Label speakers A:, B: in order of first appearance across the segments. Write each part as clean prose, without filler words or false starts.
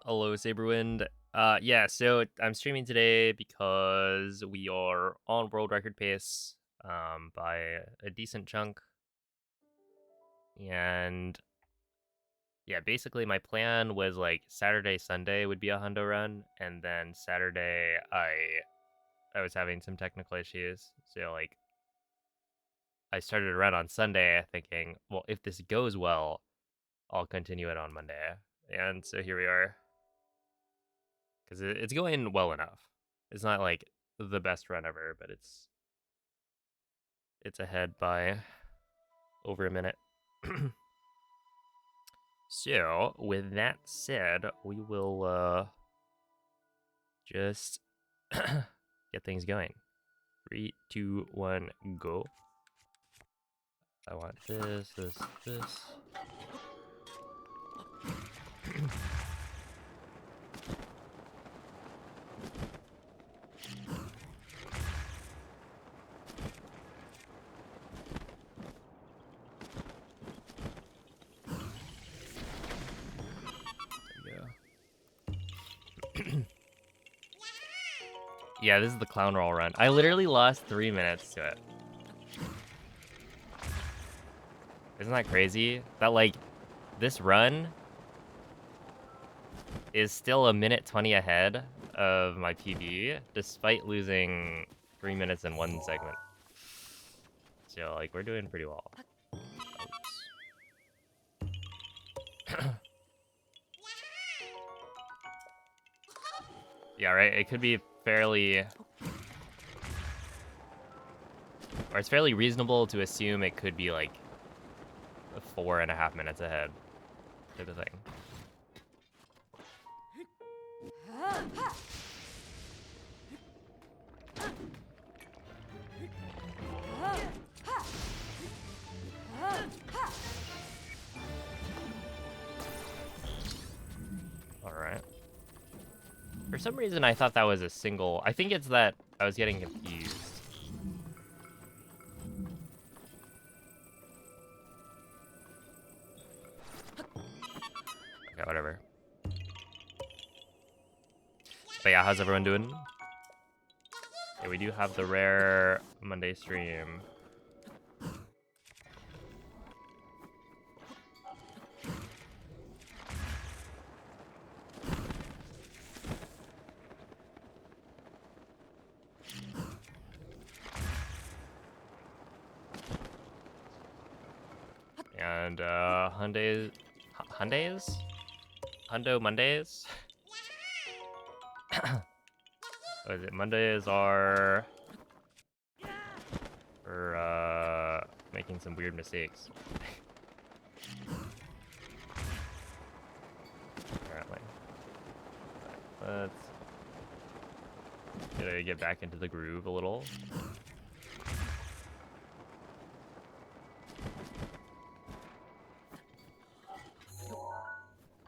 A: Hello, Saberwind. Yeah, so I'm streaming today because we are on world record pace, by a decent chunk. And yeah, basically my plan was like Saturday, Sunday would be a hundo run, and then Saturday I was having some technical issues, so like I started a run on Sunday thinking, well, if this goes well, I'll continue it on Monday, and so here we are. Because it's going well enough. It's not like the best run ever, but it's ahead by over a minute. So, with that said, we will just get things going. 3, 2, 1, go. I want this. Yeah, this is the clown roll run. I literally lost 3 minutes to it. Isn't that crazy? That, like, this run is still a minute 20 ahead of my PB, despite losing 3 minutes in one segment. So, like, we're doing pretty well. Oops. Yeah, right? It could be fairly... Or it's fairly reasonable to assume it could be, like, 4.5 minutes ahead type of thing. Alright. For some reason, I thought that was a single... I think it's that I was getting confused. Okay, whatever. But yeah, how's everyone doing? Yeah, we do have the rare Monday stream. And Hundo Mondays? What is it? Mondays are for making some weird mistakes. Apparently. Let's get back into the groove a little.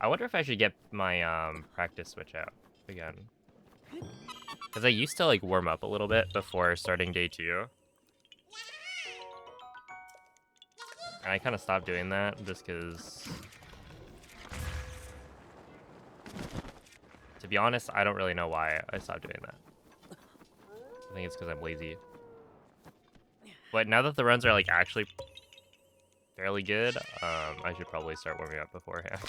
A: I wonder if I should get my practice switch out again. Because I used to like warm up a little bit before starting day 2. And I kind of stopped doing that just because... To be honest, I don't really know why I stopped doing that. I think it's because I'm lazy. But now that the runs are like actually fairly good, I should probably start warming up beforehand.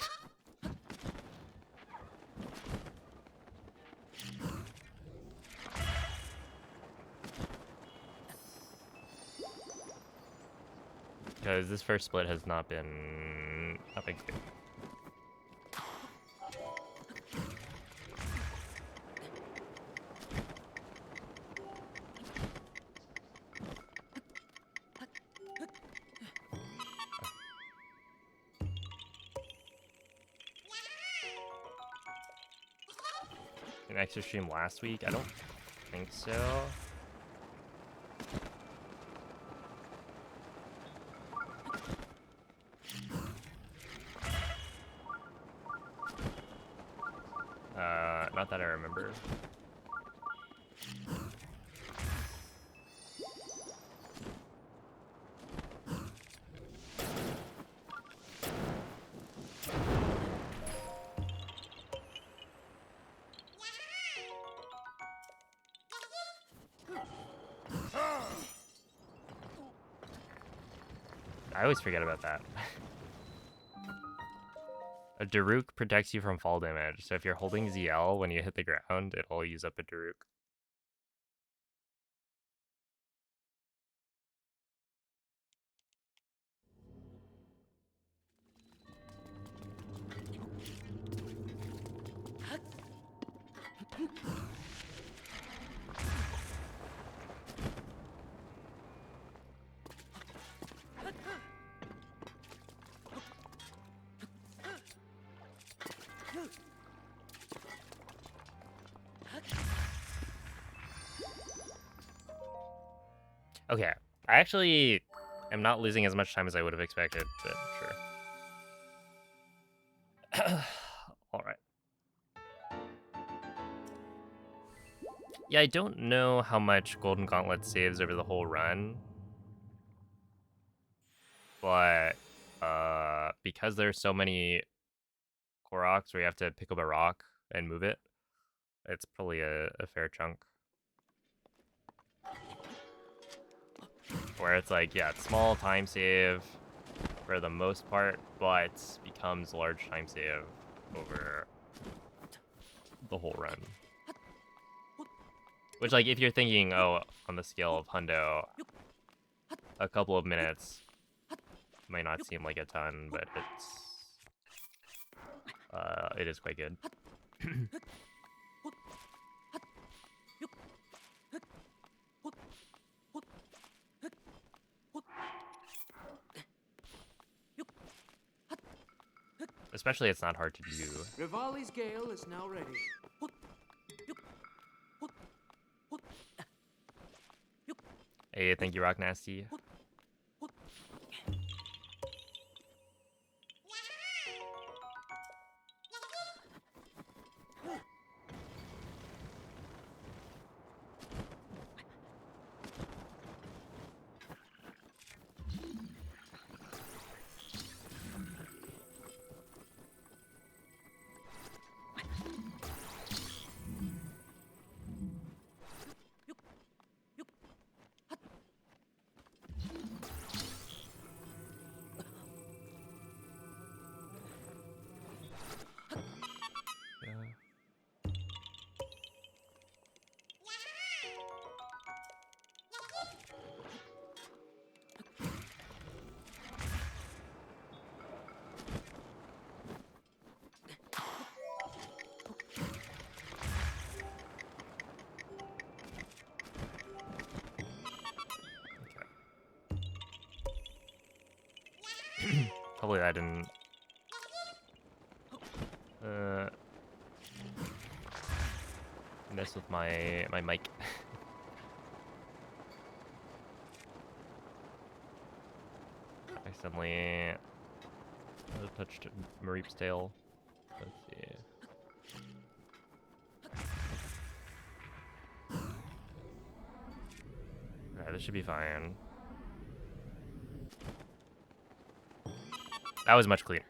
A: Because this first split has not been good. An extra stream last week? I don't think so. Not that I remember. I always forget about that. A Daruk protects you from fall damage, so if you're holding ZL when you hit the ground, it'll use up a Daruk. Okay, I actually am not losing as much time as I would have expected, but sure. All right. Yeah, I don't know how much Golden Gauntlet saves over the whole run, but because there's so many Koroks where you have to pick up a rock and move it, it's probably a fair chunk. Where it's like, yeah, it's small time save for the most part, but becomes large time save over the whole run. Which, like, if you're thinking, oh, on the scale of Hundo, a couple of minutes might not seem like a ton, but it is quite good. Especially, it's not hard to do.
B: Rivali's gale is now ready.
A: Hey, thank you, Rock Nasty. Hopefully that didn't mess with my mic. Accidentally touched Mareep's tail. Let's see. Alright, this should be fine. That was much cleaner.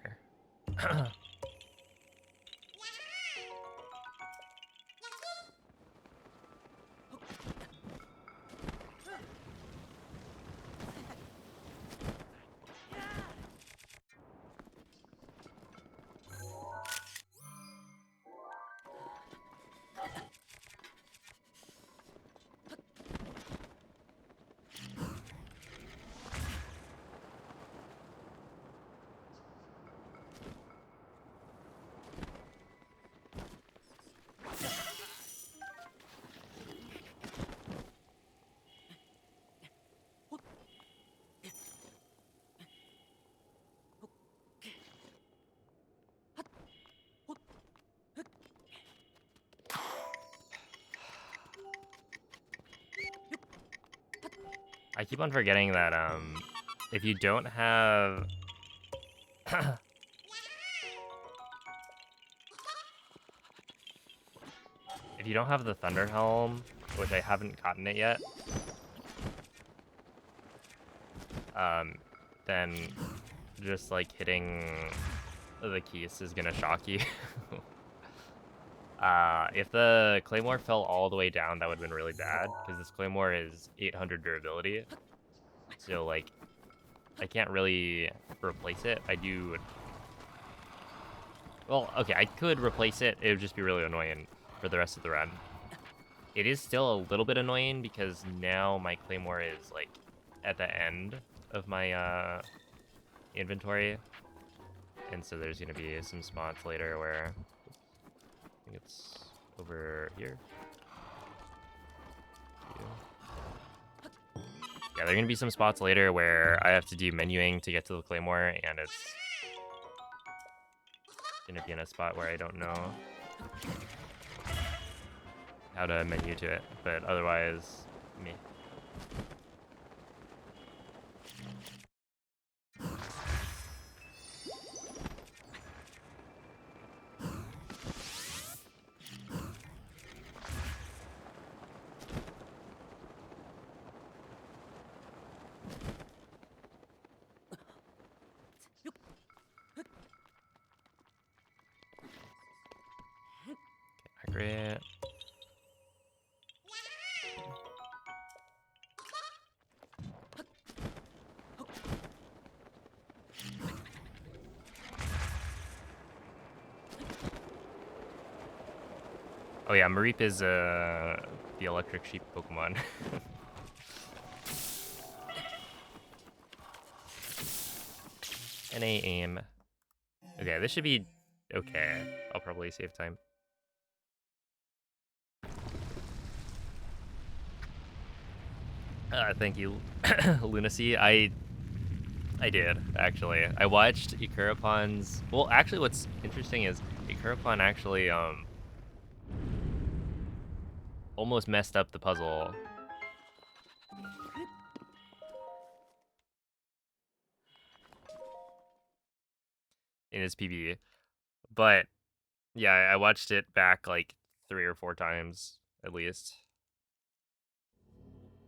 A: I keep on forgetting that if you don't have if you don't have the Thunder Helm, which I haven't gotten it yet, then just like hitting the keys is gonna shock you. If the Claymore fell all the way down, that would have been really bad, because this Claymore is 800 durability. So, like, I can't really replace it. I do... Well, okay, I could replace it. It would just be really annoying for the rest of the run. It is still a little bit annoying because now my claymore is, like, at the end of my, inventory. And so there's going to be some spots later where... I think it's over here. Yeah, there are going to be some spots later where I have to do menuing to get to the claymore, and it's going to be in a spot where I don't know how to menu to it, but otherwise, me. Great. Oh yeah, Mareep is the electric sheep Pokemon. NA aim. Okay, this should be okay. I'll probably save time. Thank you, Lunacy. I did, actually. I watched Ikurapon's... Well, actually, what's interesting is Ikurapon actually, almost messed up the puzzle. In his PB. But, yeah, I watched it back, like, 3 or 4 times, at least.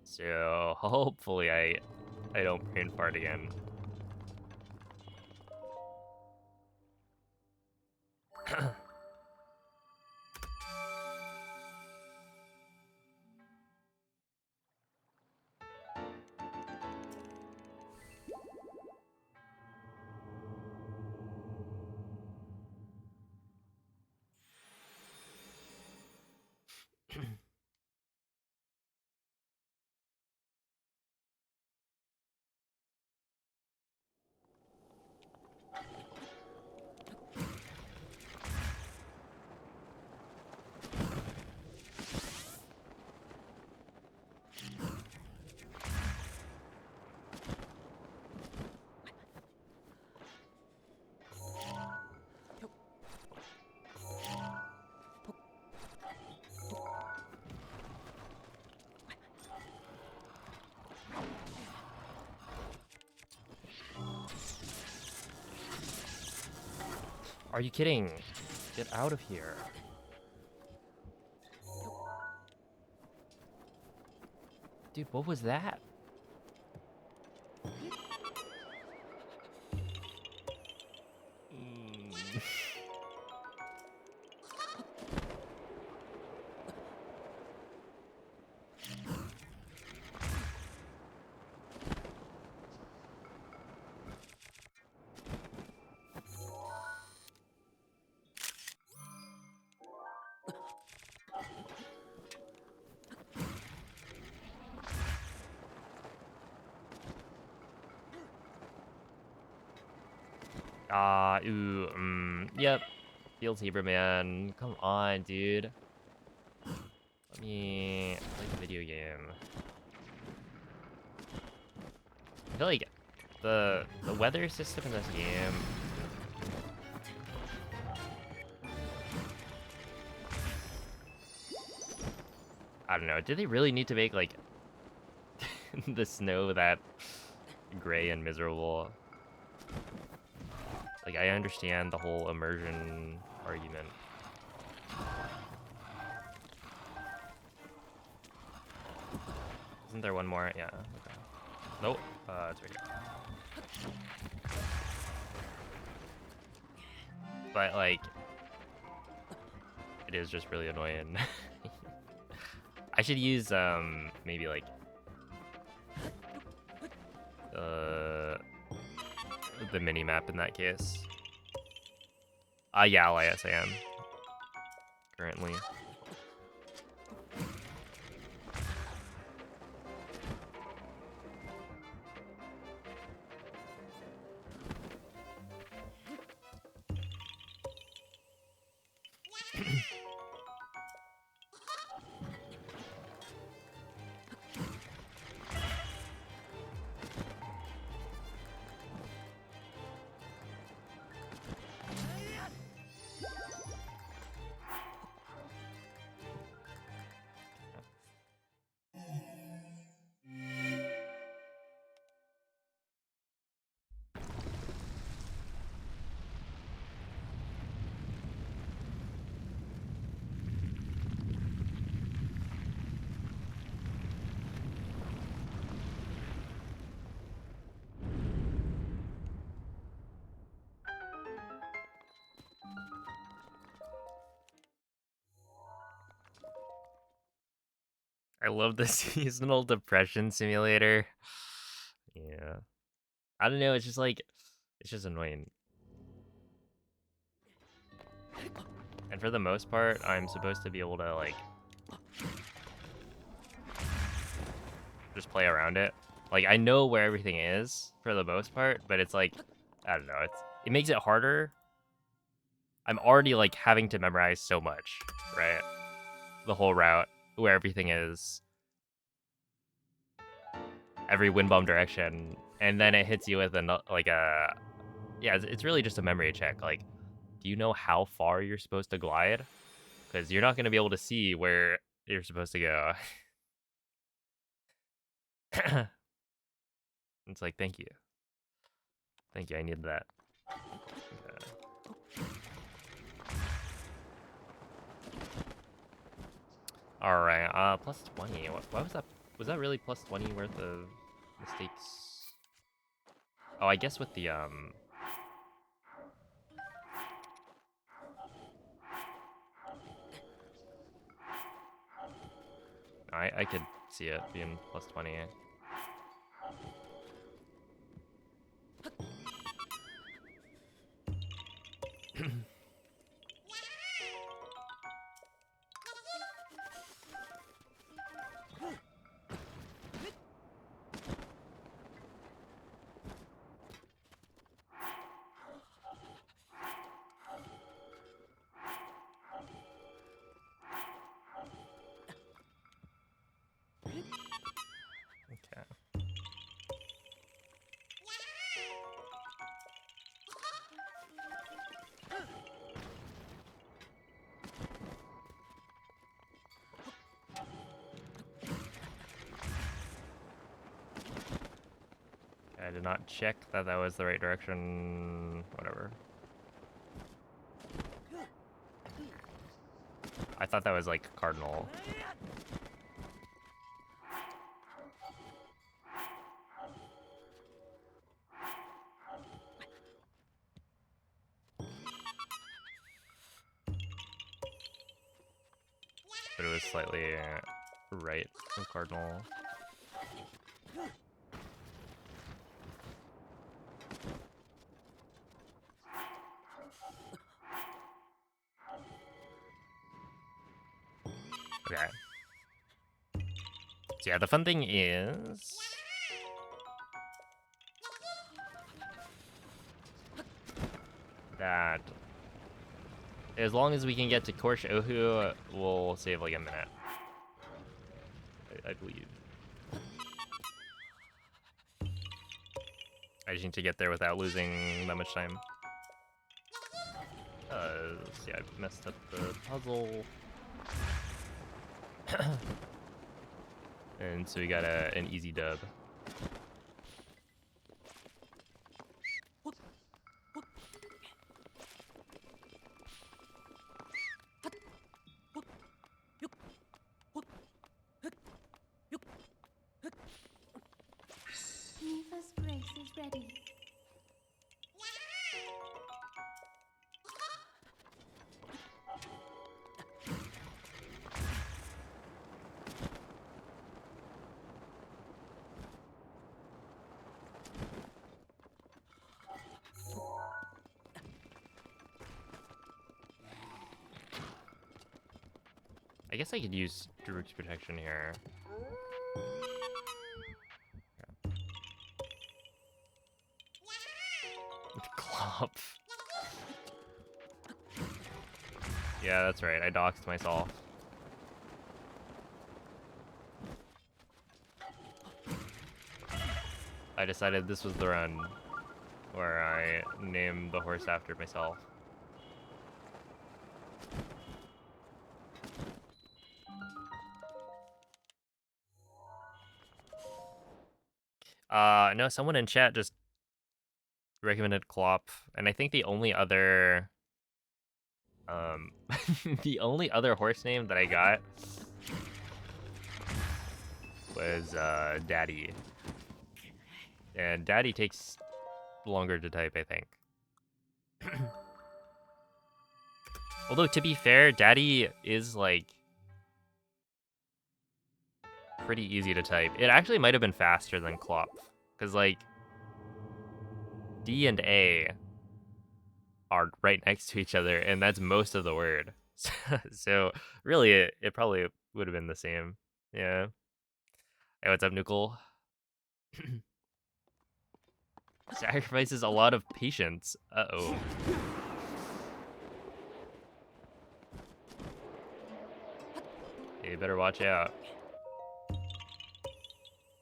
A: So, hopefully I don't brain fart again. Are you kidding? Get out of here. Dude, what was that? Yep. Fields Hebra, man. Come on, dude. Let me play the video game. I feel like the weather system in this game... I don't know. Did they really need to make, like, the snow that gray and miserable? Like, I understand the whole immersion argument. Isn't there one more? Yeah. Okay. Nope. It's right here. But, like, it is just really annoying. I should use, maybe, like, the mini map in that case. Yeah, yes, I am currently. I love the seasonal depression simulator. Yeah. I don't know, it's just like, it's just annoying. And for the most part, I'm supposed to be able to, like, just play around it. Like, I know where everything is for the most part, but it's like, I don't know, it makes it harder. I'm already, like, having to memorize so much, right? The whole route, where everything is, every wind bomb direction, and then it hits you with yeah, it's really just a memory check. Like, do you know how far you're supposed to glide? Because you're not going to be able to see where you're supposed to go. It's like, thank you. Thank you, I need that. Alright, plus 20. Why was that? Was that really plus 20 worth of mistakes? Oh, I guess with the, I could see it being plus 20. Okay. I did not check that that was the right direction. Whatever. I thought that was like cardinal. But it was slightly right of cardinal. Okay. So yeah, the fun thing is that as long as we can get to Korsh Ohu, we'll save like a minute. I believe. I just need to get there without losing that much time. See, I messed up the puzzle. And so we got an easy dub.
C: Neva's grace is ready.
A: I guess I could use Daruk's protection here. Clop. Yeah, that's right. I doxed myself. I decided this was the run where I named the horse after myself. No, someone in chat just recommended Clop, and I think the only other, the only other horse name that I got was, Daddy. And Daddy takes longer to type, I think. Although, to be fair, Daddy is, like, pretty easy to type. It actually might have been faster than Clop, because, like, D and A are right next to each other, and that's most of the word. So, really, it probably would have been the same. Yeah. Hey, what's up, Nukel? Sacrifices a lot of patience. Uh-oh. Hey, you better watch out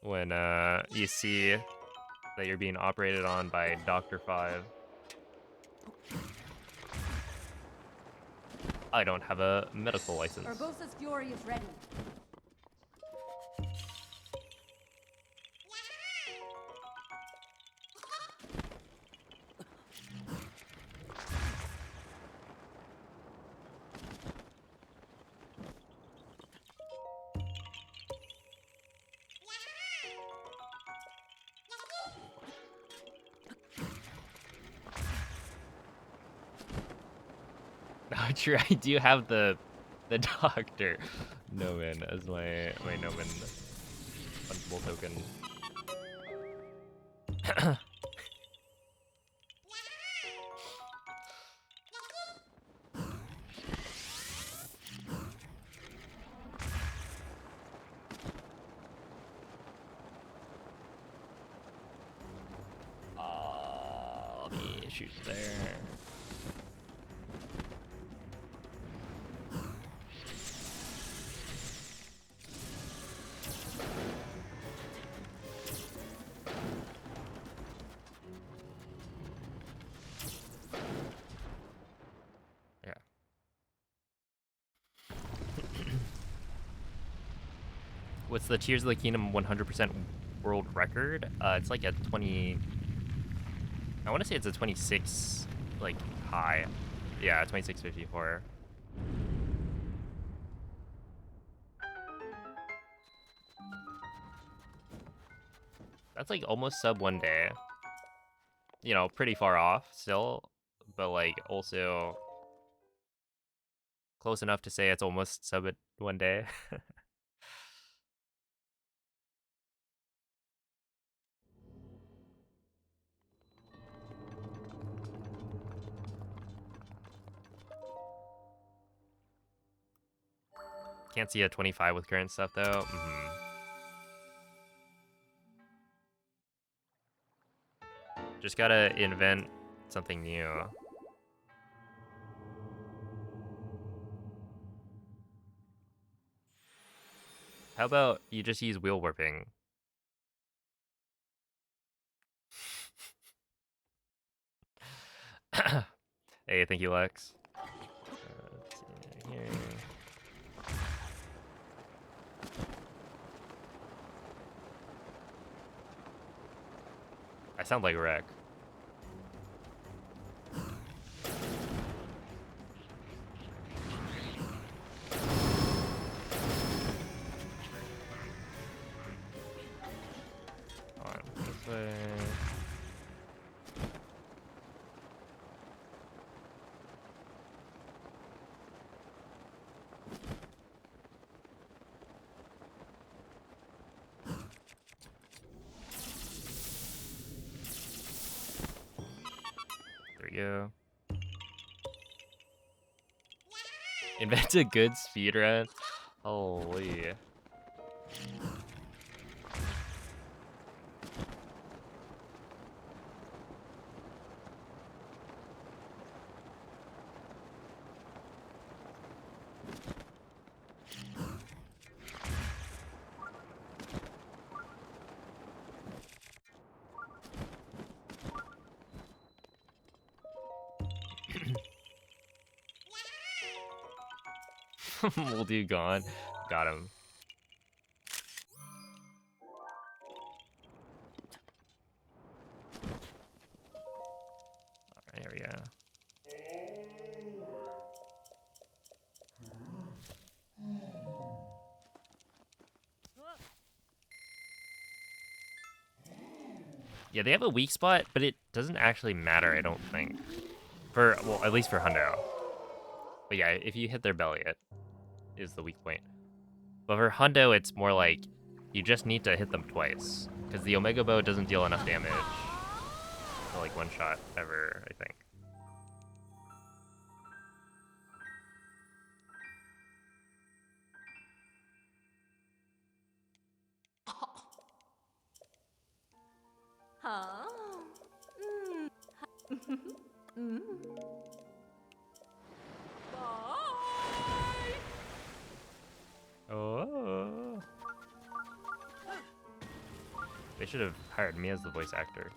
A: when you see that you're being operated on by Dr. 5. I don't have a medical license.
C: Urbosa's fury is ready.
A: No, true. I do have the doctor Nomen as my Nomen fungible token. Let me shoot there. Yeah. What's the Tears of the Kingdom 100% world record? It's like a 20. I want to say it's a 26, like, high. Yeah, 2654. That's like almost sub 1 day. You know, pretty far off still, but like also close enough to say it's almost sub at 1 day. Can't see a 25 with current stuff though. Just gotta invent something new. How about you just use wheel warping? Hey, thank you, Lex. Let's see here. I sound like a wreck. On this way. There we go. Invent a good speedrun. Holy. Moldy gone. Got him. Alright, here we go. Yeah, they have a weak spot, but it doesn't actually matter, I don't think. Well, at least for Hundo. But yeah, if you hit their belly, it is the weak point. But for Hundo, it's more like you just need to hit them twice. Because the Omega Bow doesn't deal enough damage to like one shot ever, I think.
C: Huh? Bye.
A: Oh. They should have hired me as the voice actor.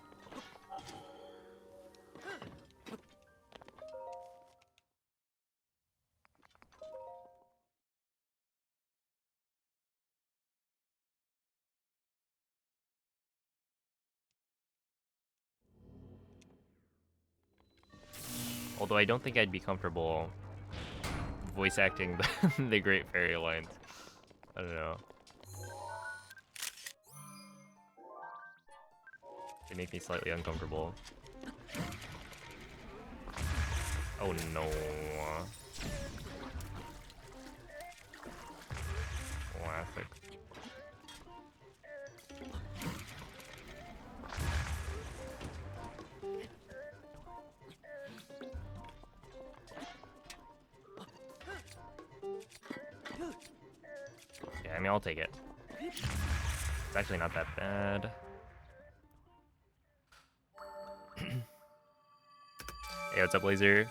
A: Although I don't think I'd be comfortable voice acting the Great Fairy lines. I don't know. They make me slightly uncomfortable. Oh no. Classic. Yeah, I mean, I'll take it. It's actually not that bad. Hey, what's up, Laser?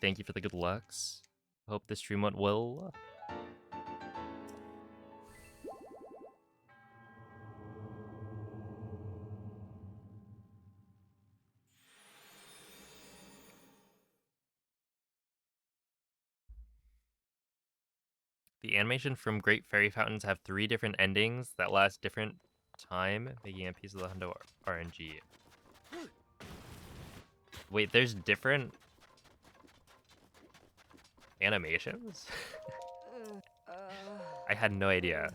A: Thank you for the good lucks. Hope this stream went well. The animation from Great Fairy Fountains have 3 different endings that last different time, making a piece of the Hundo RNG. Wait, there's different animations? I had no idea.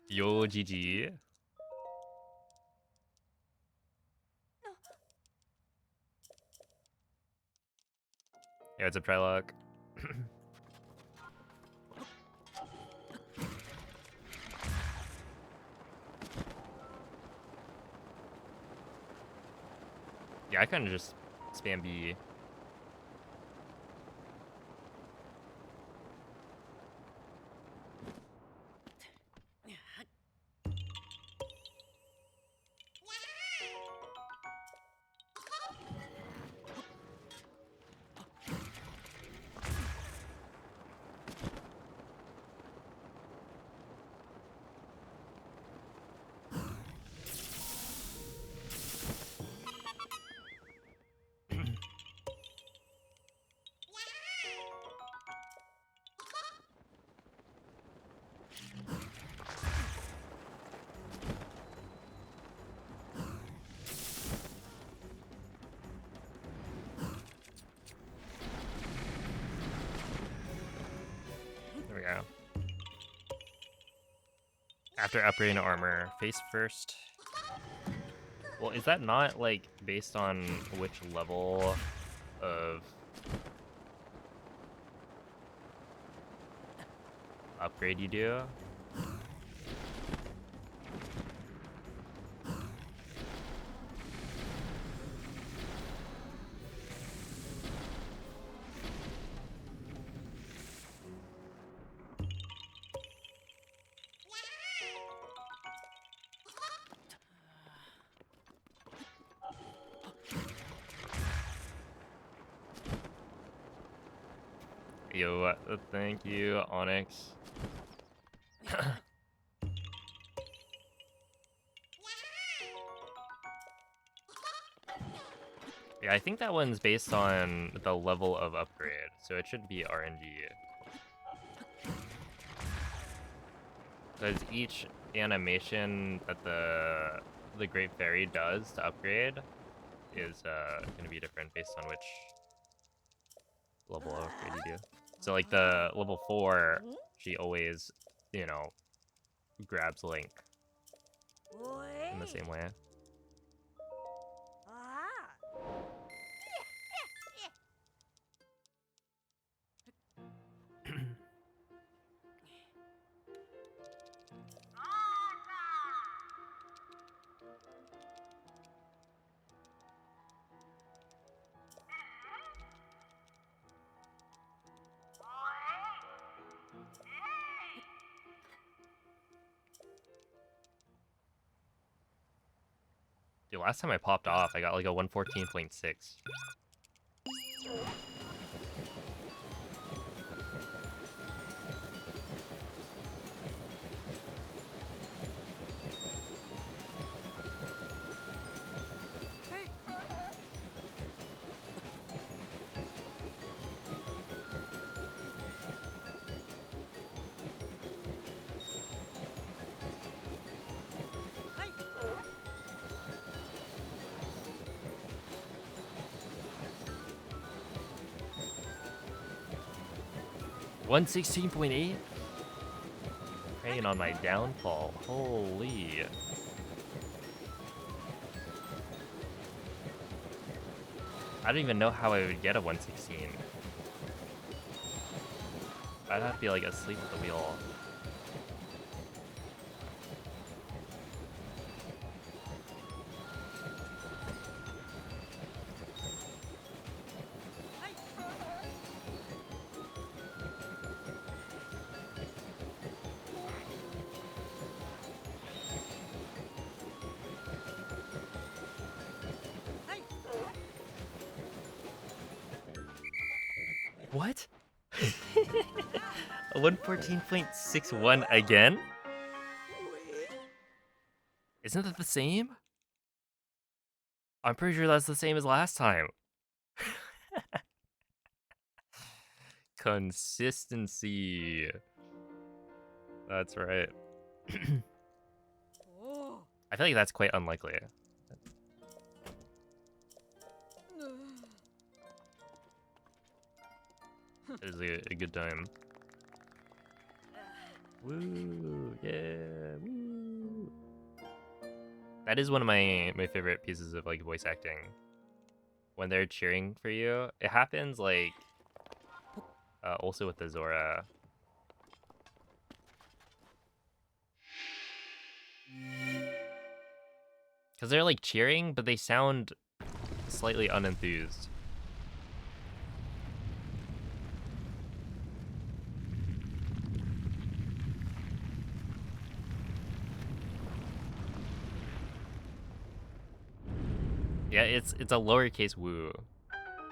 A: Yo, GG. Yeah, what's up, Trylock? Yeah, I kind of just spam B. There we go. After upgrading armor, face first. Well, is that not, like, based on which level of upgrade you do? Yo, thank you, Onyx. Yeah, I think that one's based on the level of upgrade, so it should be RNG. Because each animation that the Great Fairy does to upgrade is going to be different based on which level of upgrade you do. So like the level 4, she always, you know, grabs Link in the same way. Dude, last time I popped off, I got like a 114.6. $116.8? Preying on my downfall. Holy. I don't even know how I would get a 116. I'd have to be like asleep at the wheel. What? A 114.61 again? Isn't that the same? I'm pretty sure that's the same as last time. Consistency. That's right. I feel like that's quite unlikely. It is a good time. Woo! Yeah! Woo! That is one of my favorite pieces of like voice acting. When they're cheering for you, it happens like also with the Zora. Because they're like cheering, but they sound slightly unenthused. Yeah, it's a lowercase woo,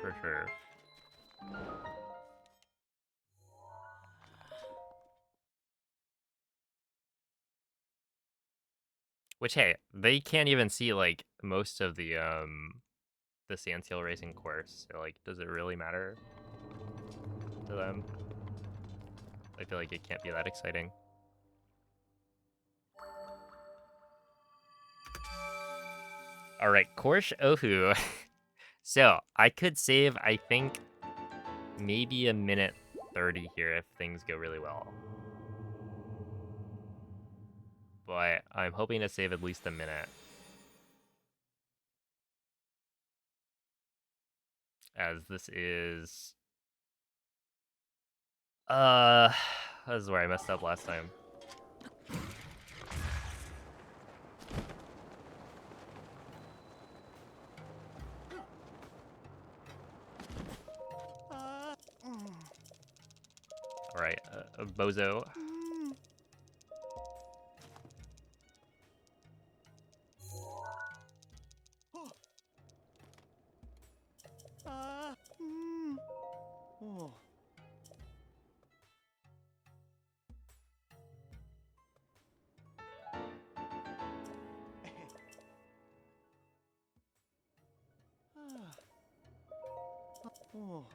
A: for sure. Which hey, they can't even see like most of the Sandseal racing course. So like, does it really matter to them? I feel like it can't be that exciting. All right, Korsh Ohu. So I could save, I think, maybe a minute 30 here if things go really well. But I'm hoping to save at least a minute. As this is... this is where I messed up last time. Alright, Bozo.
D: Oh.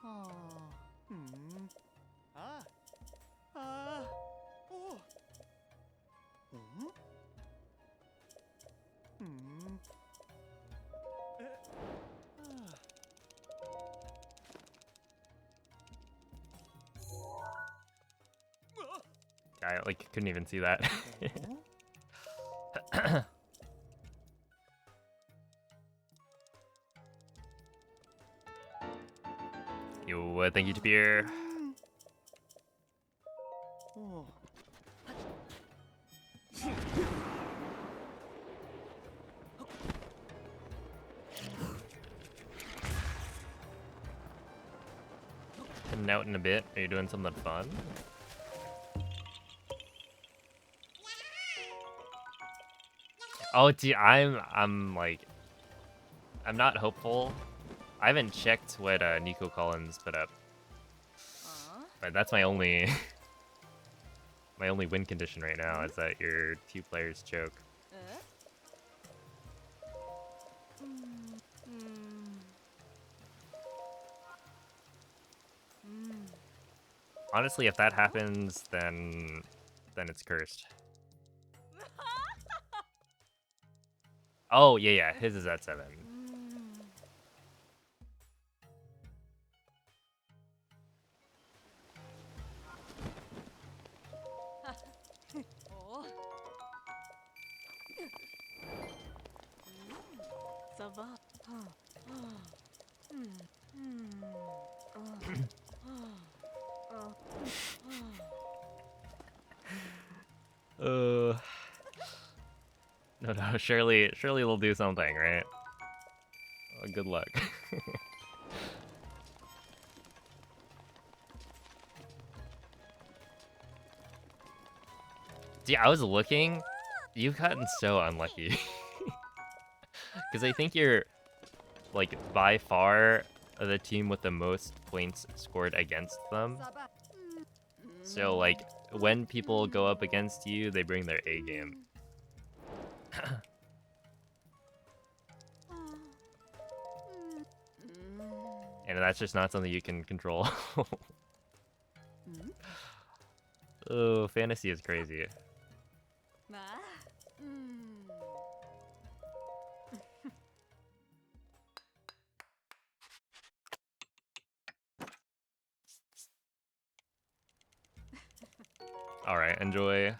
D: Oh. Ah. Ah. Oh.
A: I like couldn't even see that. Yo, thank you to beer.
D: Oh.
A: Heading out in a bit. Are you doing something fun? Oh, gee, I'm like, I'm not hopeful. I haven't checked what Nico Collins put up, but that's my only my only win condition right now is that your 2 players choke. Honestly, if that happens, then it's cursed. Oh yeah, his is at 7. No, surely they'll do something, right? Well, good luck. See, I was looking. You've gotten so unlucky. Because I think you're, like, by far the team with the most points scored against them. So, like, when people go up against you, they bring their A game. And that's just not something you can control. Oh, fantasy is crazy. Alright, enjoy.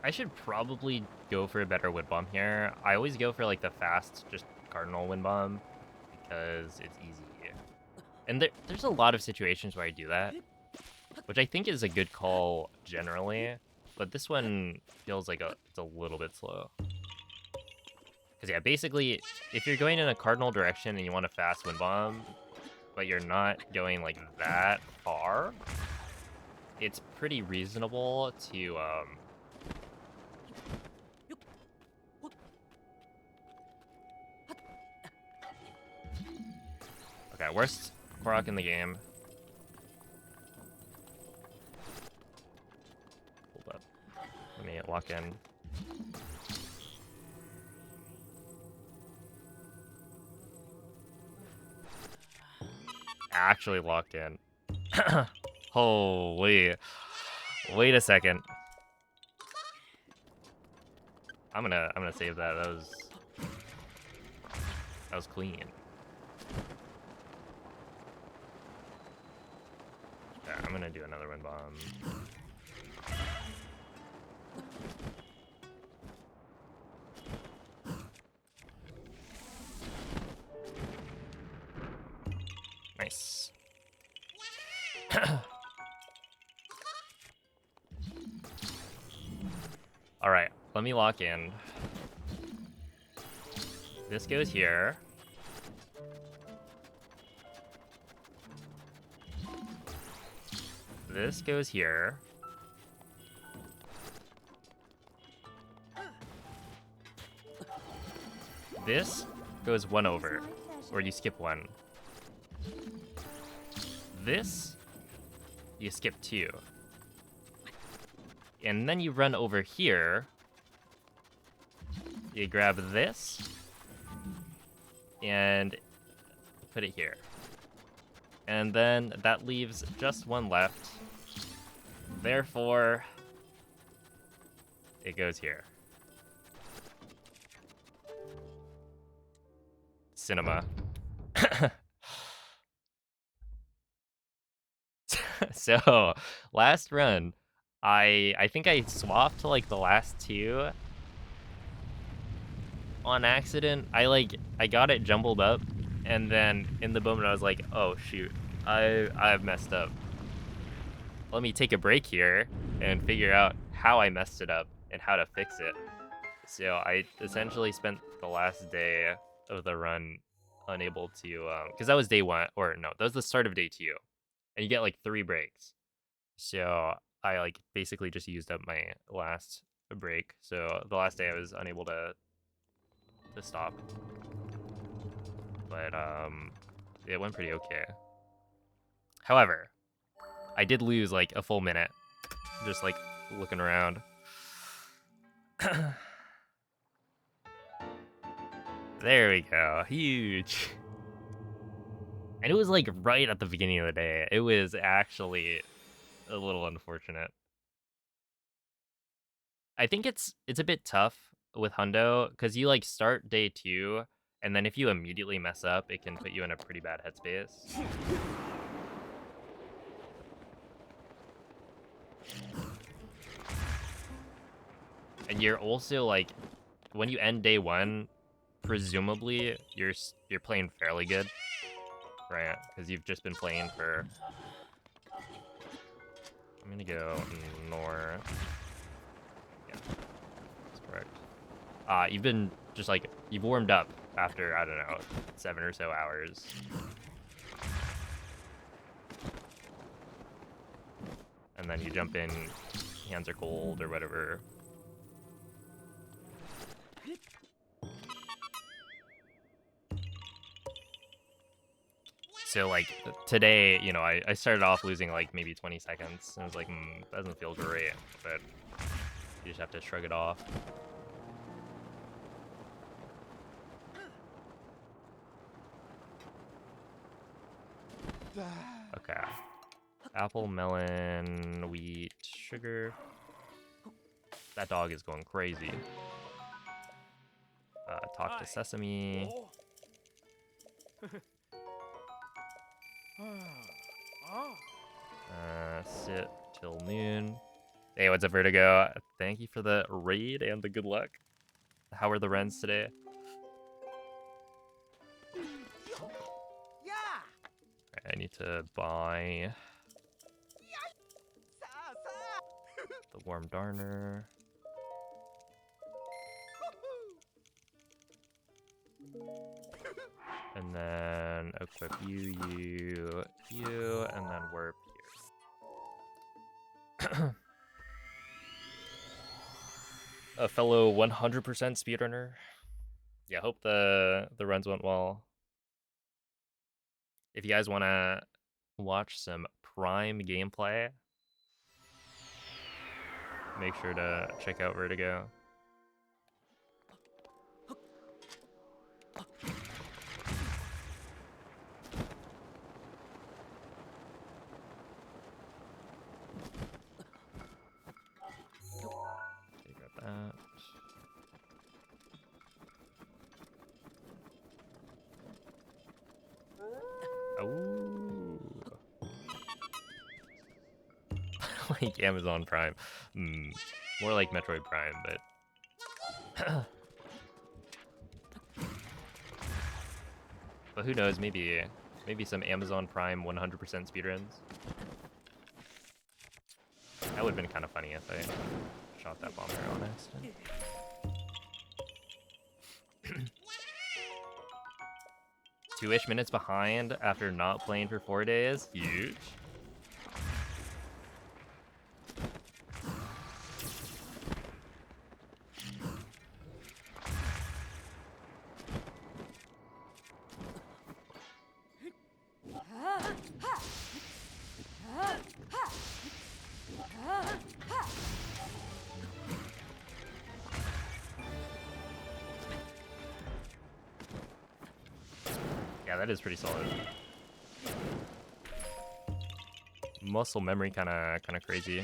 A: I should probably go for a better wind bomb here. I always go for like the fast, just cardinal wind bomb because it's easy. And there's a lot of situations where I do that, which I think is a good call generally. But this one feels like it's a little bit slow. Because yeah, basically, if you're going in a cardinal direction and you want a fast wind bomb, but you're not going like that far, it's pretty reasonable to Alright, worst Korok in the game. Hold up. Let me lock in. Actually locked in. Holy. Wait a second. I'm gonna save that. That was clean. Yeah, I'm gonna do another wind bomb. Nice. Alright, let me lock in. This goes here. This goes here. This goes one over, or you skip one. This, you skip two. And then you run over here. You grab this and put it here. And then that leaves just one left. Therefore, it goes here. Cinema. So, last run, I think I swapped to like the last two on accident. I got it jumbled up, and then in the moment I was like, oh shoot, I've messed up. Let me take a break here and figure out how I messed it up and how to fix it. So I essentially spent the last day of the run unable to, because that was day one, or no, that was the start of day two, and you get like 3 breaks. So I like basically just used up my last break. So the last day I was unable to stop, but it went pretty okay. However, I did lose like a full minute just like looking around. There we go. Huge. And it was like right at the beginning of the day. It was actually a little unfortunate. I think it's a bit tough with Hundo because you like start day 2, and then if you immediately mess up, it can put you in a pretty bad headspace. And you're also like, when you end day 1, presumably you're playing fairly good, right? Because you've just been playing for. I'm gonna go north. Yeah, that's correct. You've been just like, you've warmed up after, I don't know, 7 or so hours. And then you jump in, hands are cold or whatever. So like today, you know, I started off losing like maybe 20 seconds. And I was like, doesn't feel great, but you just have to shrug it off. Okay. Apple, melon, wheat, sugar. That dog is going crazy. Talk to Sesame. Sit till noon. Hey, what's up, Vertigo? Thank you for the raid and the good luck. How are the Wrens today? I need to buy the warm darner. And then equip you, and then warp here. A fellow 100% speedrunner. Yeah, hope the runs went well. if you guys want to watch some Prime gameplay, make sure to check out Vertigo. Okay, grab that. Oh, like Amazon Prime. More like Metroid Prime, but but who knows? Maybe some Amazon Prime 100% speedruns. That would have been kind of funny if I shot that bomb arrow on accident. 2-ish minutes behind after not playing for 4 days. Huge. Yeah, that is pretty solid. Muscle memory kind of crazy.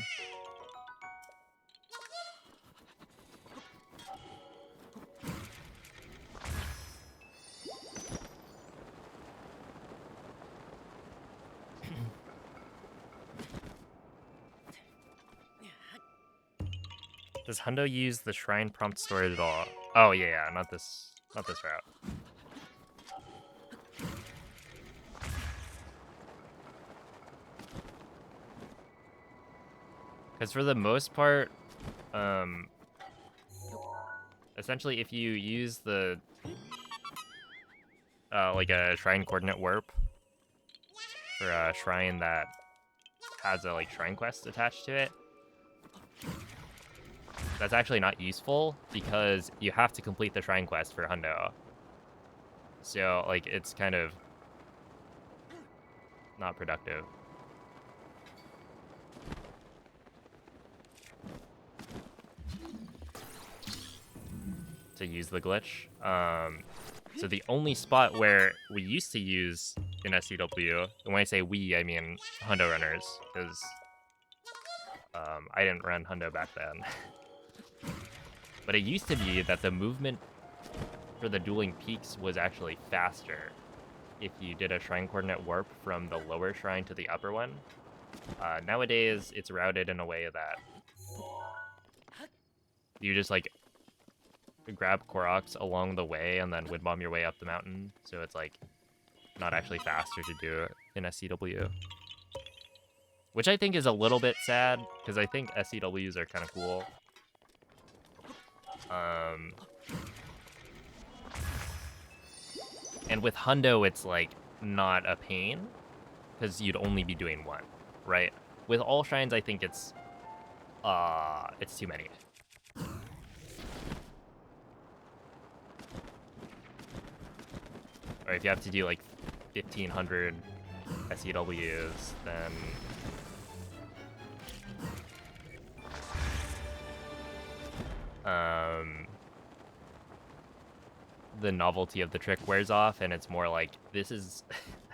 A: Does Hundo use the shrine prompt storage at all? Oh yeah, not this route. Because for the most part, essentially if you use the like a shrine coordinate warp for a shrine that has a like shrine quest attached to it, that's actually not useful because you have to complete the shrine quest for Hundo. So like it's kind of not productive. To use the glitch. So the only spot where we used to use in SCW, and when I say we, I mean Hundo runners, because I didn't run Hundo back then. But it used to be that the movement for the dueling peaks was actually faster if you did a shrine coordinate warp from the lower shrine to the upper one. Nowadays, it's routed in a way that you just like grab Koroks along the way and then wind bomb your way up the mountain. So it's like not actually faster to do in SCW. Which I think is a little bit sad, because I think SCWs are kind of cool. And with Hundo, it's like not a pain, because you'd only be doing one, right? With all shrines, I think it's too many. Or if you have to do like 1,500 SCWs, then the novelty of the trick wears off, and it's more like, this is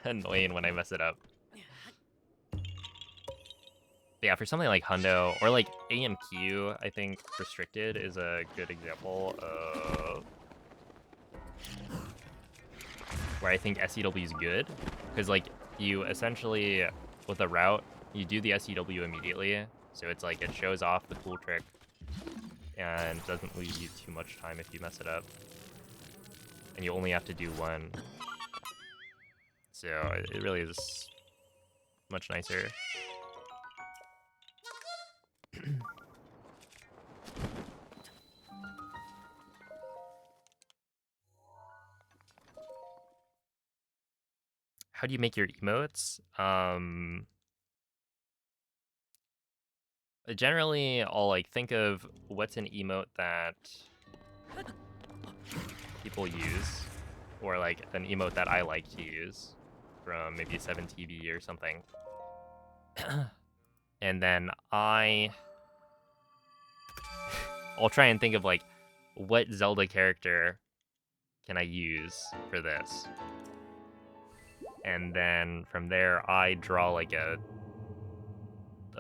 A: annoying when I mess it up. But yeah, for something like Hundo, or like AMQ, I think Restricted is a good example of where I think SCW is good, because like you essentially, with a route, you do the SCW immediately, so it's like it shows off the cool trick and doesn't leave you too much time if you mess it up, and you only have to do one, so it really is much nicer. How do you make your emotes? Generally, I'll like think of what's an emote that people use, or like an emote that I like to use. from maybe 7TV or something. And then I'll try and think of like what Zelda character can I use for this. And then from there I draw like a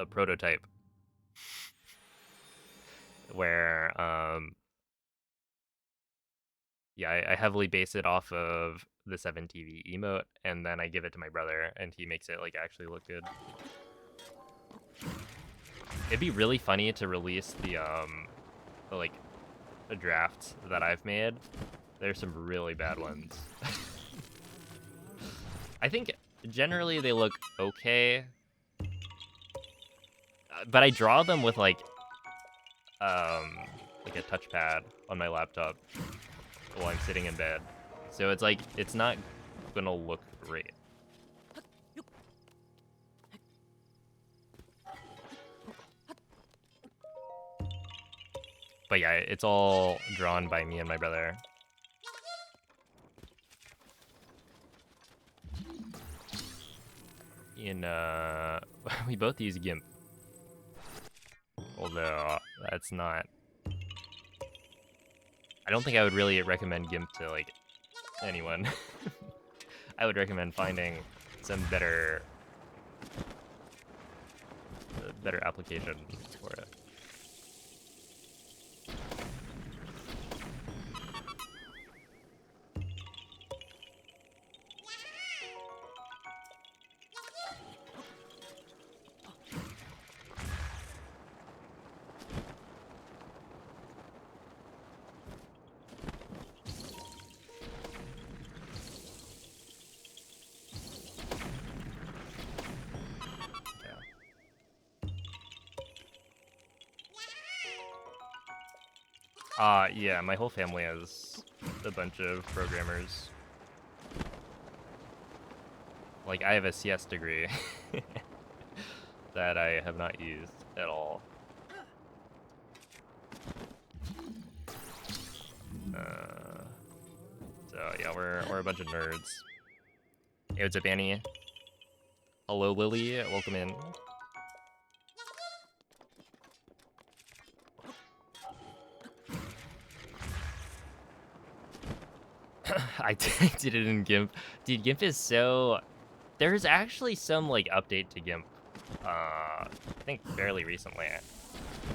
A: prototype where yeah, I heavily base it off of the 7TV emote, and then I give it to my brother, and he makes it like actually look good. It'd be really funny to release the like the drafts that I've made. There's some really bad ones. I think generally they look okay, but I draw them with like a touchpad on my laptop while I'm sitting in bed. So it's like, it's not gonna look great. But yeah, it's all drawn by me and my brother. We both use GIMP. Although, that's not... I don't think I would really recommend GIMP to, like, anyone. I would recommend finding some better application for it. Yeah, my whole family has a bunch of programmers. Like, I have a CS degree that I have not used at all. So yeah, we're a bunch of nerds. Hey, what's up, Annie? Hello, Lily. Welcome in. I did it in GIMP. Dude, GIMP is so... There's actually some, like, update to GIMP. I think fairly recently.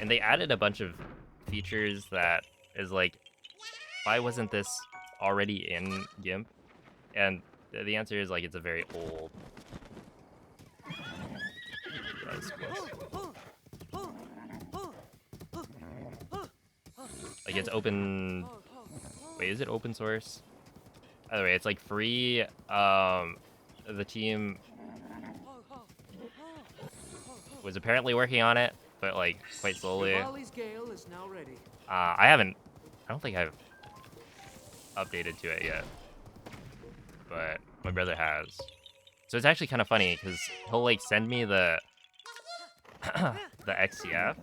A: And they added a bunch of features that is like, why wasn't this already in GIMP? And the answer is, like, it's a very old... Like, it's open... Wait, is it open source? By the way, it's like free. The team was apparently working on it, but like quite slowly.
B: Diwali's gale is now ready.
A: I don't think I've updated to it yet, but my brother has. So it's actually kind of funny because he'll like send me the the XCF,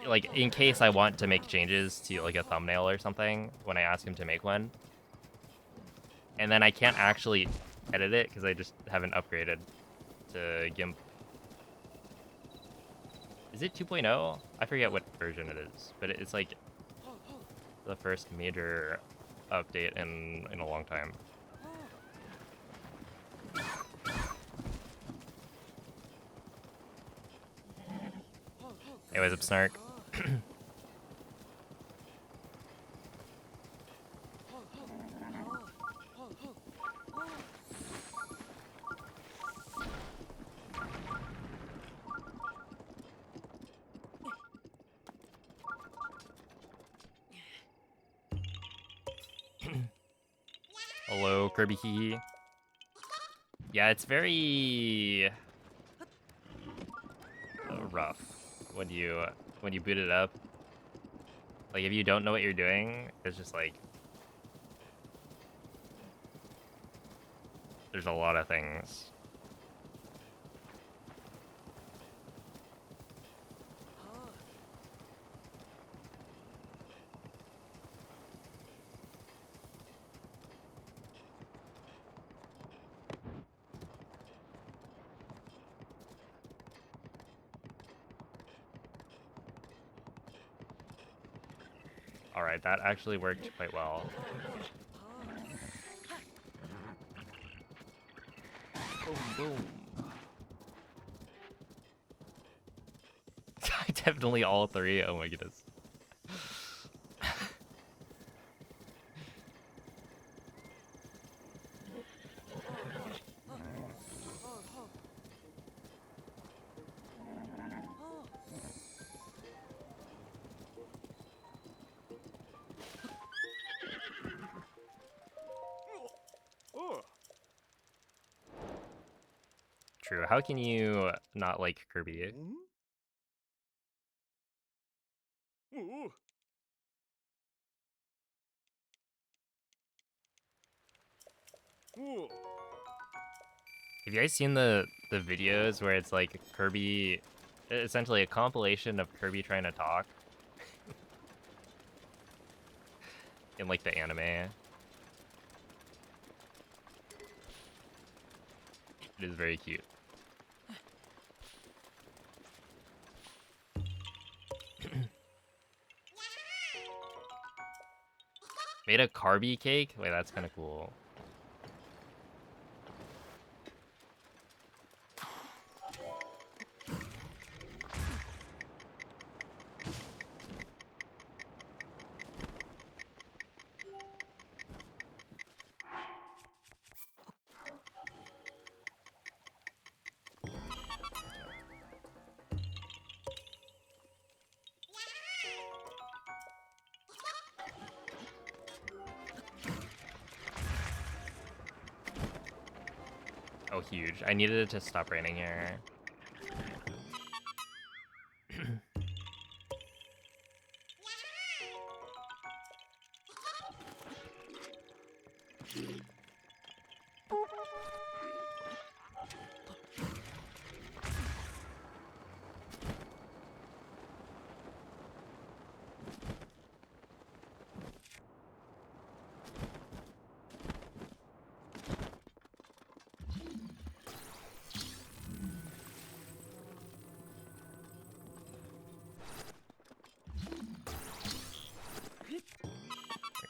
A: like in case I want to make changes to like a thumbnail or something when I ask him to make one. And then I can't actually edit it because I just haven't upgraded to GIMP. Is it 2.0? I forget what version it is, but it's like the first major update in a long time. Hey, what's up, Snark? Hello, Kirby Hee. Yeah, it's very rough when you boot it up. Like, if you don't know what you're doing, it's just like there's a lot of things. Alright, that actually worked quite well. Boom, boom. Definitely all three. Oh my goodness.
D: Oh.
A: True. How can you not like Kirby?
D: Hmm? Ooh. Ooh.
A: Have you guys seen the videos where it's like Kirby, essentially a compilation of Kirby trying to talk in like the anime? It is very cute. Made a Carby cake? Wait, that's kind of cool. Oh, huge. I needed it to stop raining here.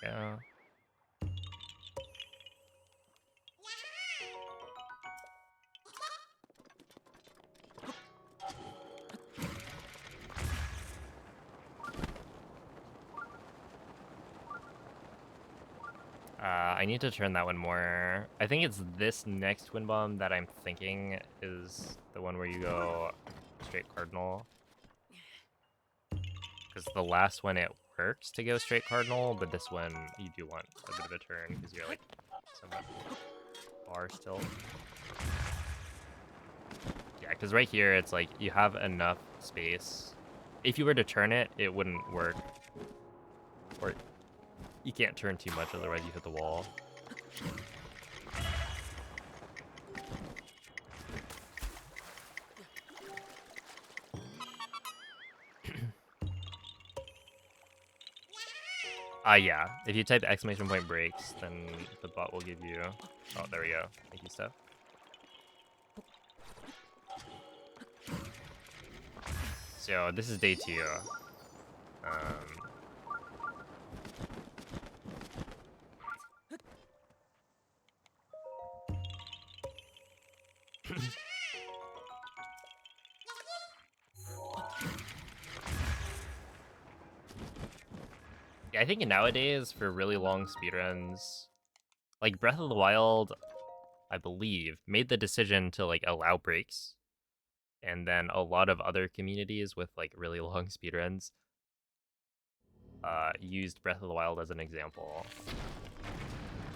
A: There we go. I need to turn that one more. I think it's this next twin bomb that I'm thinking is the one where you go straight cardinal. Because the last one it works to go straight cardinal, but this one you do want a bit of a turn because you're like somewhat far still. Yeah, because right here it's like you have enough space. If you were to turn it, it wouldn't work. Or you can't turn too much, otherwise you hit the wall. Yeah. If you type exclamation point breaks, then the bot will give you... Oh, there we go. Thank you, Steph. So, this is day 2. Yeah, I think nowadays, for really long speedruns, like Breath of the Wild, I believe, made the decision to like allow breaks. And then a lot of other communities with like really long speedruns used Breath of the Wild as an example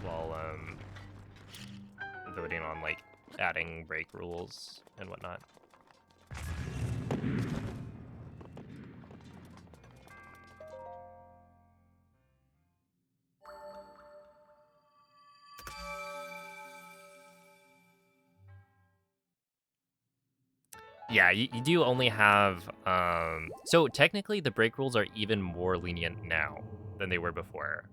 A: while voting on like adding break rules and whatnot. Yeah, you do only have so technically the break rules are even more lenient now than they were before.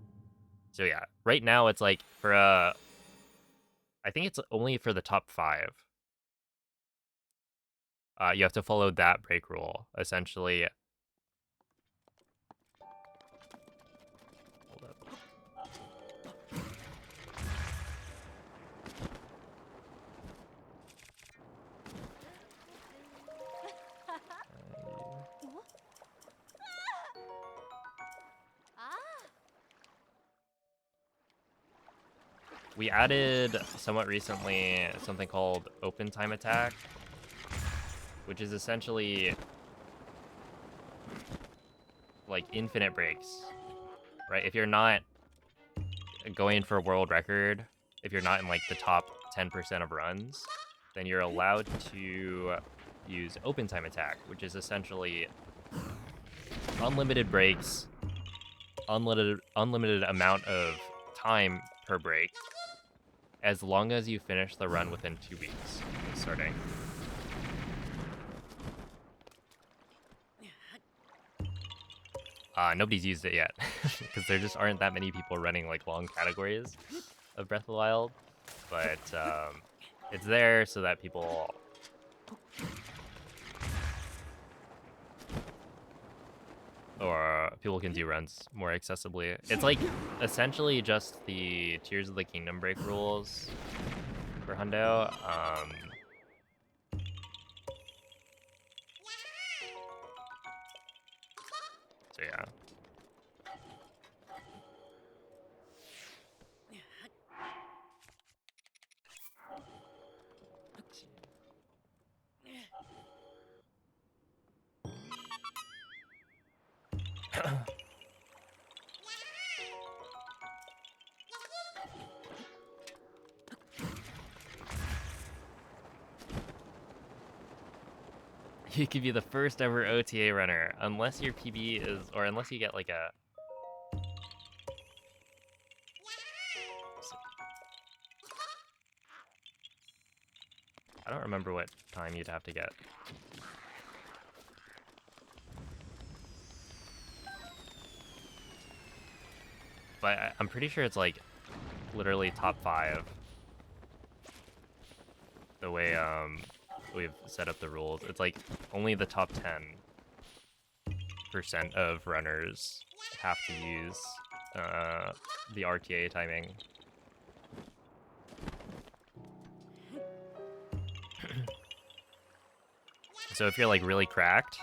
A: So yeah, right now it's like for I think it's only for the top 5. You have to follow that break rule essentially. We added somewhat recently something called open time attack, which is essentially like infinite breaks, right? If you're not going for a world record, if you're not in like the top 10% of runs, then you're allowed to use open time attack, which is essentially unlimited breaks, unlimited amount of time per break, as long as you finish the run within 2 weeks of starting. Nobody's used it yet, because there just aren't that many people running like long categories of Breath of the Wild, but it's there so that people can do runs more accessibly. It's like essentially just the Tears of the Kingdom break rules for Hundo. So yeah. You could be the first ever OTA runner, unless your PB is, or unless you get like a... I don't remember what time you'd have to get. But I'm pretty sure it's like literally top 5. The way we've set up the rules. It's like only the top 10% of runners have to use the RTA timing. So if you're like really cracked,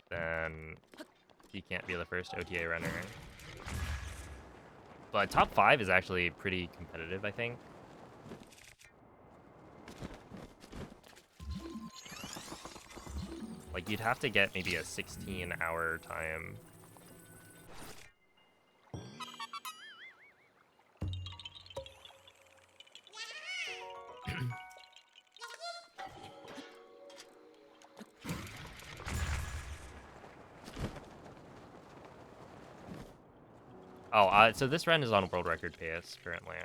A: then you can't be the first OTA runner. But top 5 is actually pretty competitive, I think. Like you'd have to get maybe a 16-hour time. So this run is on world record pace currently.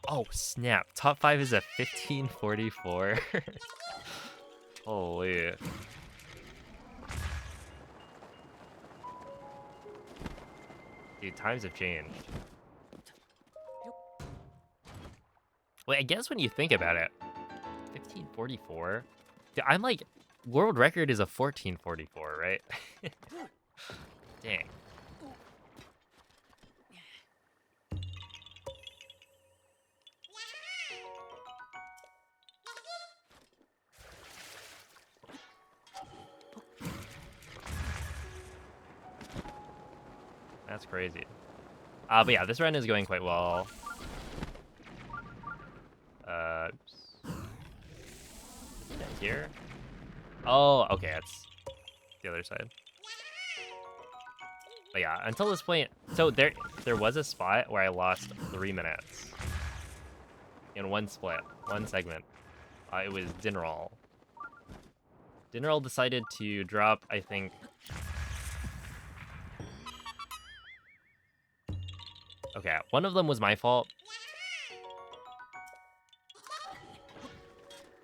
A: Oh snap! Top 5 is a 15:44. Holy! Dude, times have changed. Wait, I guess when you think about it, 15:44. Dude, I'm like, world record is a 14:44, right? Dang. That's crazy. But yeah, this run is going quite well. Here? Oh, okay, that's the other side. But yeah, until this point, so there was a spot where I lost 3 minutes in one split, one segment. It was Dinral. Dinral decided to drop, I think... Okay, one of them was my fault.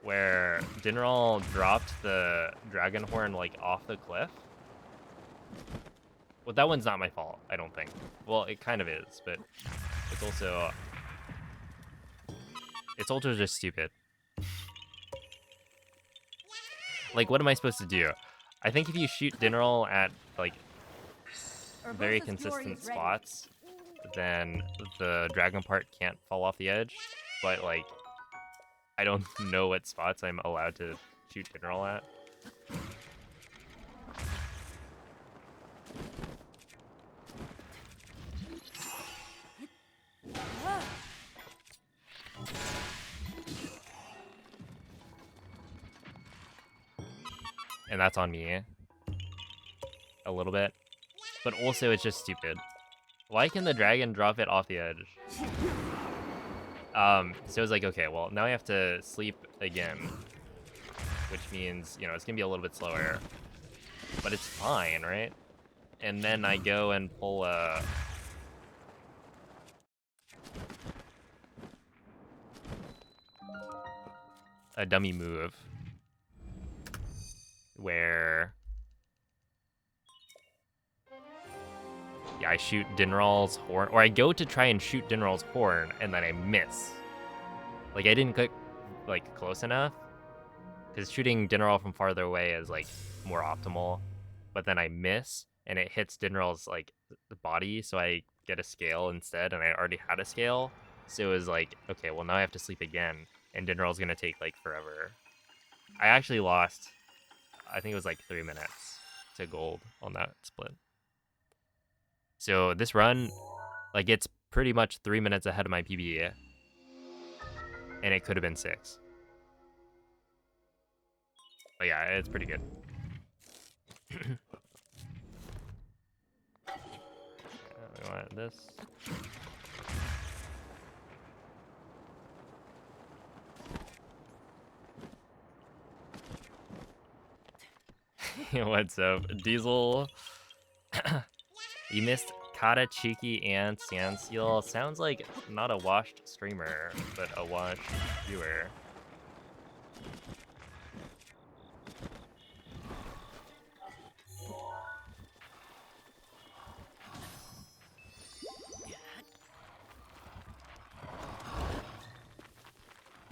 A: Where Dinral dropped the Dragon Horn, like, off the cliff. Well, that one's not my fault, I don't think. Well, it kind of is, but it's also... It's also just stupid. Like, what am I supposed to do? I think if you shoot Dinral at, like, very consistent spots, then the dragon part can't fall off the edge. But, like, I don't know what spots I'm allowed to shoot Dinral at. And that's on me. A little bit. But also, it's just stupid. Why can the dragon drop it off the edge? So it's like, okay, well, now I have to sleep again. Which means, you know, it's gonna be a little bit slower. But it's fine, right? And then I go and pull a dummy move where, yeah, I shoot Dinral's horn, or I go to try and shoot Dinral's horn and then I miss. Like I didn't click like close enough, because shooting Dinral from farther away is like more optimal, but then I miss and it hits Dinral's like the body, so I get a scale instead, and I already had a scale, so it was like, okay, well now I have to sleep again, and Dinral's gonna take like forever. I actually lost, I think it was like 3 minutes to gold on that split. So this run, like it's pretty much 3 minutes ahead of my PB, and it could have been 6. But yeah, it's pretty good. We want this. What's up, Diesel? You missed Kata, Cheeky, and Sandseal. Sounds like not a washed streamer, but a washed viewer.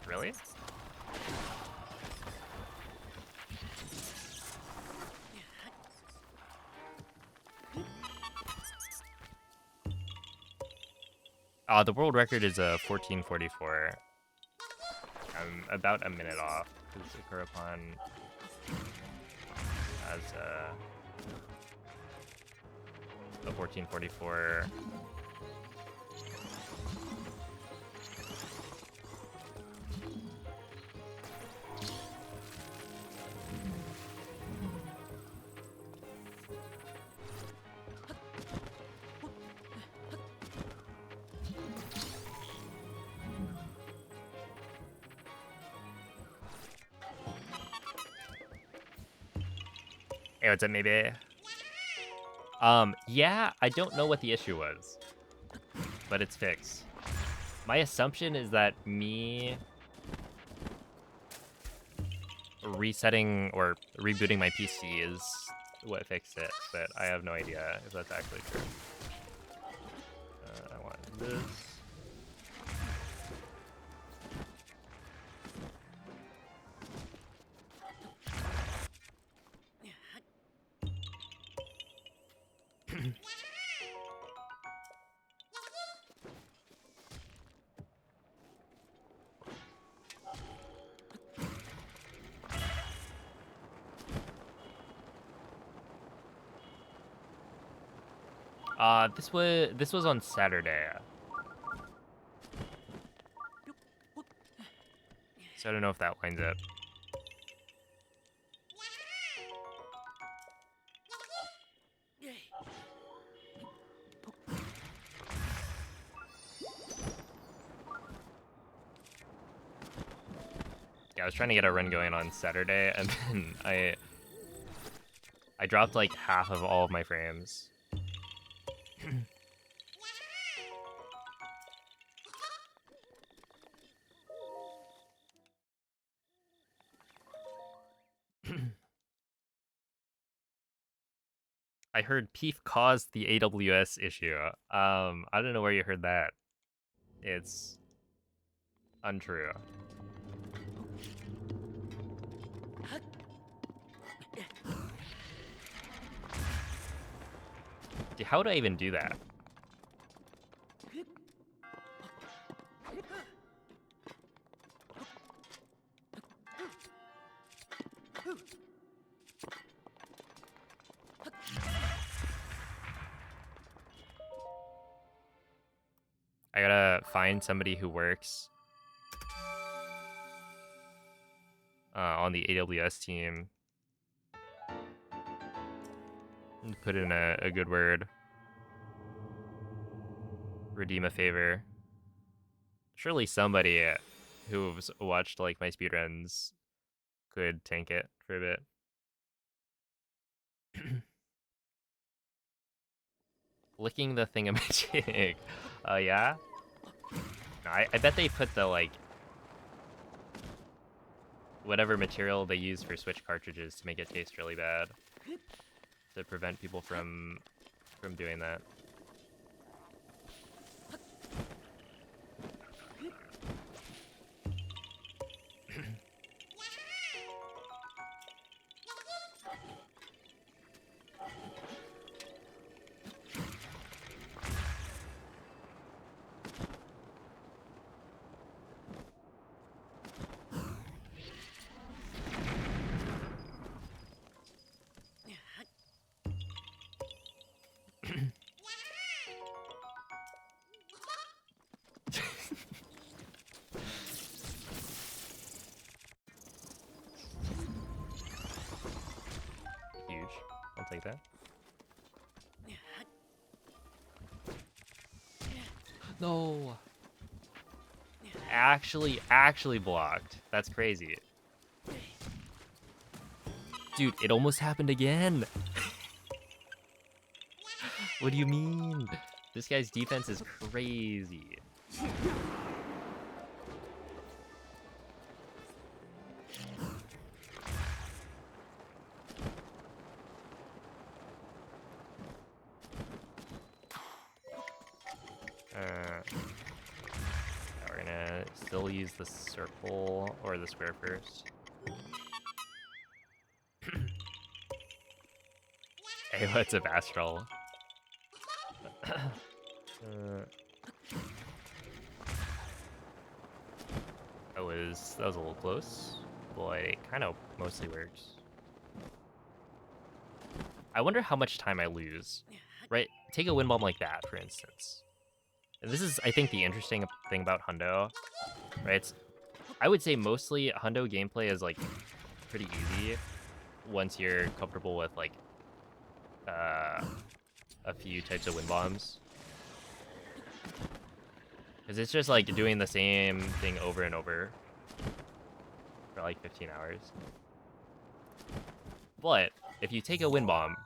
A: Really? The world record is a 14:44. I'm about a minute off because Kurapon has a 14:44. Hey, what's up, maybe? Yeah, I don't know what the issue was, but it's fixed. My assumption is that me resetting or rebooting my PC is what fixed it, but I have no idea if that's actually true. I want this. This was on Saturday. So I don't know if that lines up. Yeah, I was trying to get a run going on Saturday, and then I dropped like half of all of my frames. I heard Peef caused the AWS issue. I don't know where you heard that. It's untrue. Dude, how would I even do that? I gotta find somebody who works on the AWS team Put in a good word. Redeem a favor. Surely somebody who's watched like my speedruns could tank it for a bit. Licking the thingamajig. Oh yeah? No, I bet they put the like whatever material they use for Switch cartridges to make it taste really bad. To prevent people from doing that. Huge. I'll take that. No. Actually blocked. That's crazy. Dude, it almost happened again. What do you mean? This guy's defense is crazy. We're gonna still use the circle or the square first. Hey, what's up, Astral? That was a little close, but it kind of mostly works. I wonder how much time I lose. Right, take a wind bomb like that, for instance. And this is, I think, the interesting thing about Hundo, right? I would say mostly Hundo gameplay is like pretty easy once you're comfortable with like a few types of wind bombs. Because it's just like doing the same thing over and over for like 15 hours. But if you take a wind bomb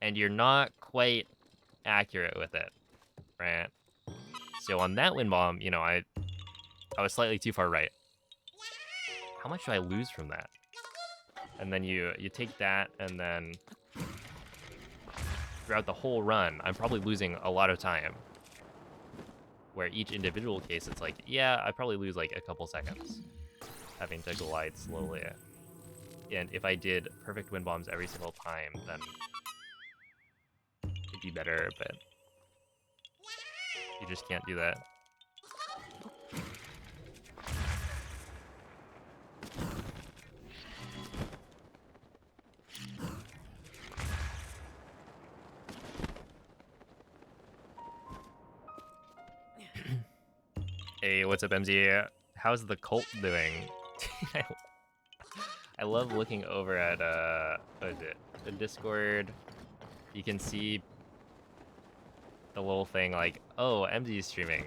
A: and you're not quite accurate with it, right? So on that wind bomb, you know, I was slightly too far right. How much do I lose from that? And then you take that, and then throughout the whole run, I'm probably losing a lot of time. Where each individual case, it's like, yeah, I probably lose like a couple seconds having to glide slowly. And if I did perfect wind bombs every single time, then it'd be better, but you just can't do that. Hey, what's up, MZ? How's the cult doing? I love looking over at, what is it? The Discord. You can see the little thing like, oh, MZ's streaming.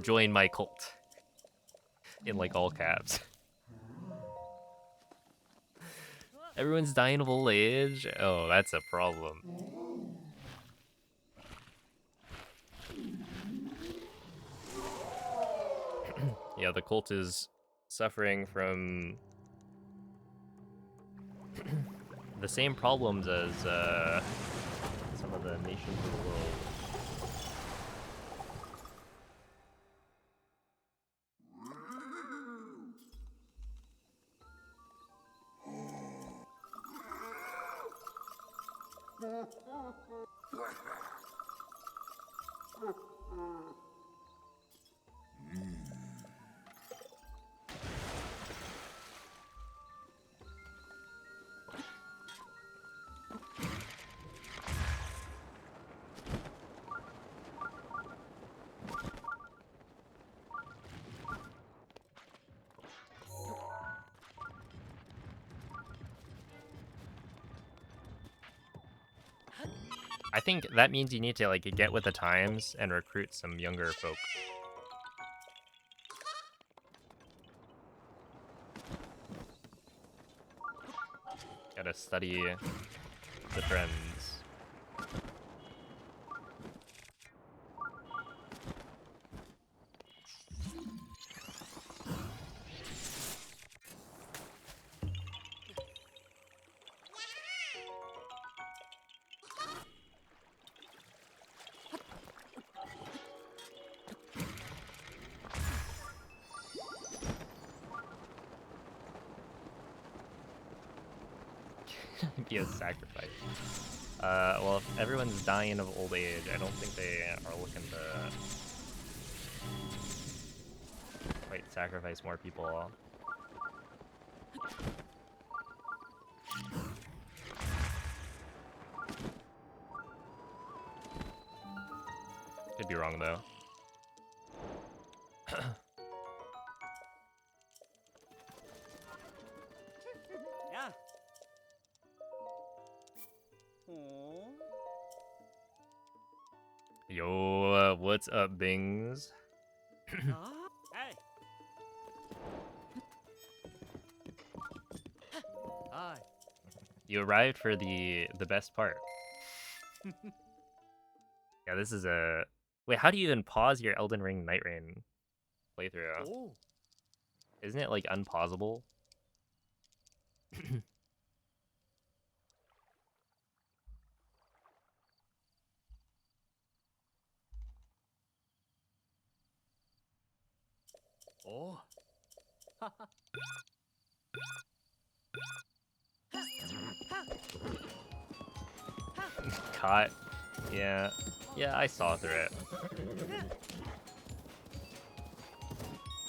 A: Join my cult. In like all caps. Everyone's dying of old age? Oh, that's a problem. Yeah, the cult is suffering from the same problems as some of the nations of the world. I think that means you need to like get with the times and recruit some younger folk. Gotta study the trends. Be a sacrifice. Well, if everyone's dying of old age, I don't think they are looking to quite sacrifice more people. Could be wrong though.
D: Yeah. Oh.
A: Yo, what's up, Bings?
D: Huh? Hey. Hi.
A: You arrived for the best part. Yeah, this is a... Wait, how do you even pause your Elden Ring Night Rain playthrough?
D: Oh.
A: Isn't it, like, unpausable?
D: Oh.
A: Caught. Yeah. Yeah, I saw through it.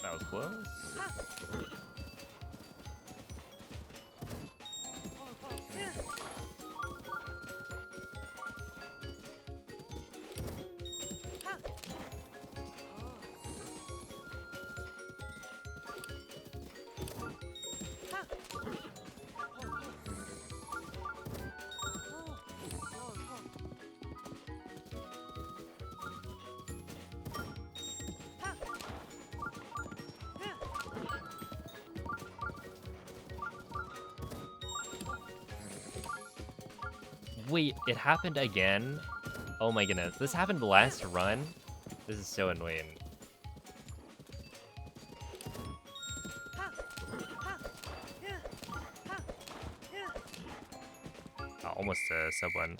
A: That was close. Wait, it happened again? Oh my goodness. This happened last run? This is so annoying. Oh, almost a sub one.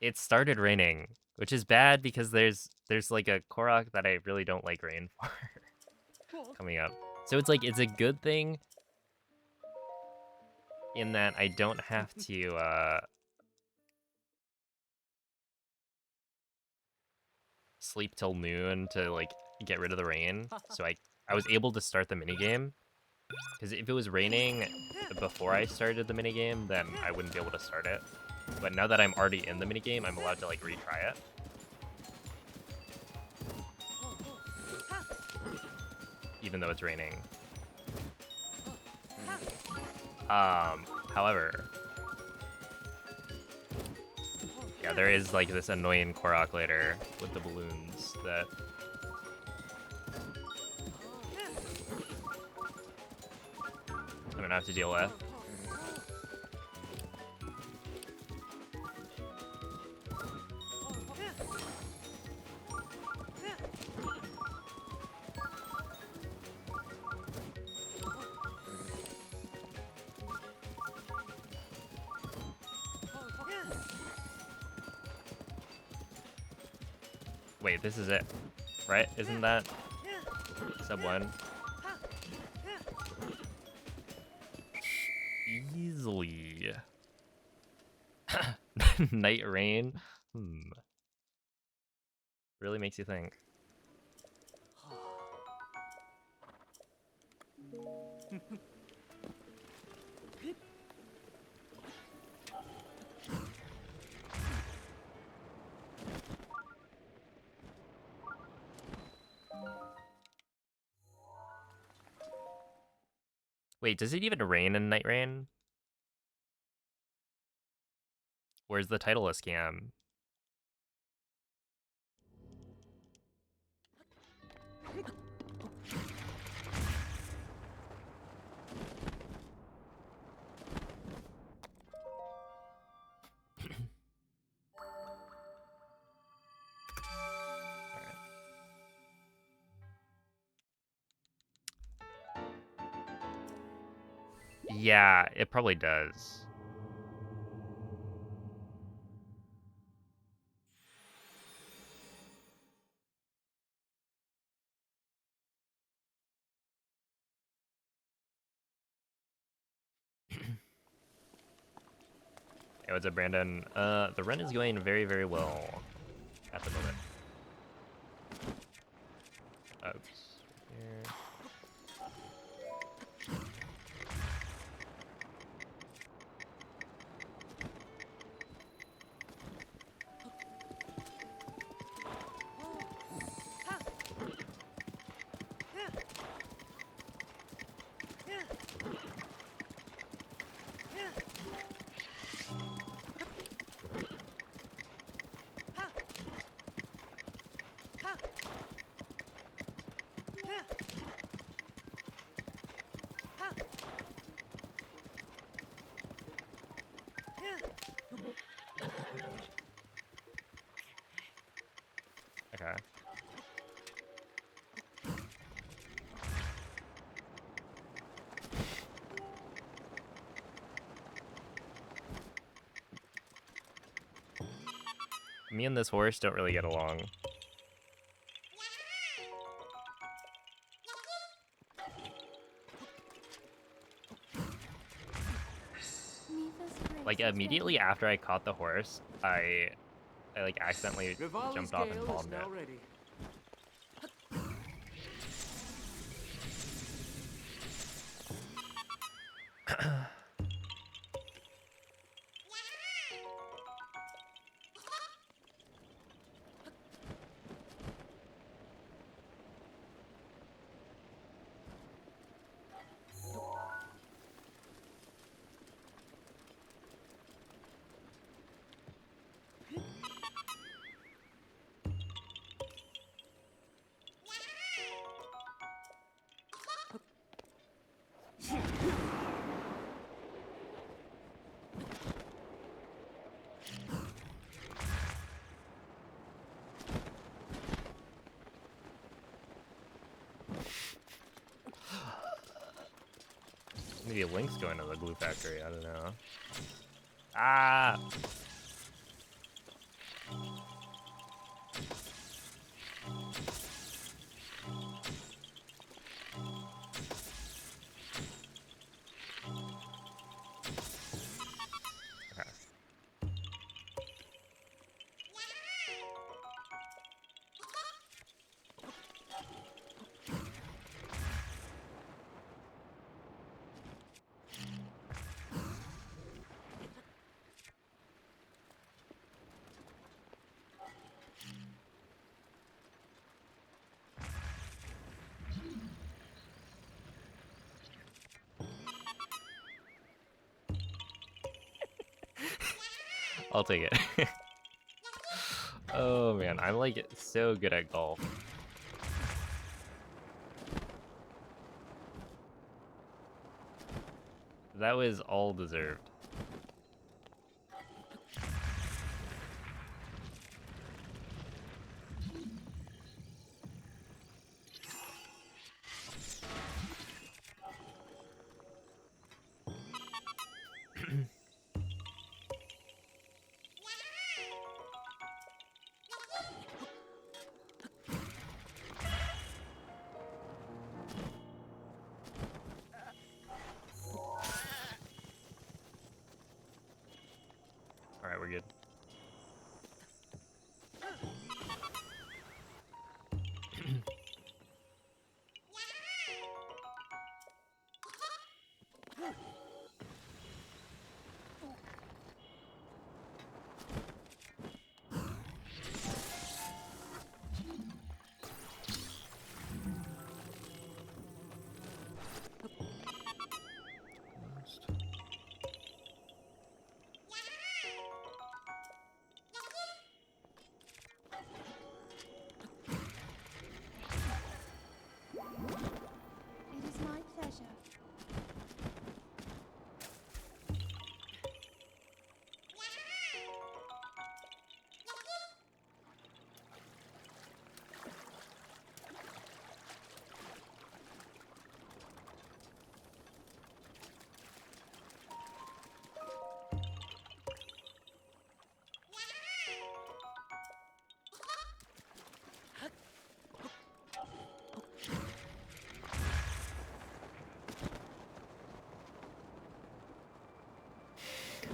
A: It started raining, which is bad because there's like a Korok that I really don't like rain for coming up. So it's like, it's a good thing in that I don't have to sleep till noon to like get rid of the rain. So I was able to start the minigame. Because if it was raining before I started the minigame, then I wouldn't be able to start it. But now that I'm already in the minigame, I'm allowed to like retry it. Even though it's raining. However, yeah, there is like this annoying Korok later with the balloons that I'm gonna have to deal with. Wait, this is it, right? Isn't that sub one? Easily. Night rain? Really makes you think. Wait, does it even rain in Night Rain? Where's the title a scam? Yeah, it probably does. Hey, what's up, Brandon? The run is going very, very well at the moment. Oops. Here. Okay. Me and this horse don't really get along. Like, immediately after I caught the horse, I like accidentally
B: Rivali's
A: jumped off and
B: gale is
A: palmed
B: now
A: it.
B: ready.
A: Maybe Link's going to the glue factory, I don't know. Ah! Okay. I'll take it. Oh man, I'm like so good at golf. That was all deserved.
C: pleasure.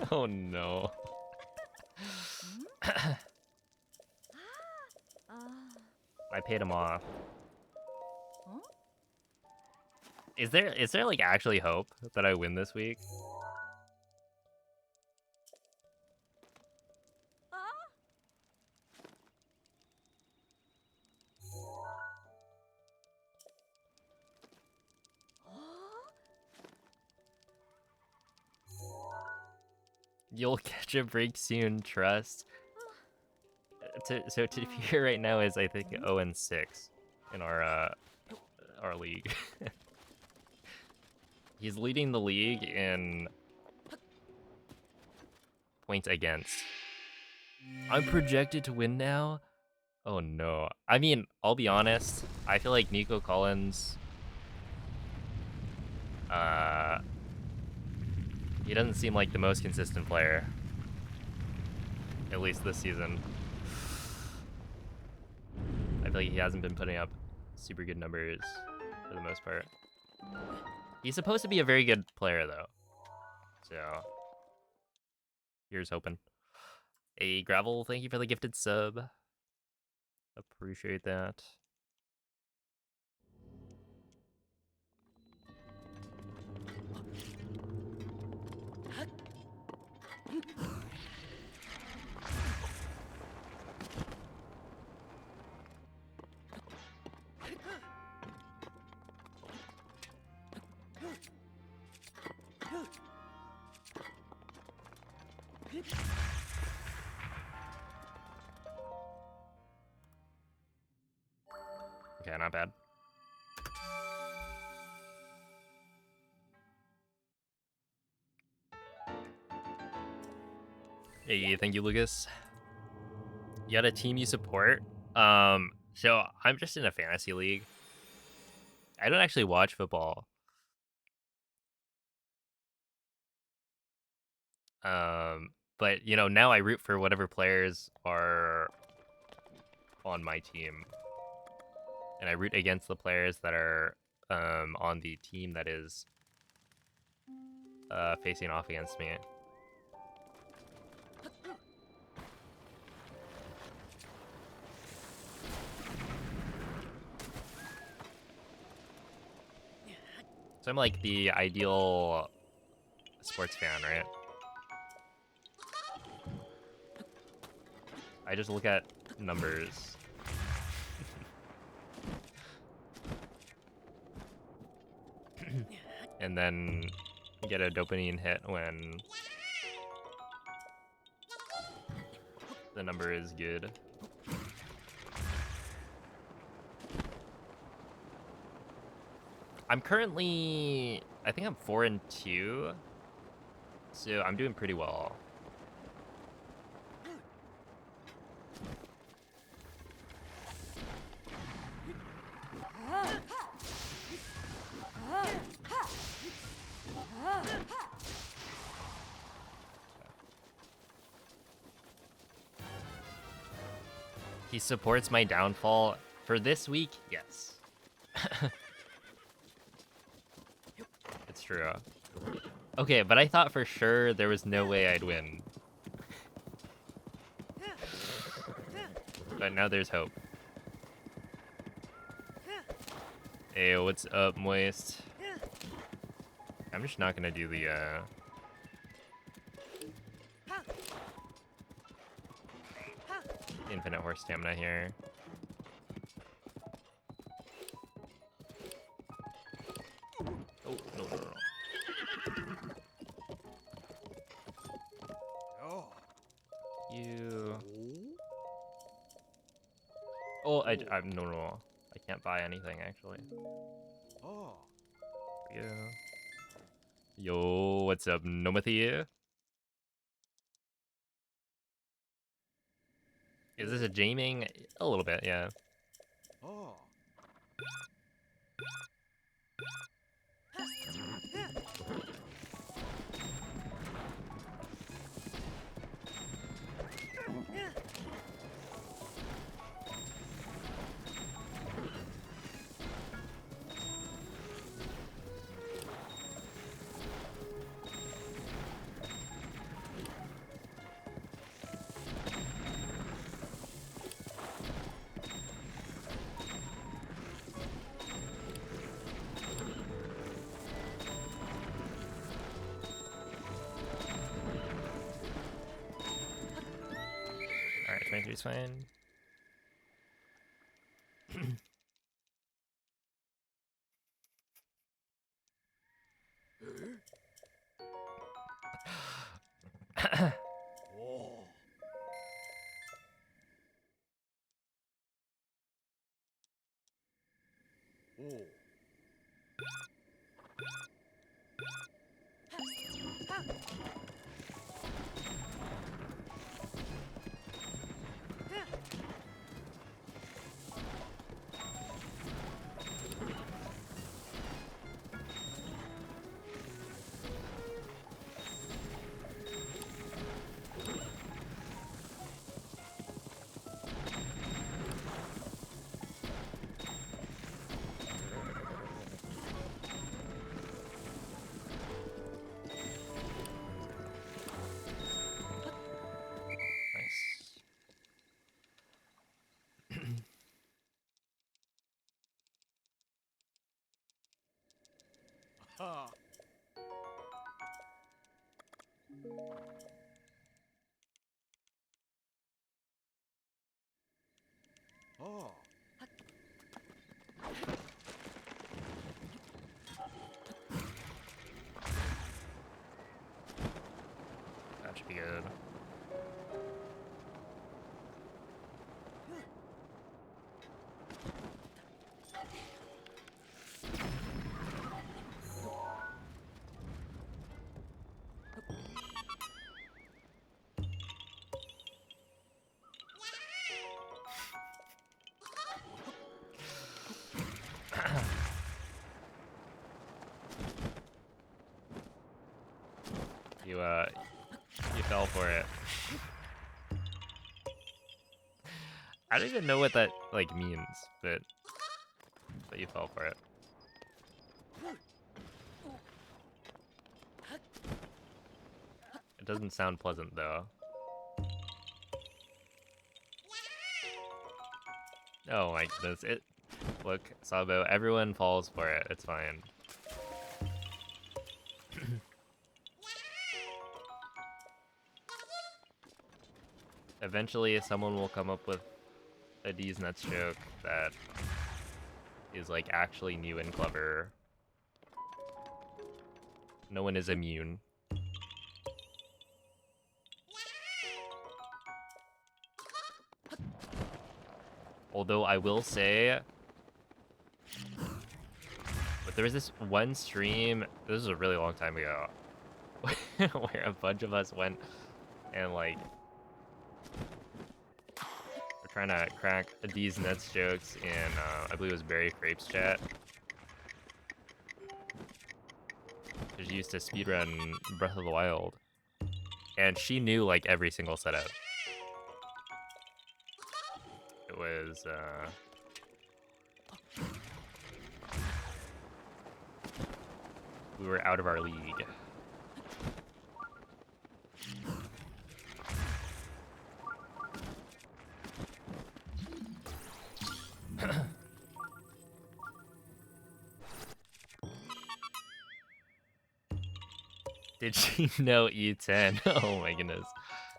A: Oh no. I paid him off.
C: Huh?
A: Is there like actually hope that I win this week? You'll catch a break soon, trust. So Tier right now is I think 0-6 in our league. He's leading the league in points against. I'm projected to win now? Oh no. I mean, I'll be honest. I feel like Nico Collins, he doesn't seem like the most consistent player. At least this season. I feel like he hasn't been putting up super good numbers for the most part. He's supposed to be a very good player though. So here's hoping. A Gravel, thank you for the gifted sub. Appreciate that. Okay, not bad. Hey, thank you, Lucas. You got a team you support? So I'm just in a fantasy league. I don't actually watch football. But you know, now I root for whatever players are on my team. And I root against the players that are on the team that is facing off against me. So I'm like the ideal sports fan, right? I just look at numbers. And then get a dopamine hit when the number is good. I'm currently, I think I'm 4-2, so I'm doing pretty well. He supports my downfall for this week, yes. It's true. Okay, but I thought for sure there was no way I'd win. But now there's hope. Hey, what's up, Moist? I'm just not gonna do the, infinite horse stamina here. Oh, no.
D: Oh.
A: You... Oh, no. I can't buy anything, actually.
D: Oh.
A: Yeah. Yo, what's up, Nomathy? Is this a jaming? A little bit, yeah.
D: Oh.
A: Alright, 23 is fine.
D: Oh. Oh.
A: Nice.
D: Ha. Oh.
A: That should be good. You fell for it. I don't even know what that like means, but you fell for it. It doesn't sound pleasant though. Oh my goodness! Look, Sabo. Everyone falls for it. It's fine. Eventually, someone will come up with a D's nuts joke that is like actually new and clever. No one is immune. Although I will say, but there was this one stream, this was a really long time ago, where a bunch of us went and like, we're trying to crack these nuts jokes in, I believe it was Barry Frape's chat. She used to speedrun Breath of the Wild. And she knew like every single setup. It was, we were out of our league. Did she know E10? Oh my goodness.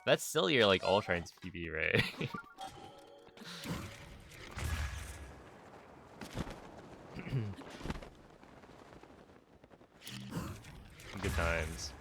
A: That's still your like Ultra's PB, right? Good times.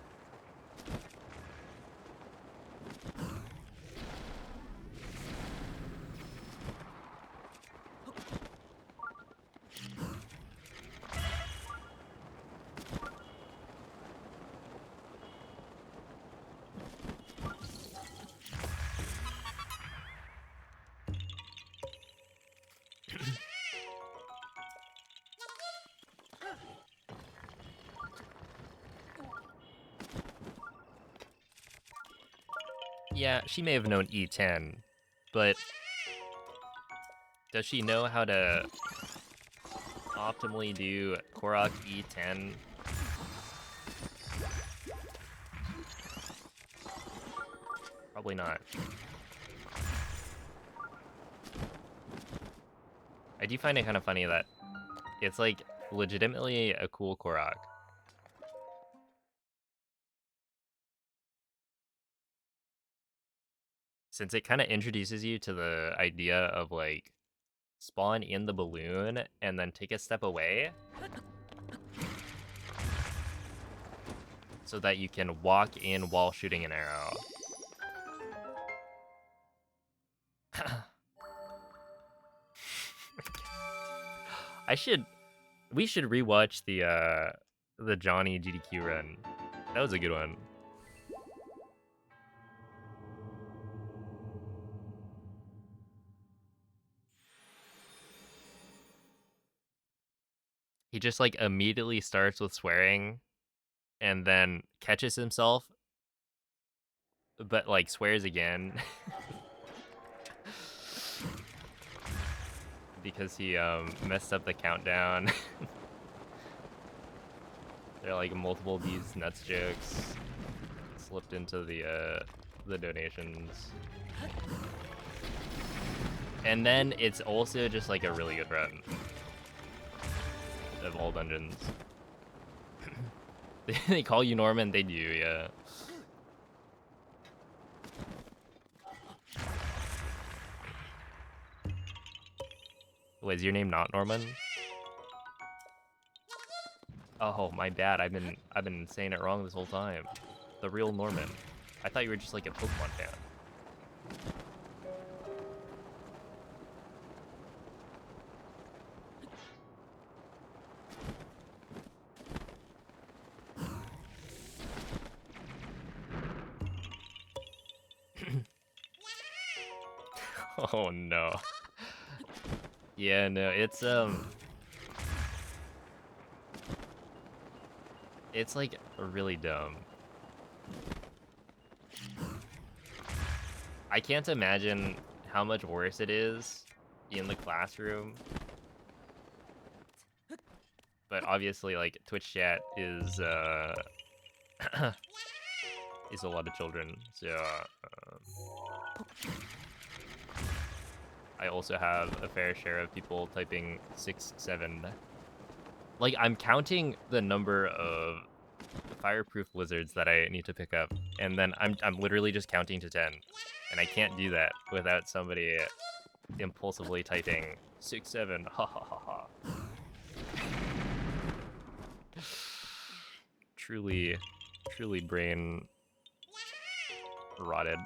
A: Yeah, she may have known E10, but does she know how to optimally do Korok E10? Probably not. I do find it kind of funny that it's like legitimately a cool Korok. Since it kind of introduces you to the idea of like spawn in the balloon and then take a step away so that you can walk in while shooting an arrow. We should rewatch the Johnny GDQ run. That was a good one. He just like immediately starts with swearing and then catches himself but like swears again because he messed up the countdown. There are like multiple these nuts jokes slipped into the donations. And then it's also just like a really good run of all dungeons. They call you Norman, they do, yeah. Wait, is your name not Norman? Oh, my bad. I've been saying it wrong this whole time. The real Norman. I thought you were just like a Pokemon fan. Oh no. Yeah, no, it's like really dumb. I can't imagine how much worse it is in the classroom. But obviously like Twitch chat is is a lot of children. So I also have a fair share of people typing 6, 7. Like, I'm counting the number of fireproof lizards that I need to pick up, and then I'm literally just counting to 10. And I can't do that without somebody impulsively typing 6, 7, ha ha ha ha. Truly brain rotted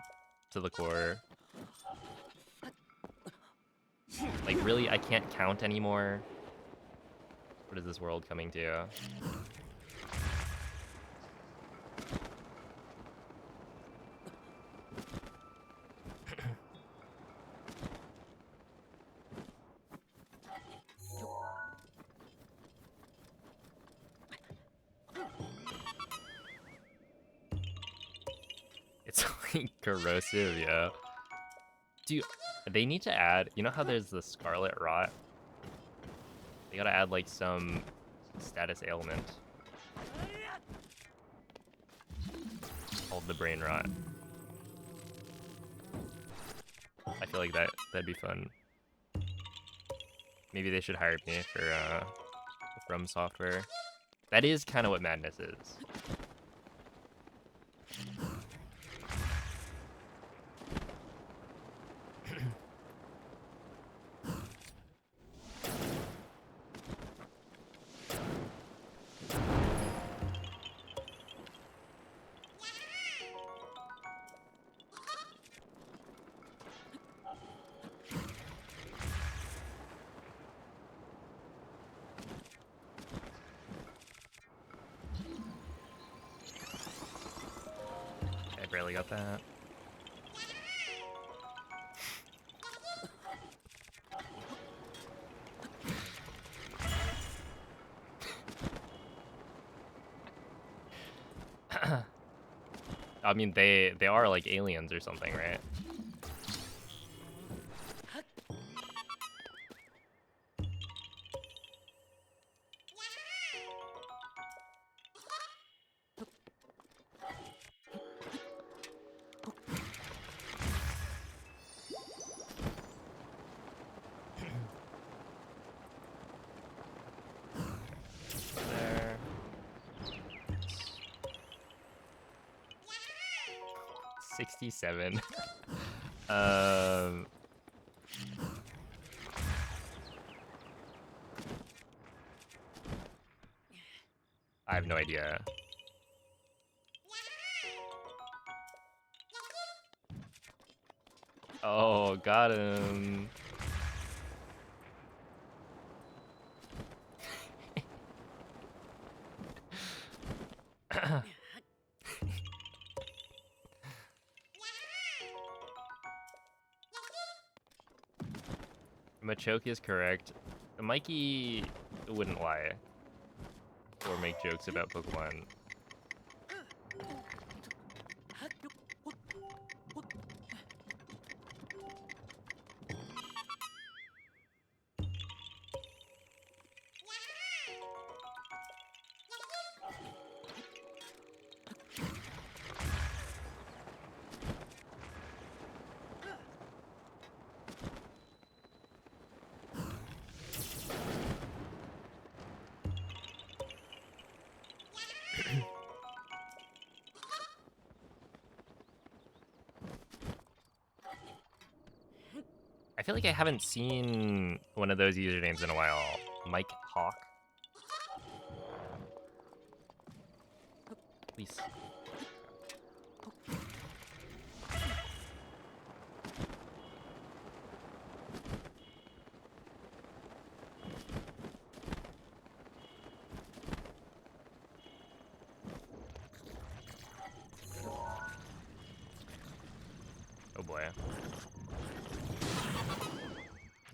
A: to the core. Like, really, I can't count anymore? What is this world coming to? It's like corrosive, yeah. Dude, they need to add, you know how there's the scarlet rot? They gotta add like some status ailment called the brain rot. I feel like that'd be fun. Maybe they should hire me for From Software. That is kind of what madness is. I barely got that. I mean, they are like aliens or something, right? There. 67. um. I have no idea. Oh, got him. Machoke is correct. Mikey wouldn't lie or make jokes about Pokemon. I feel like I haven't seen one of those usernames in a while. Mike Hawk. Please. Oh boy.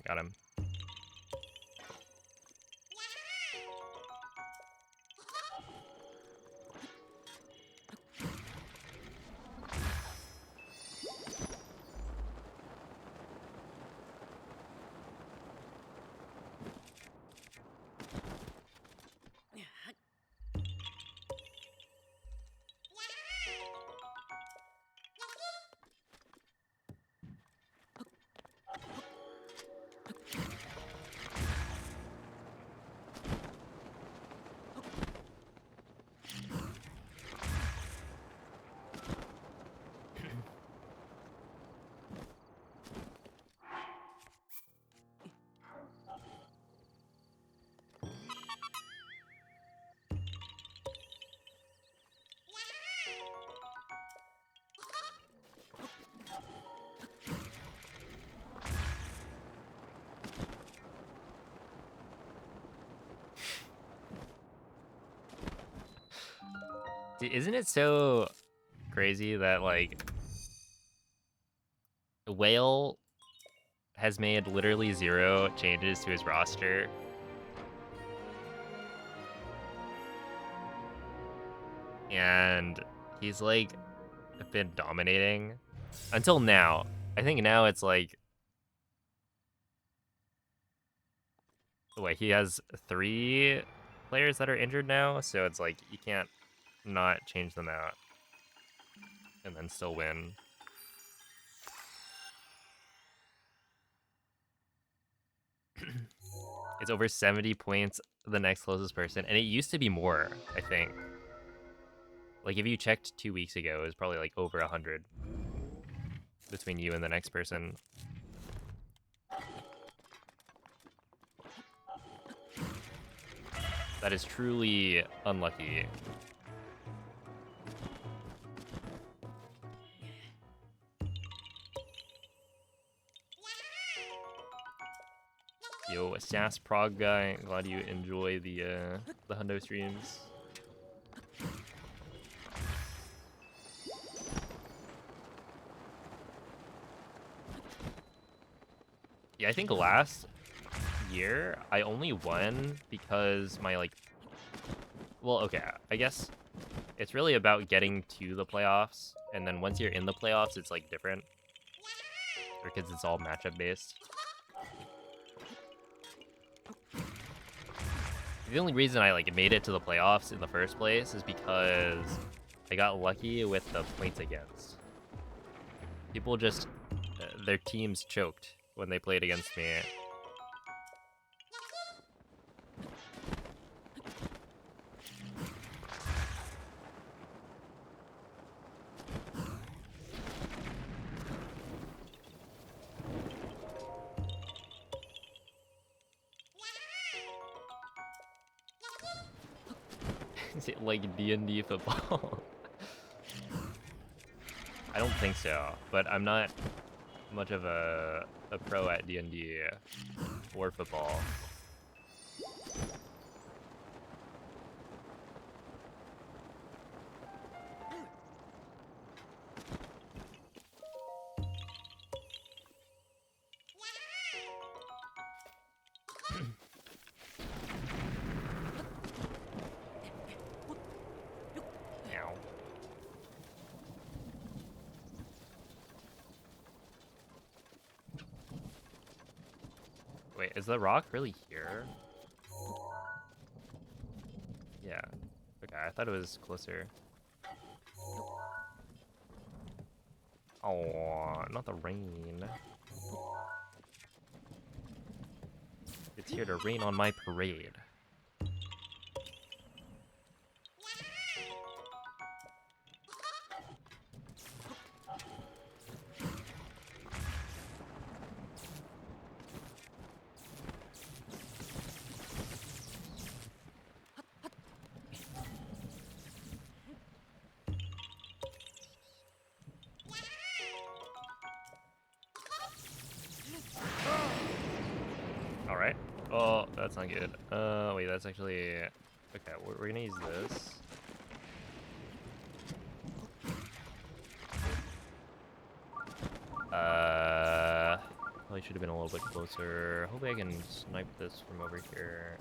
A: Got him. Isn't it so crazy that, like, Whale has made literally 0 changes to his roster? And he's, like, been dominating until now. I think now it's like, wait, he has 3 players that are injured now, so it's like you can't not change them out and then still win. It's over 70 points the next closest person, and it used to be more, I think. Like, if you checked 2 weeks ago, it was probably like over 100 between you and the next person. That is truly unlucky. Yo, Sass Prog guy, glad you enjoy the Hundo streams. Yeah, I think last year I only won because my, like, well, okay, I guess It's really about getting to the playoffs, and then once you're in the playoffs, it's like different. Because it's all matchup based. The only reason I like made it to the playoffs in the first place is because I got lucky with the points against. People just their teams choked when they played against me. Is it like D&D football? I don't think so, but I'm not much of a pro at D&D or football. Ow. Wait, is the rock really here? Yeah. Okay, I thought it was closer. Oh, not the rain. It's here to rain on my parade. Alright. Oh, that's not good. Wait, that's actually... Okay, we're gonna use this. Probably should have been a little bit closer. Hopefully I can snipe this from over here.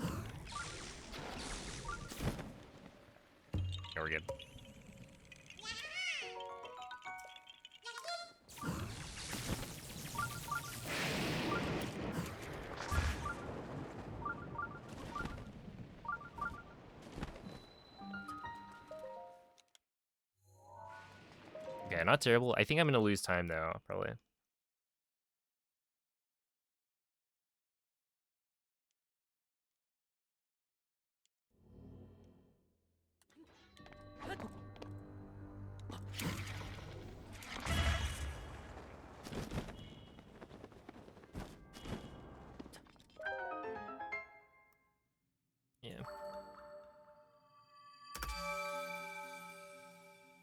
A: Yeah, we're good. Okay, not terrible. I think I'm gonna lose time though, probably. Yeah.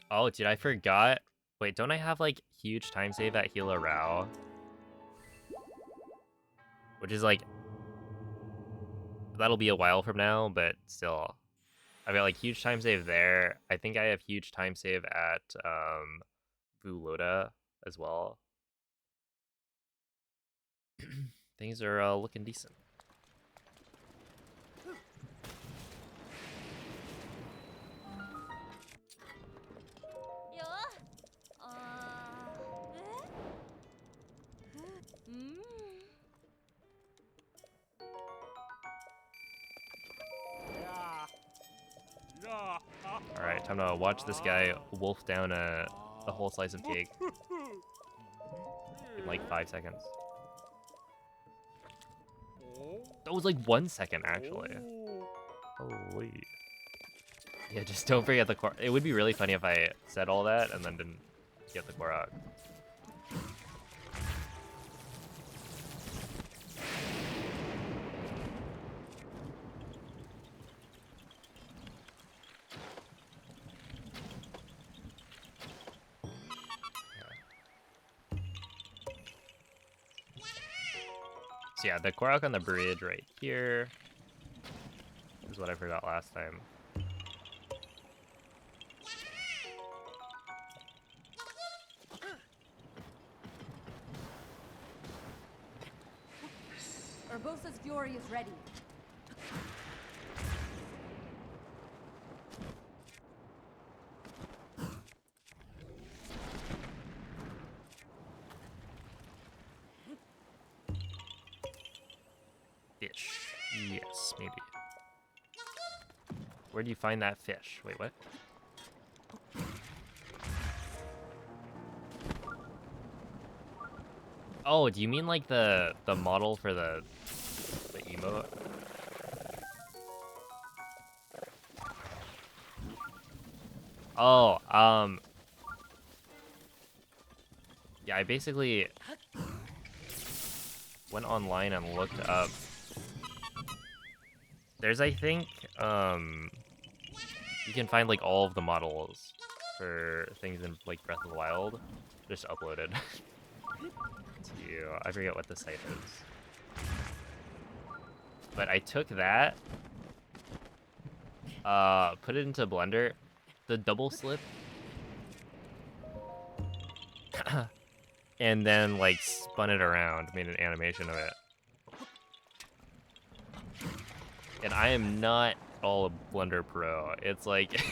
A: Oh, dude, I forgot. Wait, don't I have like huge time save at Hila Rao? Which is like, that'll be a while from now, but still. I've got like huge time save there. I think I have huge time save at Vuloda as well. Things are looking decent. Alright, time to watch this guy wolf down a whole slice of cake in like 5 seconds. That was like 1 second, actually. Holy. Yeah, just don't forget the Korok. It would be really funny if I said all that and then didn't get the Korok. So yeah, the Korok on the bridge right here is what I forgot last time.
C: Urbosa's fury is ready.
A: Yes, maybe. Where do you find that fish? Wait, what? Oh, do you mean like the model for the emote? Oh, yeah, I basically went online and looked up. There's, I think, you can find like all of the models for things in like Breath of the Wild. Just uploaded to, I forget what the site is. But I took that, put it into Blender, the double slip, and then like spun it around, made an animation of it. And I am not all a Blender pro. It's like, it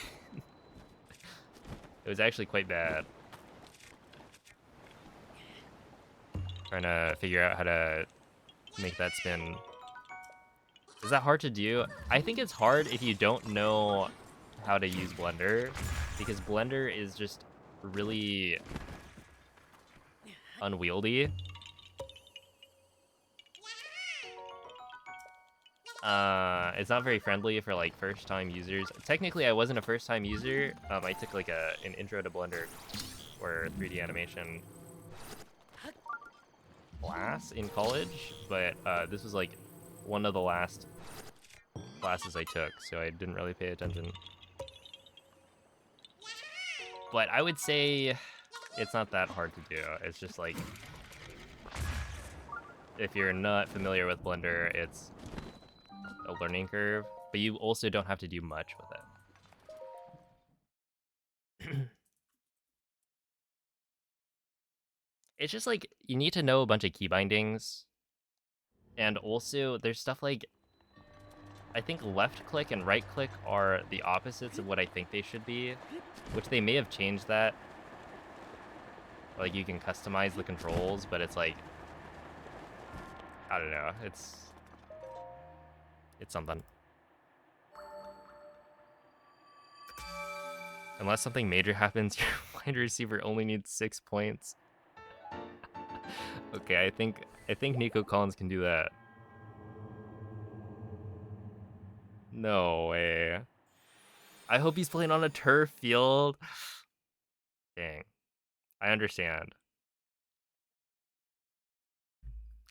A: was actually quite bad. Trying to figure out how to make that spin. Is that hard to do? I think it's hard if you don't know how to use Blender, because Blender is just really unwieldy. It's not very friendly for like first-time users. Technically, I wasn't a first-time user. I took like an intro to Blender or 3D animation class in college, but this was like one of the last classes I took, so I didn't really pay attention. But I would say it's not that hard to do. It's just like, if you're not familiar with Blender, it's a learning curve, but you also don't have to do much with it. It's just like, you need to know a bunch of key bindings, and also there's stuff like, I think left click and right click are the opposites of what I think they should be, which they may have changed that. Like, you can customize the controls, but it's like, I don't know, it's something. Unless something major happens, your wide receiver only needs 6 points. Okay, I think Nico Collins can do that. No way. I hope he's playing on a turf field. Dang. I understand.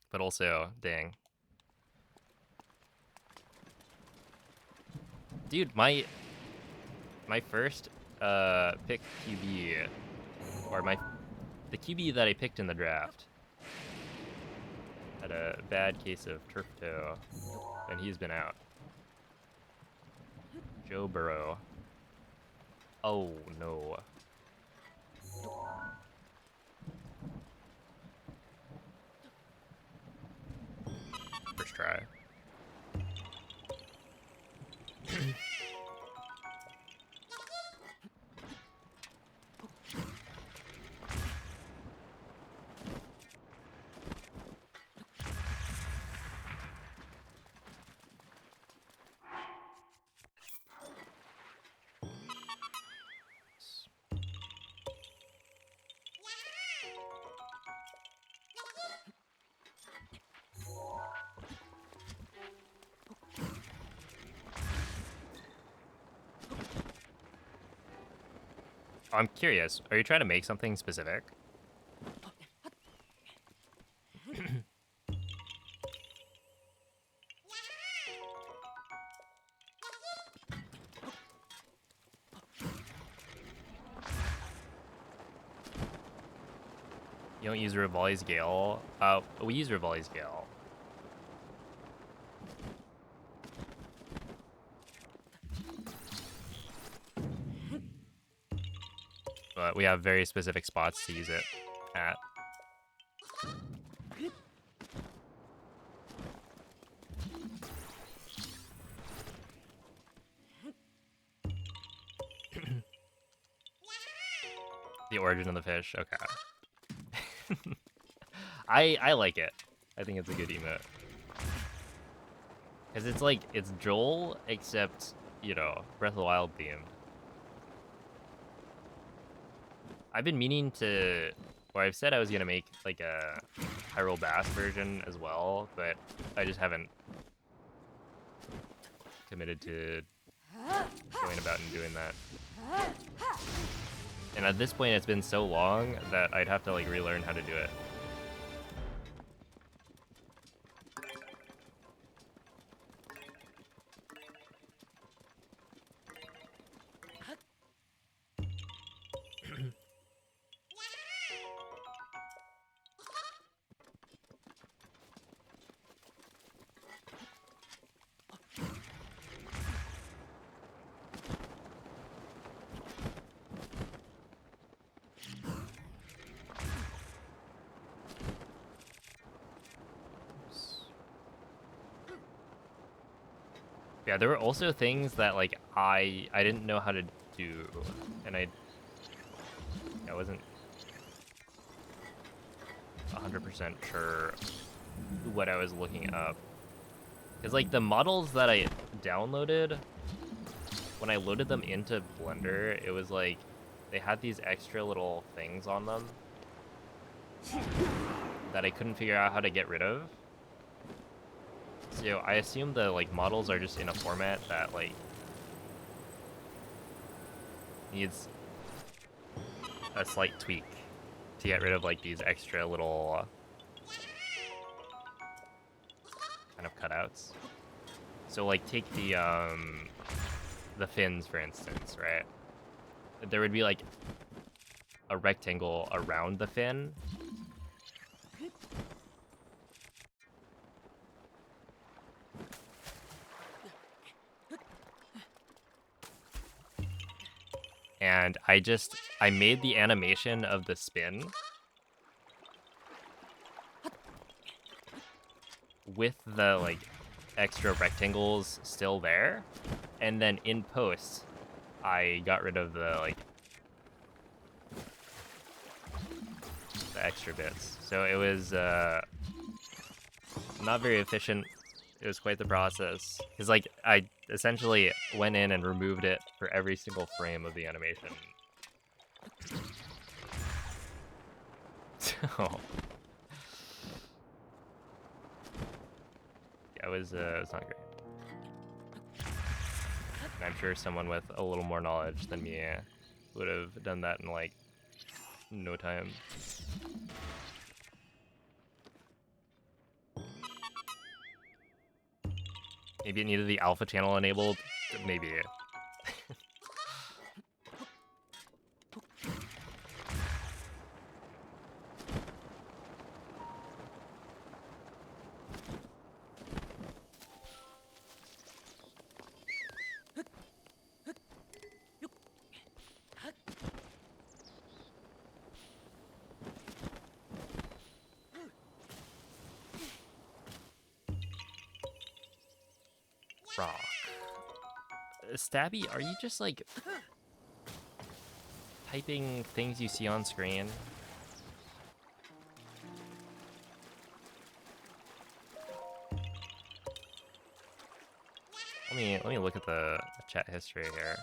A: But also, dang. Dude, my first pick QB, or the QB that I picked in the draft, had a bad case of turf toe, and he's been out. Joe Burrow. Oh no. First try. I'm curious, are you trying to make something specific? You don't use Rivali's Gale? We use Rivali's Gale. But we have very specific spots to use it at. The origin of the fish, okay. I like it. I think it's a good emote. Because it's like, it's Joel, except, you know, Breath of the Wild themed. I've been meaning to, or I've said I was going to make like a Hyrule Bass version as well, but I just haven't committed to going about and doing that. And at this point, it's been so long that I'd have to like relearn how to do it. Yeah, there were also things that like I didn't know how to do, and I wasn't 100% sure what I was looking up. Because like the models that I downloaded, when I loaded them into Blender, it was like they had these extra little things on them that I couldn't figure out how to get rid of. So I assume the like models are just in a format that like needs a slight tweak to get rid of like these extra little kind of cutouts. So like take the fins for instance, right? There would be like a rectangle around the fin. And I made the animation of the spin with the like extra rectangles still there, and then in post I got rid of the like the extra bits. So it was not very efficient. It was quite the process, because like I essentially went in and removed it for every single frame of the animation. So yeah, it was not great. And I'm sure someone with a little more knowledge than me would have done that in like no time. Maybe it needed the alpha channel enabled. Maybe. Rock. Stabby, are you just like typing things you see on screen? Let me look at the chat history here.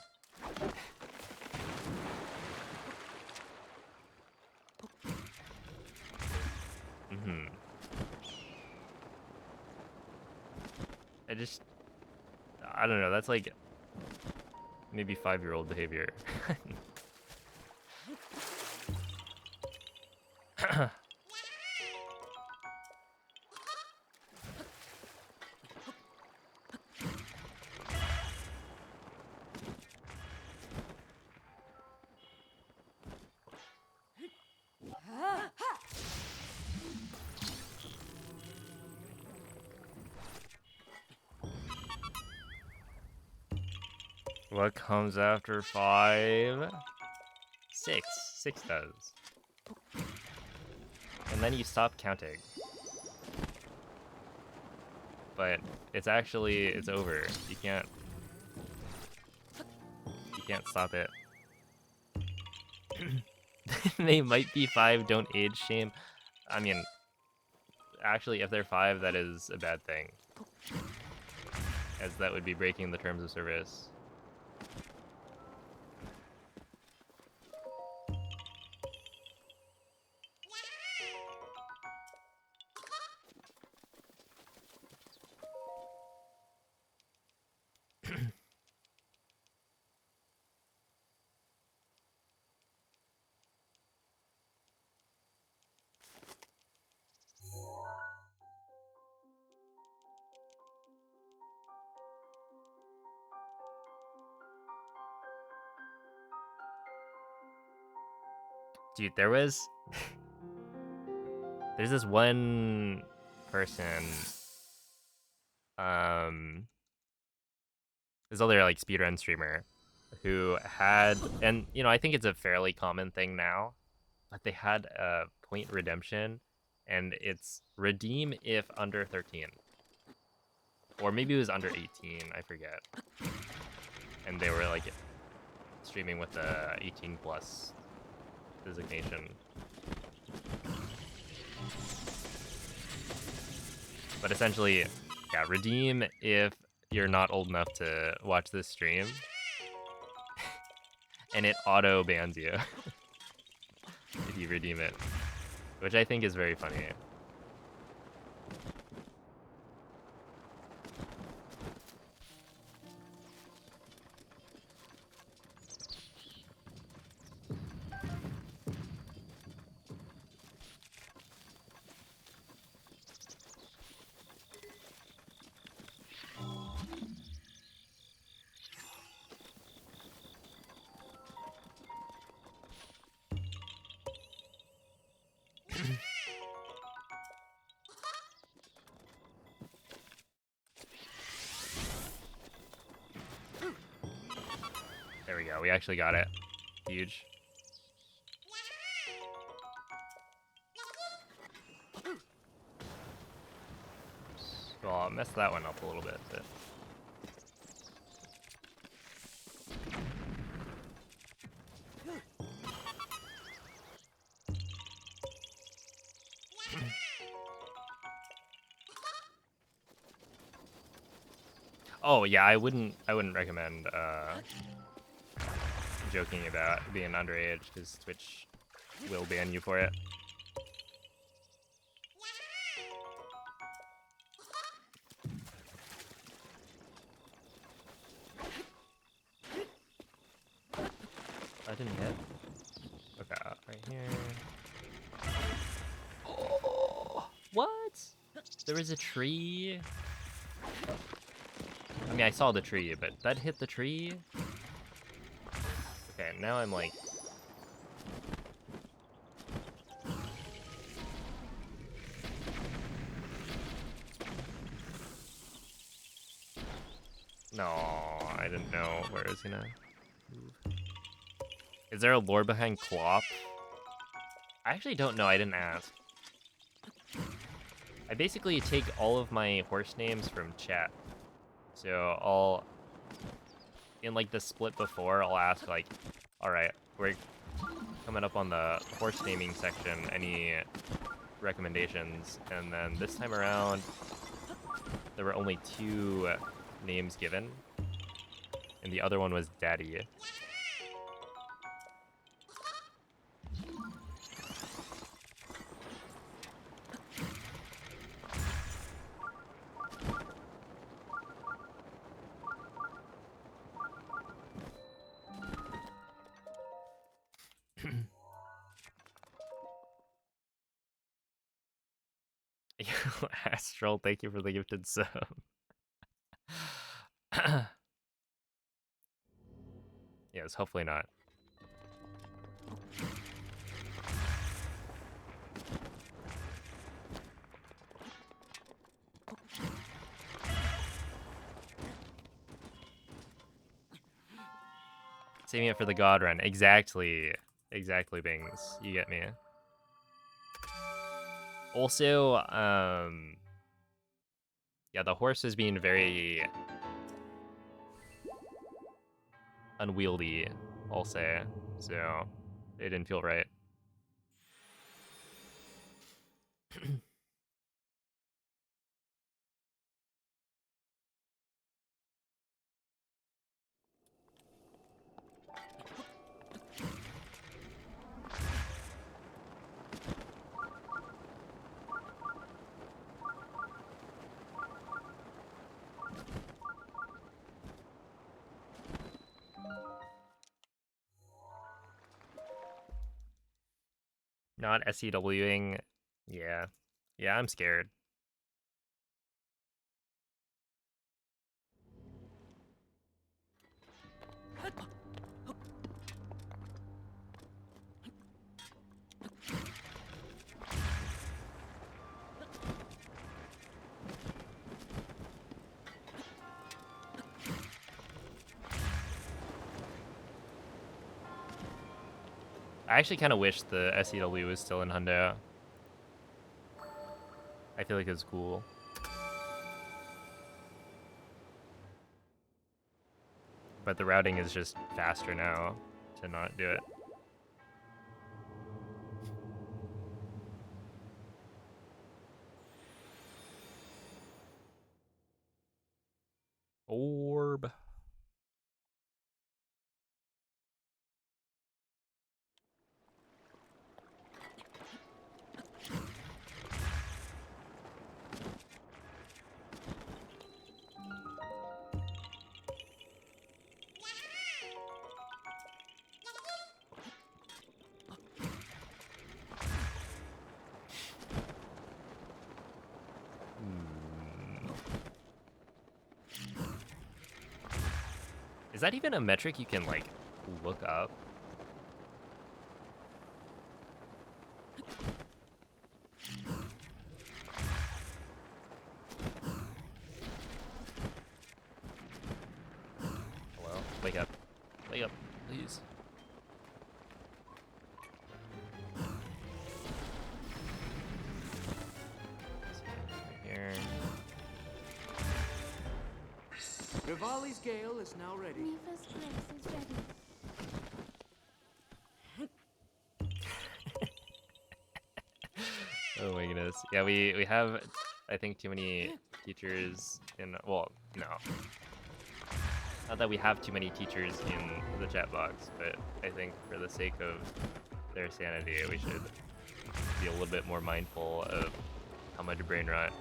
A: I don't know, that's like maybe 5-year-old behavior. What comes after 5? 6. 6 does. And then you stop counting. But it's over. You can't stop it. They might be 5, don't age shame. I mean, actually, if they're 5, that is a bad thing. as that would be breaking the terms of service. Dude, there's this one person, this other like speedrun streamer who had, and you know, I think it's a fairly common thing now, but they had a point redemption, and it's redeem if under 13, or maybe it was under 18, I forget. And they were like streaming with the 18 plus designation. But essentially, yeah, redeem if you're not old enough to watch this stream. And it auto bans you if you redeem it, which I think is very funny. There we go. We actually got it. Huge. Well, I'll mess that one up a little bit, but... Oh yeah, I wouldn't recommend joking about being underage, because Twitch will ban you for it. I didn't hit. Okay, right here. Oh, what? There was a tree? I mean, I saw the tree, but that hit the tree? Okay, now I'm like... No, I didn't know. Where is he now? Is there a lore behind Clop? I actually don't know. I didn't ask. I basically take all of my horse names from chat. So I'll... In like the split before, I'll ask like, alright, we're coming up on the horse naming section. Any recommendations? And then this time around, there were only 2 names given. And the other one was Daddy. Astral, thank you for the gifted sub. Yes, hopefully not. Saving it for the God run. Exactly. Exactly, Bings. You get me. Also, yeah, the horse is being very unwieldy, I'll say. So, it didn't feel right. Not SCWing. Yeah. Yeah, I'm scared. I actually kind of wish the SCW was still in Hundo. I feel like it's cool. But the routing is just faster now to not do it. Orb. Is that even a metric you can, like, look up? Hello? Wake up. Wake up, please. Right here.
B: Rivali's gale is now ready.
C: Neva's place is ready.
A: Oh my goodness. Yeah, we have, I think, too many teachers in, well, no. Not that we have too many teachers in the chat box, but I think for the sake of their sanity, we should be a little bit more mindful of how much brain rot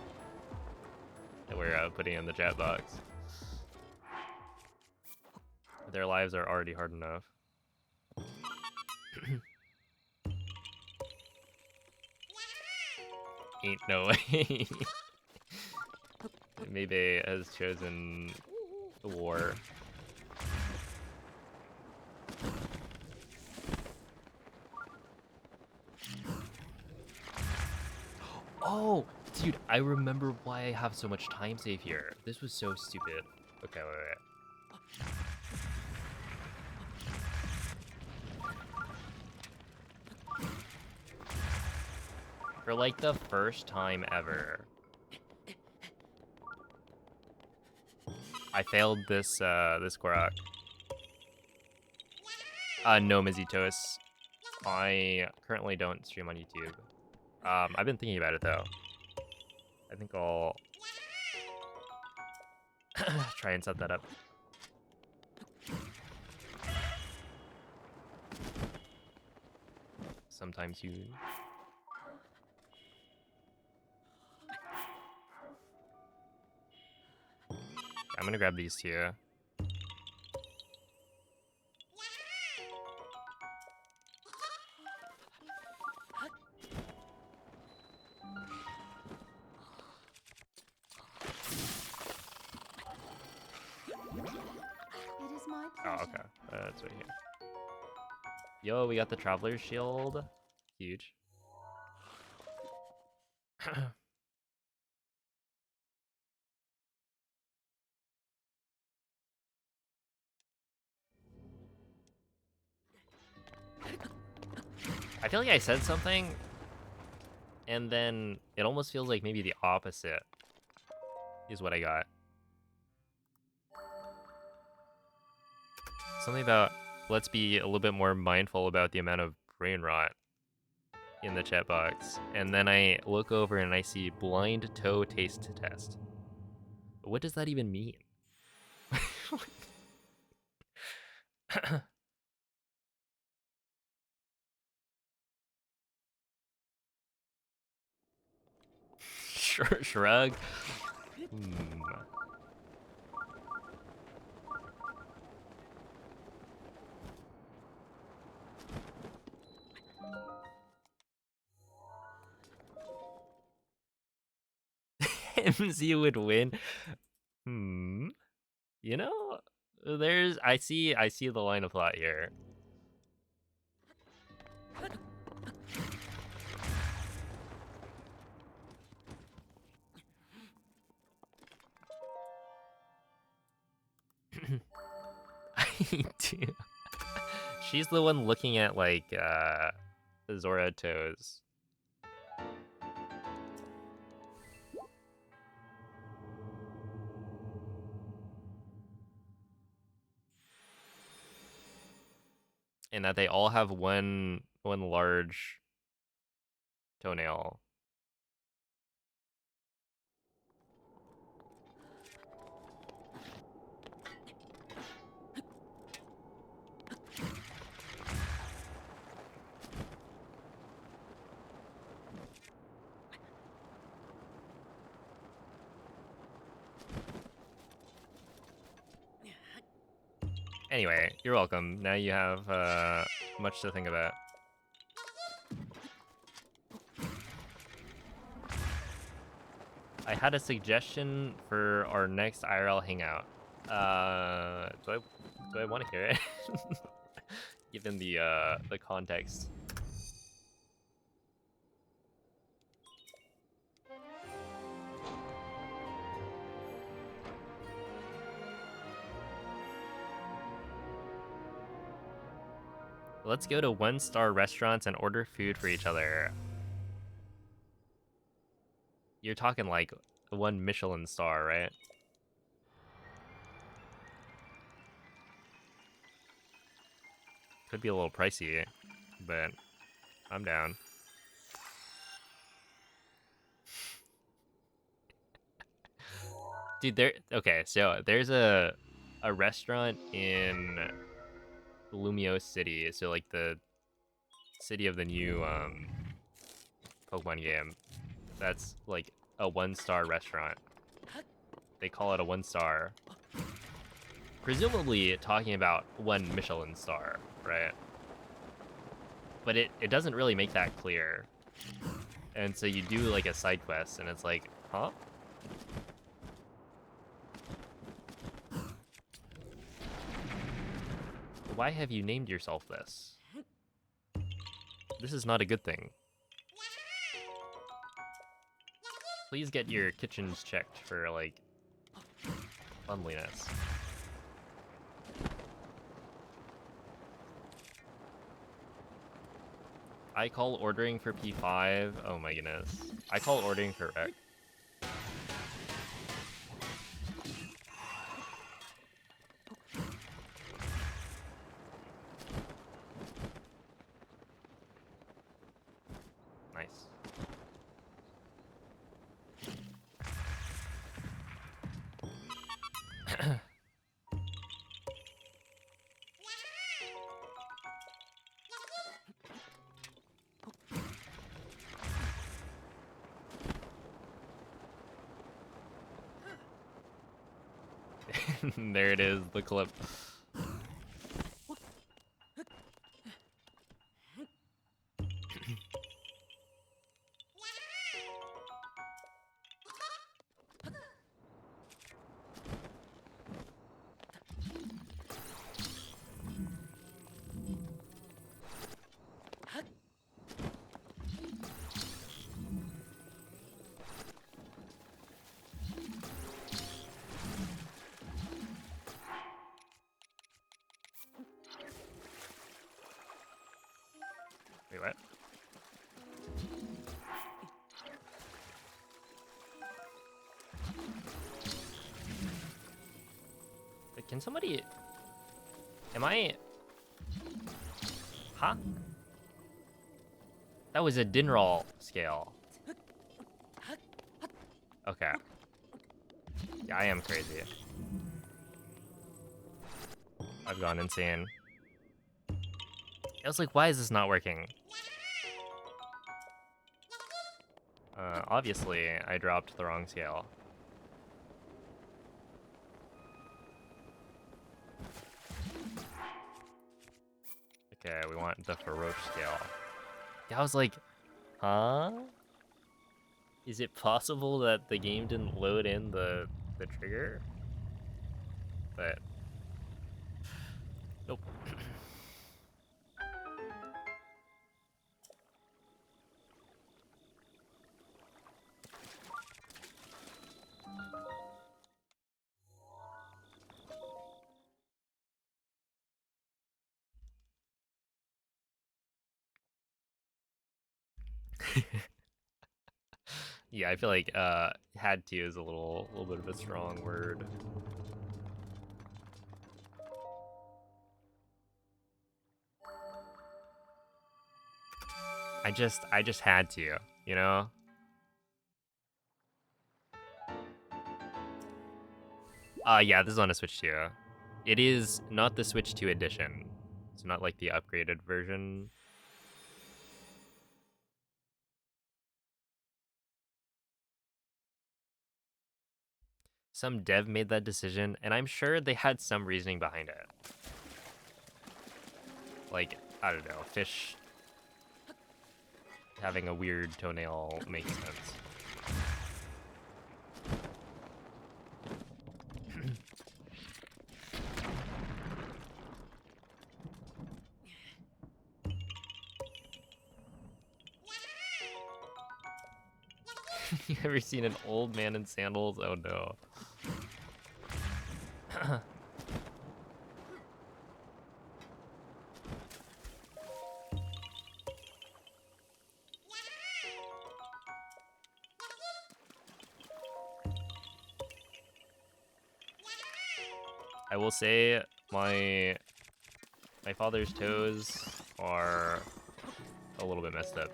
A: that we're putting in the chat box. Their lives are already hard enough. Ain't no way. Maybe has chosen the war. Oh, dude, I remember why I have so much time save here. This was so stupid. Okay, wait. For like the first time ever, I failed this this Korok. No, Mizitos. I currently don't stream on YouTube. I've been thinking about it though. I think I'll try and set that up. Sometimes you... I'm gonna grab these two.
C: It is my
A: Oh,
C: pleasure.
A: okay. That's right here. Yo, we got the Traveler's Shield. Huge. I feel like I said something, and then it almost feels like maybe the opposite is what I got. Something about, let's be a little bit more mindful about the amount of brain rot in the chat box. And then I look over and I see blind toe taste test. What does that even mean? Shrug. MZ would win. You know, I see the line of thought here. I do. She's the one looking at like Zora toes. And that they all have one large toenail. Anyway, you're welcome. Now you have much to think about. I had a suggestion for our next IRL hangout. Do I want to hear it? Given the context. Let's go to 1-star restaurants and order food for each other. You're talking like 1 Michelin star, right? Could be a little pricey, but I'm down. Dude, okay, so there's a restaurant in Lumiose City, so like the city of the new Pokemon game. That's like a 1-star restaurant. They call it a 1-star. Presumably talking about 1 Michelin star, right? But it doesn't really make that clear. And so you do like a side quest and it's like, huh? Why have you named yourself this? This is not a good thing. Please get your kitchens checked for like cleanliness. I call ordering for P5. Oh my goodness. I call ordering for Rec. Nice. There it is, the clip. Wait, what? Wait, can somebody... Am I... Huh? That was a Dinroll scale. Okay. Yeah, I am crazy. I've gone insane. I was like, why is this not working? Obviously, I dropped the wrong scale. Okay, we want the Faroche scale. Yeah, I was like, huh? Is it possible that the game didn't load in the trigger? But nope. Yeah, I feel like had to is a little bit of a strong word. I just had to, you know? Yeah, this is on a Switch 2. It is not the Switch 2 edition. It's not like the upgraded version. Some dev made that decision, and I'm sure they had some reasoning behind it. Like, I don't know, fish having a weird toenail makes sense. You ever seen an old man in sandals? Oh no. I will say my father's toes are a little bit messed up.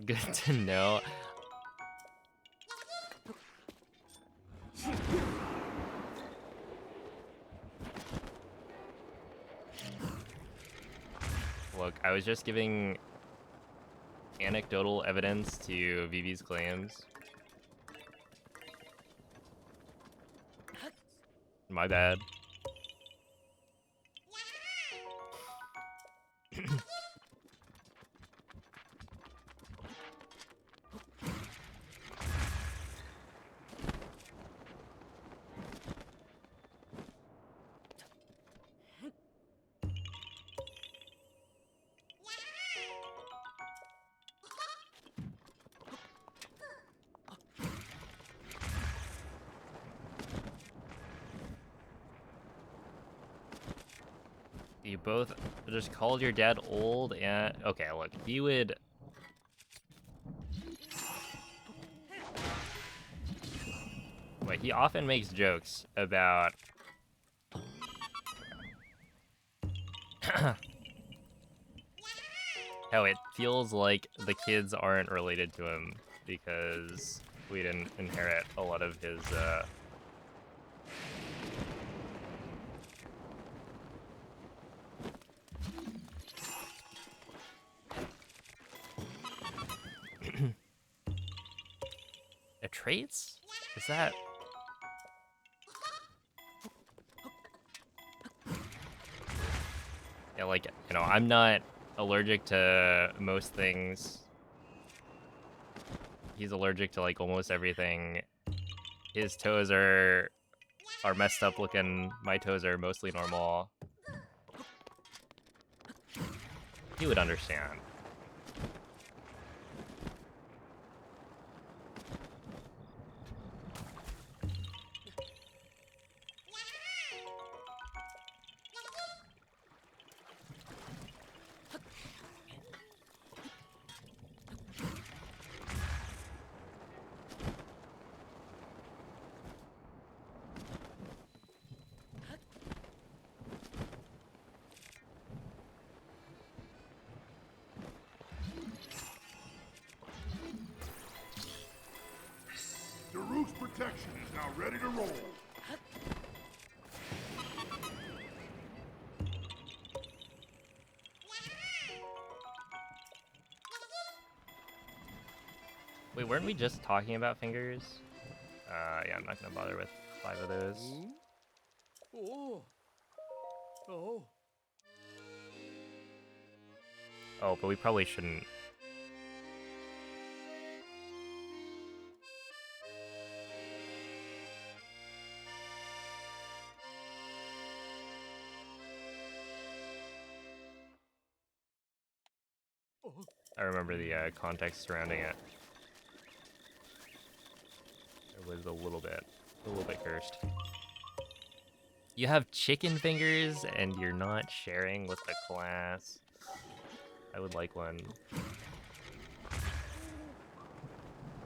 A: Good to know. Look, I was just giving anecdotal evidence to Vivi's claims. My bad. You both just called your dad old and... Okay, look, he would... Wait, he often makes jokes about... how it feels like the kids aren't related to him because we didn't inherit a lot of his, traits? Is that... Yeah, like, you know, I'm not allergic to most things. He's allergic to, like, almost everything. His toes are messed up looking. My toes are mostly normal. He would understand.
D: Gerudo's protection is now ready to roll.
A: Wait, weren't we just talking about fingers? Yeah, I'm not gonna bother with 5 of those.
B: Oh. Oh.
A: Oh, but we probably shouldn't. I remember the context surrounding it. It was a little bit cursed. You have chicken fingers and you're not sharing with the class. I would like one.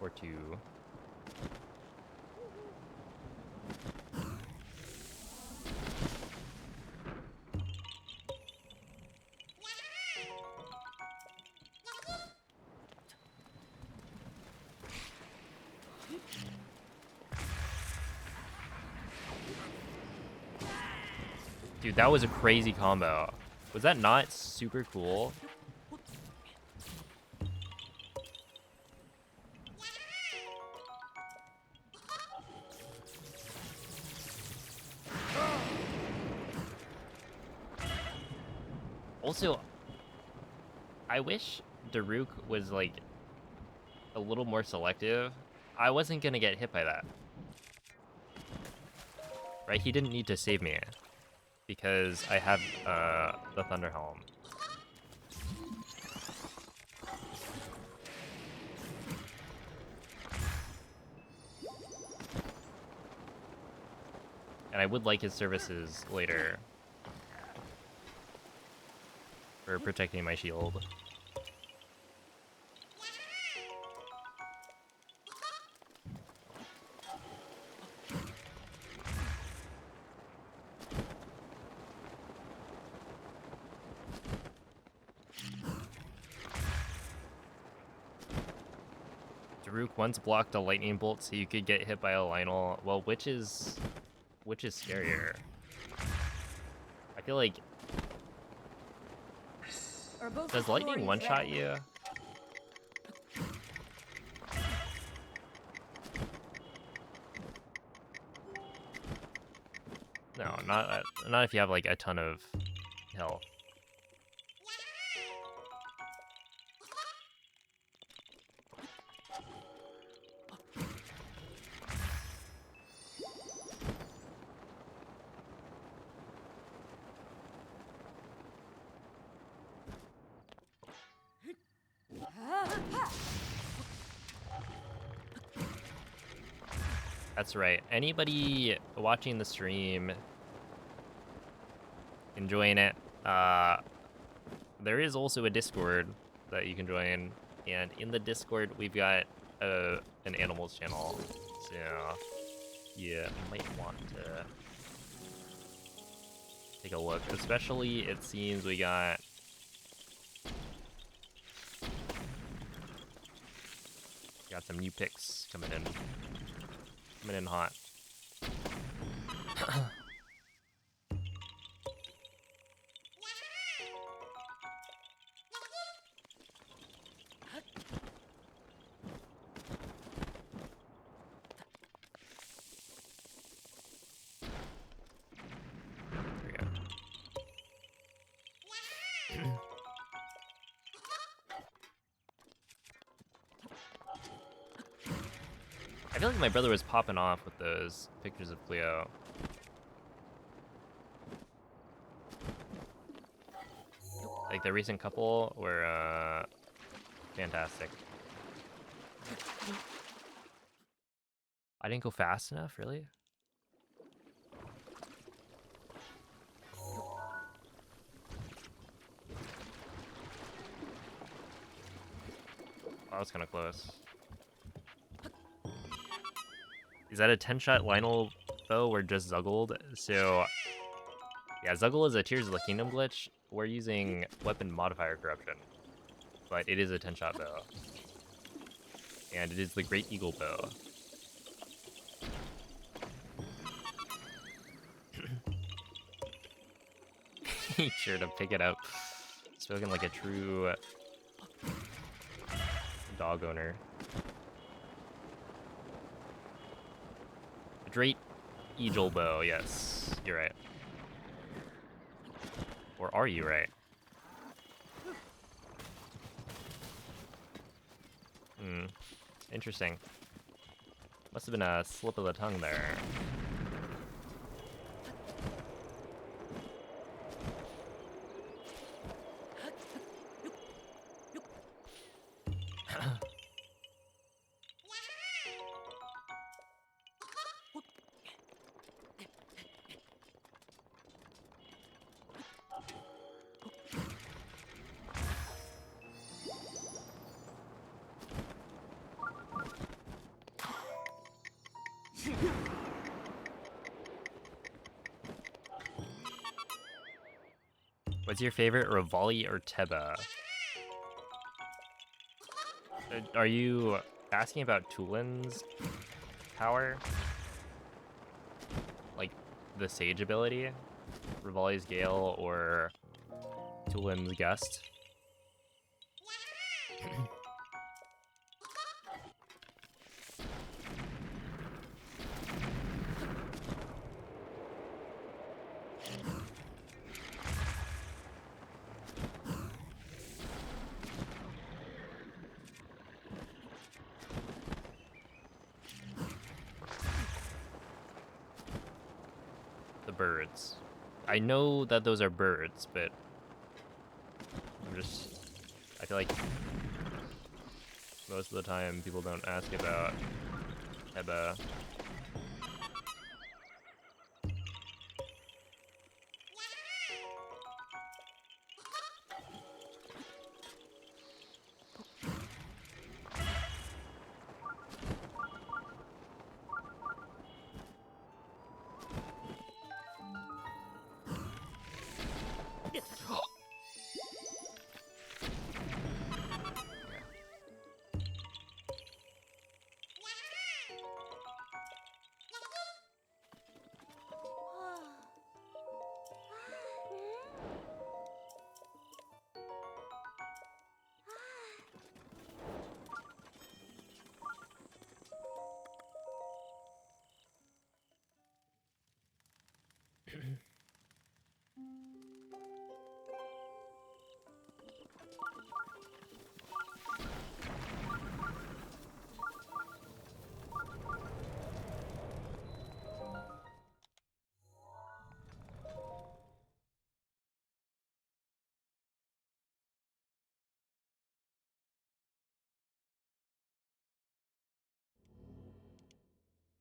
A: Or 2. Dude, that was a crazy combo. Was that not super cool? Also, I wish Daruk was like a little more selective. I wasn't gonna get hit by that. Right? He didn't need to save me because I have the Thunder Helm. And I would like his services later for protecting my shield. Daruk once blocked a lightning bolt so you could get hit by a Lionel. Well, which is scarier? I feel like,
C: Or both
A: does
C: as
A: lightning
C: glorious
A: one-shot
C: ready.
A: you? No, not if you have like a ton of health. That's right. Anybody watching the stream, enjoying it, there is also a Discord that you can join, and in the Discord we've got an animals channel, so you might want to take a look. Especially, it seems we got some new picks coming in hot. I feel like my brother was popping off with those pictures of Cleo. Like the recent couple were fantastic. I didn't go fast enough, really? That was kind of close. Is that a 10-shot Lionel bow or just Zuggled? So, yeah, Zuggle is a Tears of the Kingdom glitch. We're using weapon modifier corruption, but it is a 10-shot bow. And it is the Great Eagle bow. Sure to pick it up. Spoken like a true dog owner. Drake Eaglebow, yes, you're right. Or are you right? Hmm, interesting. Must have been a slip of the tongue there. What's your favorite, Rivali or Teba? Are you asking about Tulin's power? Like, the Sage ability? Rivali's Gale or Tulin's Gust? The birds. I know that those are birds, but I feel like most of the time people don't ask about Teba.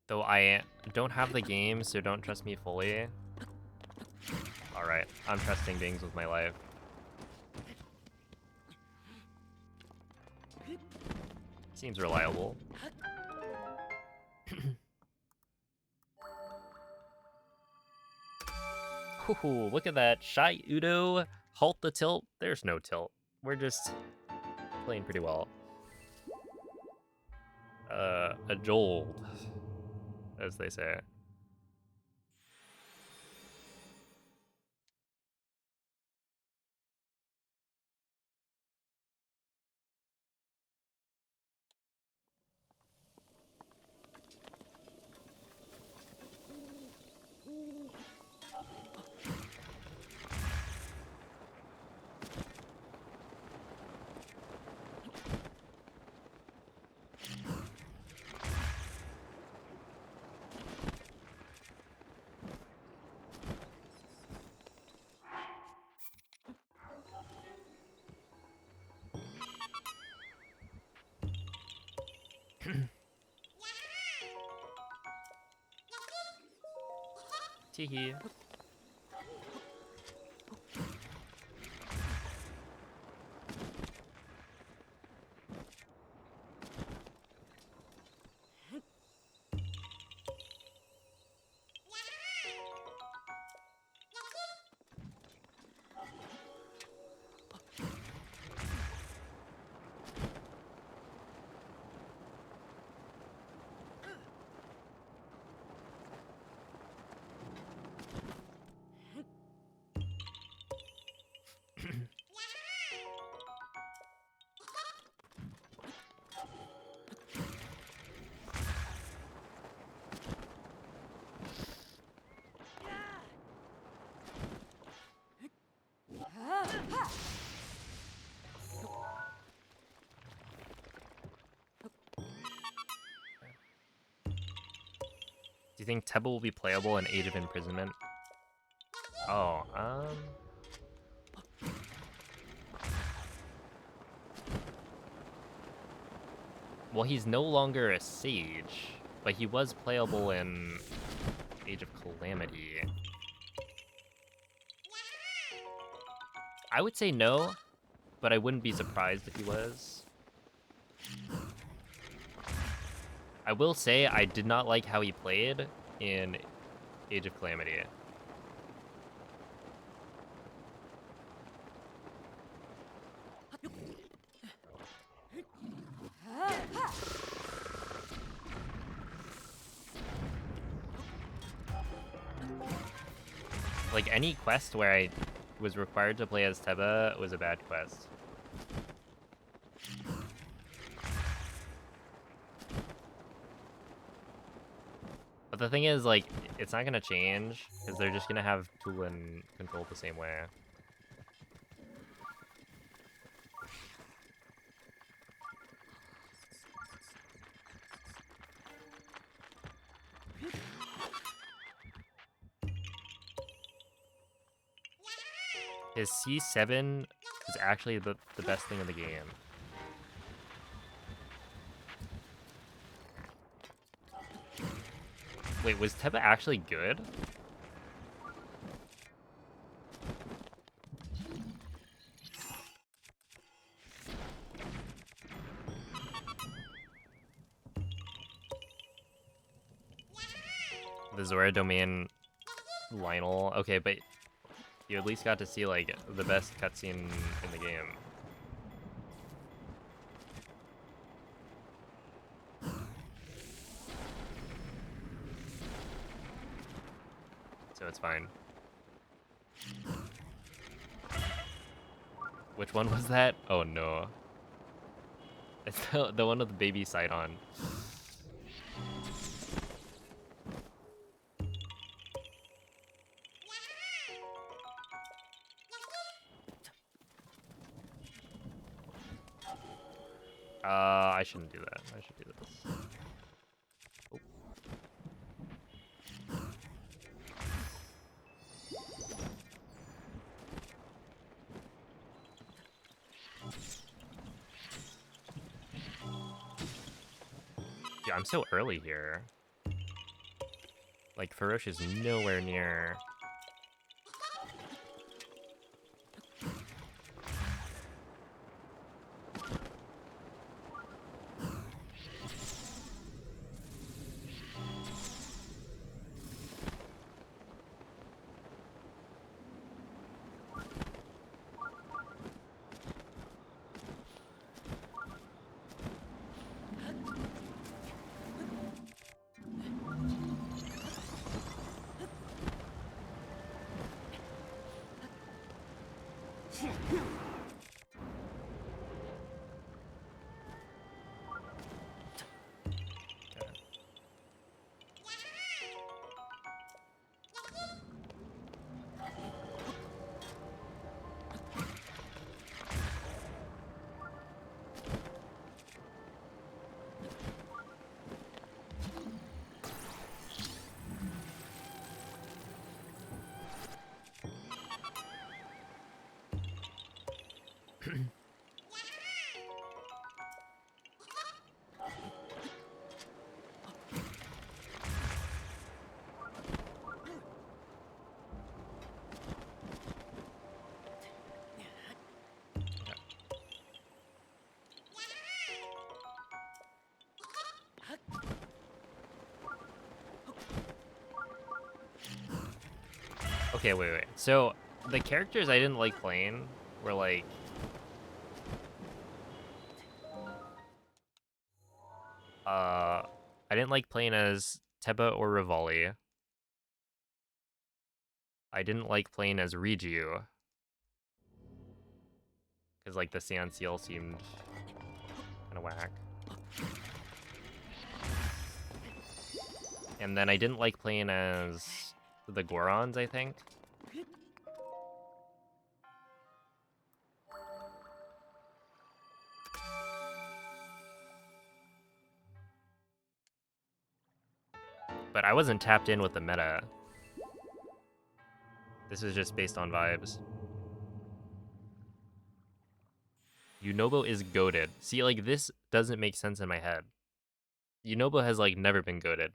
A: Though I don't have the game, so don't trust me fully. Alright, I'm trusting Bings with my life. Seems reliable. Ooh, look at that. Shy Udo, halt the tilt. There's no tilt. We're just playing pretty well. A jolt, as they say. Teehee. think Teba will be playable in Age of Imprisonment? Oh, well, he's no longer a sage, but he was playable in Age of Calamity. I would say no, but I wouldn't be surprised if he was. I will say I did not like how he played in Age of Calamity. Like, any quest where I was required to play as Teba was a bad quest. But the thing is, like, it's not gonna change, because they're just gonna have Tulin controlled the same way. His C7 is actually the best thing in the game. Wait, was Teba actually good? The Zora domain Lionel. Okay, but you at least got to see, like, the best cutscene in the game. So it's fine. Which one was that? Oh no. It's the one with the baby sight on. I shouldn't do that. I should do this. Oh. Yeah, I'm so early here. Like, Farosh is nowhere near. Okay, wait. So, the characters I didn't like playing were like... I didn't like playing as Teba or Rivali. I didn't like playing as Riju. Because, like, the Sand Seal seemed kind of whack. And then I didn't like playing as the Gorons, I think. But I wasn't tapped in with the meta. This is just based on vibes. Yunobo is goated. See, like, this doesn't make sense in my head. Yunobo has, like, never been goated.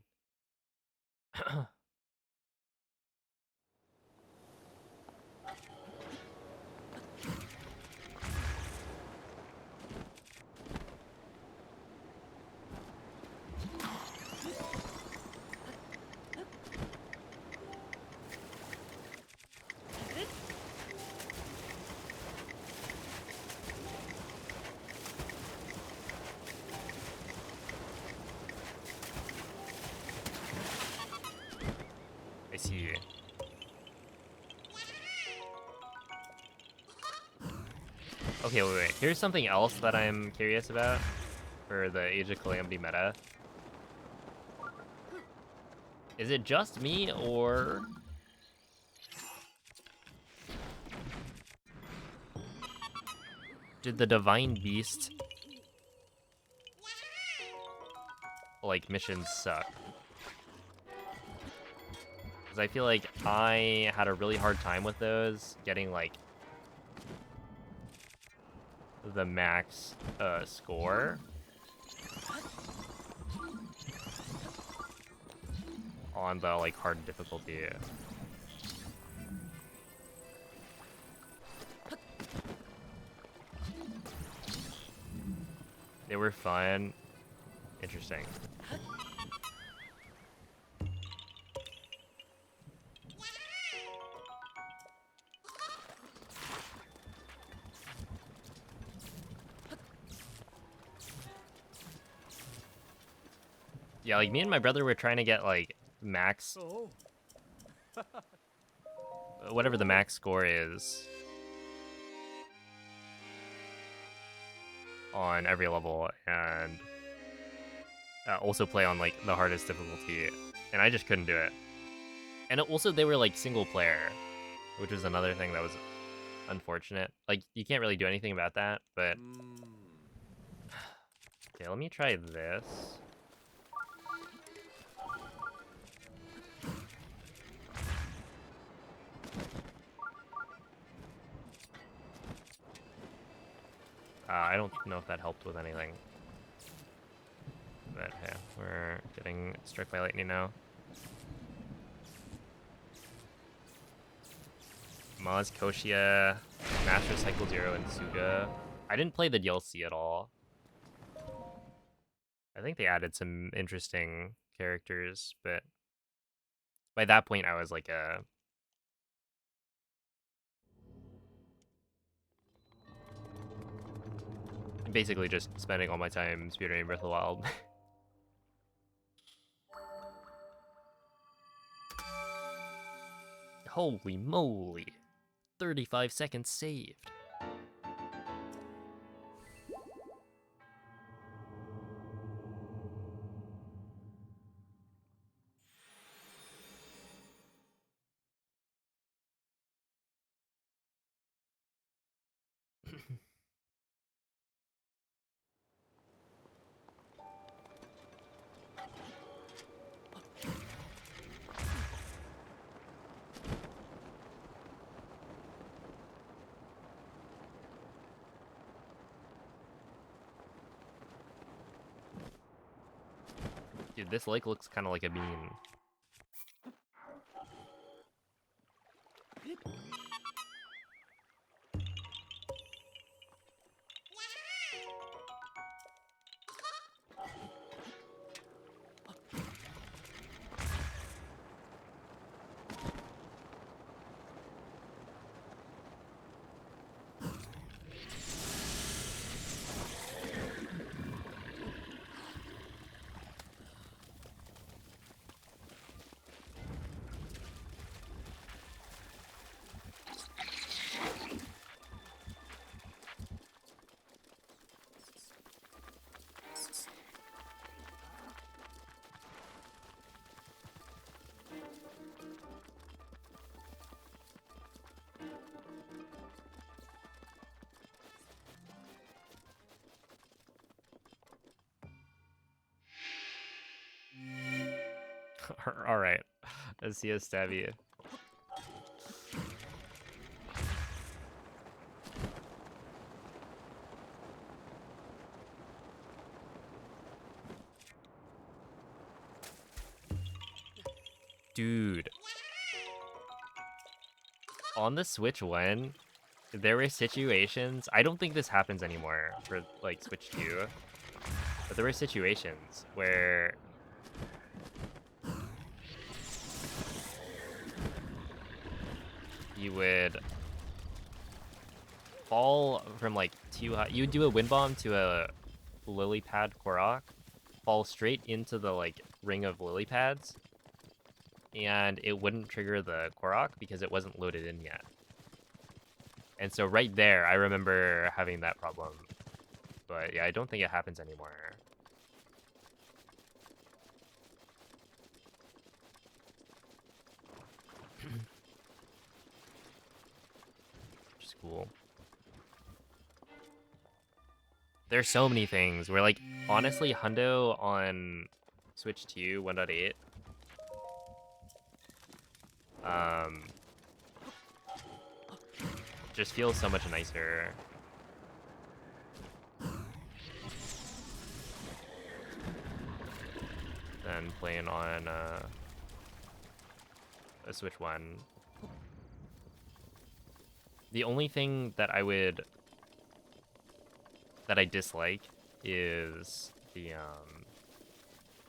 A: I see. Okay, wait. Here's something else that I'm curious about for the Age of Calamity meta. Is it just me, or... did the Divine Beast... like, missions suck? Because I feel like I had a really hard time with those, getting, like, the max score on the, like, hard difficulty. They were fun. Interesting. Yeah, like, me and my brother were trying to get, like, max...
B: Oh.
A: whatever the max score is on every level, and also play on, like, the hardest difficulty, and I just couldn't do it. And also, they were, like, single player, which was another thing that was unfortunate. Like, you can't really do anything about that, but... okay, let me try this. I don't know if that helped with anything. But yeah, we're getting struck by lightning now. Maz, Koshia, Master Cycle Zero, and Suga. I didn't play the DLC at all. I think they added some interesting characters, but by that point I was like basically just spending all my time speedrunning Breath of the Wild. Holy moly. 35 seconds saved. Dude, this lake looks kind of like a bean. Alright. Let's see us stab you. Dude. On the Switch 1, there were situations, I don't think this happens anymore for like Switch 2, but there were situations where you would fall from like too high. You would do a wind bomb to a lily pad Korok, fall straight into the like ring of lily pads, and it wouldn't trigger the Korok because it wasn't loaded in yet. And so right there, I remember having that problem. But yeah, I don't think it happens anymore. Which is cool. There's so many things where, like, honestly, Hundo on Switch 2 1.8 just feels so much nicer than playing on a Switch 1. The only thing that I dislike is the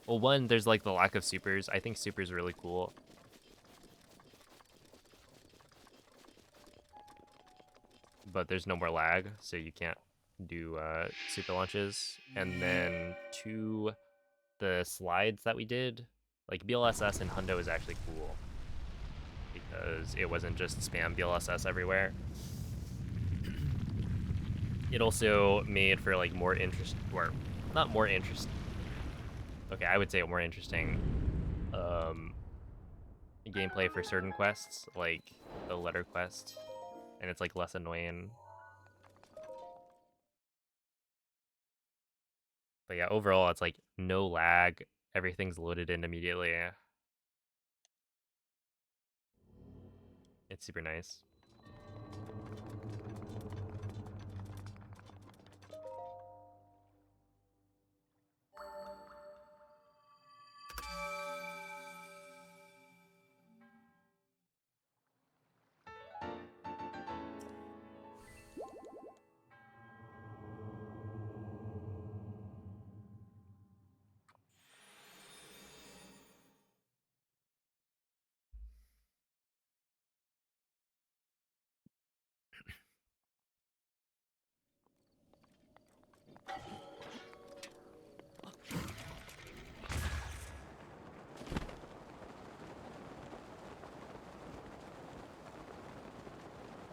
A: well, one, there's like the lack of supers. I think supers are really cool. But there's no more lag, so you can't do super launches. And then two, the slides that we did, like BLSS and Hundo is actually cool because it wasn't just spam BLSS everywhere. It also made for like more interest, or not more interest. Okay, I would say more interesting gameplay for certain quests, like the letter quest, and it's like less annoying. But yeah, overall, it's like no lag. Everything's loaded in immediately. It's super nice.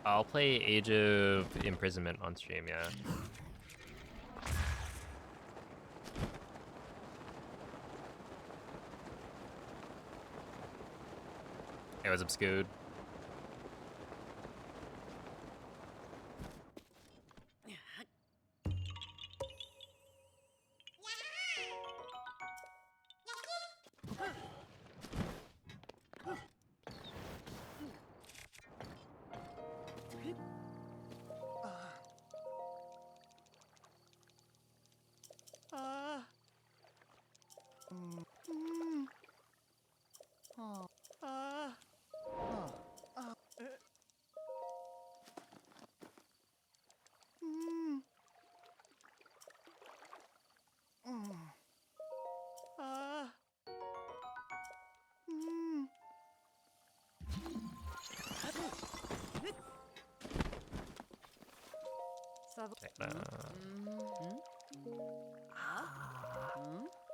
A: I'll play Age of Imprisonment on stream, yeah. It was obscured.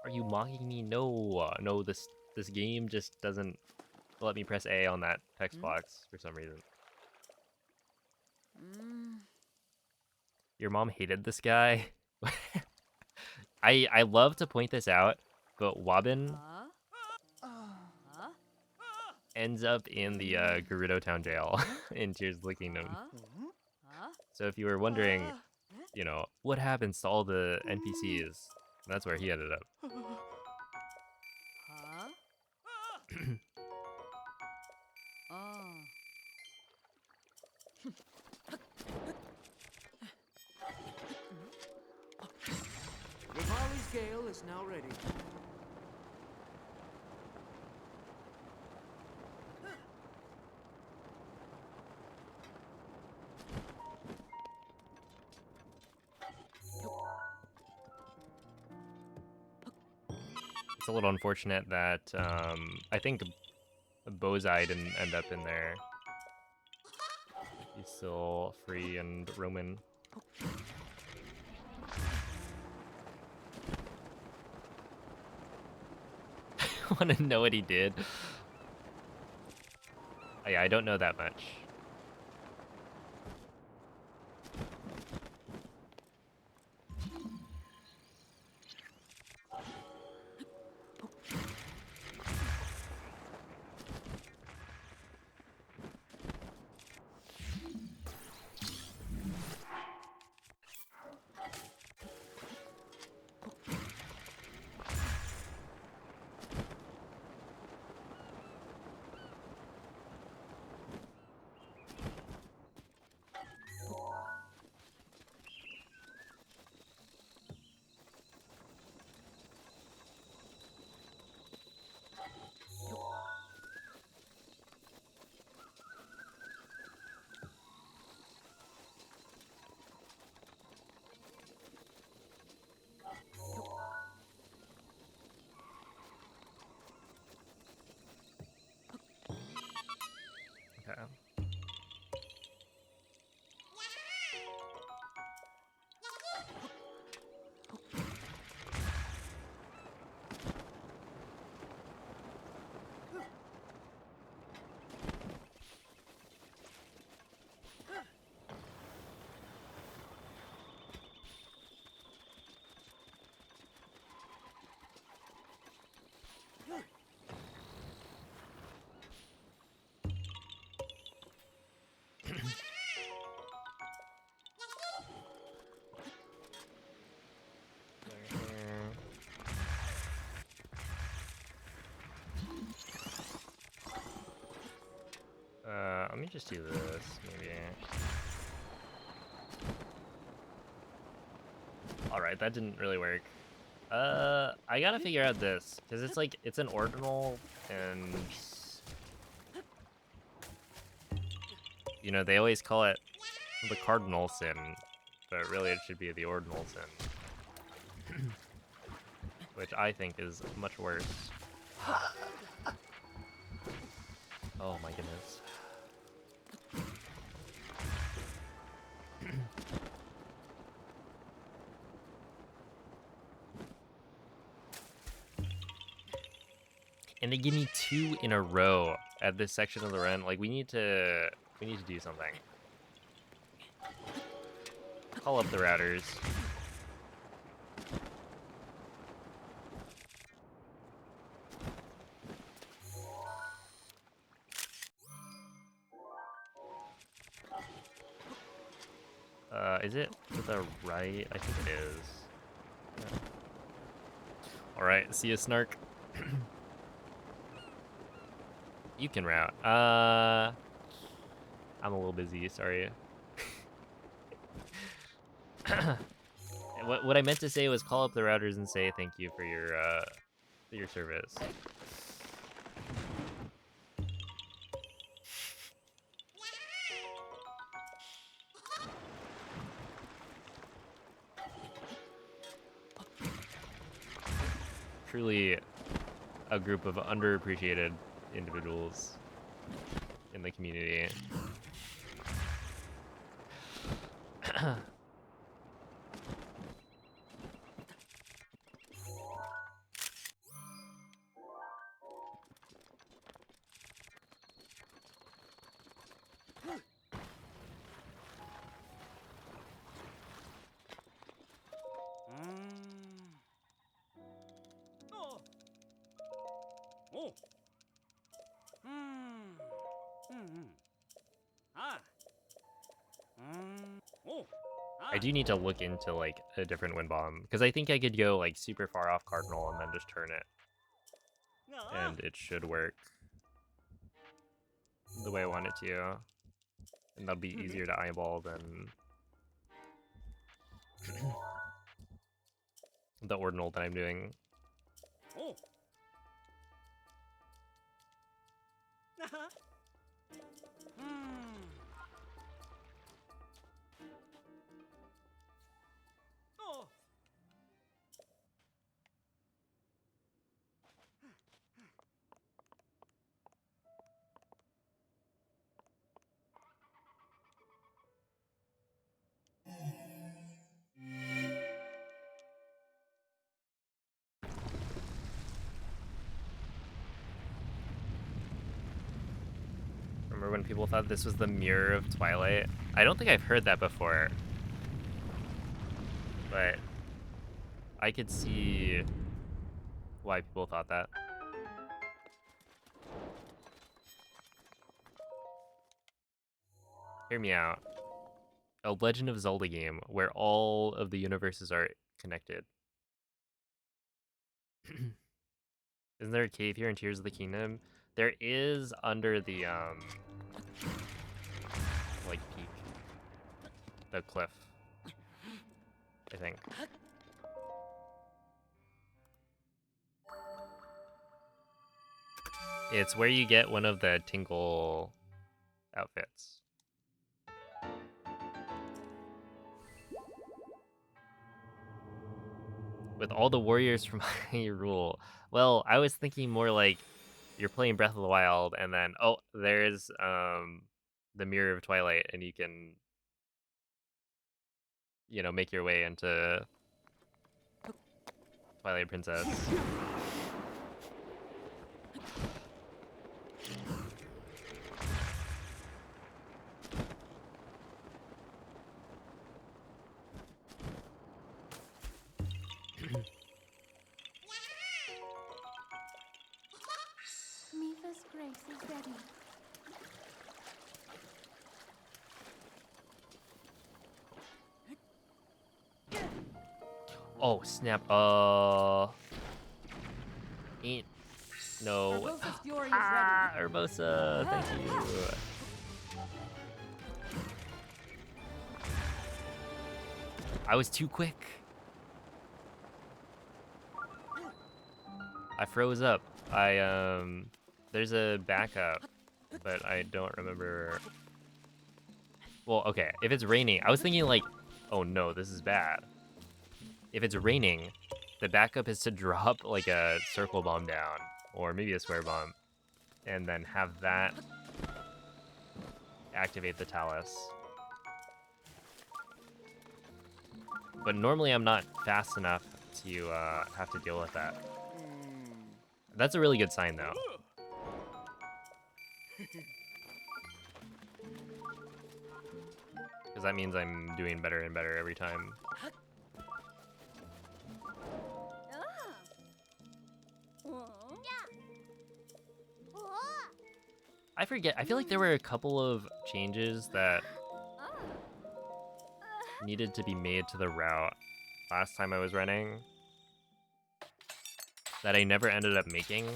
A: Are you mocking me? No, no. This game just doesn't let me press A on that text box for some reason. Your mom hated this guy. I love to point this out, but Wabin ends up in the Gerudo town jail in Tears of the Kingdom. So if you were wondering, you know, what happens to all the NPCs, that's where he ended up.
B: Rivali's gale is now ready.
A: It's a little unfortunate that I think Bozai didn't end up in there. He's still free and Roman. I want to know what he did. Oh, yeah, I don't know that much. Okay. Let me just do this, maybe. Alright, that didn't really work. I gotta figure out this, because it's like, it's an ordinal, and... You know, they always call it the cardinal sin, but really it should be the ordinal sin. Which I think is much worse. Oh my goodness. And they give me 2 in a row at this section of the run. Like, we need to do something. Call up the routers. Is it to the right? I think it is. Yeah. Alright, see you, Snark. You can route. I'm a little busy, sorry. What I meant to say was call up the routers and say thank you for your service. Truly a group of underappreciated individuals in the community.
B: Oh. Oh.
A: I do need to look into like a different wind bomb because I think I could go like super far off cardinal and then just turn it, and it should work the way I want it to. And that'll be easier to eyeball than the ordinal that I'm doing.
B: Oh. Hmm. Oh.
A: Remember when people thought this was the mirror of Twilight? I don't think I've heard that before. But I could see why people thought that. Hear me out. A Legend of Zelda game where all of the universes are connected. Isn't there a cave here in Tears of the Kingdom? There is under the like peak, the cliff, I think. It's where you get one of the Tingle outfits. With all the warriors from Hyrule. Well, I was thinking more like you're playing Breath of the Wild and then, oh, there's the Mirror of Twilight and you can, you know, make your way into Twilight Princess.
C: Mifa's grace is ready.
A: Oh, snap. Ain't no.
C: Urbosa's fury is
A: Ah,
C: ready.
A: Urbosa, thank you. I was too quick. I froze up. There's a backup, but I don't remember. Well, okay, if it's raining, I was thinking like, oh no, this is bad. If it's raining, the backup is to drop like a circle bomb down, or maybe a square bomb, and then have that activate the Talus. But normally I'm not fast enough to have to deal with that. That's a really good sign, though. Because that means I'm doing better and better every time. I forget. I feel like there were a couple of changes that needed to be made to the route last time I was running that I never ended up making.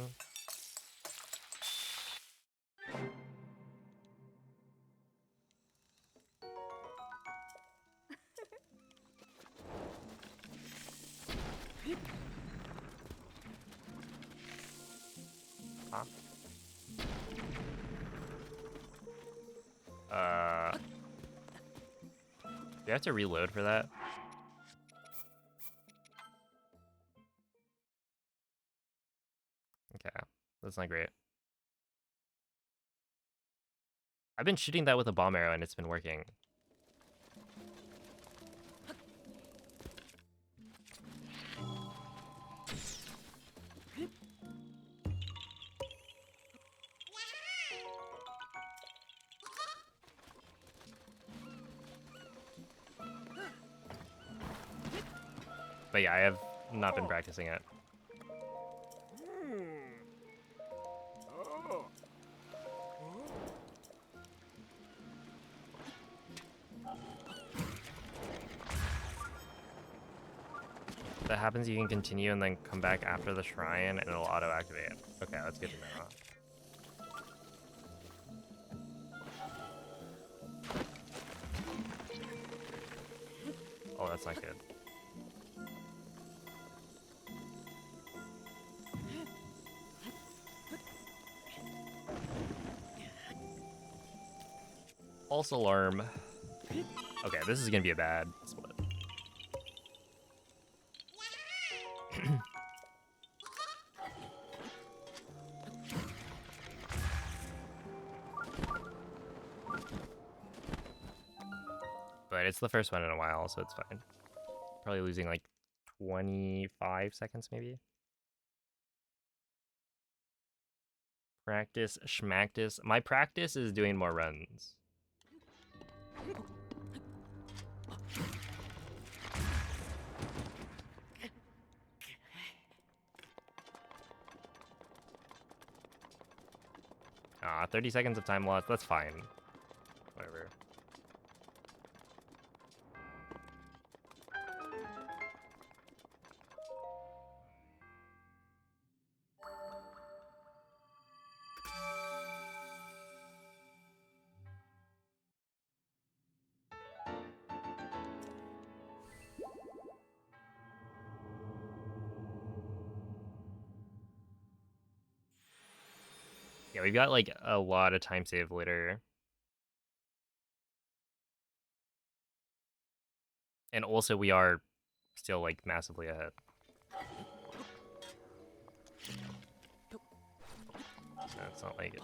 A: Huh? Do you have to reload for that? Okay, that's not great. I've been shooting that with a bomb arrow and it's been working. But yeah, I have not been practicing it. That happens, you can continue and then come back after the shrine and it'll auto-activate. Okay, that's good to know. Oh, that's not good. False alarm. Okay, this is gonna be a bad split. But it's the first one in a while, so it's fine. Probably losing like 25 seconds, maybe. Practice, schmactice. My practice is doing more runs. 30 seconds of time lost. That's fine. Whatever. Yeah, we've got like a lot of time save later. And also we are still like massively ahead. So it's not like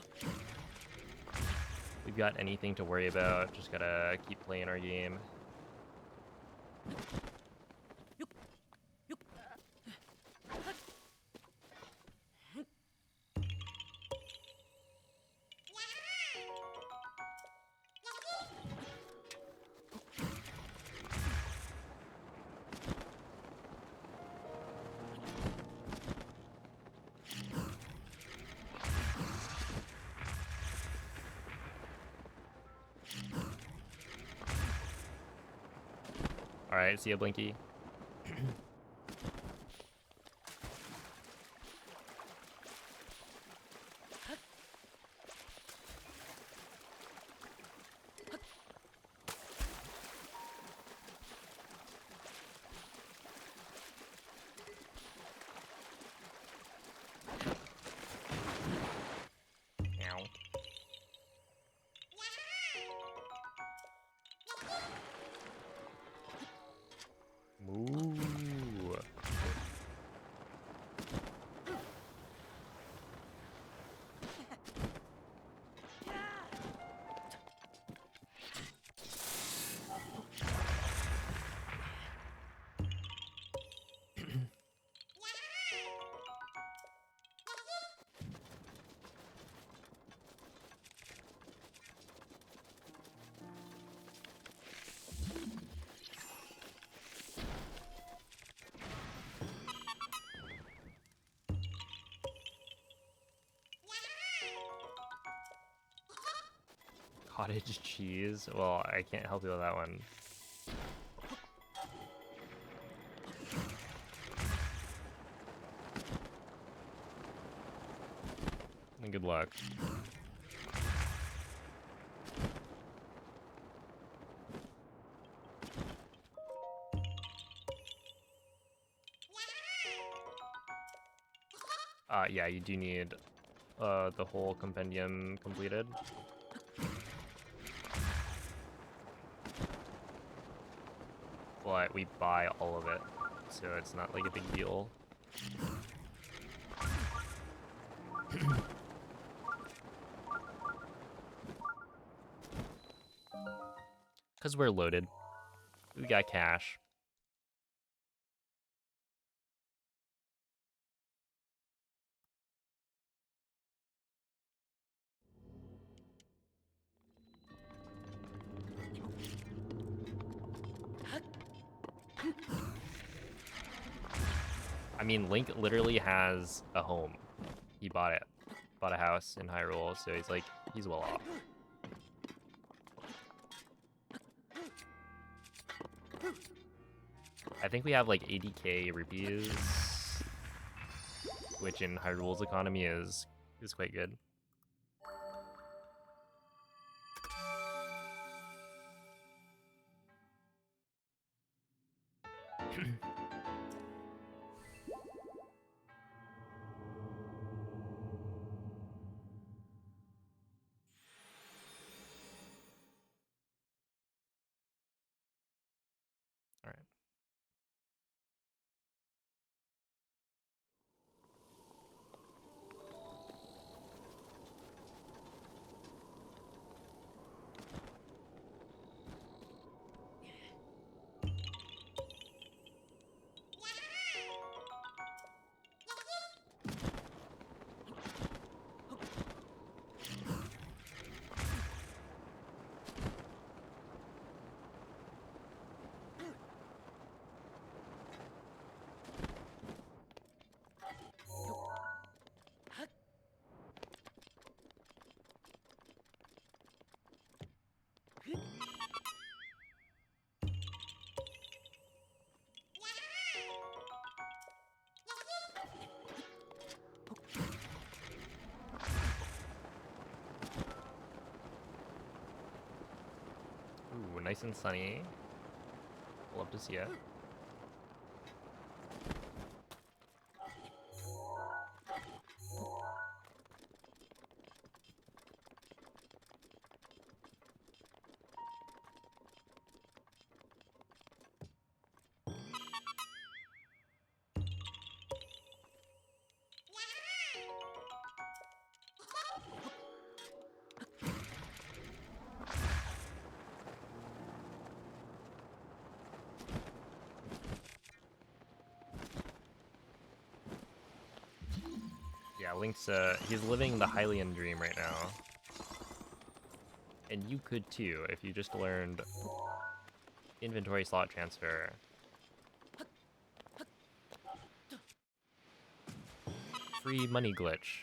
A: we've got anything to worry about. Just gotta keep playing our game. Alright, see ya, Blinky. Ow. Moo. Cottage cheese? Well, I can't help you with that one. And good luck. Yeah, you do need the whole compendium completed. But we buy all of it, so it's not like a big deal. Because we're loaded. We got cash. I mean, Link literally has a home. He bought it. Bought a house in Hyrule, so he's like, he's well off. I think we have like 80k rupees, which in Hyrule's economy is quite good. nice and sunny. Love to see it. Yeah, Link's, he's living the Hylian dream right now. And you could too, if you just learned inventory slot transfer. Free money glitch.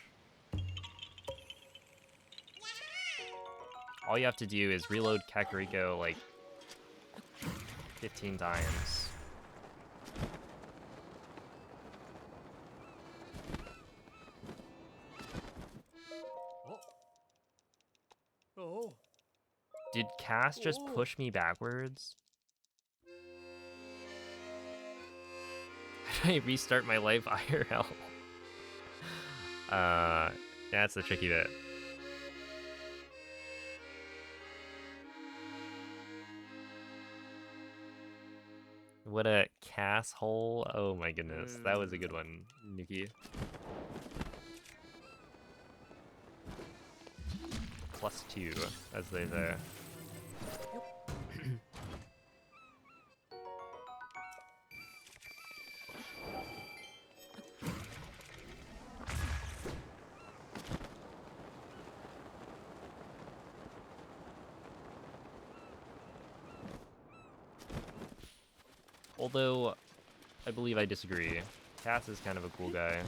A: All you have to do is reload Kakariko like 15 times.
B: Oh.
A: Did Cass just push me backwards? How do I restart my life IRL? That's the tricky bit. What a Cass hole. Oh my goodness. That was a good one, Nikki. +2, as they say. Although, I believe I disagree. Cass is kind of a cool guy.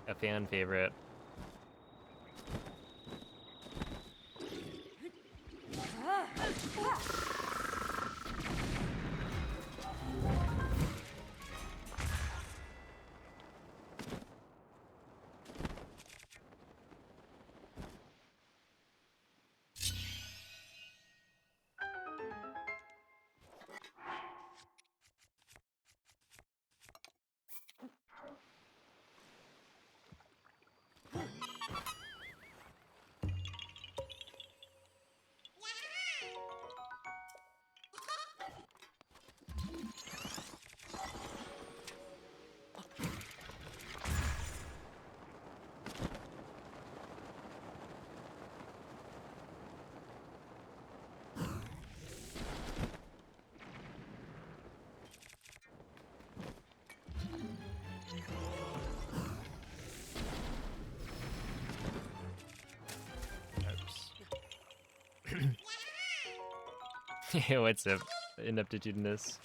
A: A fan favorite. What's up, ineptitudinous?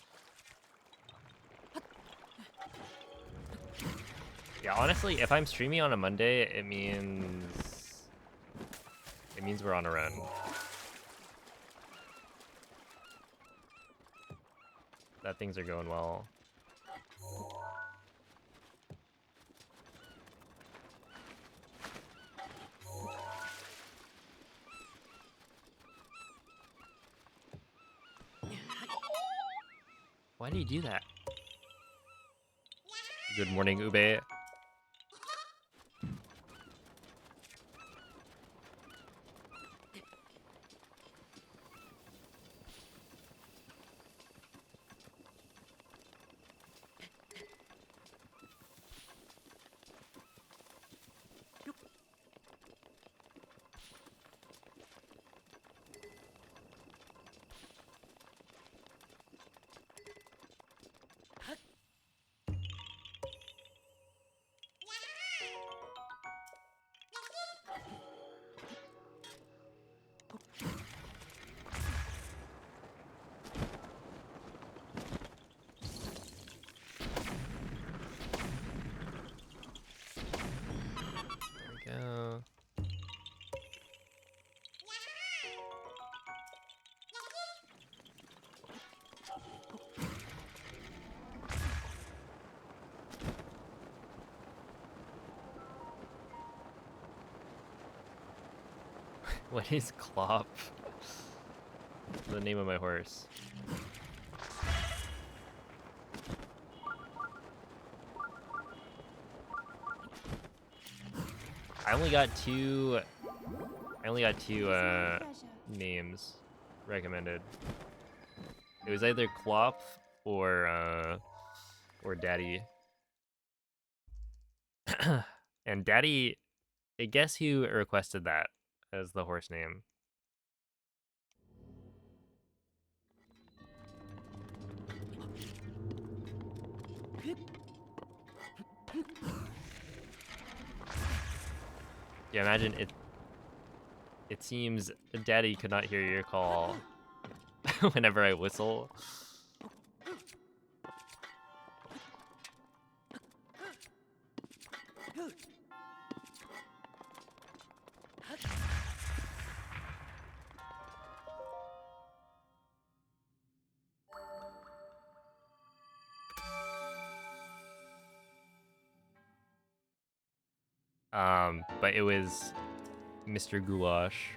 A: Yeah, honestly, if I'm streaming on a Monday, it means we're on a run. That things are going well. Why do you do that? Good morning, Ube. What is Clop? The name of my horse. I only got two
C: Treasure.
A: names recommended. It was either Clop or Daddy. And Daddy, guess who requested that as the horse name? Yeah, imagine it. It seems Daddy could not hear your call whenever I whistle. But it was Mr. Goulash.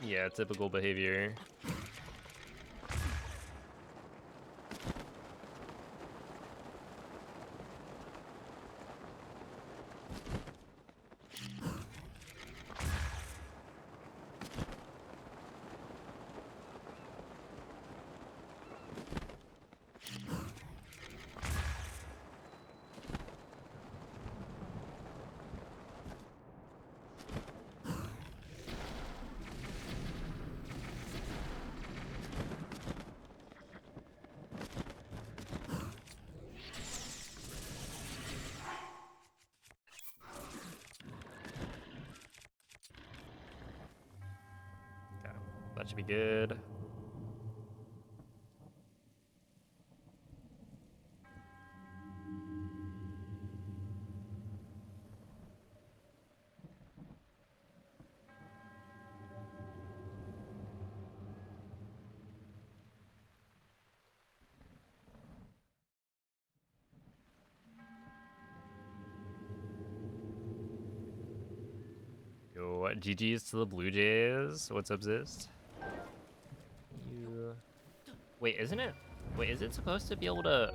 A: Yeah, typical behavior. Okay, that should be good. Yo, GG's to the Blue Jays. What's up, Zist? You... Wait, isn't it? Wait, is it supposed to be able to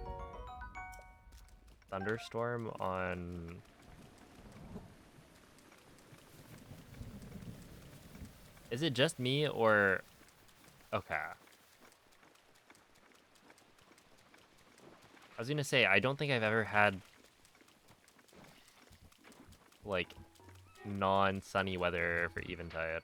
A: thunderstorm on? Is it just me or? Okay. I was gonna say I don't think I've ever had like non-sunny weather for Eventide.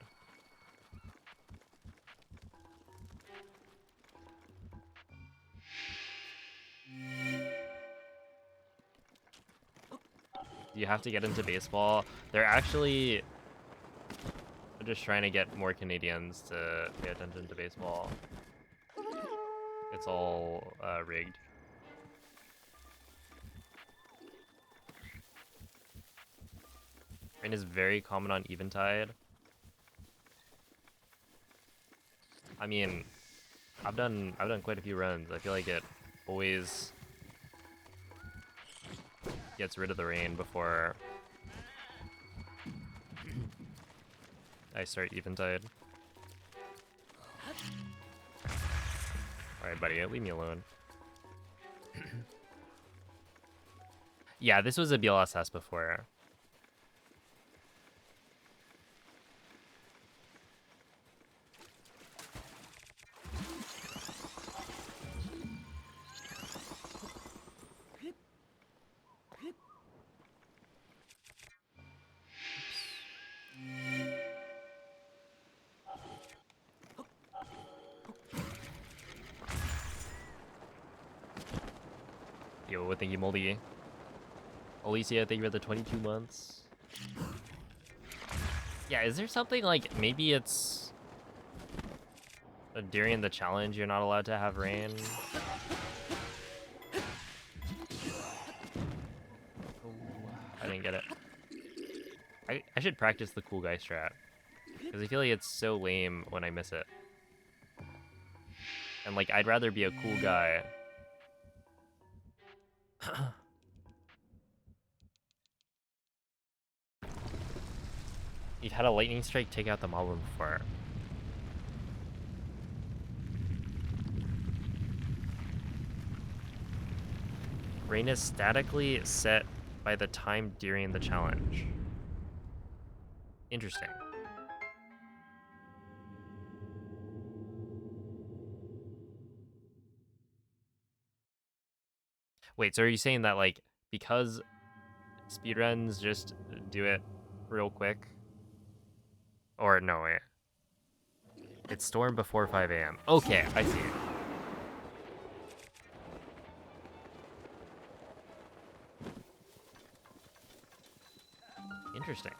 A: You have to get into baseball. They're actually just trying to get more Canadians to pay attention to baseball. It's all rigged. Rain is very common on Eventide. I mean, I've done quite a few runs. I feel like it always gets rid of the rain before I start Eventide. Alright, buddy, leave me alone. Yeah, this was a BLSS before. Yo, thank you, Moldy. Alicia, thank you for the 22 months. Yeah, is there something like maybe it's during the challenge you're not allowed to have rain? Oh, I didn't get it. I should practice the cool guy strat because I feel like it's so lame when I miss it. And like I'd rather be a cool guy. You've had a lightning strike take out the moblin before. Rain is statically set by the time during the challenge. Interesting. Wait, so are you saying that like because speedruns just do it real quick? Or no, wait. It's storm before 5 a.m. Okay, I see it. Interesting.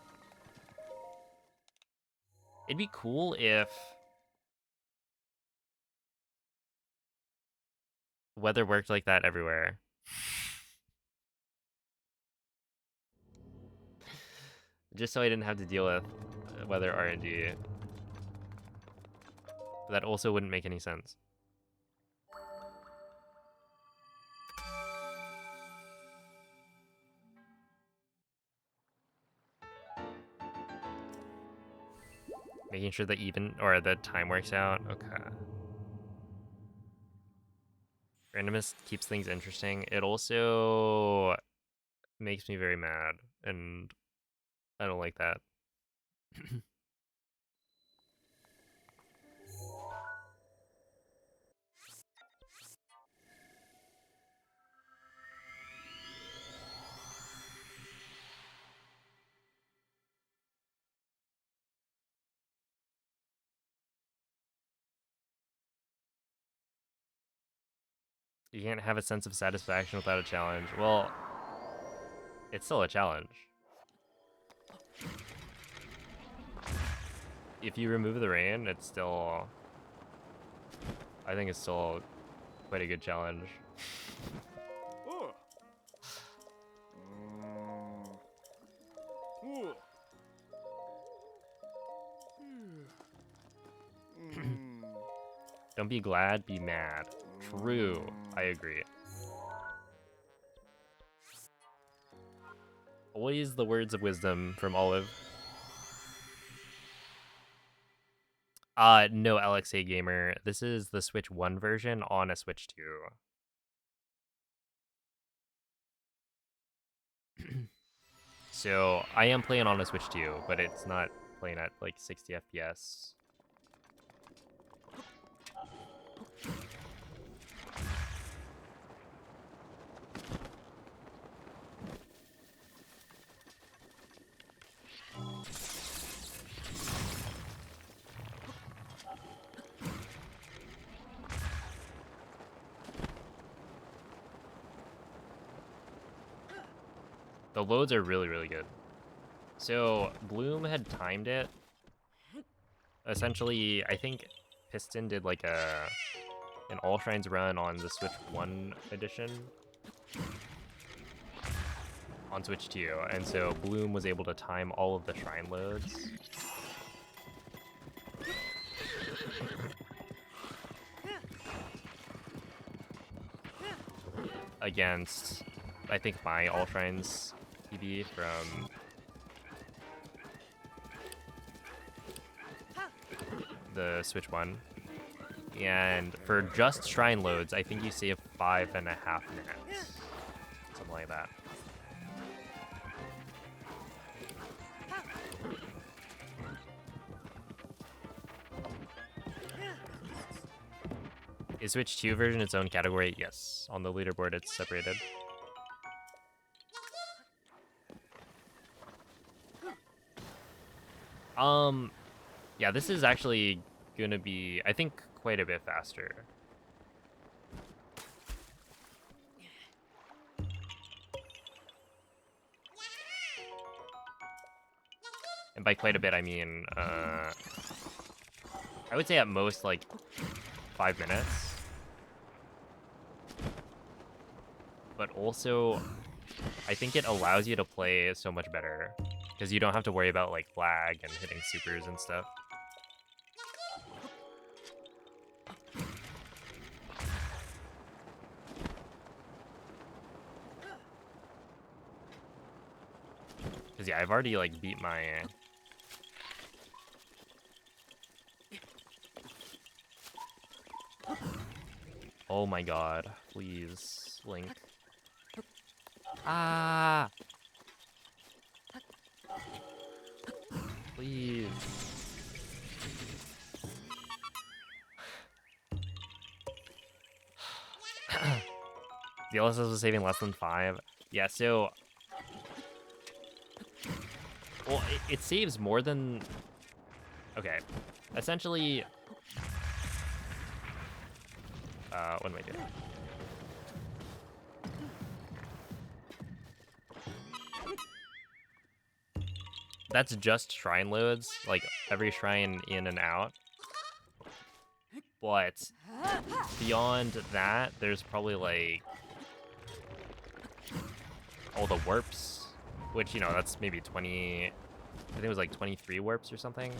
A: It'd be cool if weather worked like that everywhere. Just so I didn't have to deal with weather RNG. But that also wouldn't make any sense. Making sure the even or the time works out. Okay. Randomness keeps things interesting. It also makes me very mad, and I don't like that. You can't have a sense of satisfaction without a challenge. Well, it's still a challenge. If you remove the rain, it's still... I think it's still quite a good challenge.
B: Oh. Oh.
A: Don't be glad, be mad. True, I agree. Always the words of wisdom from Olive. No, LXA Gamer. This is the Switch 1 version on a Switch 2. So, I am playing on a Switch 2, but it's not playing at like 60 FPS. The loads are really, really good. So, Bloom had timed it. Essentially, I think Piston did like an All Shrines run on the Switch 1 edition on Switch 2, and so Bloom was able to time all of the shrine loads. Against, I think, my All Shrines PB from the Switch 1. And for just shrine loads, I think you save 5.5 minutes. Something like that. Is Switch 2 version its own category? Yes. On the leaderboard, it's separated. Yeah, this is actually gonna be, I think, quite a bit faster. And by quite a bit, I mean, I would say at most, like, 5 minutes. But also, I think it allows you to play so much better. Because you don't have to worry about, like, lag and hitting supers and stuff. Because, yeah, I've already, like, beat my... Oh my god. Please, Link. Ah! Please. The LSS was saving less than 5. Yeah, so... Well, it saves more than... Okay. Essentially... what am I doing? That's just shrine loads, like every shrine in and out. But beyond that, there's probably like all the warps, which, you know, that's maybe 20, I think it was like 23 warps or something.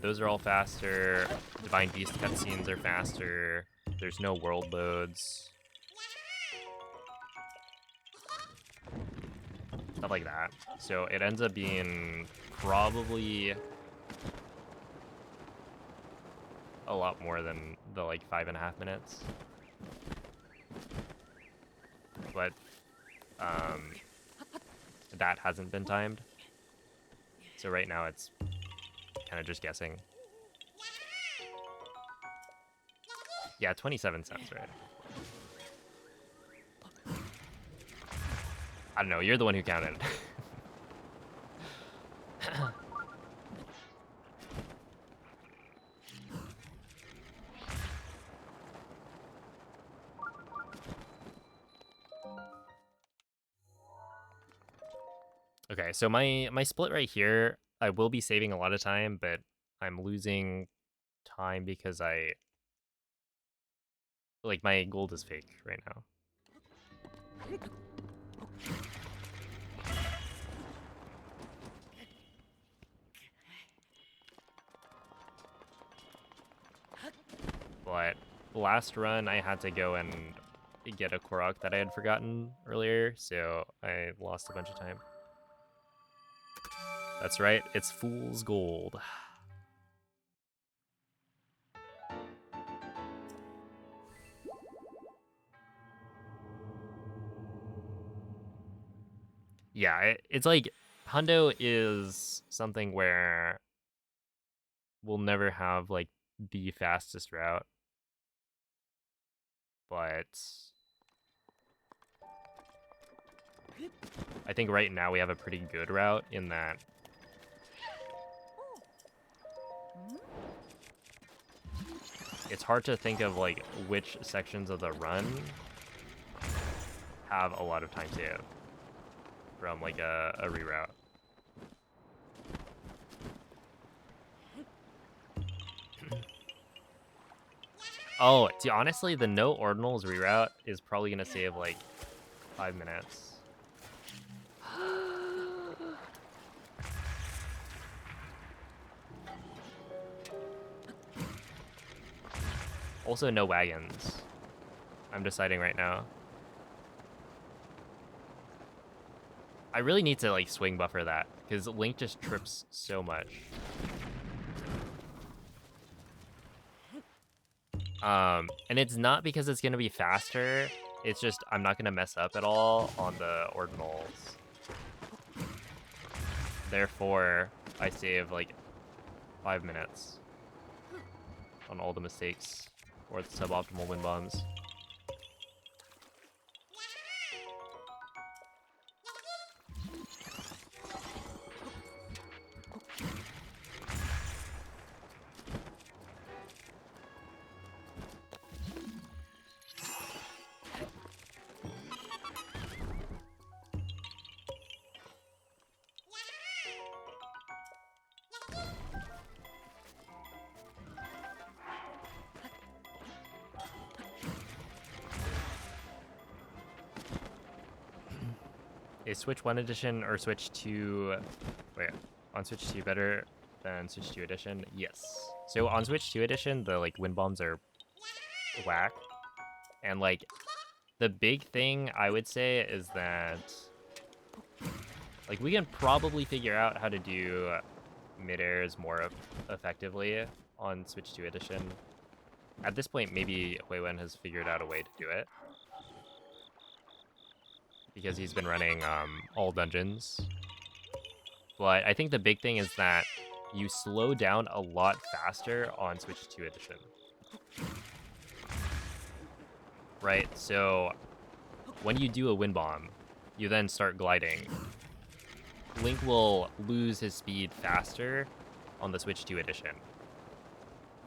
A: Those are all faster. Divine Beast cutscenes are faster. There's no world loads. Stuff like that. So it ends up being probably a lot more than the like 5.5 minutes. But that hasn't been timed. So right now it's kind of just guessing. Yeah, 27 cents, right? I don't know, you're the one who counted. Okay, so my split right here, I will be saving a lot of time, but I'm losing time because like my gold is fake right now. But last run I had to go and get a Korok that I had forgotten earlier, so I lost a bunch of time. That's right, it's fool's gold. Yeah, it's like Hundo is something where we'll never have like the fastest route, but I think right now we have a pretty good route in that it's hard to think of like which sections of the run have a lot of time save from like a reroute. Oh, see, honestly, the no ordinals reroute is probably gonna save like 5 minutes. Also, no wagons. I'm deciding right now. I really need to like swing buffer that because Link just trips so much. And it's not because it's gonna be faster. It's just I'm not gonna mess up at all on the ordinals. Therefore, I save like 5 minutes on all the mistakes or the suboptimal wind bombs. Is Switch 1 edition or Switch 2... Wait, on Switch 2 better than Switch 2 edition? Yes. So on Switch 2 edition, the like wind bombs are whack. And like the big thing I would say is that like we can probably figure out how to do mid-airs more effectively on Switch 2 edition. At this point, maybe Huiwen has figured out a way to do it. Because he's been running all dungeons. But I think the big thing is that you slow down a lot faster on Switch 2 edition. Right? So when you do a wind bomb, you then start gliding. Link will lose his speed faster on the Switch 2 edition.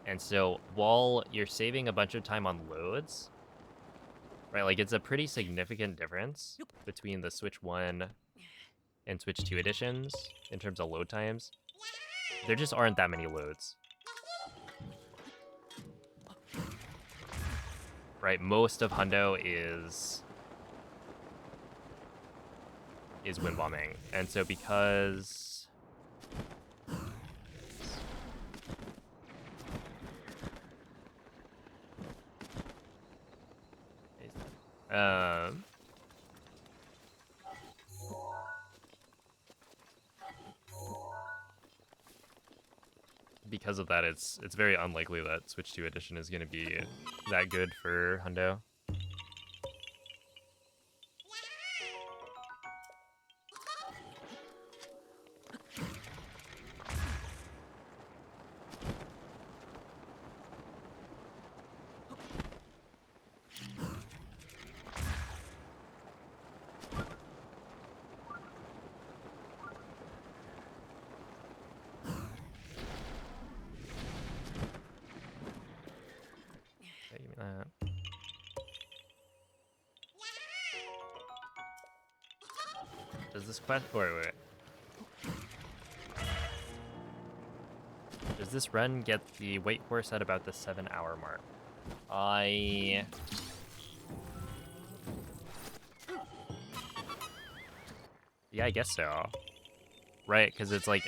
A: And so while you're saving a bunch of time on loads, right, like it's a pretty significant difference between the Switch 1 and Switch 2 editions in terms of load times. There just aren't that many loads. Right, most of Hundo is wind bombing. And so because because of that, it's very unlikely that Switch 2 edition is going to be that good for Hundo. Okay, give me that. Does this quest... Wait. Does this run get the weight horse at about the 7-hour mark? Yeah, I guess so. Right, because it's like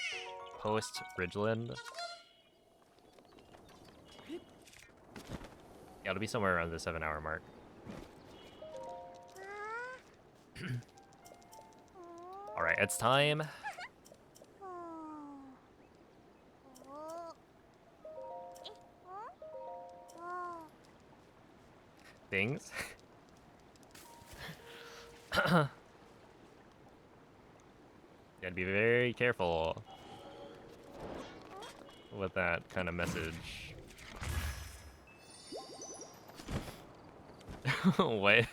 A: post-Ridgeland. Yeah, it'll be somewhere around the 7-hour mark. Alright, it's time. Things. You gotta be very careful with that kind of message. What?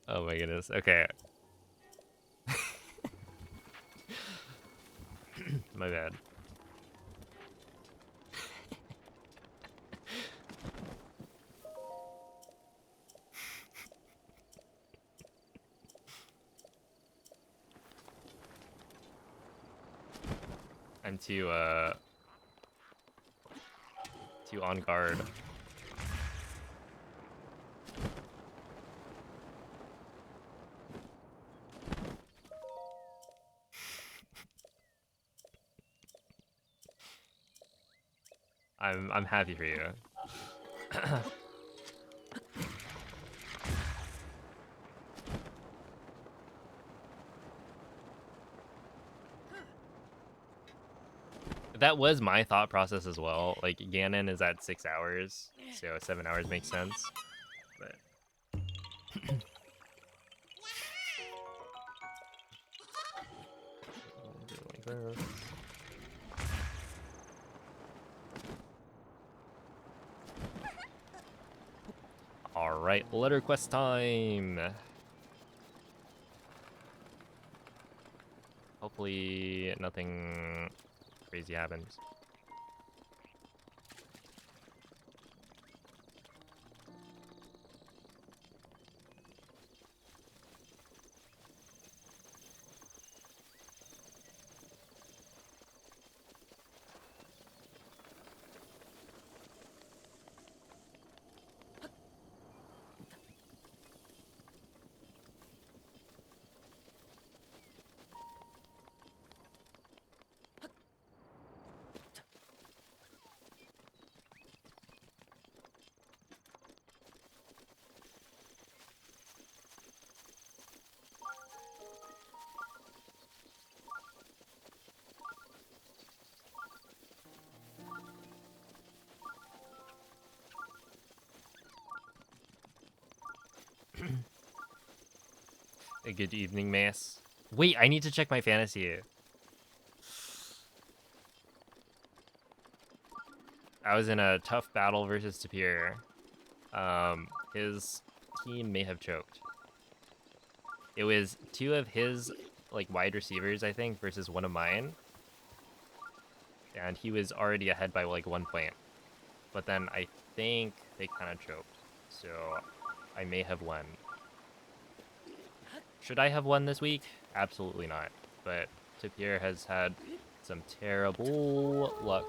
A: Oh my goodness. Okay. My bad. I'm too on guard. I'm happy for you. That was my thought process as well. Like Ganon is at 6 hours, so 7 hours makes sense. But do it like this. All right, letter quest time. Hopefully nothing crazy happens. A good evening, Mace. Wait, I need to check my fantasy. I was in a tough battle versus Tapir. His team may have choked. It was 2 of his like wide receivers, I think, versus 1 of mine. And he was already ahead by like 1 point. But then I think they kind of choked. So I may have won. Should I have won this week? Absolutely not. But Tapir has had some terrible luck.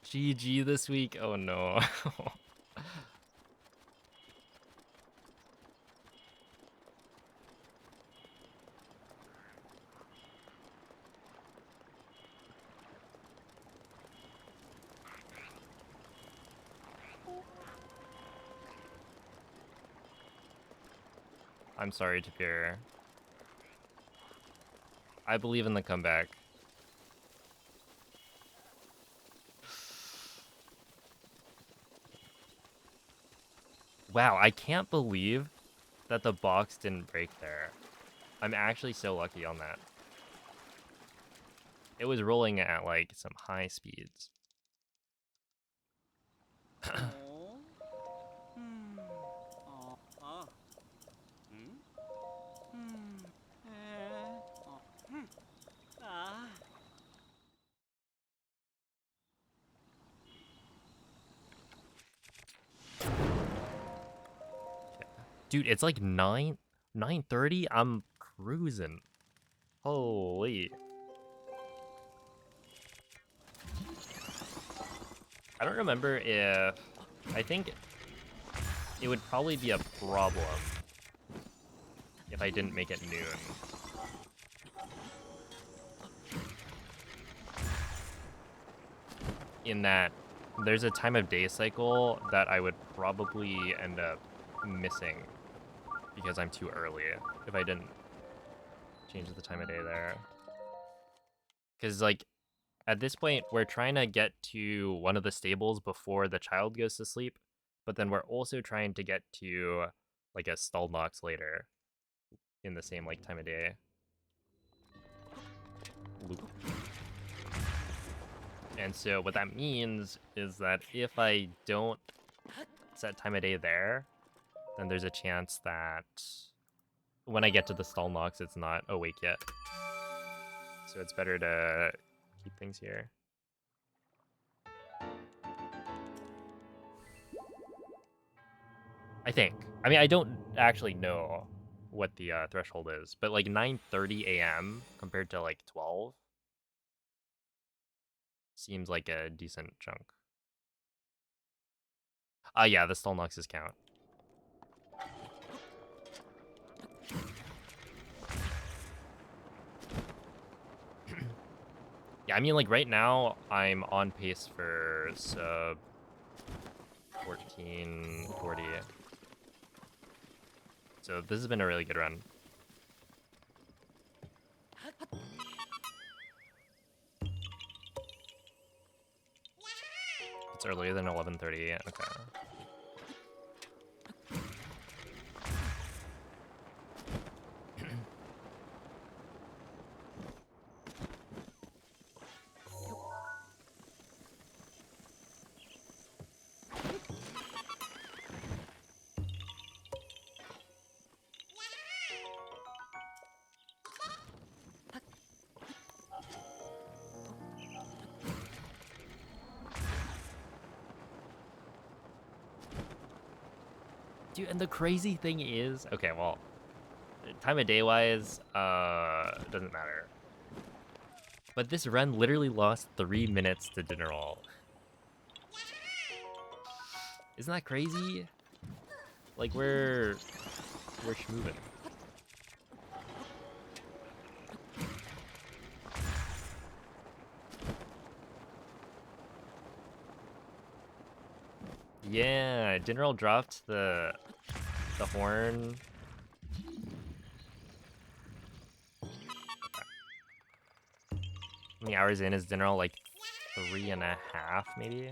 A: GG this week. Oh no. I'm sorry, Tapir. I believe in the comeback. Wow, I can't believe that the box didn't break there. I'm actually so lucky on that. It was rolling at like some high speeds.
B: Oh. Hmm. Oh. Ah. Hmm. Hmm. Oh. Hmm. Ah.
A: Dude, it's like 9:30. I'm cruising. Holy. I don't remember if... I think it would probably be a problem if I didn't make it noon. In that there's a time of day cycle that I would probably end up missing because I'm too early if I didn't change the time of day there. Because, like, at this point, we're trying to get to one of the stables before the child goes to sleep, but then we're also trying to get to, like, a stall box later in the same, like, time of day. Loop. And so what that means is that if I don't set time of day there, then there's a chance that when I get to the stall knocks, it's not awake yet. So it's better to keep things here. I think. I mean, I don't actually know what the threshold is, but like 9:30 a.m. compared to like 12 seems like a decent chunk. Yeah, the stall knocks count. Yeah, I mean, like, right now, I'm on pace for sub 1440. So this has been a really good run. It's earlier than 11:30. Okay. Dude, and the crazy thing is, okay, well, time of day wise, doesn't matter. But this run literally lost 3 minutes to dinner all. Isn't that crazy? Like we're schmoovin'. Yeah, General dropped the horn. How many hours in is General? Like 3.5, maybe?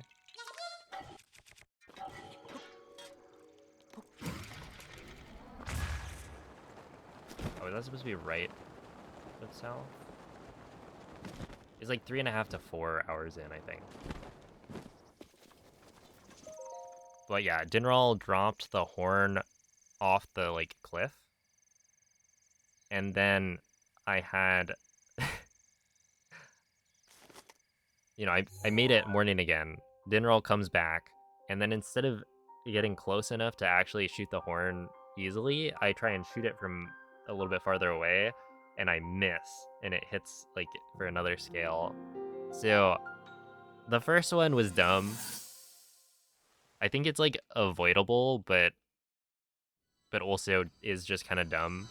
A: Oh, is that supposed to be right of south? It's like 3.5 to 4 hours in, I think. But yeah, Dinral dropped the horn off the like cliff. And then I had you know, I made it morning again. Dinral comes back, and then instead of getting close enough to actually shoot the horn easily, I try and shoot it from a little bit farther away, and I miss, and it hits like for another scale. So the first one was dumb. I think it's like avoidable, but also is just kind of dumb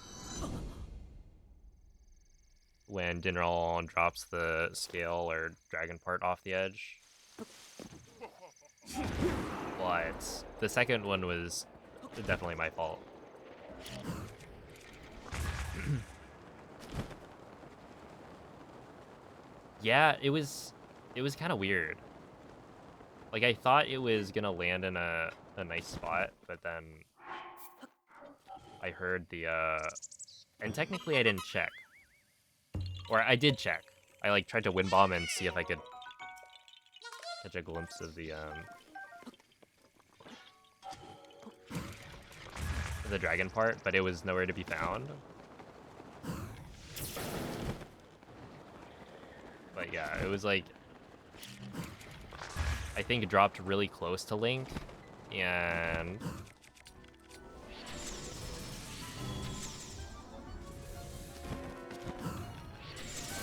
A: when Dinral drops the scale or dragon part off the edge. But the second one was definitely my fault. Yeah, it was kind of weird. Like I thought it was gonna land in a nice spot, but then I heard the and technically I didn't check. Or I did check. I like tried to wind bomb and see if I could catch a glimpse of the dragon part, but it was nowhere to be found. But yeah, it was like I think it dropped really close to Link, and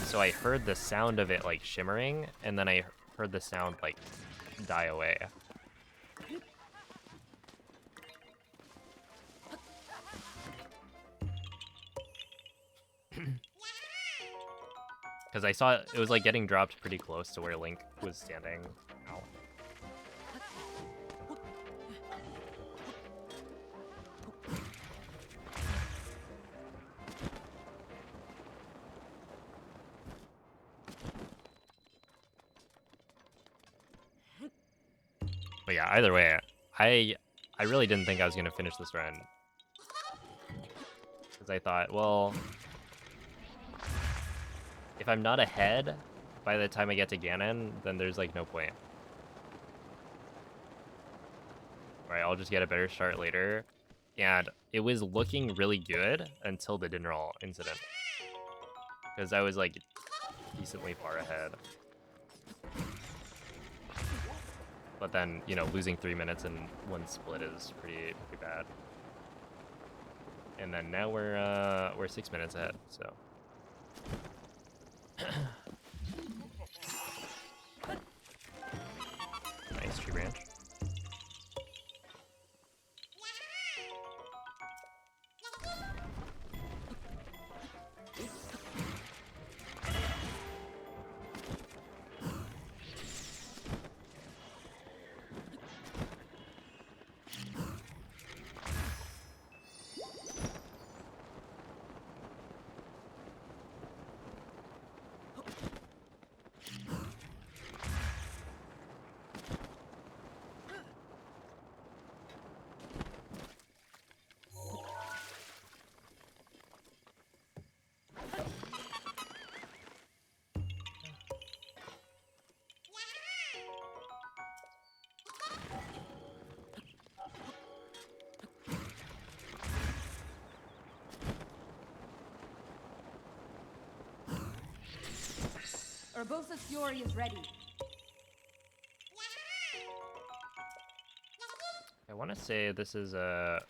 A: so I heard the sound of it like shimmering, and then I heard the sound like die away. Because I saw it was like getting dropped pretty close to where Link was standing. Ow. But yeah, either way, I really didn't think I was gonna finish this run. Because I thought, well, if I'm not ahead by the time I get to Ganon, then there's like no point. Right, I'll just get a better start later. And it was looking really good until the Dinral incident. Because I was like decently far ahead. But then, you know, losing 3 minutes in one split is pretty bad. And then now we're 6 minutes ahead, so. Nice tree branch.
C: Urbosa's fury is ready.
A: I want to say this is a...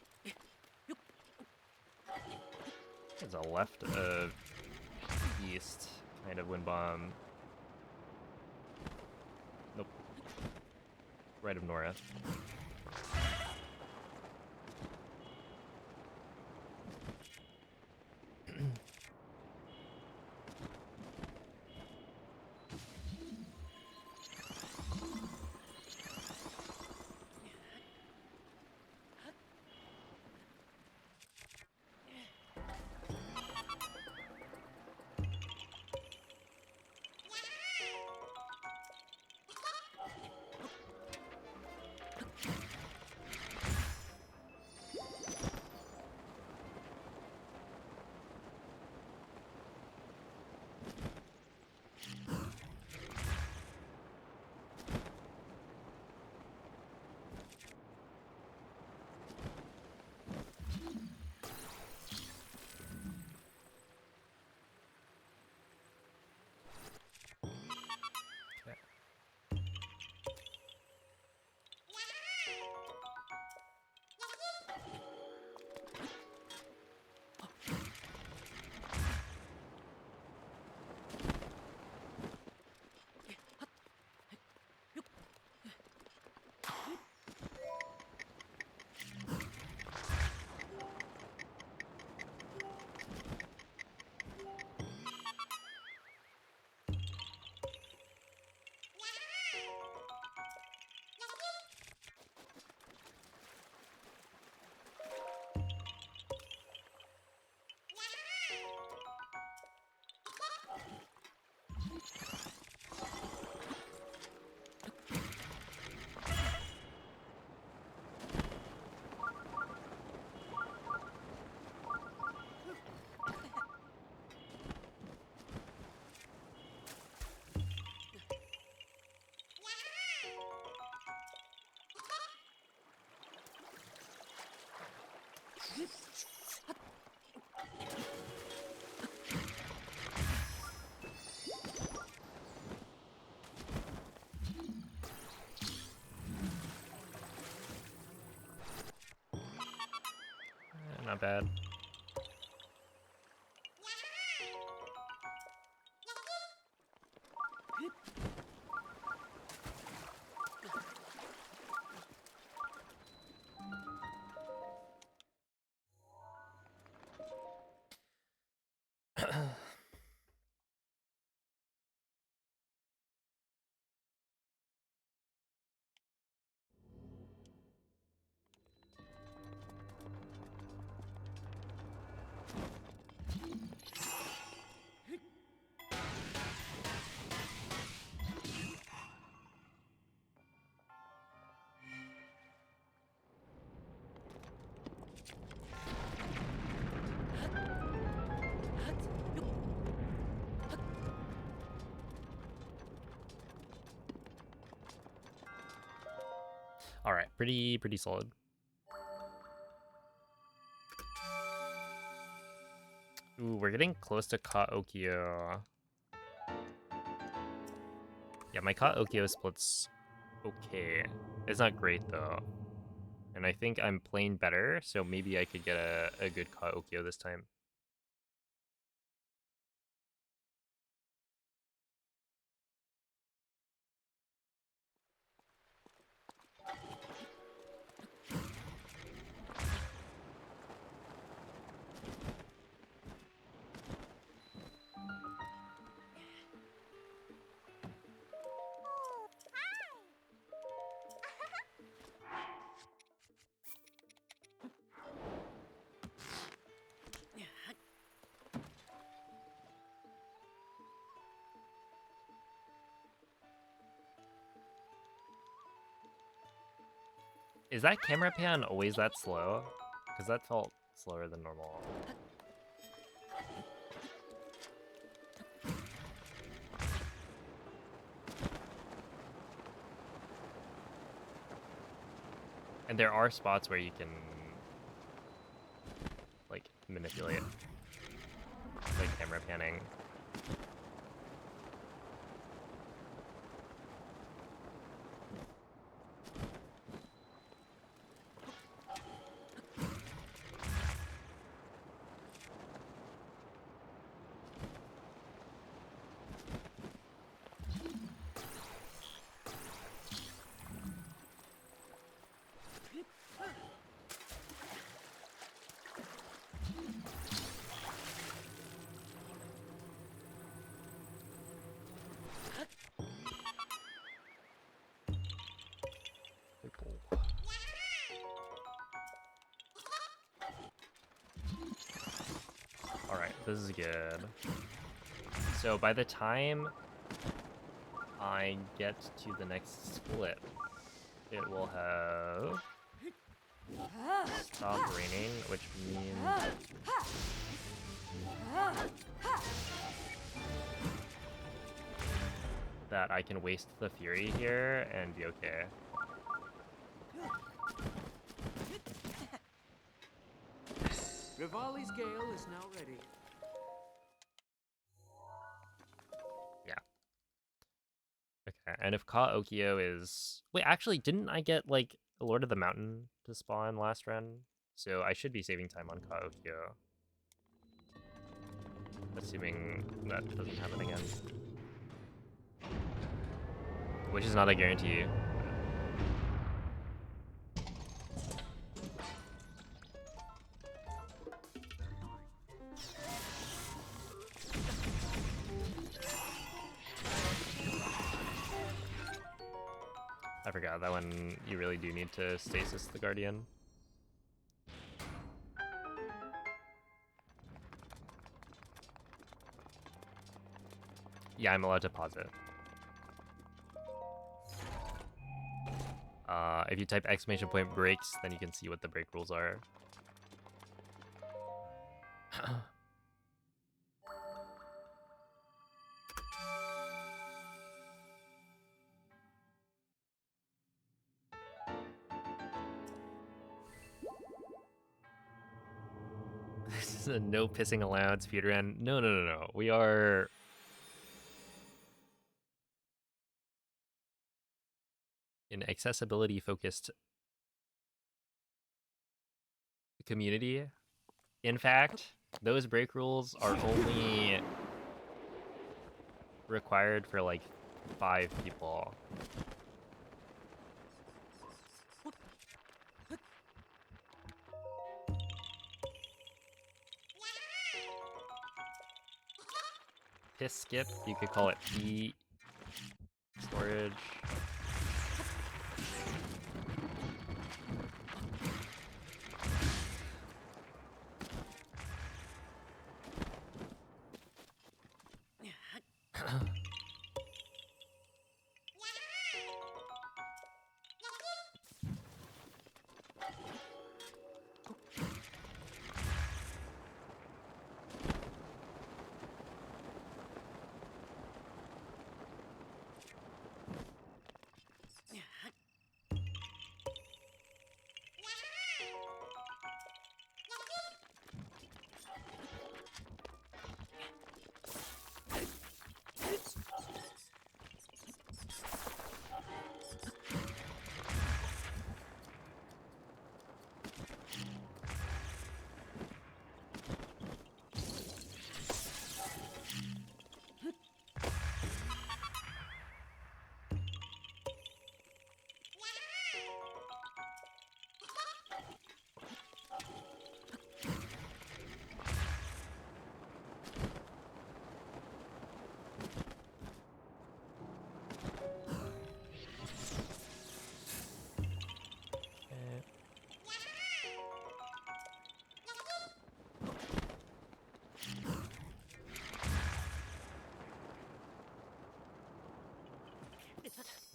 A: It's a left of east kind of wind bomb. Nope. Right of north. Not bad. All right, pretty solid. Ooh, we're getting close to Ka-Okyo. Yeah, my Ka-Okyo split's okay. It's not great though. And I think I'm playing better, so maybe I could get a good Ka-Okyo this time. Is that camera pan always that slow? Because that felt slower than normal. And there are spots where you can like manipulate like camera panning. Alright, this is good. So by the time I get to the next split, it will have stopped raining, which means that I can waste the Fury here and be okay.
B: Rivali's gale is now ready.
A: Yeah. Okay, and if Ka-Okyo is... Wait, actually, didn't I get, like, Lord of the Mountain to spawn last run? So I should be saving time on Ka-Okyo. Assuming that doesn't happen again. Which is not a guarantee. I forgot that one you really do need to stasis the Guardian. Yeah, I'm allowed to pause it. If you type !breaks, then you can see what the break rules are. This is a no pissing allowed speedrun. No. We are... an accessibility focused community. In fact, those break rules are only required for like 5 people. Piss skip, you could call it pee storage.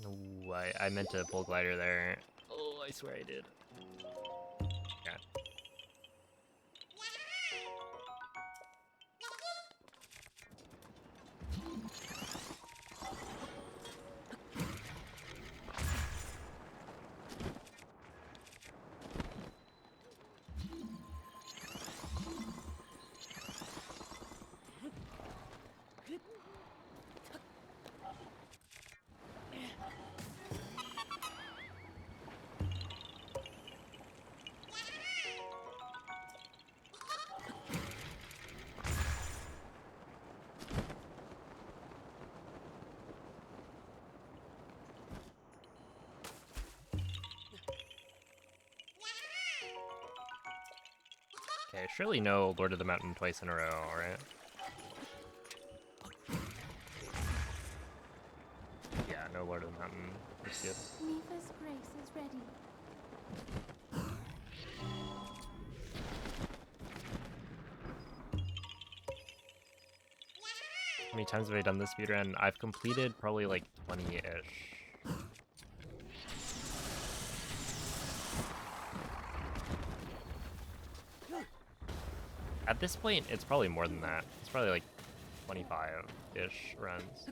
A: No, I meant to pull glider there. Oh, I swear I did. Yeah. Okay, surely no Lord of the Mountain twice in a row, right? Yeah, no Lord of the Mountain. Let's skip.
C: Neva's grace is ready.
A: How many times have I done this speedrun? I've completed probably like 20-ish. At this point, it's probably more than that. It's probably like 25-ish runs.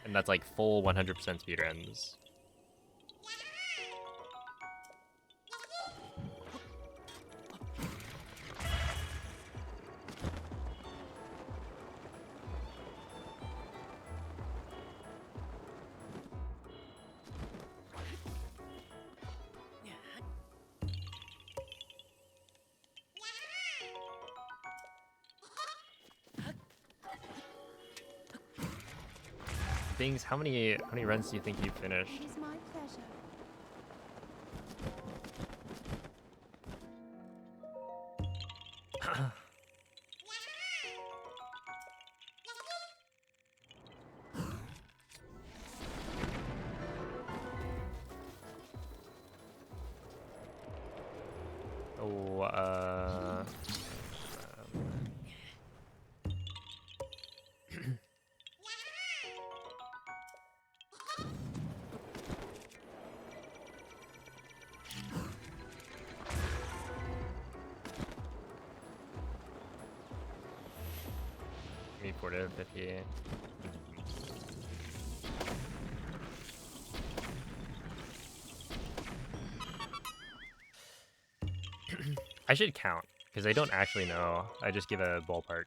A: And that's like full 100% speedruns. Things, how many runs do you think you've finished?
C: It is my pleasure.
A: Oh, me 40 to 50. I should count, because I don't actually know. I just give a ballpark.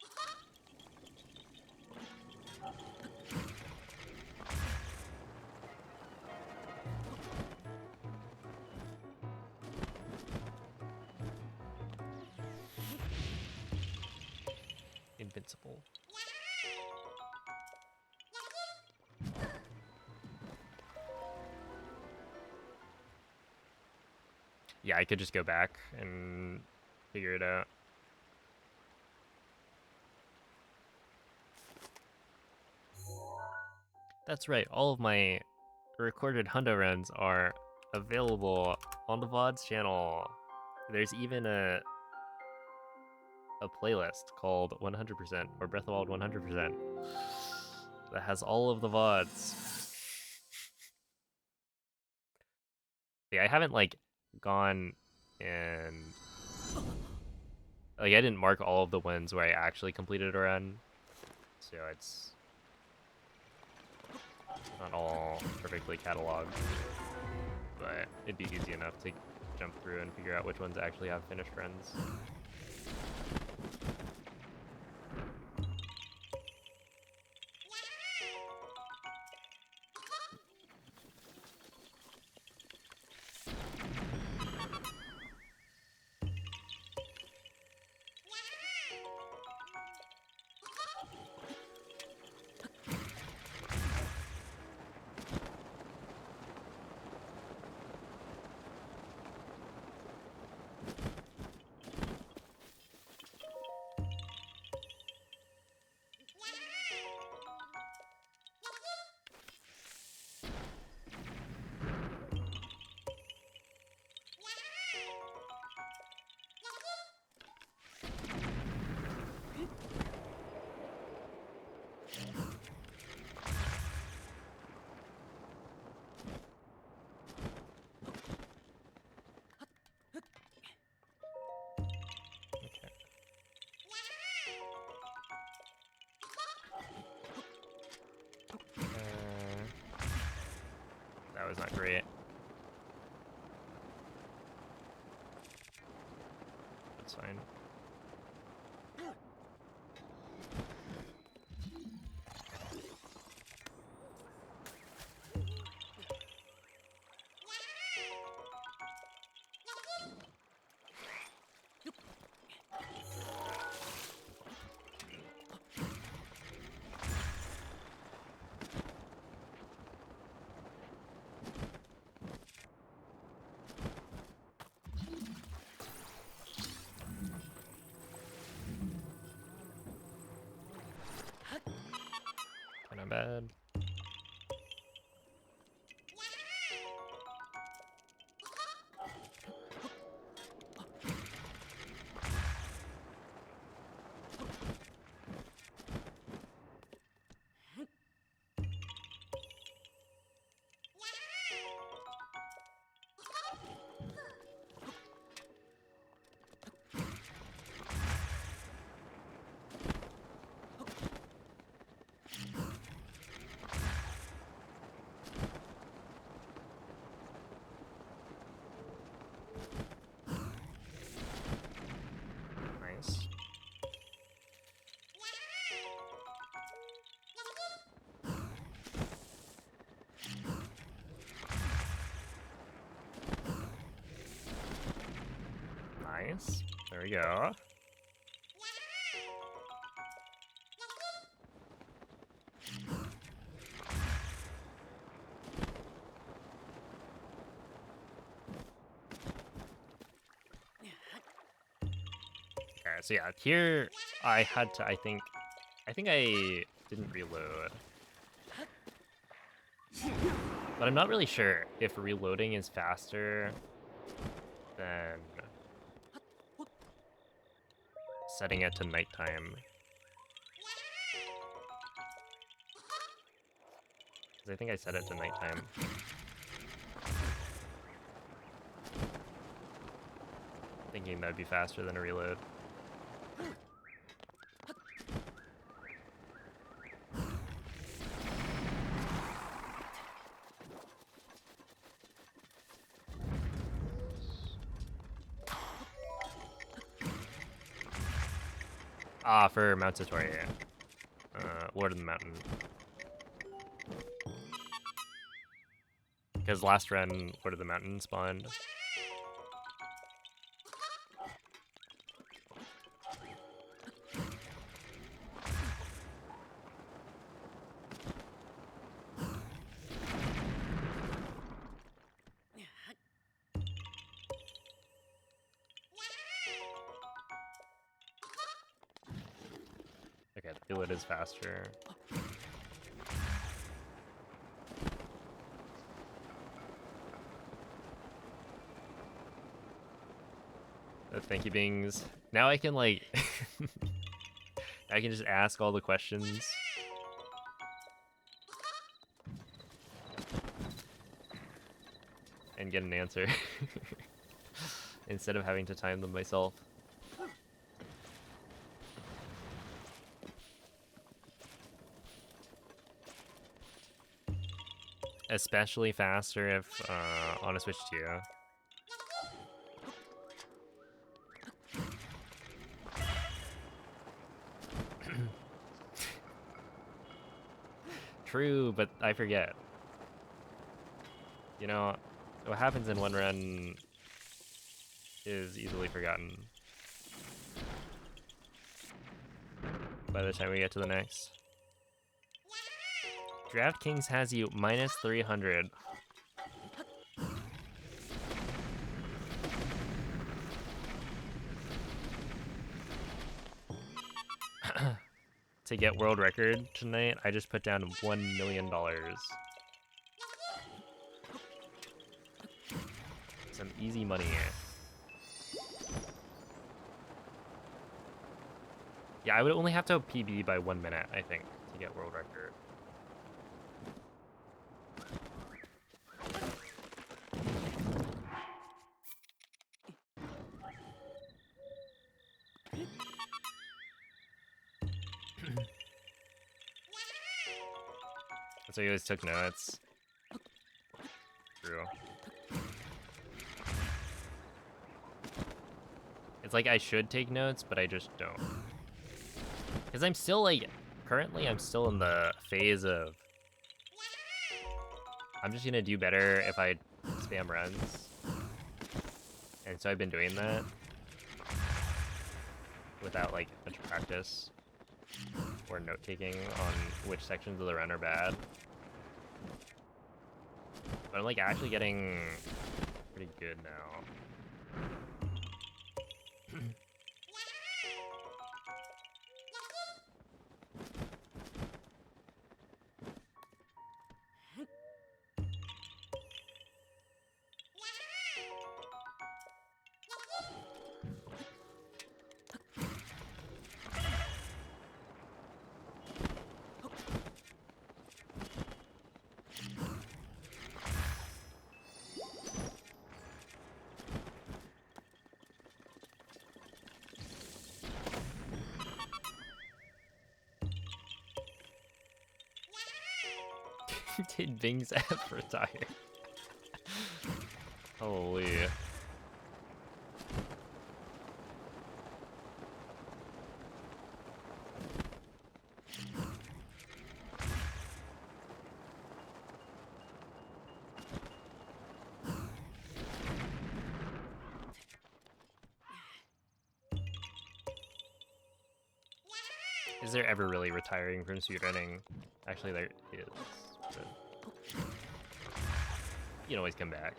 A: invincible. Yeah, I could just go back and figure it out. That's right, all of my recorded hundo runs are available on the VOD's channel. There's even a playlist called 100% or Breath of the Wild 100% that has all of the VODs. Yeah, I haven't like gone and like I didn't mark all of the wins where I actually completed a run, so it's not all perfectly cataloged, but it'd be easy enough to jump through and figure out which ones actually have finished runs. That was not great. That's fine. Kinda bad. Nice. Nice. There we go. Okay, so yeah, here I had to, I think I didn't reload. But I'm not really sure if reloading is faster than setting it to nighttime. 'Cause I think I set it to nighttime. Thinking that'd be faster than a reload. Ah, for Mount Satori, Lord of the Mountain. Because last run, Lord of the Mountain spawned. Okay, the feel it is faster. Oh, thank you, Bings. Now I can like I can just ask all the questions. And get an answer. Instead of having to time them myself. Especially faster if on a Switch 2. True, but I forget. You know, what happens in one run is easily forgotten by the time we get to the next. DraftKings has you minus 300. To get world record tonight, I just put down $1 million. Some easy money here. Yeah, I would only have to PB by 1 minute, I think, to get world record. So you always took notes. True. It's like I should take notes, but I just don't. Because I'm still like, currently I'm still in the phase of, I'm just gonna do better if I spam runs. And so I've been doing that without like a bunch of practice or note taking on which sections of the run are bad. But I'm like actually getting pretty good now. Did Bing's app retire? Holy. Is there ever really retiring from speedrunning? Actually, there is. But you can always come back.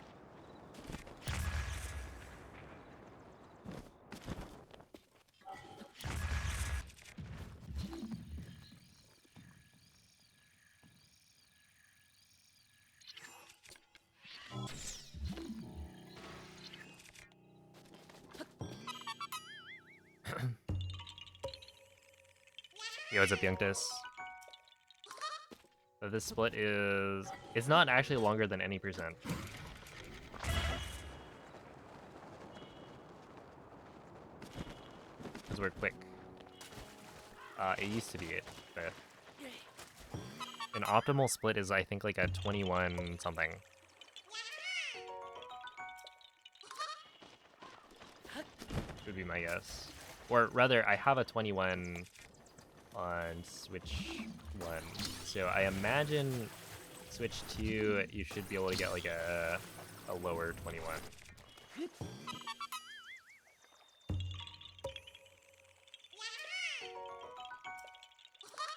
A: Yo, what's up, Youngtus? This split is... It's not actually longer than any percent. Because we're quick. It used to be it, but... An optimal split is, I think, like a 21 something. Would be my guess. Or rather, I have a 21 on Switch 1. So I imagine Switch 2, you should be able to get like a lower 21.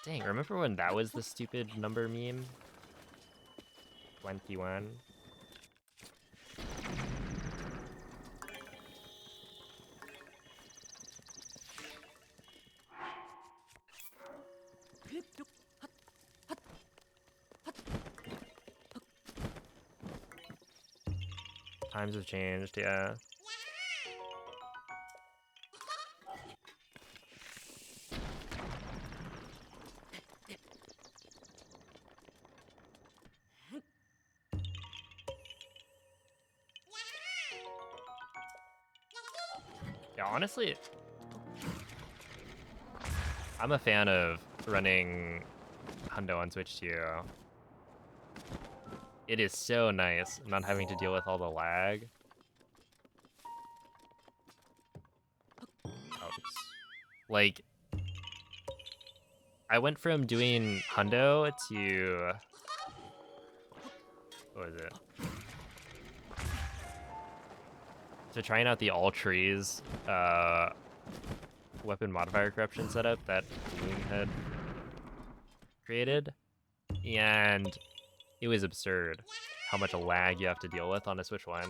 A: Dang, remember when that was the stupid number meme? 21. Times have changed, yeah. Yeah, honestly, I'm a fan of running Hundo on Switch too. It is so nice not having to deal with all the lag. Oops. Like, I went from doing Hundo to... What was it? To trying out the all trees weapon modifier corruption setup that Loon had created. And it was absurd how much lag you have to deal with on a Switch 1.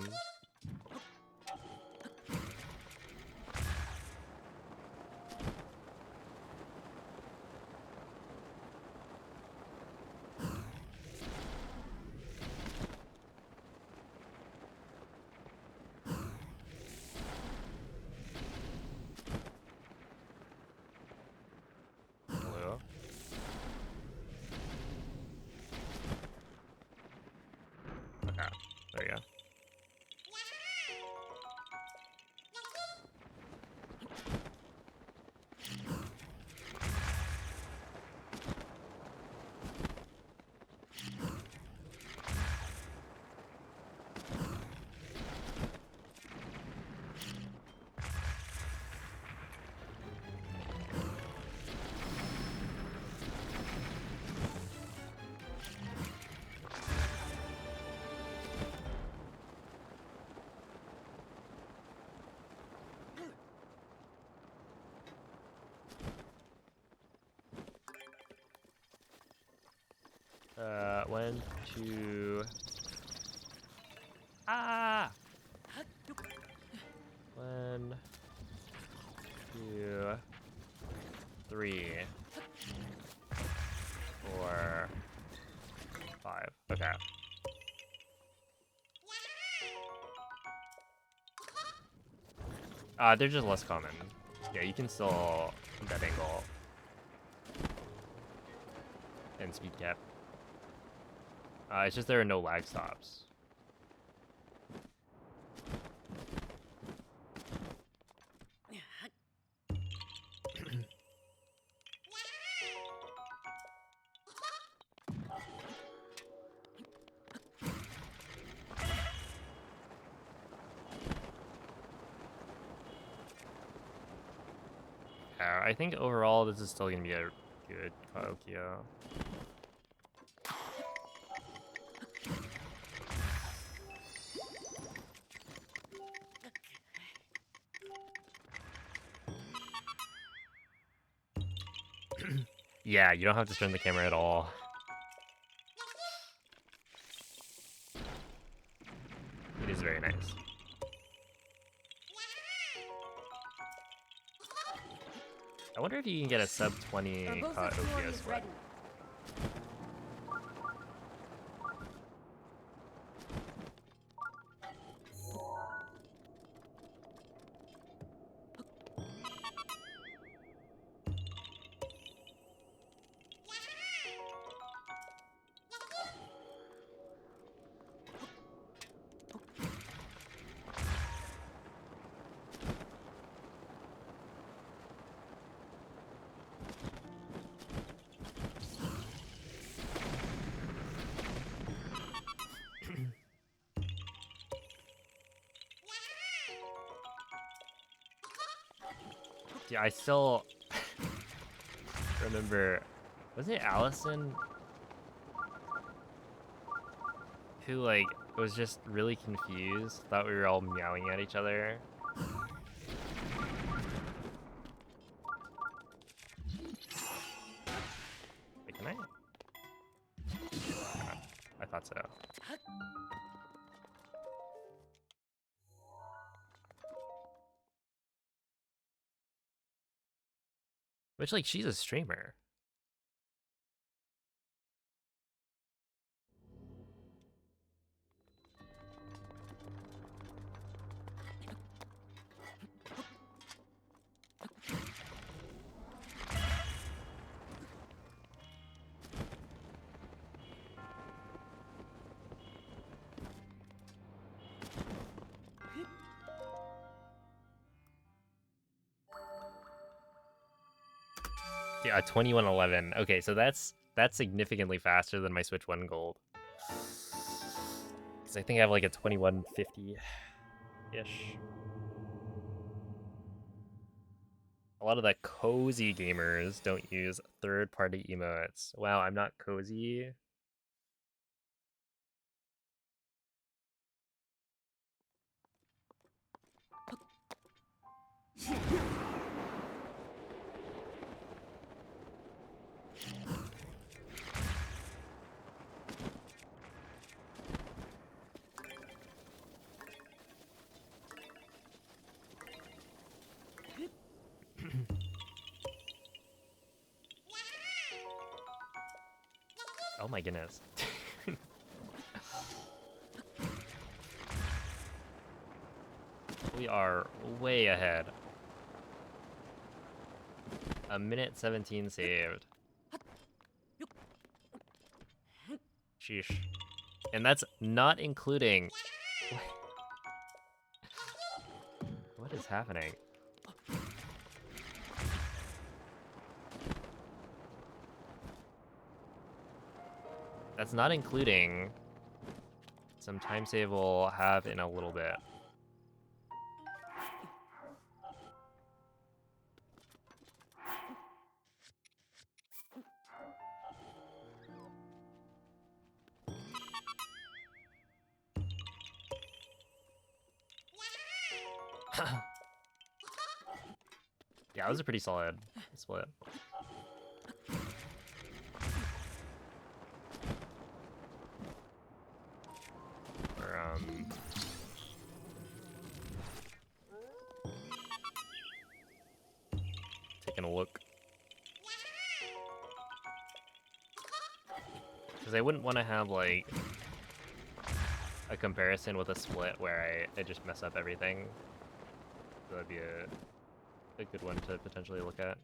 A: Blue. Okay, there you go. One, two... Ah! 1, 2, 3, 4, 5. Okay. They're just less common. Yeah, you can still dead angle and speed cap. It's just there are no lag stops. I think overall this is still gonna be a good Kaokyo. Yeah, you don't have to turn the camera at all. It is very nice. I wonder if you can get a sub 20 OPS split. Yeah, I still remember, was it Allison who like was just really confused, thought we were all meowing at each other? Wait, can I? I thought so. Which, like, she's a streamer. Yeah, 2111. Okay, so that's significantly faster than my Switch 1 Gold. Because I think I have like a 2150-ish. A lot of the cozy gamers don't use third-party emotes. Wow, I'm not cozy. Oh my goodness. We are way ahead. A minute 17 saved. Sheesh. And that's not including... What is happening? That's not including some time save we'll have in a little bit. Yeah, it was a pretty solid split. Or, taking a look. Because I wouldn't want to have, like, a comparison with a split where I just mess up everything. So that'd be a good one to potentially look at.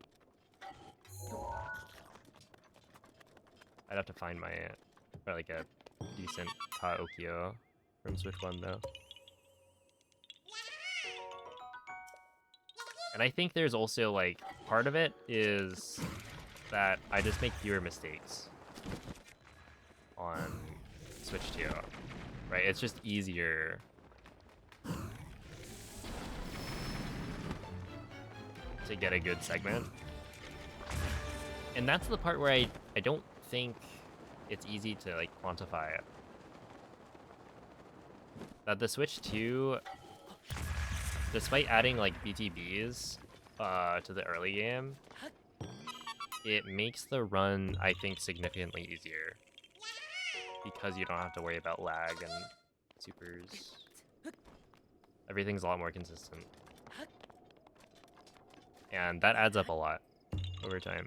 A: I'd have to find my, or like a decent Ta Okio from Switch 1 though. And I think there's also like, part of it is that I just make fewer mistakes on Switch 2, right? It's just easier to get a good segment. And that's the part where I don't think it's easy to like quantify it. That the Switch 2, despite adding like BTBs to the early game, it makes the run, I think, significantly easier. Because you don't have to worry about lag and supers. Everything's a lot more consistent. And that adds up a lot over time.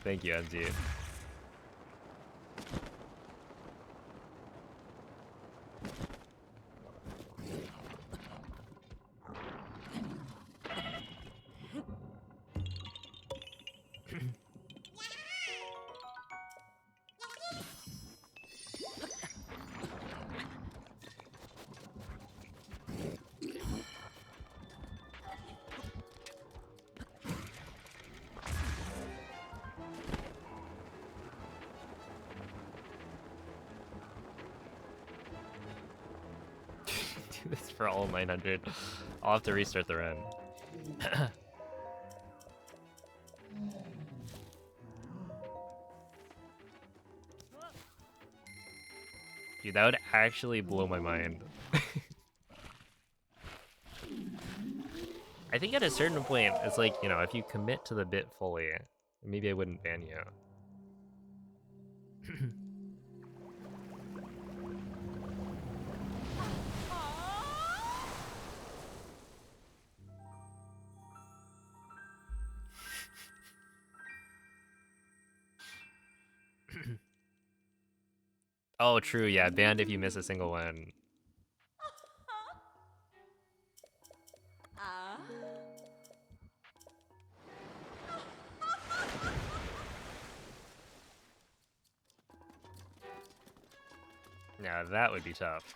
A: Thank you, MZ. Do this for all 900. I'll have to restart the run. Dude, that would actually blow my mind. I think at a certain point, it's like, you know, if you commit to the bit fully, maybe I wouldn't ban you. Oh, true. Yeah, banned if you miss a single one.
B: Ah.
A: Yeah, that would be tough.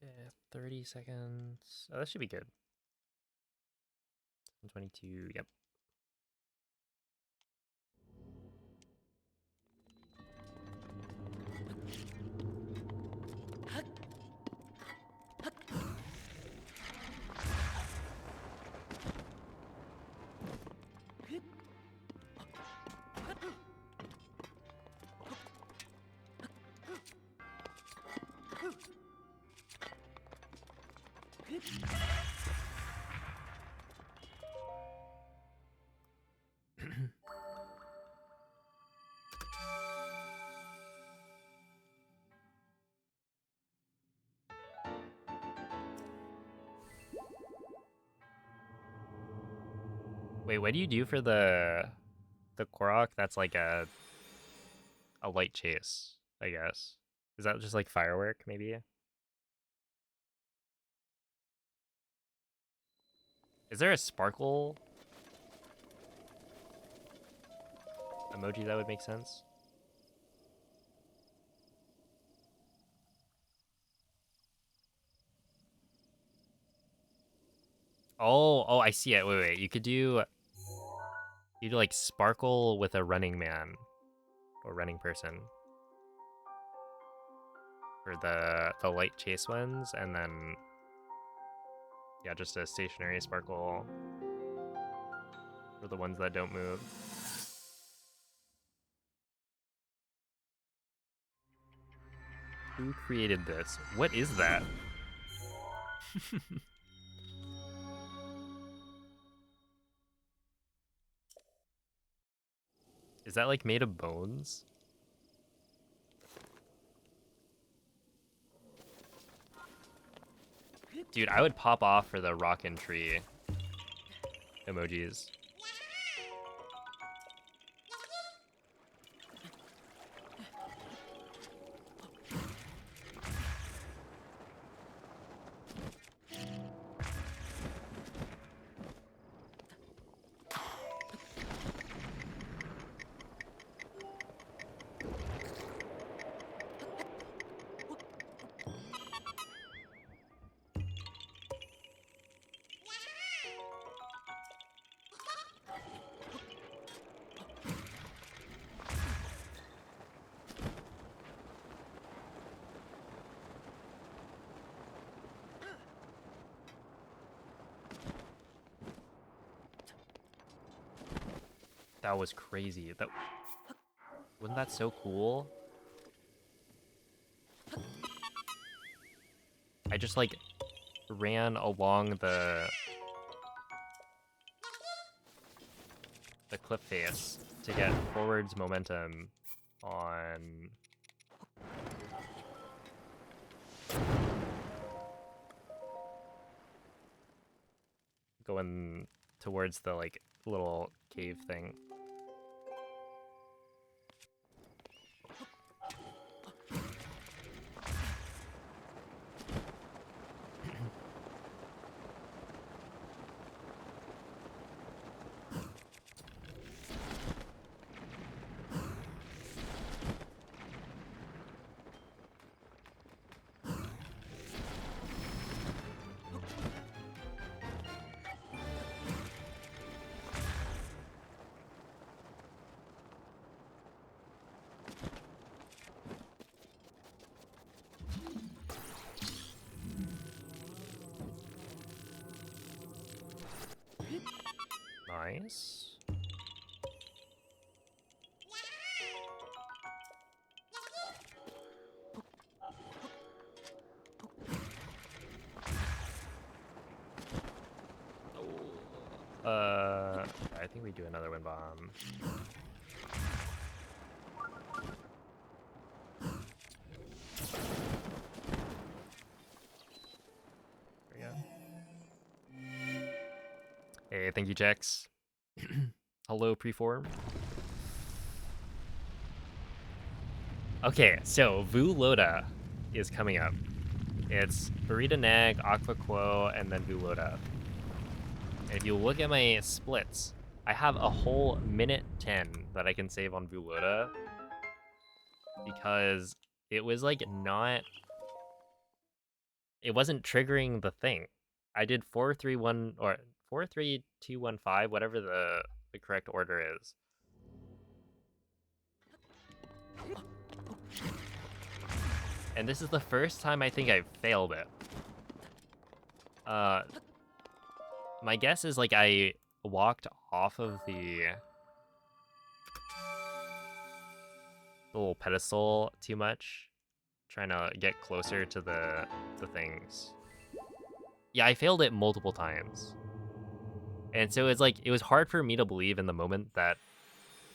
A: Okay, 30 seconds. Oh, that should be good. 22, yep. Wait, what do you do for the Korok? That's like a light chase, I guess. Is that just like firework, maybe? Is there a sparkle emoji that would make sense? Oh, I see it. Wait. You do like sparkle with a running man or running person for the light chase ones, and then yeah, just a stationary sparkle for the ones that don't move. Who created this? What is that? Is that like made of bones? Dude, I would pop off for the rockin' tree emojis. That was crazy. Wasn't that so cool? I just like ran along the cliff face to get forwards momentum on going towards the like little cave thing. nice. I think we do another wind bomb. There we go. Hey, thank you, Jax. Hello, preform. Okay, so Vu Loda is coming up. It's Burrito Nag, Aqua Quo, and then Vu Loda. And if you look at my splits, I have a whole minute 10 that I can save on Vu Loda because it was like not. It wasn't triggering the thing. I did 4-3-1 or 4-3-2-1-5, whatever the correct order is. And this is the first time I think I've failed it. My guess is like I walked off of the little pedestal too much, trying to get closer to the things. Yeah, I failed it multiple times. And so it's like, it was hard for me to believe in the moment that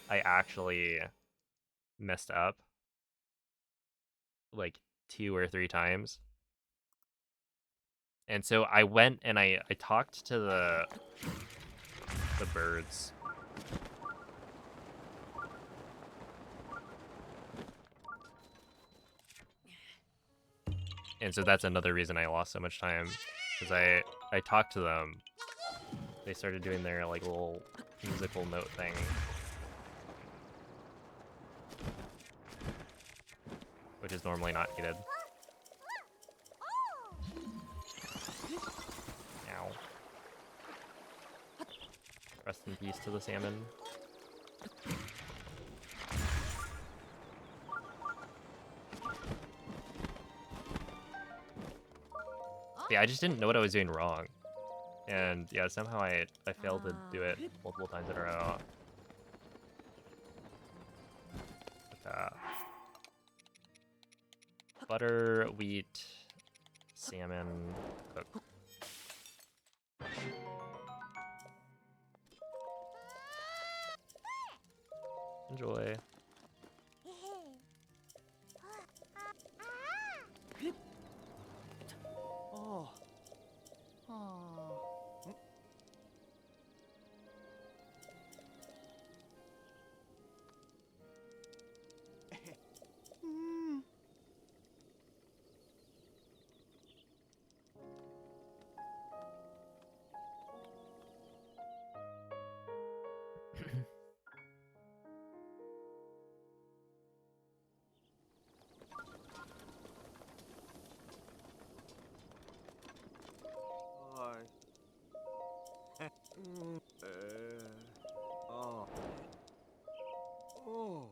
A: I actually messed up like 2 or 3 times. And so I went and I talked to the birds. And so that's another reason I lost so much time, because I talked to them. They started doing their like little musical note thing. Which is normally not needed. Ow. Rest in peace to the salmon. Yeah, I just didn't know what I was doing wrong. And yeah, somehow I failed to do it multiple times in a row. Butter, wheat, salmon, cook. Enjoy.
B: Oh. Oh. Oh. Oh.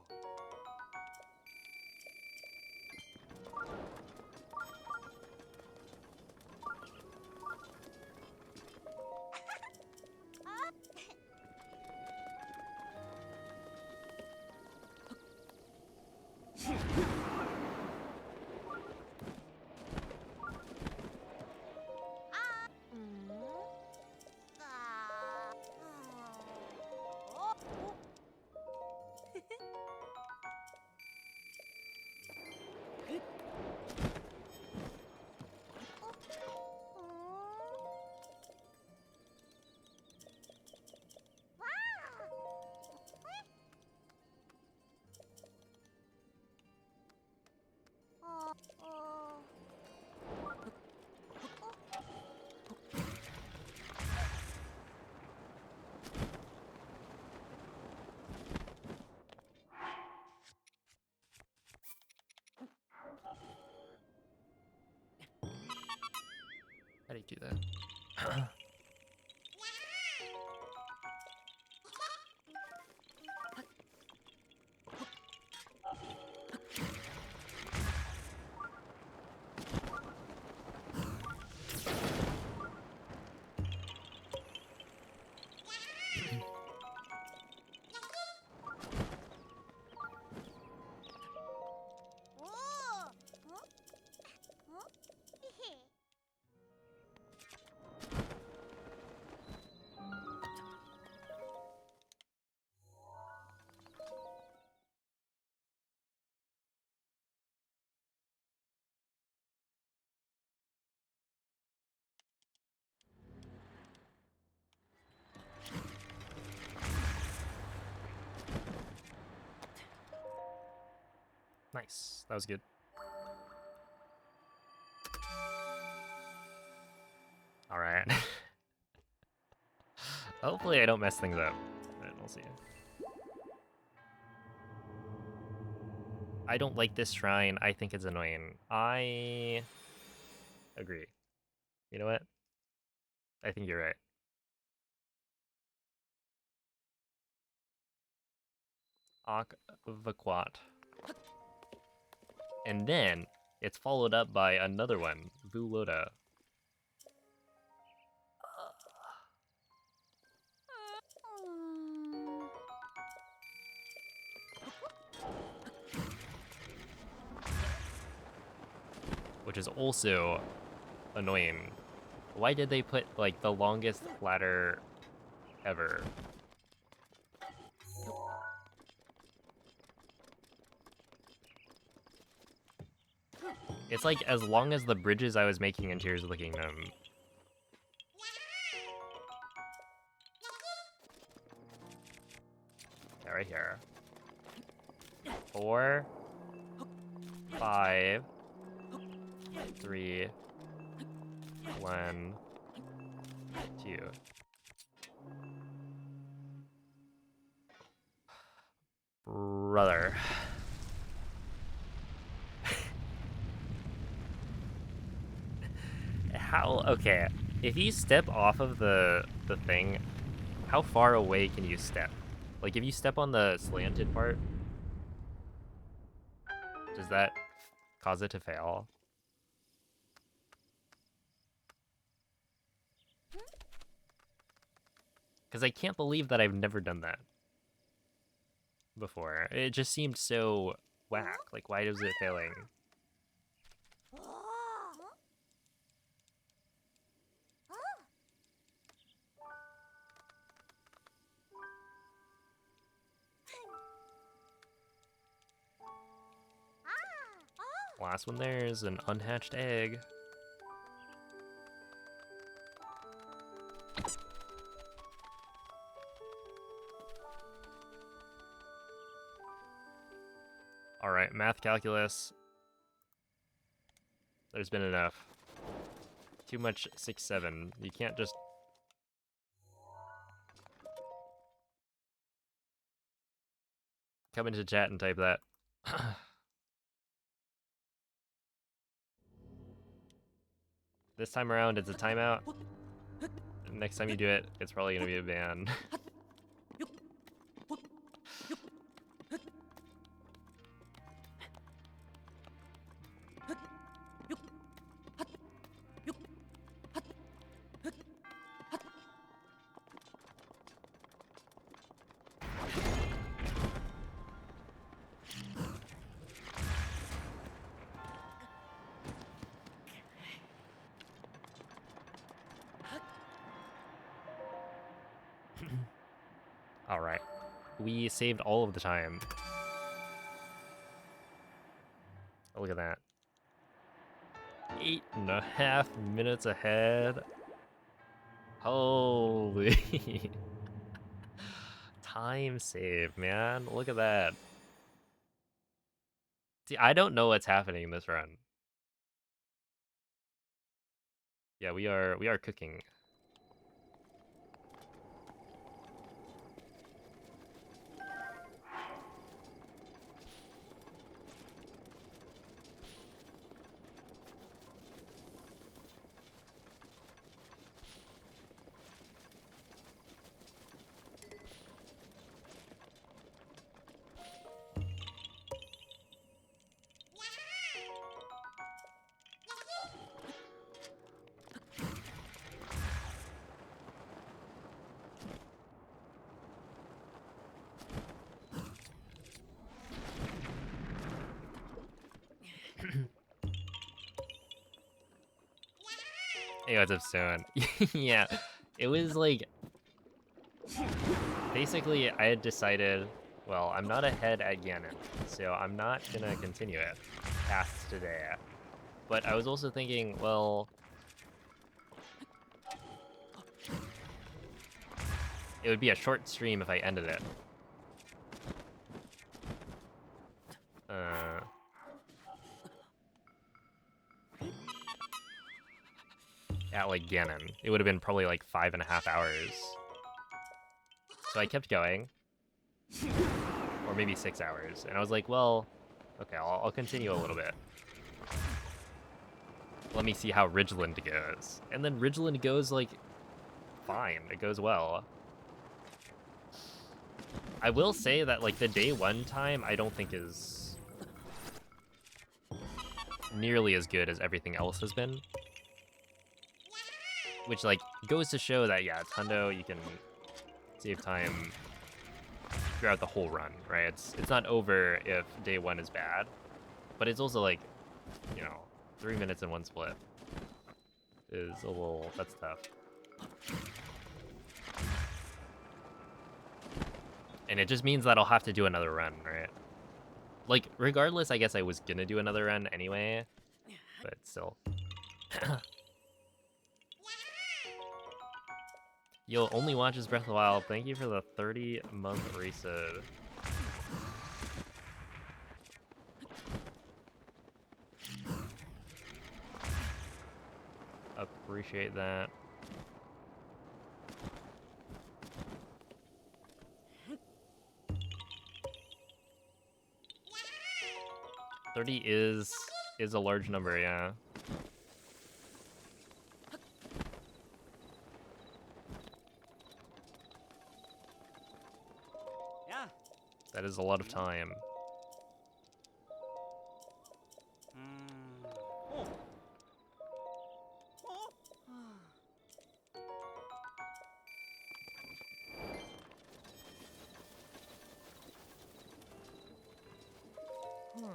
A: How do you do that? Nice. That was good. Alright. Hopefully I don't mess things up. But we'll see. I don't like this shrine. I think it's annoying. I agree. You know what? I think you're right. Aquat. And then it's followed up by another one, Vuloda. Which is also annoying. Why did they put like the longest ladder ever? It's like as long as the bridges I was making in Tears of the Kingdom. Yeah, right here. 4, 5, 3, 1, 2. Brother. How? Okay. If you step off of the thing, how far away can you step? Like, if you step on the slanted part, does that cause it to fail? Because I can't believe that I've never done that before. It just seemed so whack. Like, why is it failing? Last one there is an unhatched egg. Alright, math calculus. There's been enough. Too much 6, 7. You can't just... come into chat and type that. This time around, it's a timeout. Next time you do it, it's probably gonna be a ban. Alright. We saved all of the time. Oh, look at that. 8.5 minutes ahead. Holy. Time save, man. Look at that. See, I don't know what's happening in this run. Yeah, we are cooking. Hey, what's up, Stone? Yeah, it was like... basically, I had decided, well, I'm not ahead at Ganon, so I'm not gonna continue it past today. But I was also thinking, well... it would be a short stream if I ended it. at like Ganon. It would have been probably like 5.5 hours. So I kept going, or maybe 6 hours, and I was like, well, okay, I'll continue a little bit. Let me see how Ridgeland goes. And then Ridgeland goes like fine. It goes well. I will say that like the day 1 time I don't think is nearly as good as everything else has been. Which like goes to show that yeah, it's hundo, you can save time throughout the whole run, right? It's not over if day 1 is bad. But it's also like, you know, 3 minutes in 1 split is a little, that's tough. And it just means that I'll have to do another run, right? Like, regardless, I guess I was gonna do another run anyway, but still. Yo, only watches Breath of the Wild. Thank you for the 30-month resub. Appreciate that. $30 is a large number, yeah.
B: Yeah.
A: That is a lot of time.
B: Oh.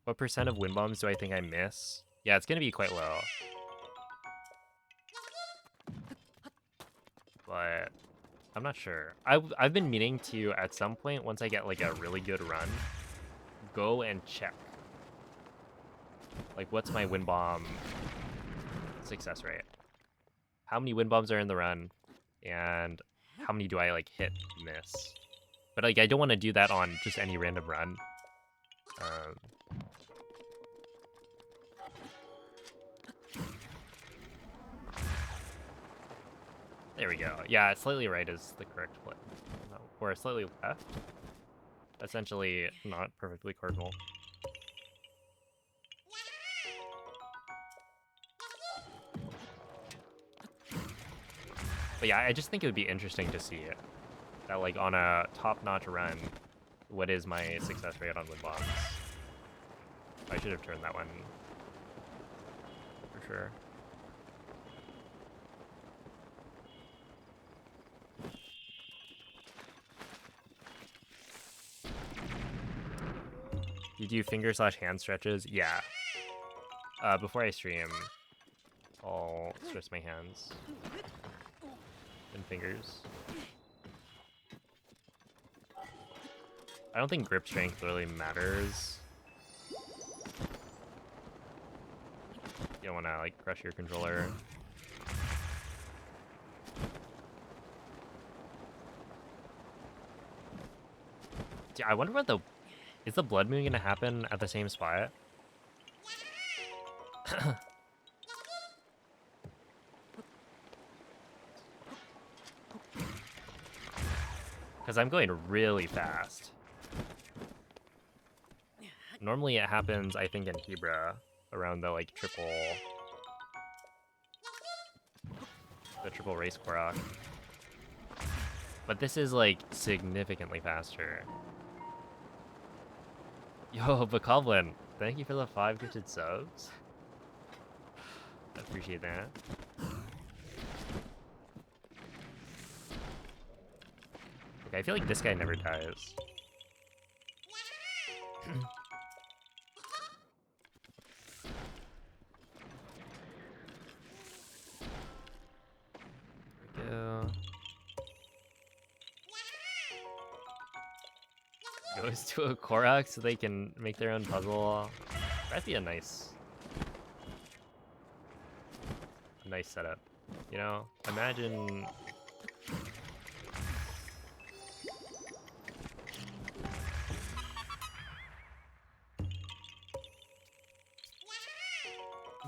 A: What percent of wind bombs do I think I miss? Yeah, it's gonna be quite low. But I'm not sure. I've been meaning to, at some point, once I get like a really good run, go and check. Like, what's my wind bomb success rate? How many wind bombs are in the run? And how many do I like hit miss? But like, I don't want to do that on just any random run. There we go. Yeah, slightly right is the correct play. No, or slightly left. Essentially not perfectly cardinal. But yeah, I just think it would be interesting to see it. That like on a top-notch run, what is my success rate on wind bombs? I should have turned that one for sure. You do finger/hand stretches? Yeah. Before I stream, I'll stretch my hands and fingers. I don't think grip strength really matters. You don't want to like crush your controller. Dude, I wonder what is the blood moon gonna happen at the same spot? Because I'm going really fast. Normally it happens, I think, in Hebra around the like triple race Korok. But this is like significantly faster. Yo, Bokoblin, thank you for the 5 gifted subs. I appreciate that. Okay, I feel like this guy never dies. goes to a Korok so they can make their own puzzle. That'd be a nice setup. You know, imagine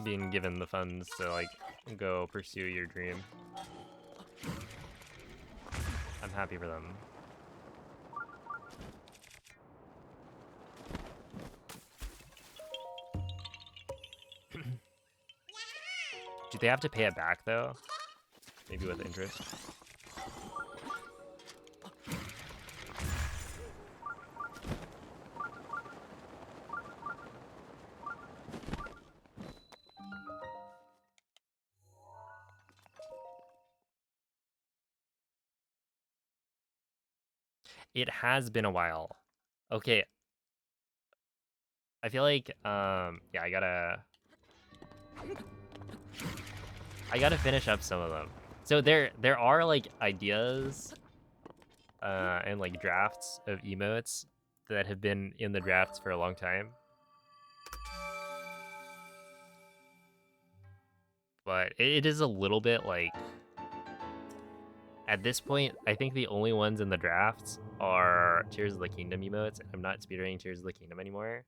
A: being given the funds to like go pursue your dream. I'm happy for them. Do they have to pay it back though? Maybe with interest. It has been a while. Okay. I feel like yeah, I gotta finish up some of them. So there are like ideas and like drafts of emotes that have been in the drafts for a long time. But it is a little bit like at this point, I think the only ones in the drafts are Tears of the Kingdom emotes. I'm not speedrunning Tears of the Kingdom anymore.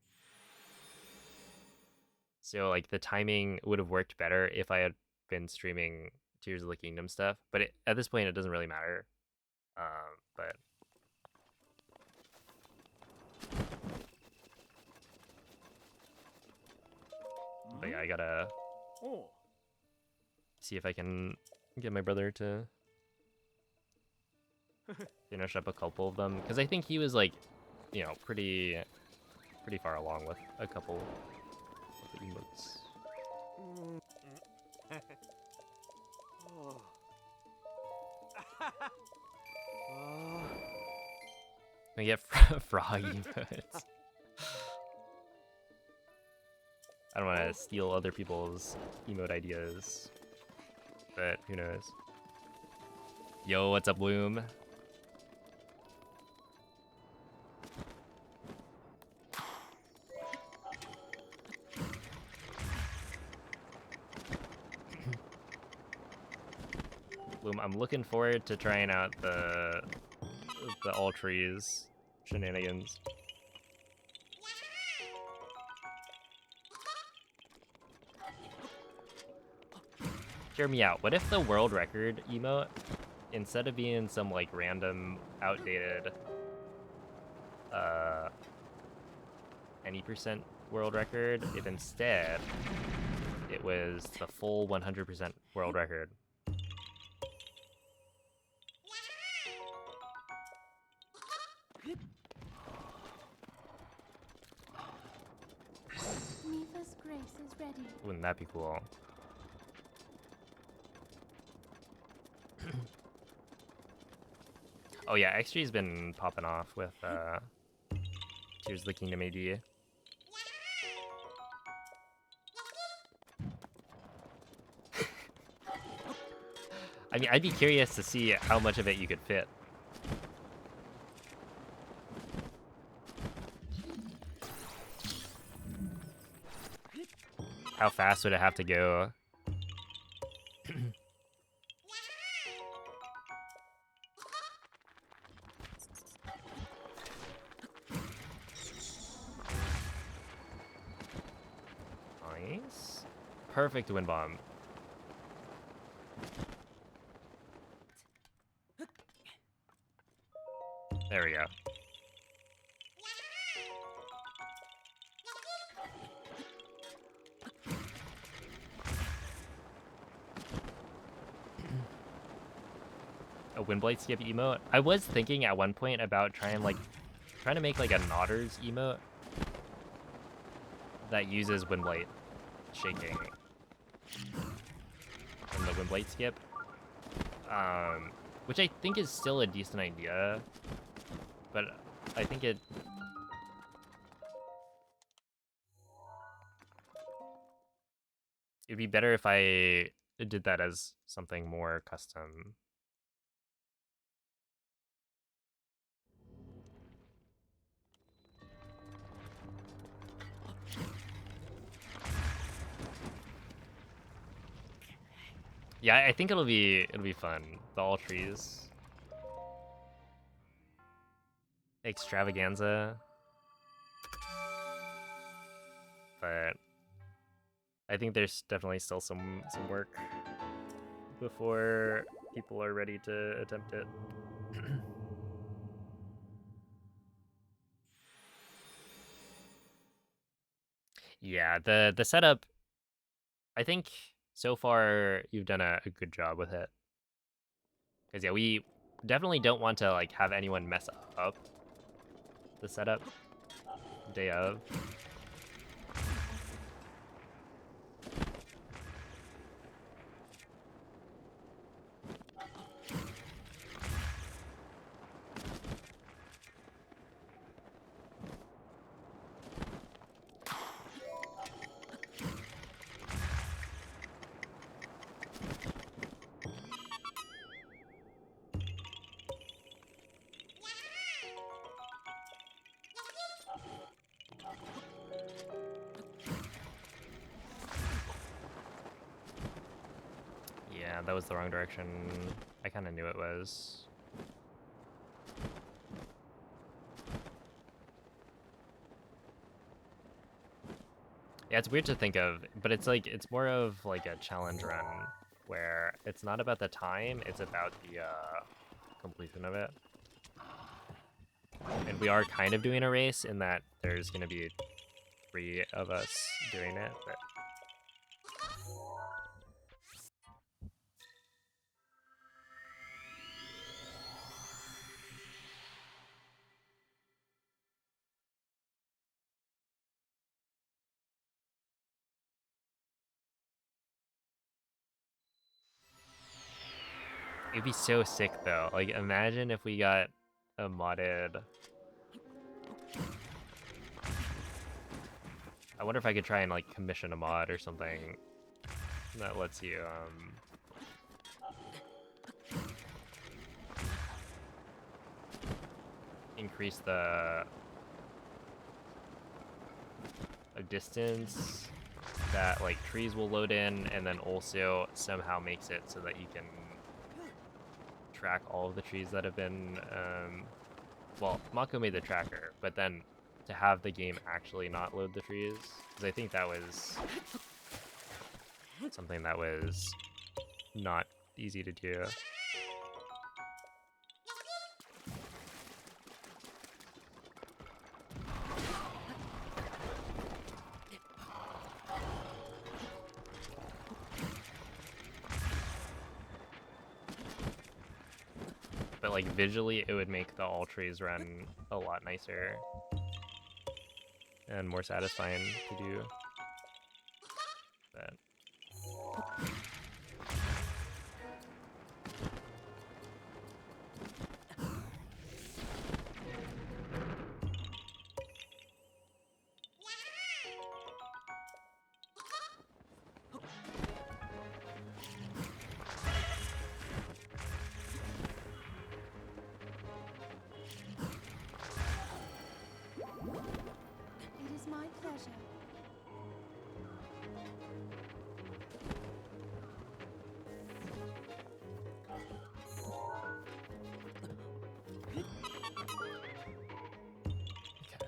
A: So like the timing would have worked better if I had been streaming Tears of the Kingdom stuff. But at this point, it doesn't really matter. But yeah, I gotta see if I can get my brother to finish up a couple of them, because I think he was like, you know, pretty far along with a couple of the emotes. I get frog emotes. I don't want to steal other people's emote ideas, but who knows? Yo, what's up, Bloom? Bloom, I'm looking forward to trying out the all trees shenanigans. Hear me out. What if the world record emote, instead of being some like random outdated any percent world record, if instead it was the full 100% world record?
C: Mifa's grace is ready.
A: Wouldn't that be cool? Oh yeah, XG's been popping off with Tears of the Kingdom AD. I mean, I'd be curious to see how much of it you could fit. How fast would it have to go? Nice. Perfect wind bomb. There we go. A Windblade skip emote? I was thinking at one point about trying to make like a Nodders emote that uses Windblade shaking from the Windblade skip. Which I think is still a decent idea, but I think it'd be better if I did that as something more custom. Yeah, I think it'll be fun. The all trees extravaganza, but I think there's definitely still some work before people are ready to attempt it. Yeah, the setup, I think so far you've done a good job with it. Because yeah, we definitely don't want to like have anyone mess up the setup day of. Yeah, that was the wrong direction. I kind of knew it was. Yeah, it's weird to think of, but it's like it's more of like a challenge run where it's not about the time, it's about the completion of it. And we are kind of doing a race in that there's gonna be 3 of us doing it, but it'd be so sick though. Like imagine if we got a modded. I wonder if I could try and like commission a mod or something that lets you increase the distance that like trees will load in, and then also somehow makes it so that you can track all of the trees that have been well, Mako made the tracker, but then to have the game actually not load the trees, because I think that was something that was not easy to do. But like visually, it would make the all trees run a lot nicer and more satisfying to do. But
C: It is my pleasure.
A: okay.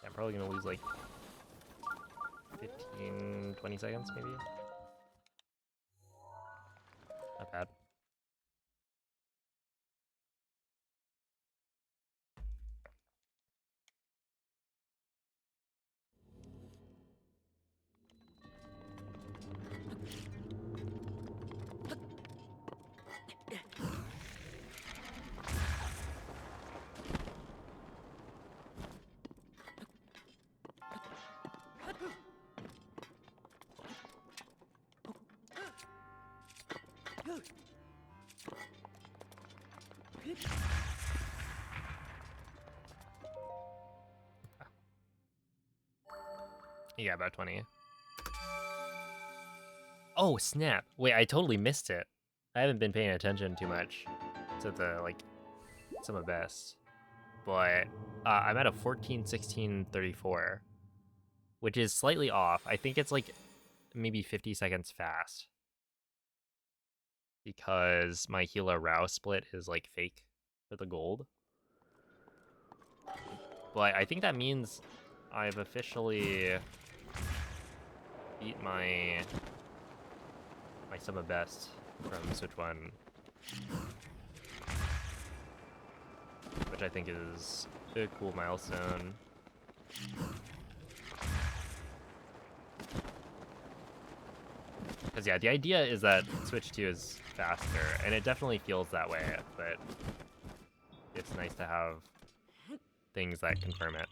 A: 'Kay, I'm probably gonna lose like 15, 20 seconds maybe. Not bad. Yeah, about 20. Oh, snap. Wait, I totally missed it. I haven't been paying attention too much to the, like, some of best. But I'm at a 14, 16, 34, which is slightly off. I think it's like maybe 50 seconds fast because my Gila Rao split is like fake for the gold. But I think that means I've officially beat my sum of best from Switch 1, which I think is a cool milestone. Because yeah, the idea is that Switch 2 is faster, and it definitely feels that way, but it's nice to have things that confirm it.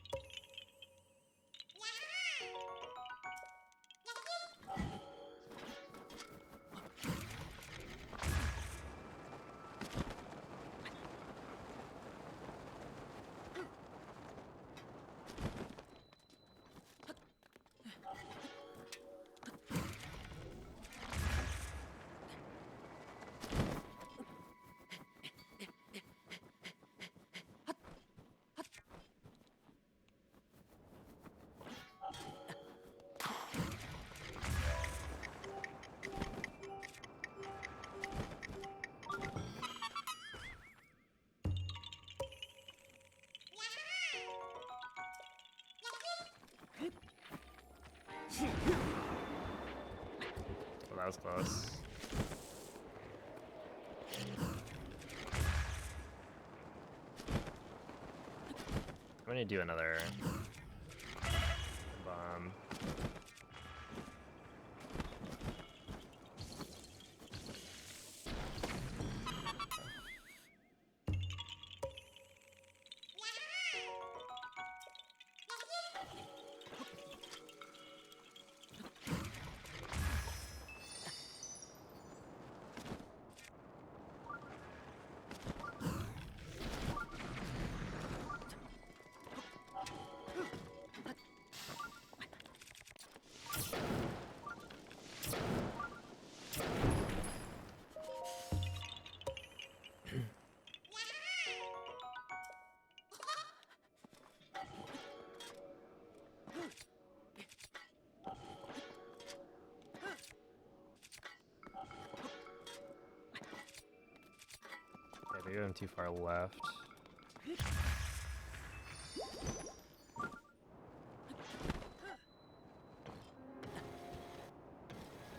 A: Well, that was close. I'm gonna do another bomb. Okay, maybe I'm too far left.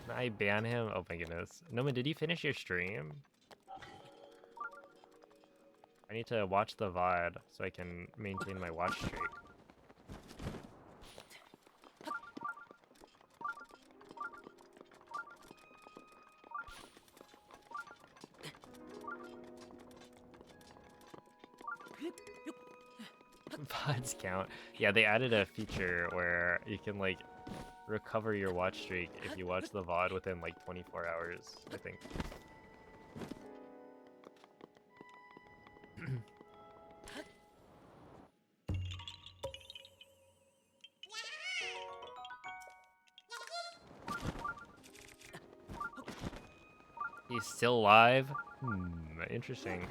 A: Can I ban him? Oh my goodness. Noma, did you finish your stream? I need to watch the VOD so I can maintain my watch streak. VODs count. Yeah, they added a feature where you can like recover your watch streak if you watch the VOD within like 24 hours, I think. He's still alive? Interesting.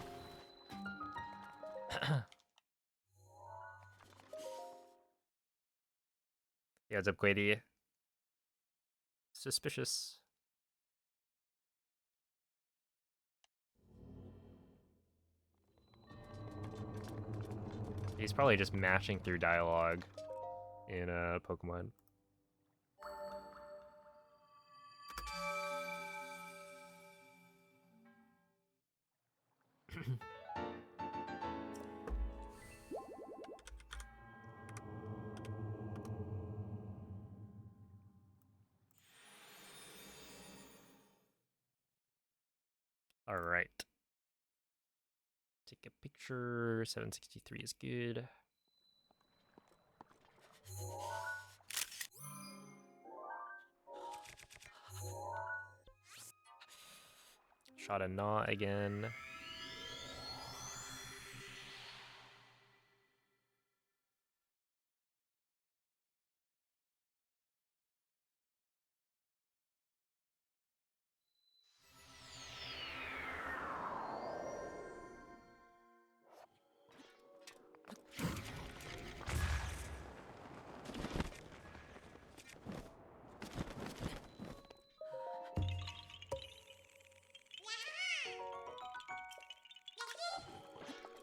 A: Yeah, what's up, Quady? Suspicious. He's probably just mashing through dialogue in Pokemon. All right. Take a picture. 763 is good. Shot a gnaw again.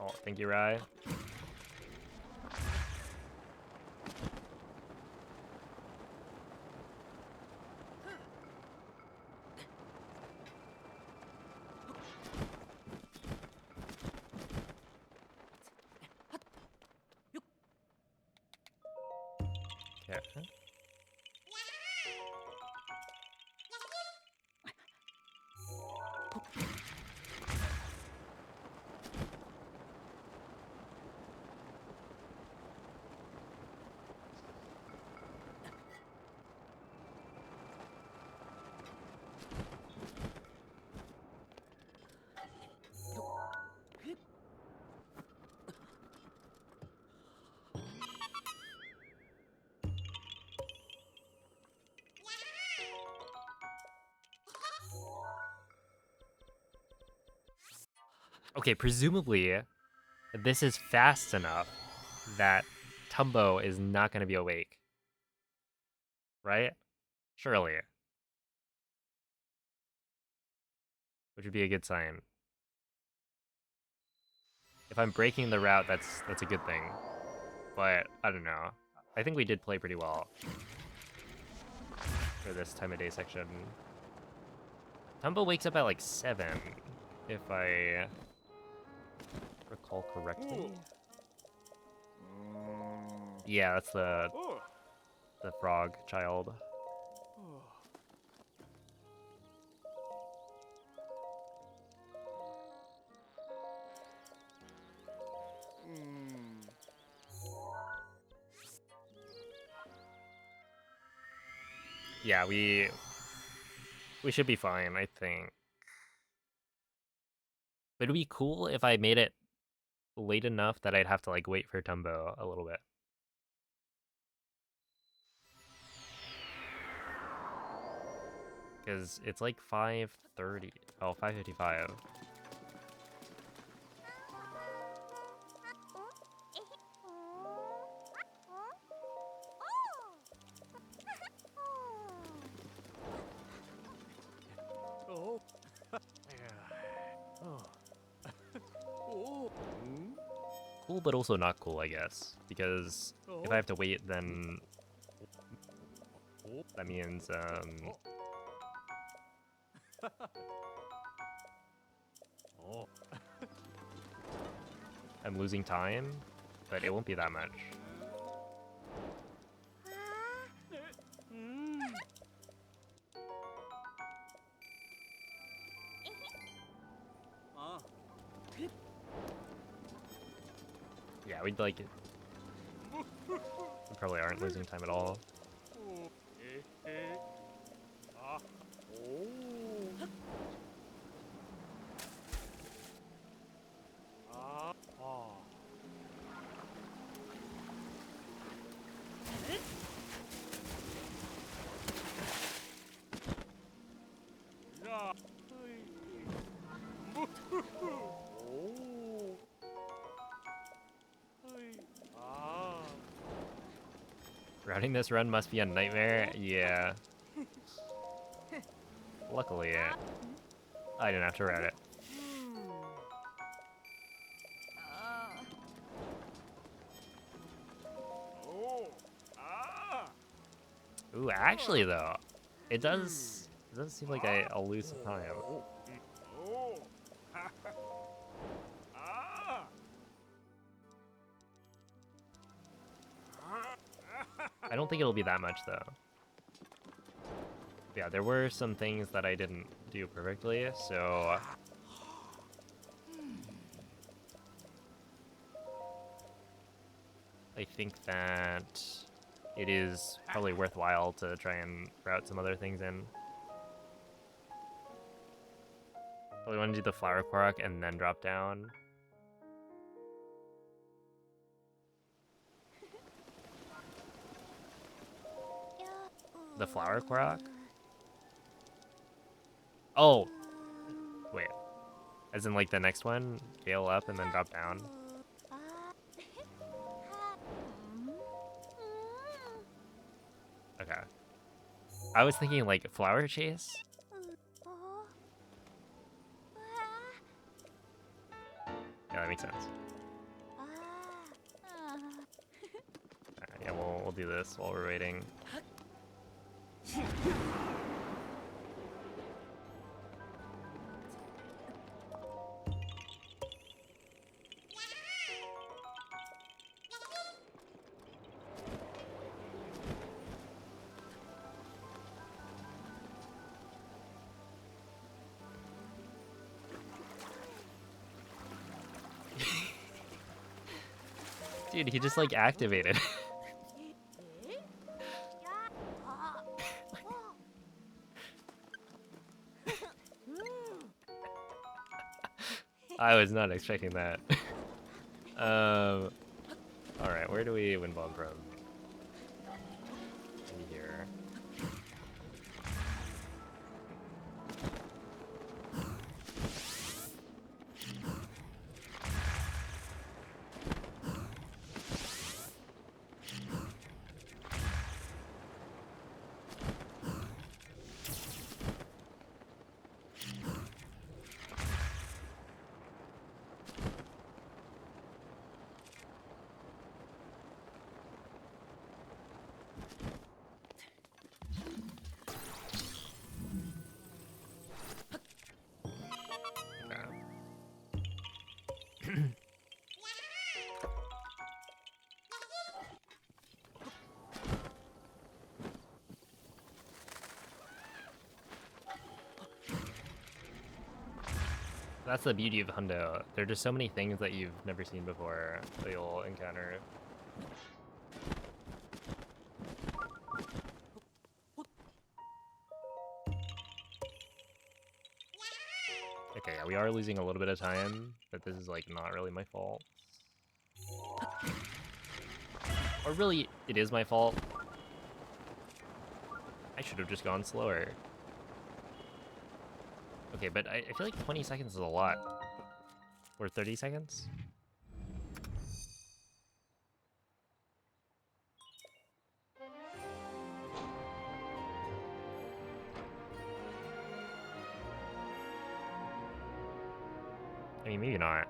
A: Oh, thank you, Rai. Okay. Okay, presumably this is fast enough that Tumbo is not going to be awake. Right? Surely. Which would be a good sign. If I'm breaking the route, that's a good thing. But I don't know. I think we did play pretty well for this time of day section. Tumbo wakes up at like 7, if I recall correctly. Yeah, that's the frog child. Yeah, we should be fine, I think. But it'd be cool if I made it late enough that I'd have to like wait for Tumbo a little bit. Because it's like 5:30. Oh, 5:55. Cool, but also not cool, I guess. Because if I have to wait, then that means I'm losing time, but it won't be that much. Yeah, we'd like it. We probably aren't losing time at all. Routing this run must be a nightmare. Yeah. Luckily, I didn't have to route it. Ooh, actually though, it does seem like I'll lose some time. I don't think it'll be that much though. Yeah, there were some things that I didn't do perfectly, so I think that it is probably worthwhile to try and route some other things in. Probably want to do the flower quark and then drop down. The flower quark? Oh! Wait. As in like the next one? Scale up and then drop down? Okay. I was thinking like flower chase? Yeah, that makes sense. we'll do this while we're waiting. Dude, he just like activated. I was not expecting that. Alright, where do we win bomb from? In here. That's the beauty of Hundo. There are just so many things that you've never seen before that you'll encounter. Okay, yeah, we are losing a little bit of time, but this is like not really my fault. Or really, it is my fault. I should have just gone slower. Okay, but I feel like 20 seconds is a lot. Or 30 seconds? I mean, maybe not.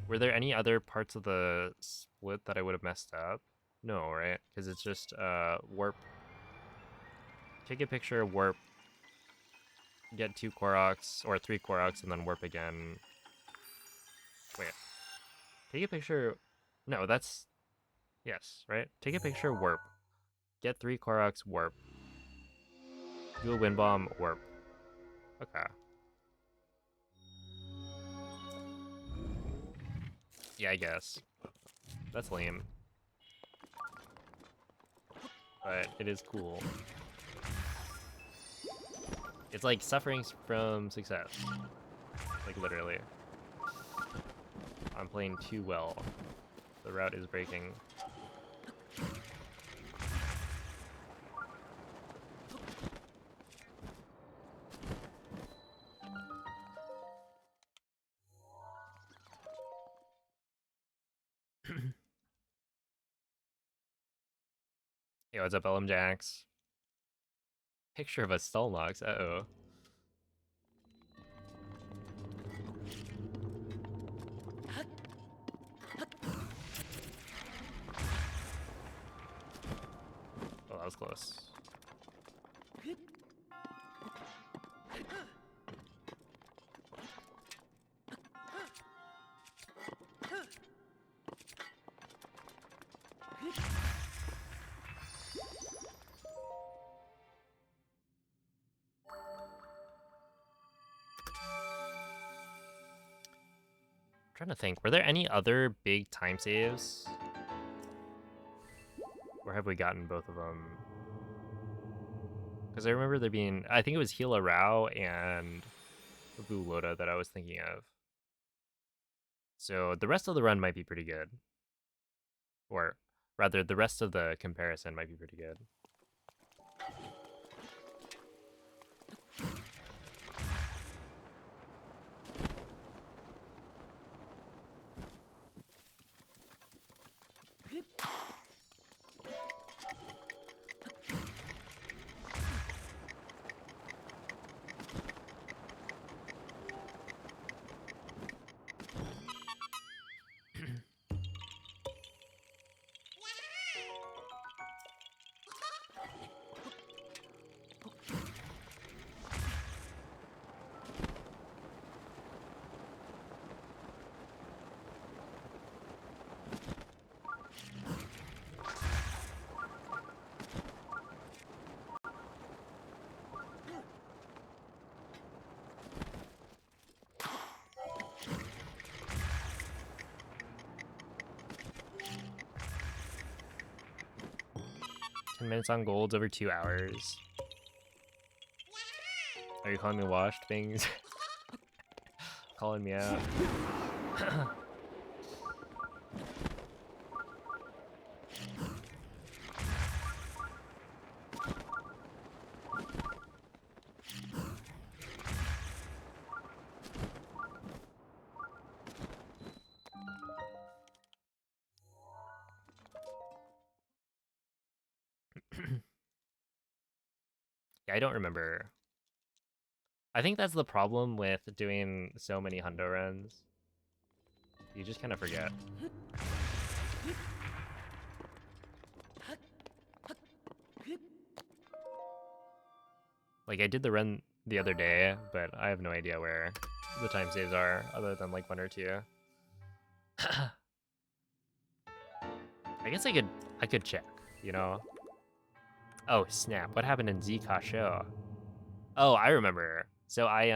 A: Were there any other parts of the split that I would have messed up? No, right? Because it's just warp. Take a picture, warp. Get 2 Koroks, or 3 Koroks, and then warp again. Wait. Take a picture. No, that's. Yes, right? Take a picture, warp. Get 3 Koroks, warp. Do a wind bomb, warp. Okay. Yeah, I guess. That's lame. But it is cool. It's like suffering from success. Like, literally. I'm playing too well. The route is breaking. Hey, what's up, LM Jax? Picture of a Stalnox, uh-oh. Oh, that was close. Trying to think, were there any other big time saves? Or have we gotten both of them? Because I remember there being, I think it was Hila Rao and Abu Loda that I was thinking of. So the rest of the run might be pretty good. Or rather, the rest of the comparison might be pretty good. 10 minutes on gold's over 2 hours. Are you calling me washed, things? Calling me out. Yeah, I don't remember. I think that's the problem with doing so many hundo runs. You just kind of forget. Like, I did the run the other day, but I have no idea where the time saves are, other than like 1 or 2. I guess I could check, you know? Oh, snap. What happened in Zkasho? Oh, I remember. So I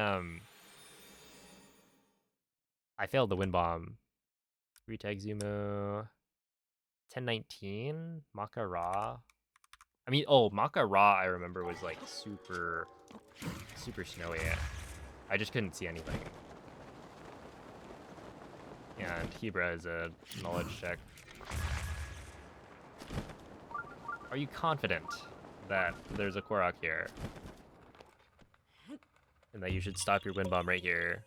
A: failed the wind bomb. Retag Zumo. 1019? Maka Ra. I mean, oh, Maka Ra I remember was like super snowy. I just couldn't see anything. And Hebra is a knowledge check. Are you confident that there's a Korok here? And that you should stop your wind bomb right here?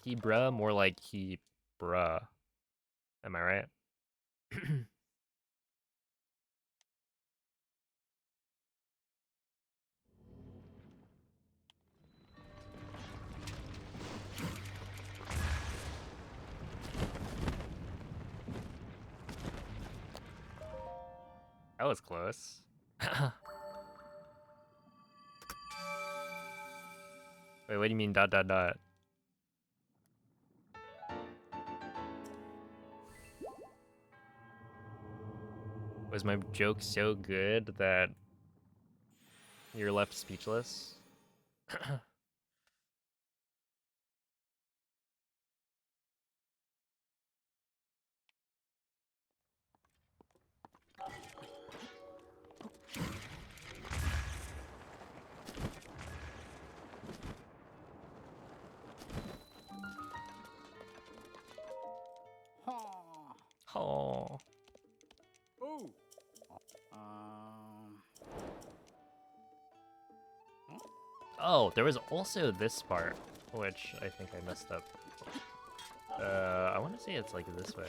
A: Hebra, more like Hebra. Am I right? That was close. Wait, what do you mean dot dot dot? Was my joke so good that you're left speechless?
B: Ha.
A: Oh.
B: Oh. Um.
A: Oh, there was also this part, which I think I messed up. I want to say it's like this way.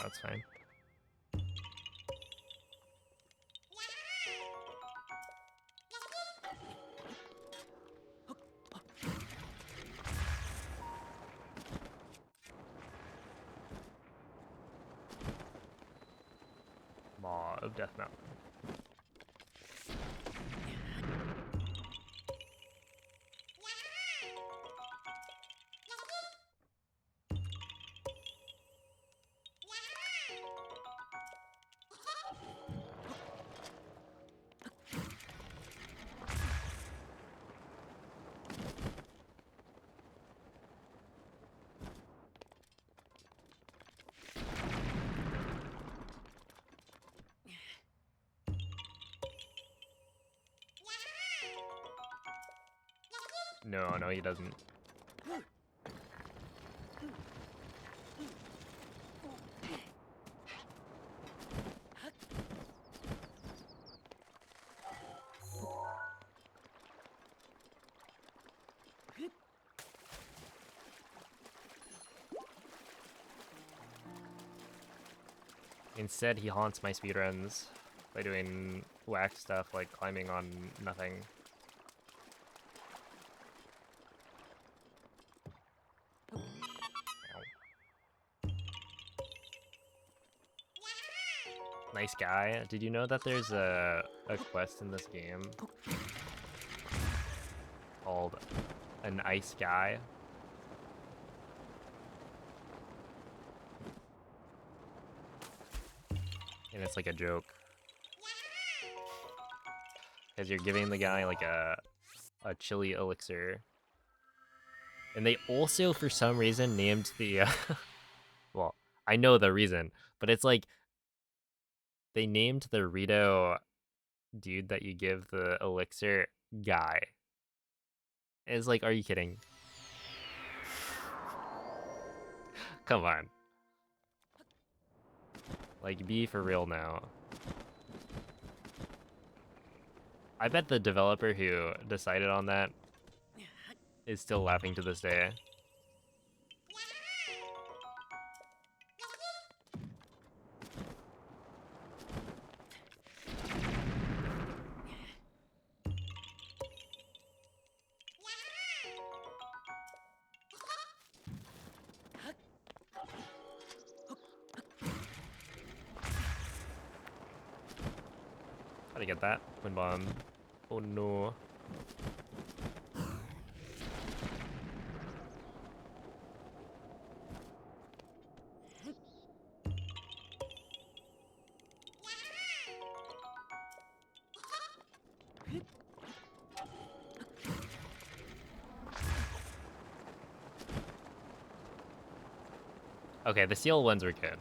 A: That's fine. Maw of Death Mountain. No, no, he doesn't. Instead, he haunts my speedruns by doing whack stuff like climbing on nothing. Nice guy. Did you know that there's a quest in this game called an ice guy? And it's like a joke. Because you're giving the guy like a chili elixir. And they also, for some reason, named the... well, I know the reason, but it's like they named the Rito dude that you give the elixir guy. It's like, are you kidding? Come on. Like, be for real now. I bet the developer who decided on that is still laughing to this day. How to get that? Wind bomb. Oh no. Okay, the seal ones were good.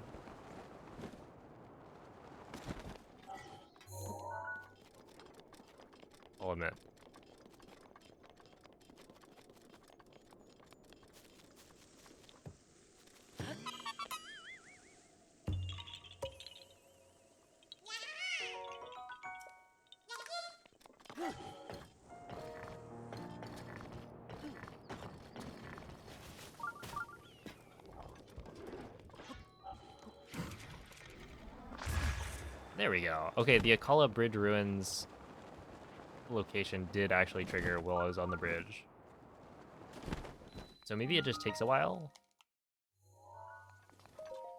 A: I'll admit. There we go. Okay, the Akkala Bridge Ruins location did actually trigger while I was on the bridge. So maybe it just takes a while?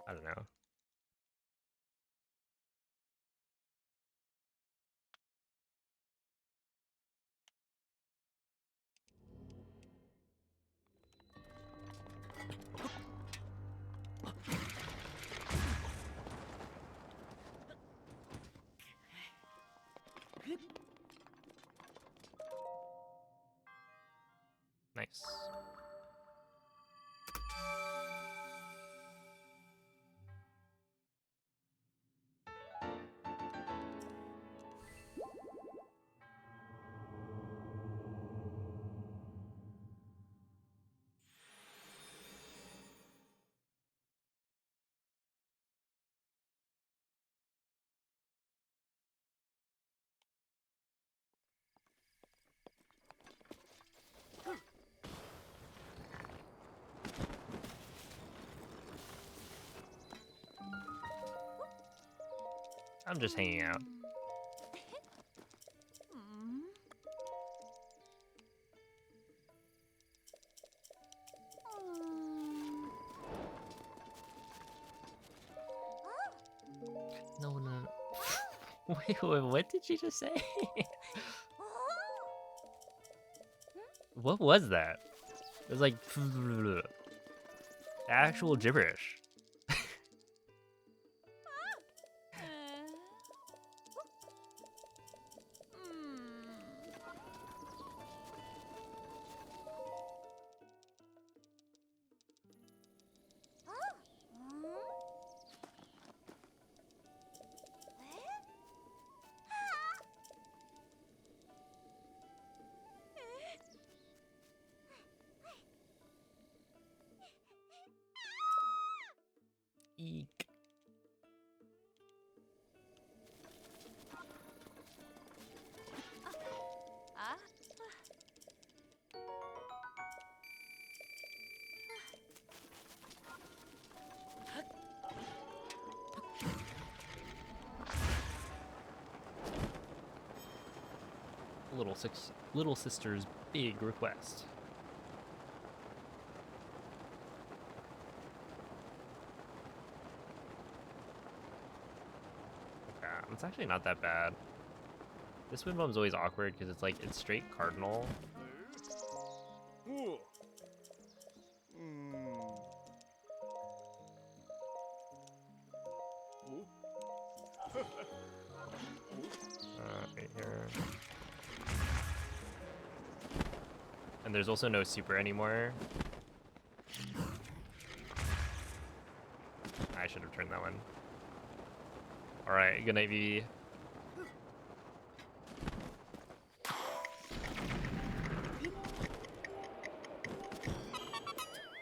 A: I don't know. Nice. I'm just hanging out. No, no. Wait, what did she just say? What was that? It was like actual gibberish. little sister's big request. Okay, it's actually not that bad. This wind bomb's always awkward because it's straight cardinal.
B: Ooh.
A: Right here. And there's also no super anymore. I should have turned that one. Alright, good night, VV.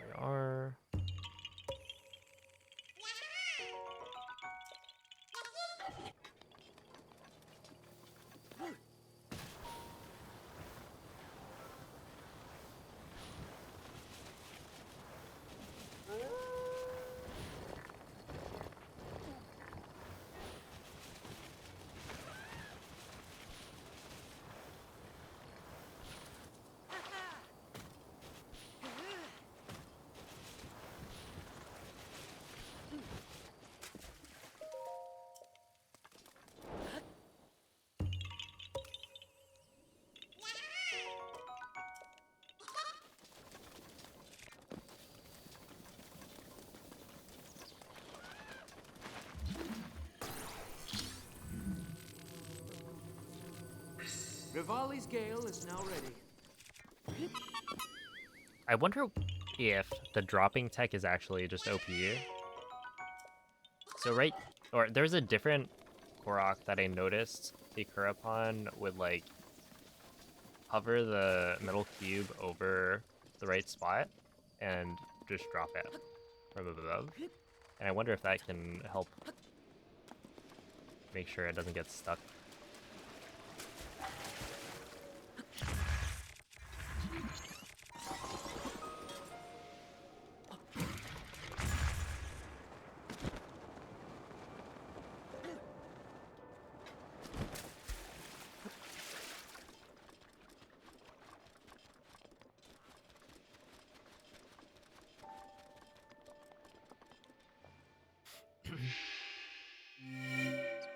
A: We are.
B: Rivali's gale is now ready.
A: I wonder if the dropping tech is actually just OP. So there's a different Korok that I noticed Kurapon would like hover the metal cube over the right spot and just drop it from above. And I wonder if that can help make sure it doesn't get stuck.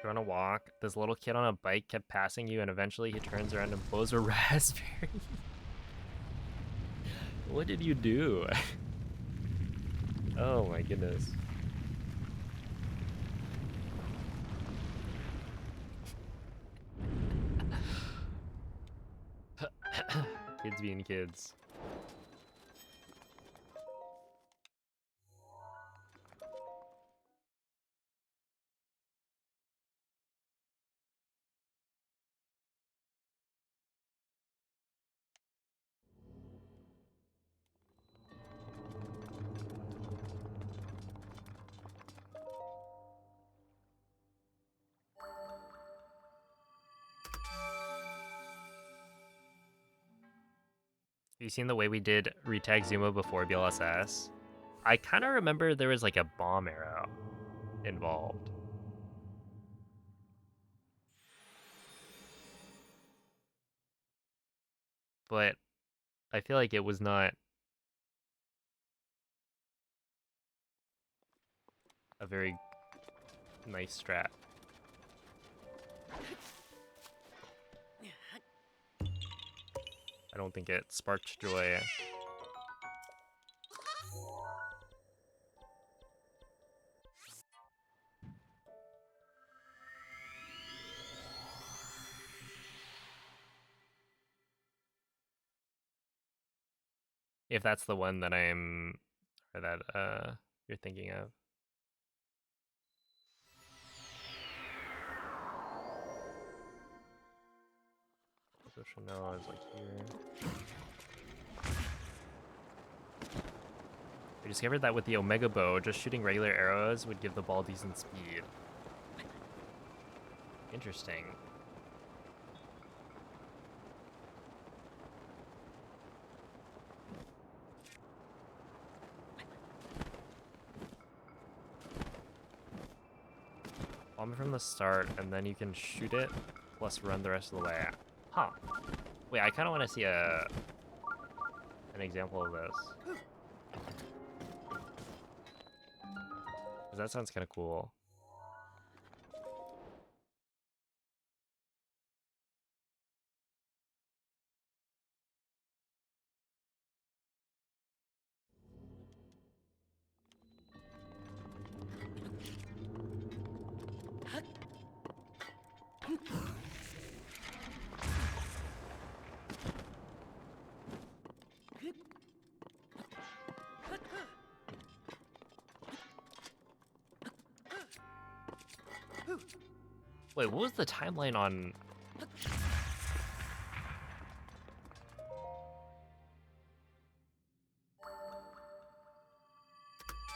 A: You're on a walk. This little kid on a bike kept passing you, and eventually he turns around and blows a raspberry. What did you do? Oh my goodness. Kids being kids. Have you seen the way we did retag Zuma before BLSS? I kind of remember there was like a bomb arrow involved. But I feel like it was not a very nice strat. I don't think it sparked joy. If that's the one that you're thinking of. So Chanel is like here. I discovered that with the Omega Bow, just shooting regular arrows would give the ball decent speed. Interesting. Bomb it from the start, and then you can shoot it, plus run the rest of the way. Huh. Wait, I kind of want to see an example of this. 'Cause that sounds kind of cool. Wait, what was the timeline on...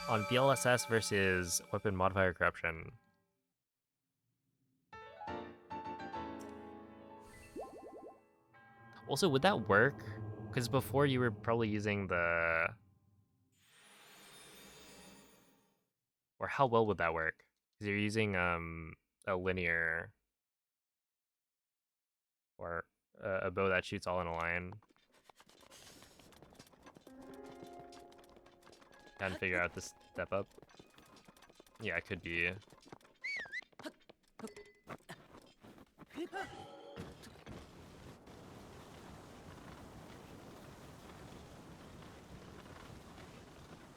A: on BLSS versus weapon modifier corruption? Also, would that work? Because before you were probably using the... Or how well would that work? Because you're using a linear... or a bow that shoots all in a line. Trying to figure out the step up. Yeah, it could be.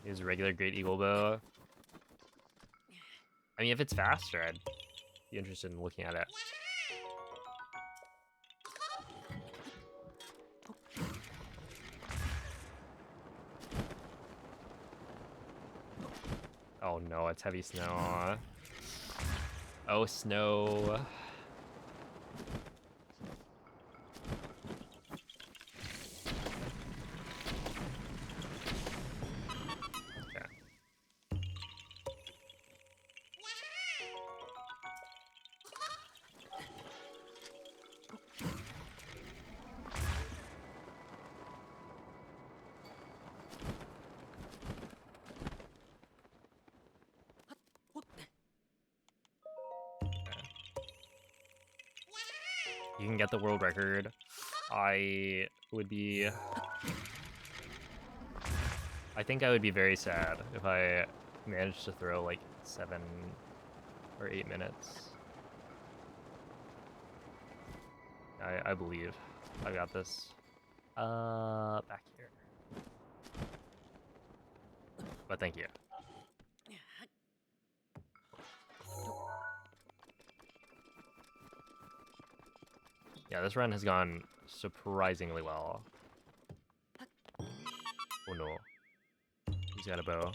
A: Use a regular Great Eagle bow. I mean, if it's faster, I'd be interested in looking at it. Oh no, it's heavy snow. Oh, snow. Okay. You can get the world record. I would be... I think I would be very sad if I managed to throw like 7 or 8 minutes. I believe I got this. Back here. But thank you. Yeah, this run has gone surprisingly well. Oh no. He's got a bow.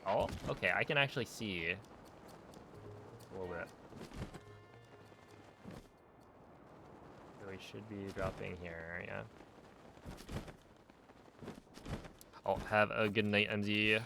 A: Oh, okay, I can actually see a little bit. So we should be dropping here, yeah. Oh, have a good night, MZ.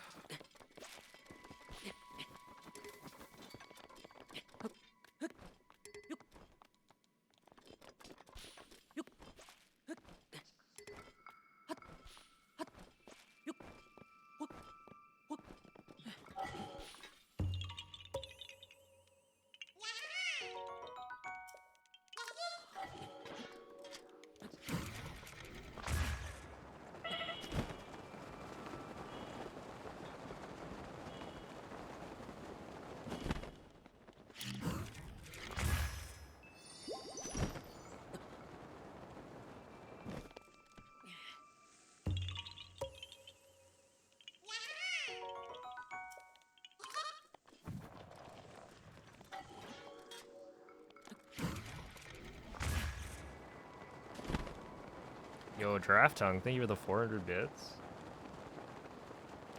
A: Yo, Draft Tongue, thank you for the 400 bits.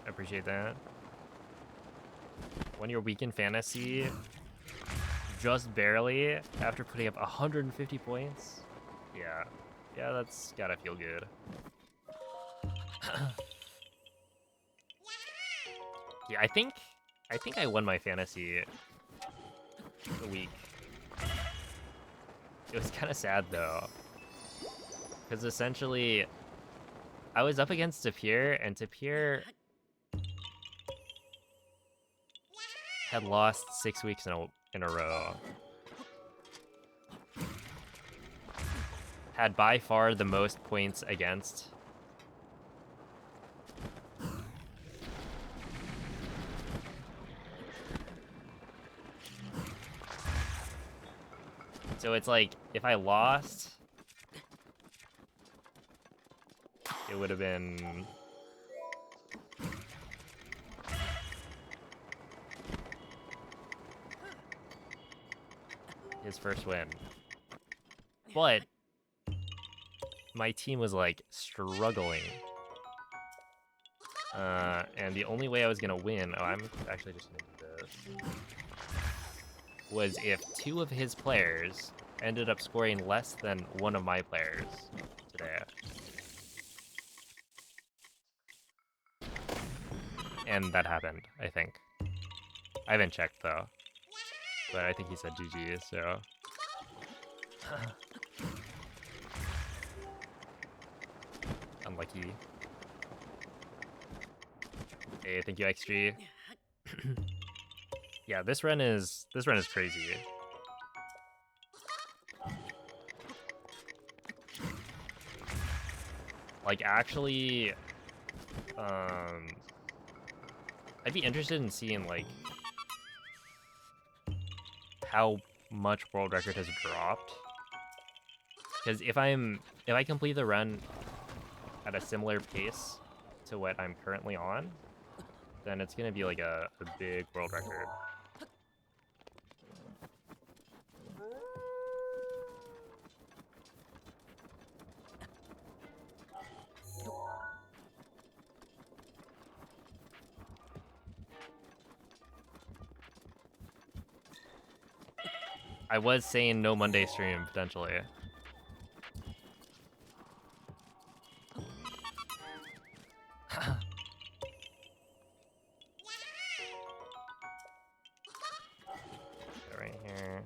A: I appreciate that. Won your weekend fantasy just barely after putting up 150 points. Yeah, yeah, that's gotta feel good. Yeah, I think I won my fantasy the week. It was kind of sad though, because essentially I was up against Tapir, and Tapir had lost 6 weeks in a row. Had by far the most points against. So it's like, if I lost, it would have been... his first win. But my team was like struggling. And the only way I was gonna win, oh, I'm actually just gonna do this, was if 2 of his players ended up scoring less than 1 of my players today. And that happened, I think. I haven't checked though. But I think he said GG, so... Unlucky. Hey, thank you, XG. Yeah, this run is crazy. Like, actually, I'd be interested in seeing, like, how much world record has dropped. Because if I complete the run at a similar pace to what I'm currently on, then it's gonna be like a big world record. I was saying no Monday stream, potentially. Right here.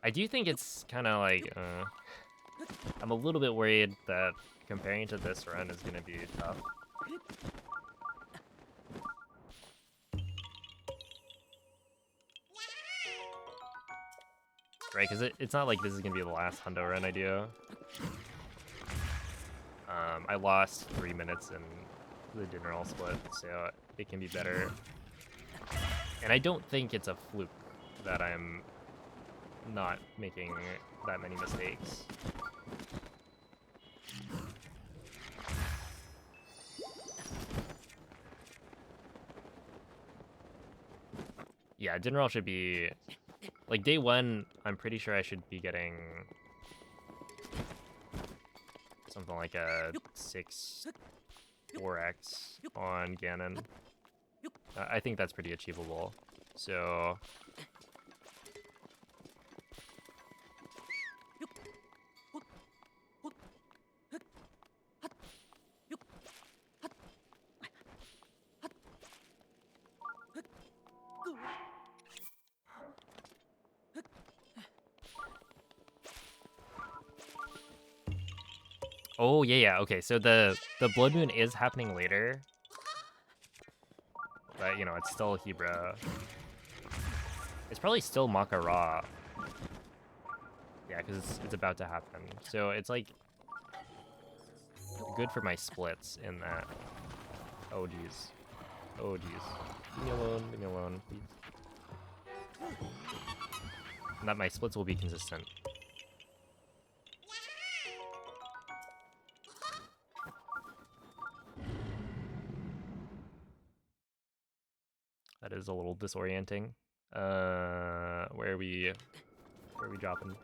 A: I do think it's kind of like, I'm a little bit worried that comparing to this run is going to be tough. Right, because it's not like this is going to be the last hundo run I do. I lost 3 minutes in the dinner all split, so it can be better. And I don't think it's a fluke that I'm not making that many mistakes. Yeah, dinner all should be... Like, day 1, I'm pretty sure I should be getting... something like a 4x on Ganon. I think that's pretty achievable. So... Oh, yeah, okay, so the Blood Moon is happening later. But, you know, it's still Hebra. It's probably still Makara. Yeah, because it's about to happen. So it's, like, good for my splits in that. Oh, geez. Oh, geez. Leave me alone, please. And that my splits will be consistent. That is a little disorienting. Where are we dropping?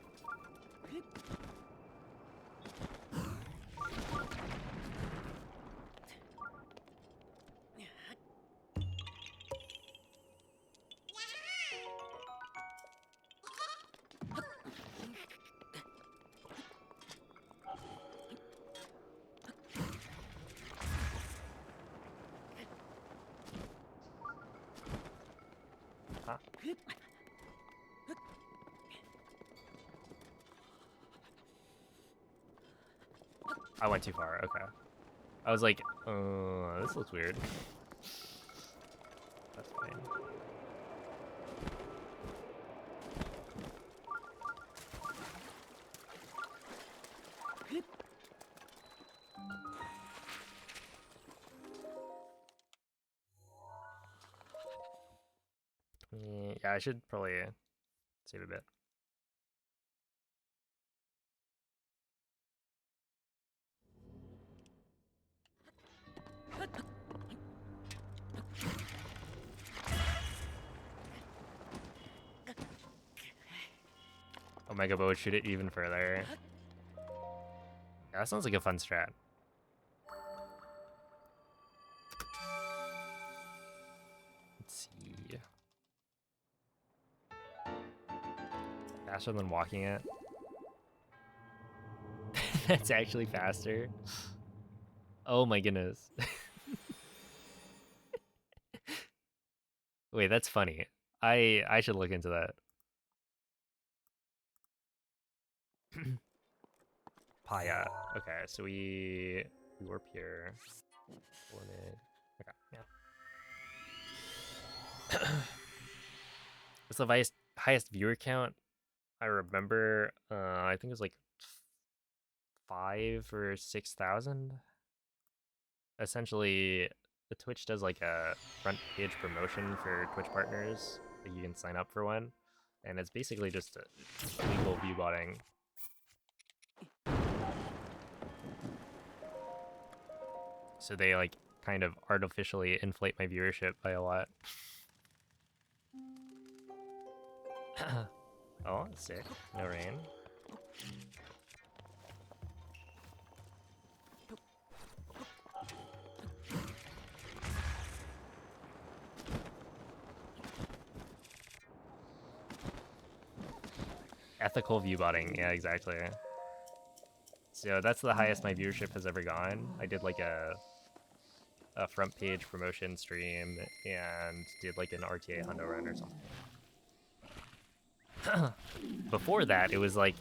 A: Huh? I went too far. Okay. I was like, this looks weird. That's fine. Yeah, I should probably save a bit. Omega Bow would shoot it even further. Yeah, that sounds like a fun strat. Let's see. Faster than walking it. That's actually faster. Oh my goodness. Wait, that's funny. I should look into that. Paya. Okay, so we warp here. Okay, yeah. What's the highest viewer count? I remember. I think it was like 5 or 6,000. Essentially, the Twitch does like a front page promotion for Twitch partners. Like you can sign up for one, and it's basically just a legal view botting. So they like kind of artificially inflate my viewership by a lot. Oh, sick. No rain. Ethical view botting. Yeah, exactly. So that's the highest my viewership has ever gone. I did like a front page promotion stream and did like an RTA hundo run or something. Before that, it was like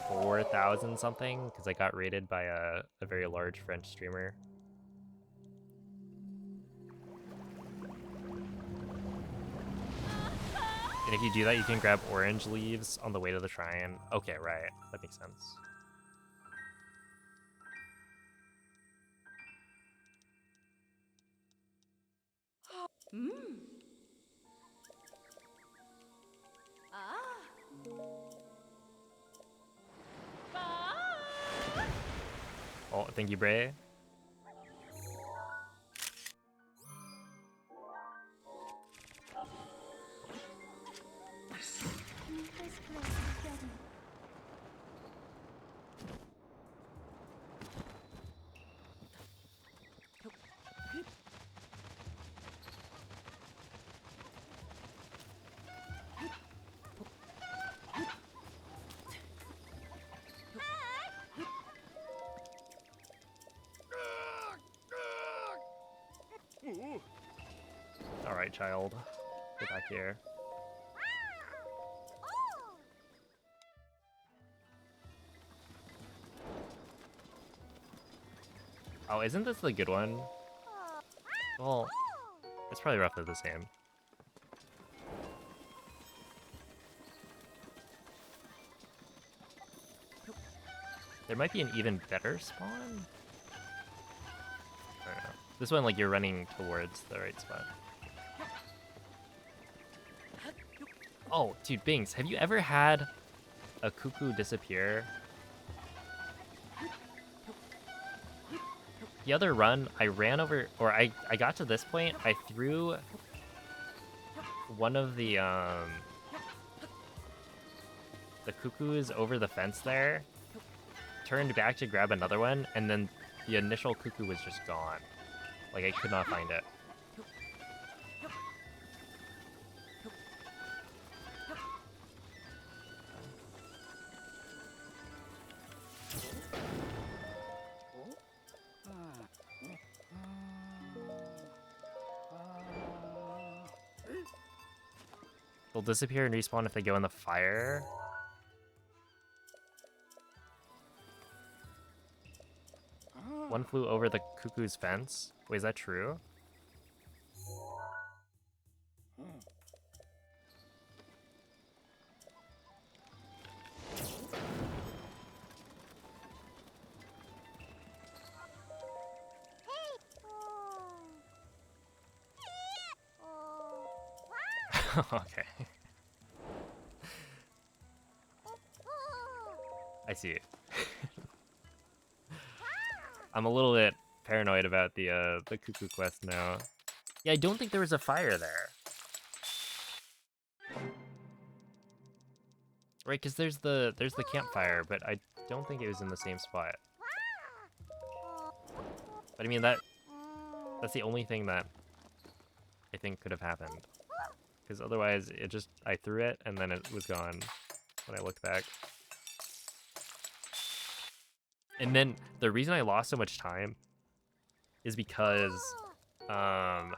A: 4,000 something because I got rated by a very large French streamer. And if you do that, you can grab orange leaves on the way to the shrine. Okay, right. That makes sense. Oh, thank you, Bray.
C: Hebra's grace is ready.
A: All right, child. Get back here. Oh, isn't this the good one? Well, it's probably roughly the same. There might be an even better spawn? I don't know. This one, like, you're running towards the right spot. Oh, dude, Bings, have you ever had a cuckoo disappear? The other run, I ran over, or I got to this point, I threw one of the cuckoos over the fence there, turned back to grab another one, and then the initial cuckoo was just gone. Like, I could not find it. They'll disappear and respawn if they go in the fire. One flew over the cuckoo's fence. Wait, is that true? Okay. I see. I'm a little bit paranoid about the cuckoo quest now. Yeah, I don't think there was a fire there. Right, because there's the campfire, but I don't think it was in the same spot. But I mean that's the only thing that I think could have happened. Because otherwise I threw it and then it was gone when I looked back. And then the reason I lost so much time is because I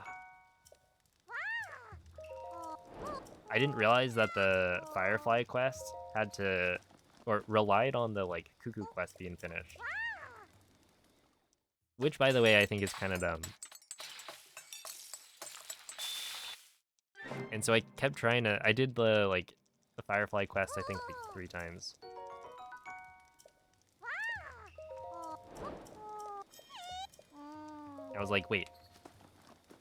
A: didn't realize that the Firefly quest had to, or relied on the like cuckoo quest being finished. Which, by the way, I think is kind of dumb. And so I kept trying to, I did the Firefly quest I think like 3 times. I was like, wait,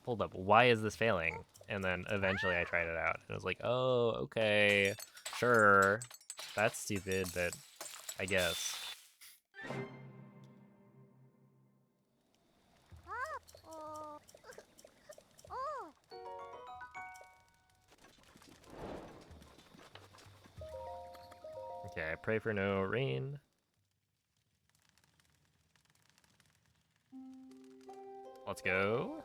A: hold up, why is this failing? And then eventually I tried it out, and I was like, oh, okay, sure, that's stupid, but I guess. Okay, I pray for no rain. Let's go.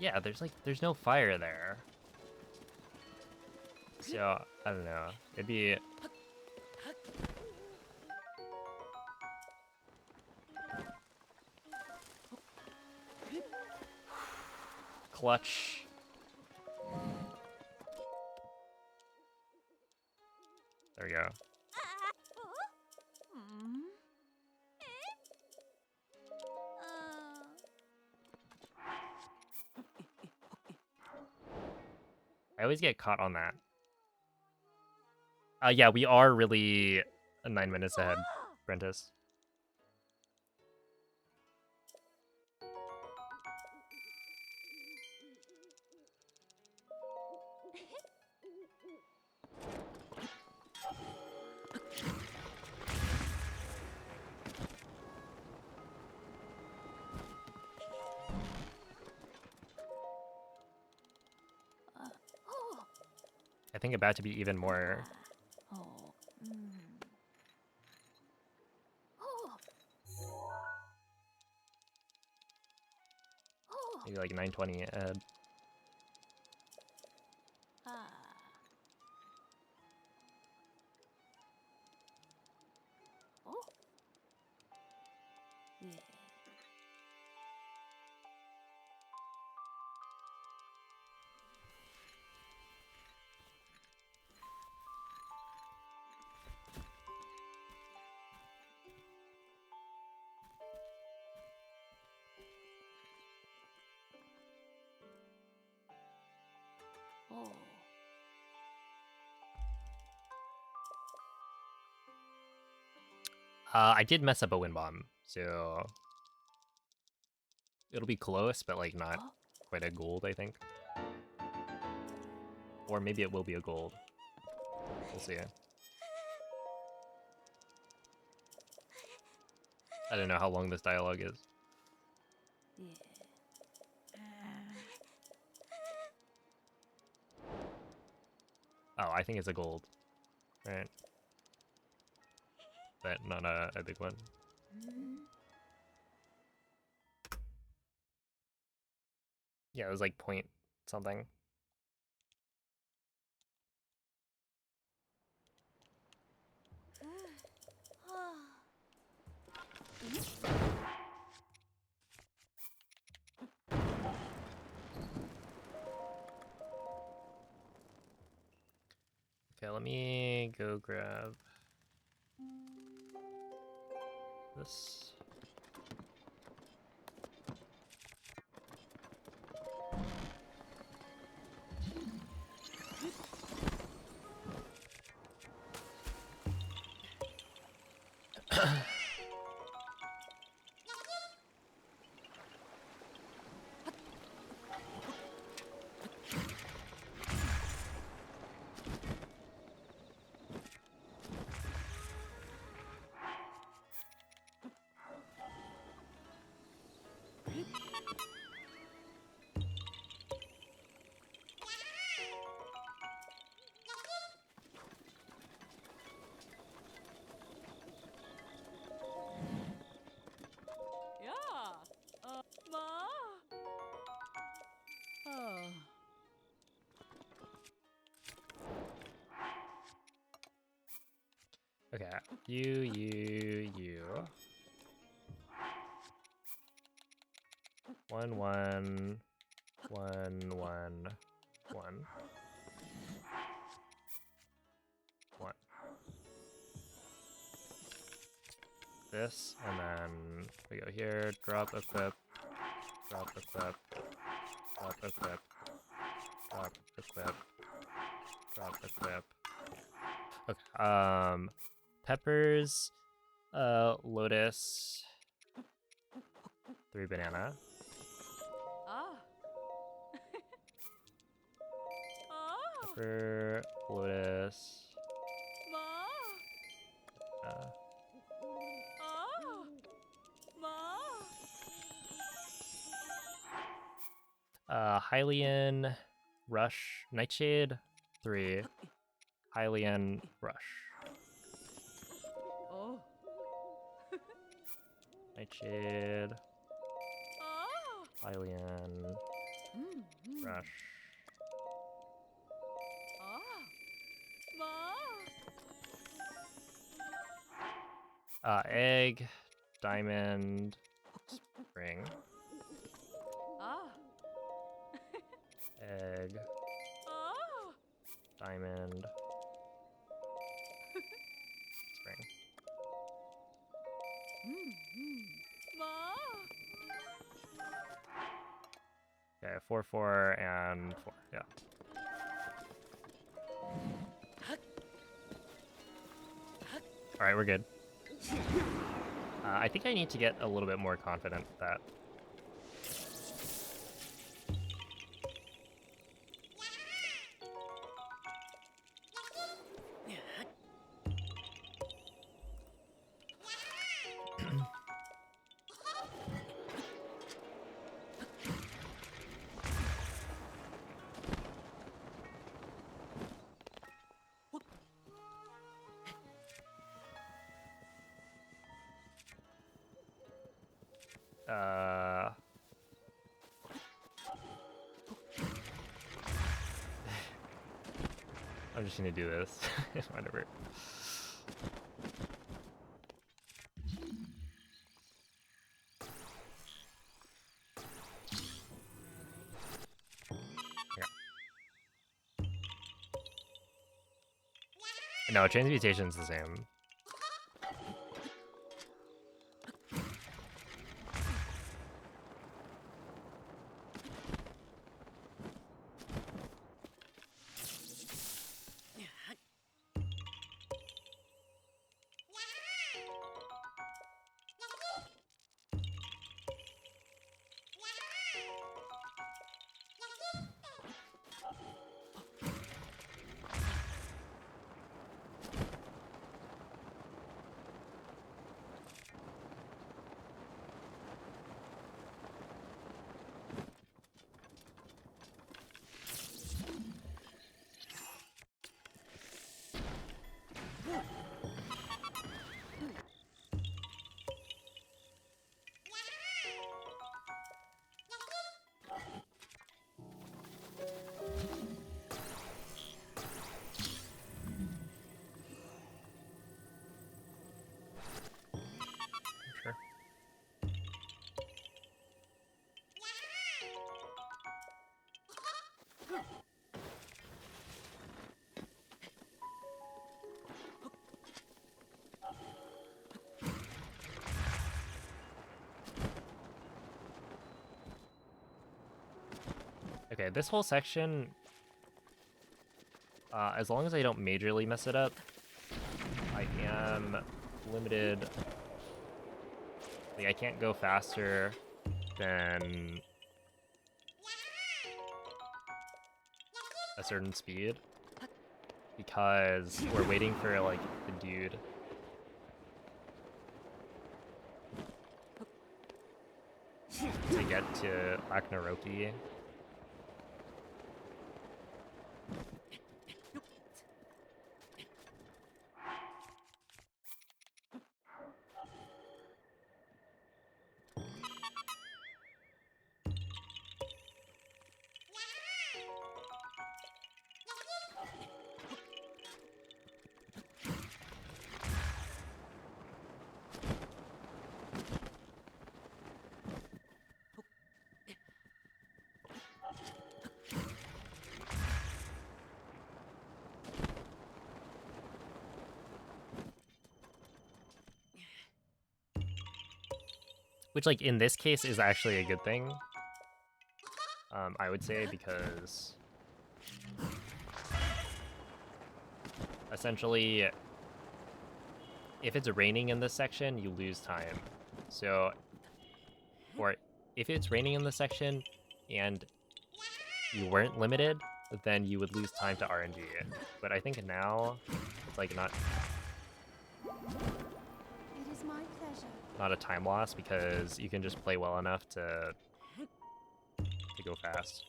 A: Yeah, there's no fire there. So, I don't know. It'd be... Clutch. There we go. I always get caught on that. Yeah, we are really 9 minutes ahead, Prentice. I think about to be even more. Maybe like 920 ahead. I did mess up a wind bomb, so it'll be close, but like not quite a gold, I think. Or maybe it will be a gold. We'll see. I don't know how long this dialogue is. Oh, I think it's a gold. Right. But not a big one. Yeah, it was like point something. Okay, let me go grab this. Okay, you. 1 1 1 1 1 1. This, and then we go here, drop equip, drop equip, drop equip, drop equip, drop equip. Okay, peppers, lotus, 3 banana. Pepper, lotus, Hylian, rush, nightshade, 3, Hylian, rush. Nightshade, Hylian, rush. Egg, diamond, spring. Egg, diamond, spring. Okay, 4 4 and 4, yeah. Alright, we're good. I think I need to get a little bit more confident that I'm just gonna do this. Whatever. Yeah. No, transmutation's the same. Okay, this whole section, as long as I don't majorly mess it up, I am limited. Like, I can't go faster than a certain speed because we're waiting for, like, the dude. To get to Lanayru. Which, like, in this case is actually a good thing. I would say, because essentially, if it's raining in this section, you lose time. So, or if it's raining in this section and you weren't limited, then you would lose time to RNG. But I think now it's like not
C: It is my pleasure.
A: a time loss because you can just play well enough to go fast.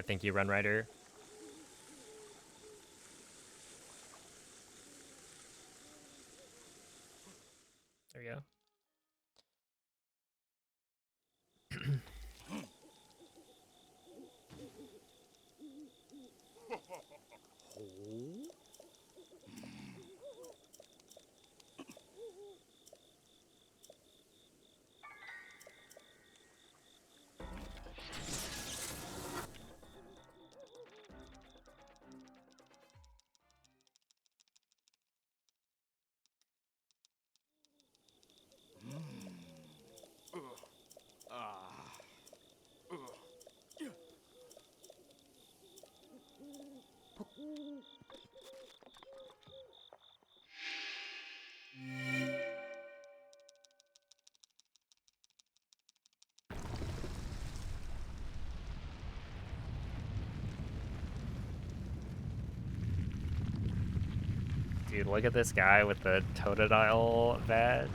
A: Thank you, Run Rider. There we go. Dude, look at this guy with the Totodile badge.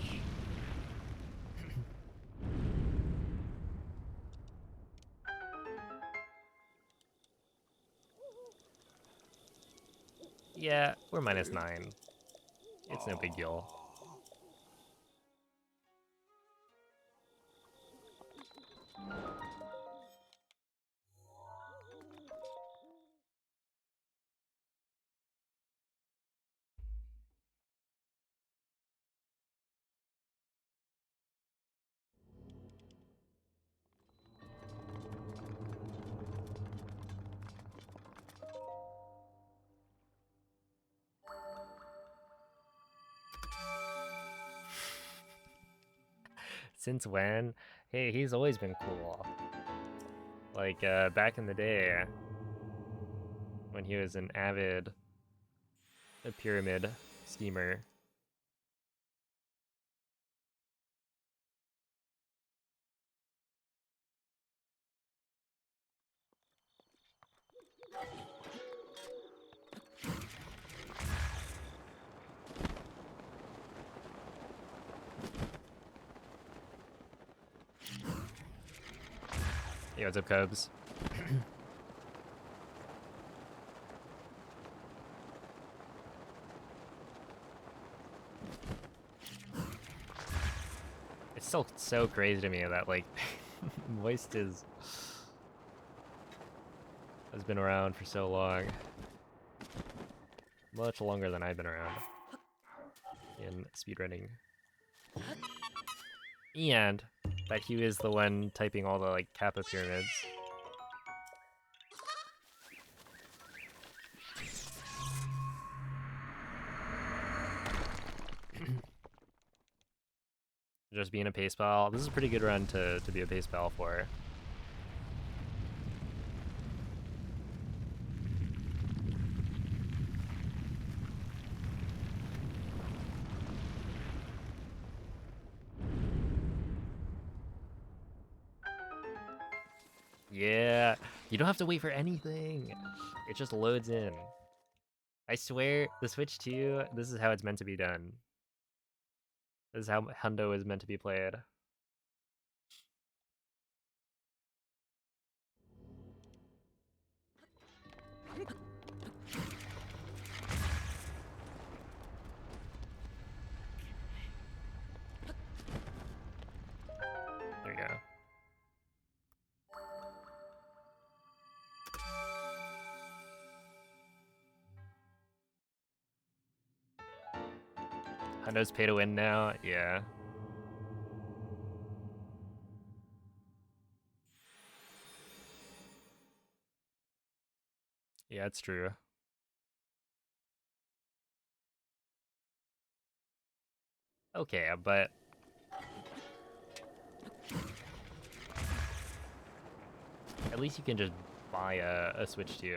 A: Yeah, we're -9. It's no big deal. Since when? Hey, he's always been cool. Like, back in the day, when he was an avid pyramid schemer. Yo, what's up, Cubs? It's still so crazy to me that, like, Moist has been around for so long. Much longer than I've been around in speedrunning. And that he was the one typing all the, like, Kappa pyramids. Just being a pace pal. This is a pretty good run to be a pace pal for. Yeah, you don't have to wait for anything. It just loads in. I swear, the Switch 2, this is how it's meant to be done. This is how Hundo is meant to be played. There you go. Hundo's pay to win now? Yeah. Yeah, it's true. Okay, but at least you can just buy a Switch 2.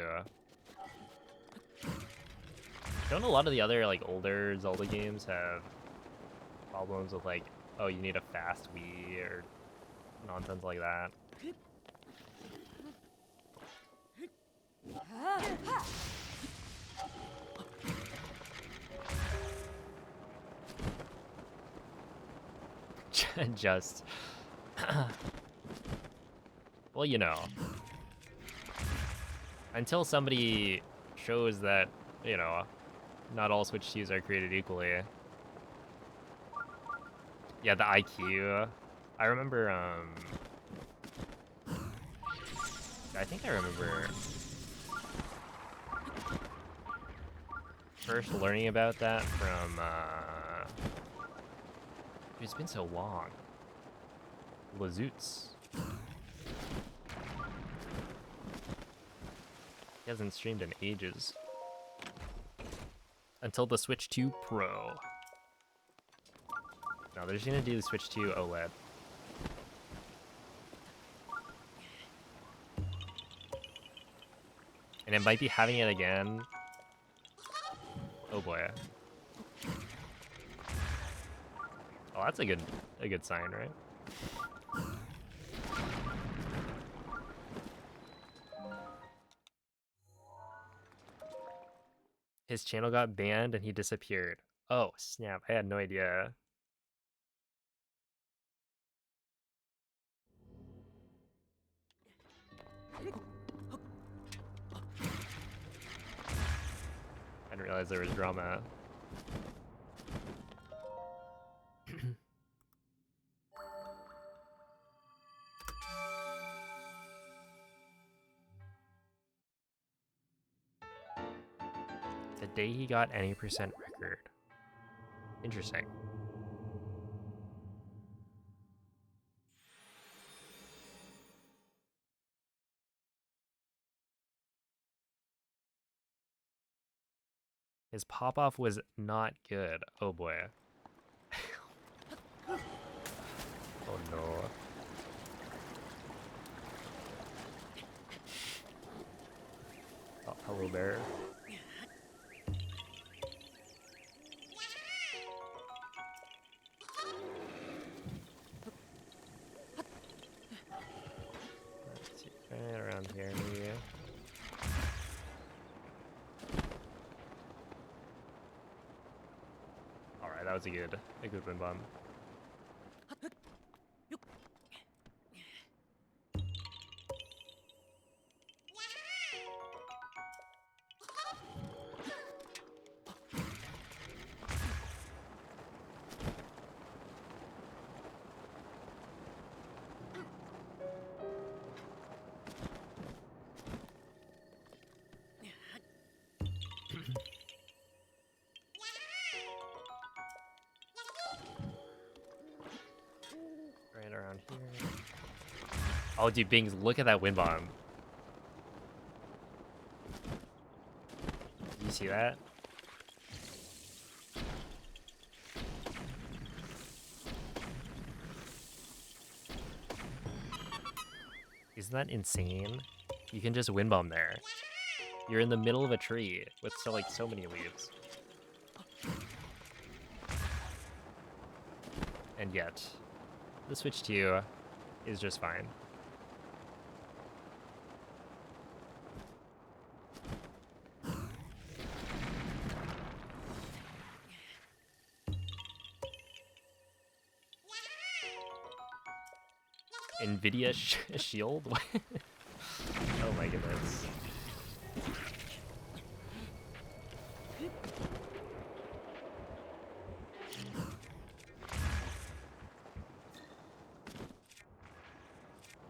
A: Don't a lot of the other, like, older Zelda games have problems with, like, oh, you need a fast Wii or nonsense like that? Just... well, you know. Until somebody shows that, you know, not all Switch 2s are created equally. Yeah, the IQ. I remember, I think I remember first learning about that from, it's been so long. Lazoots. He hasn't streamed in ages. Until the Switch 2 Pro. No, they're just gonna do the Switch 2 OLED. And it might be having it again. Oh boy. Oh, that's a good sign, right? His channel got banned and he disappeared. Oh, snap. I had no idea. I didn't realize there was drama. The day he got any percent record. Interesting. His pop-off was not good. Oh boy. Oh no. Oh, hello there. Let's see, right around here maybe. Alright, that was a good wind bomb. here. Oh, dude, Bings, look at that wind bomb. Do you see that? Isn't that insane? You can just wind bomb there. You're in the middle of a tree with so many leaves. And yet, the Switch 2 is just fine. NVIDIA Shield? Oh my goodness.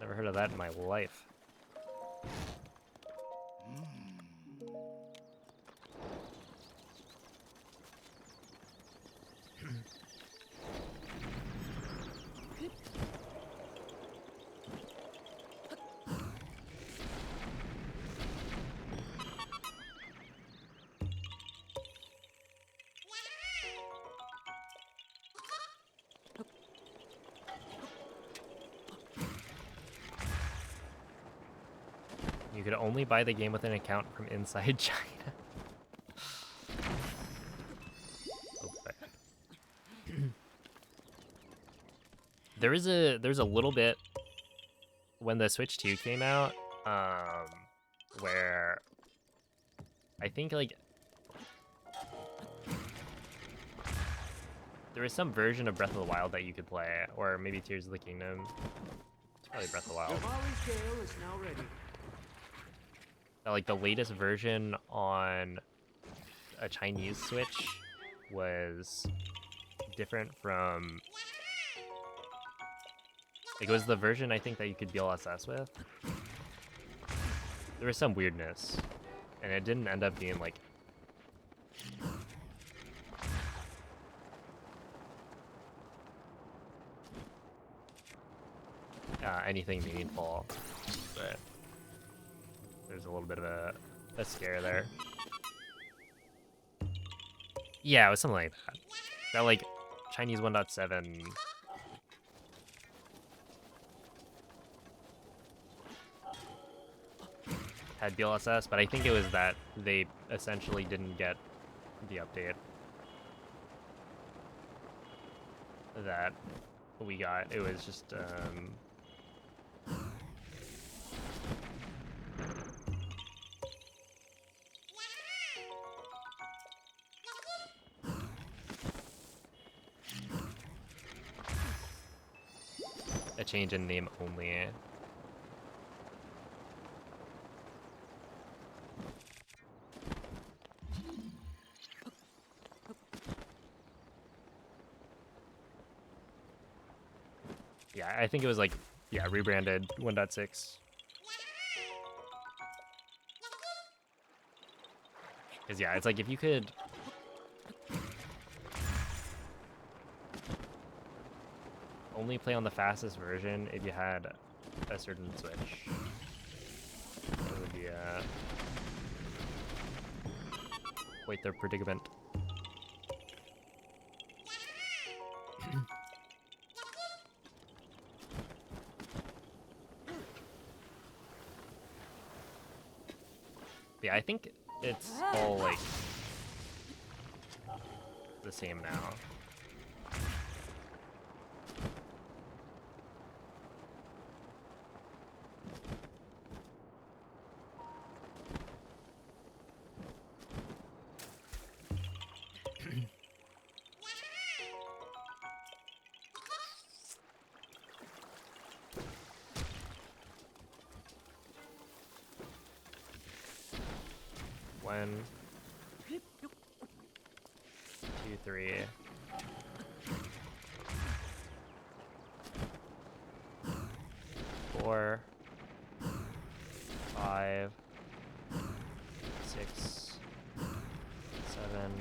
A: Never heard of that in my life. You could only buy the game with an account from inside China. Okay. There's a little bit when the Switch 2 came out, where I think like there was some version of Breath of the Wild that you could play, or maybe Tears of the Kingdom. It's probably Breath of the Wild.
B: Jabali's gale is now ready.
A: Like the latest version on a Chinese Switch was different from, like, it was the version I think that you could DLSS with. There was some weirdness, and it didn't end up being like anything meaningful, but there's a little bit of a scare there. Yeah, it was something like that. That like Chinese 1.7 had DLSS, but I think it was that they essentially didn't get the update that we got. It was just a change in name only. Yeah, I think it was like, yeah, rebranded 1.6. Because yeah, it's like if you could only play on the fastest version if you had a certain Switch, that would be quite the predicament. Yeah, I think it's all like the same now. One, 2, 3. 4, 5, 6, 7,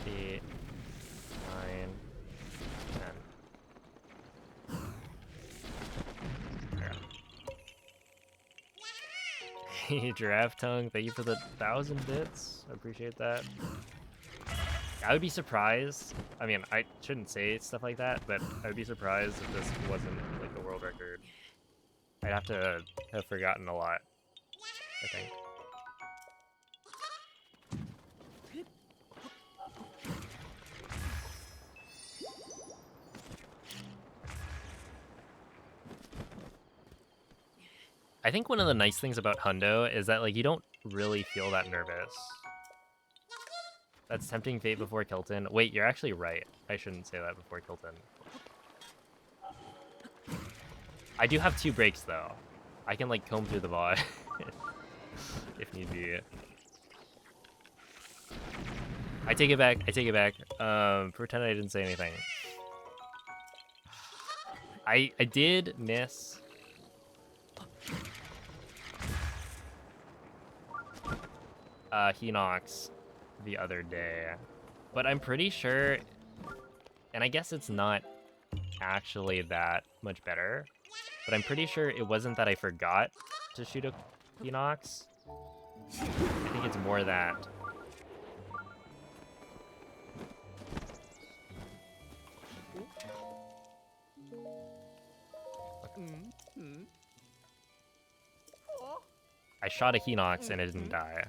A: 8, 9, 10. Giraffe tongue, thank you for the 1,000 bits. I appreciate that. I would be surprised. I mean, I shouldn't say stuff like that, but I would be surprised if this wasn't like a world record. I'd have to have forgotten a lot, I think. I think one of the nice things about Hundo is that like you don't really feel that nervous. That's tempting fate before Kilton. Wait, you're actually right. I shouldn't say that before Kilton. I do have 2 breaks though. I can like comb through the VOD if need be. I take it back. I take it back. Pretend I didn't say anything. I did miss. Hinox the other day, but I'm pretty sure, and I guess it's not actually that much better, but I'm pretty sure it wasn't that I forgot to shoot a Hinox. I think it's more that I shot a Hinox and it didn't die.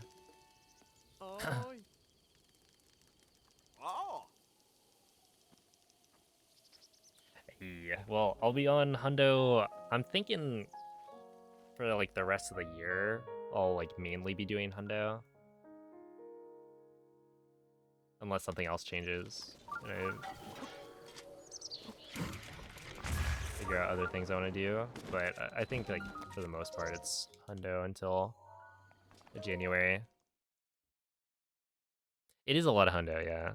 A: Yeah, well, I'll be on Hundo. I'm thinking for like the rest of the year, I'll like mainly be doing Hundo. Unless something else changes. And I figure out other things I want to do. But I think like for the most part it's Hundo until January. It is a lot of Hundo, yeah.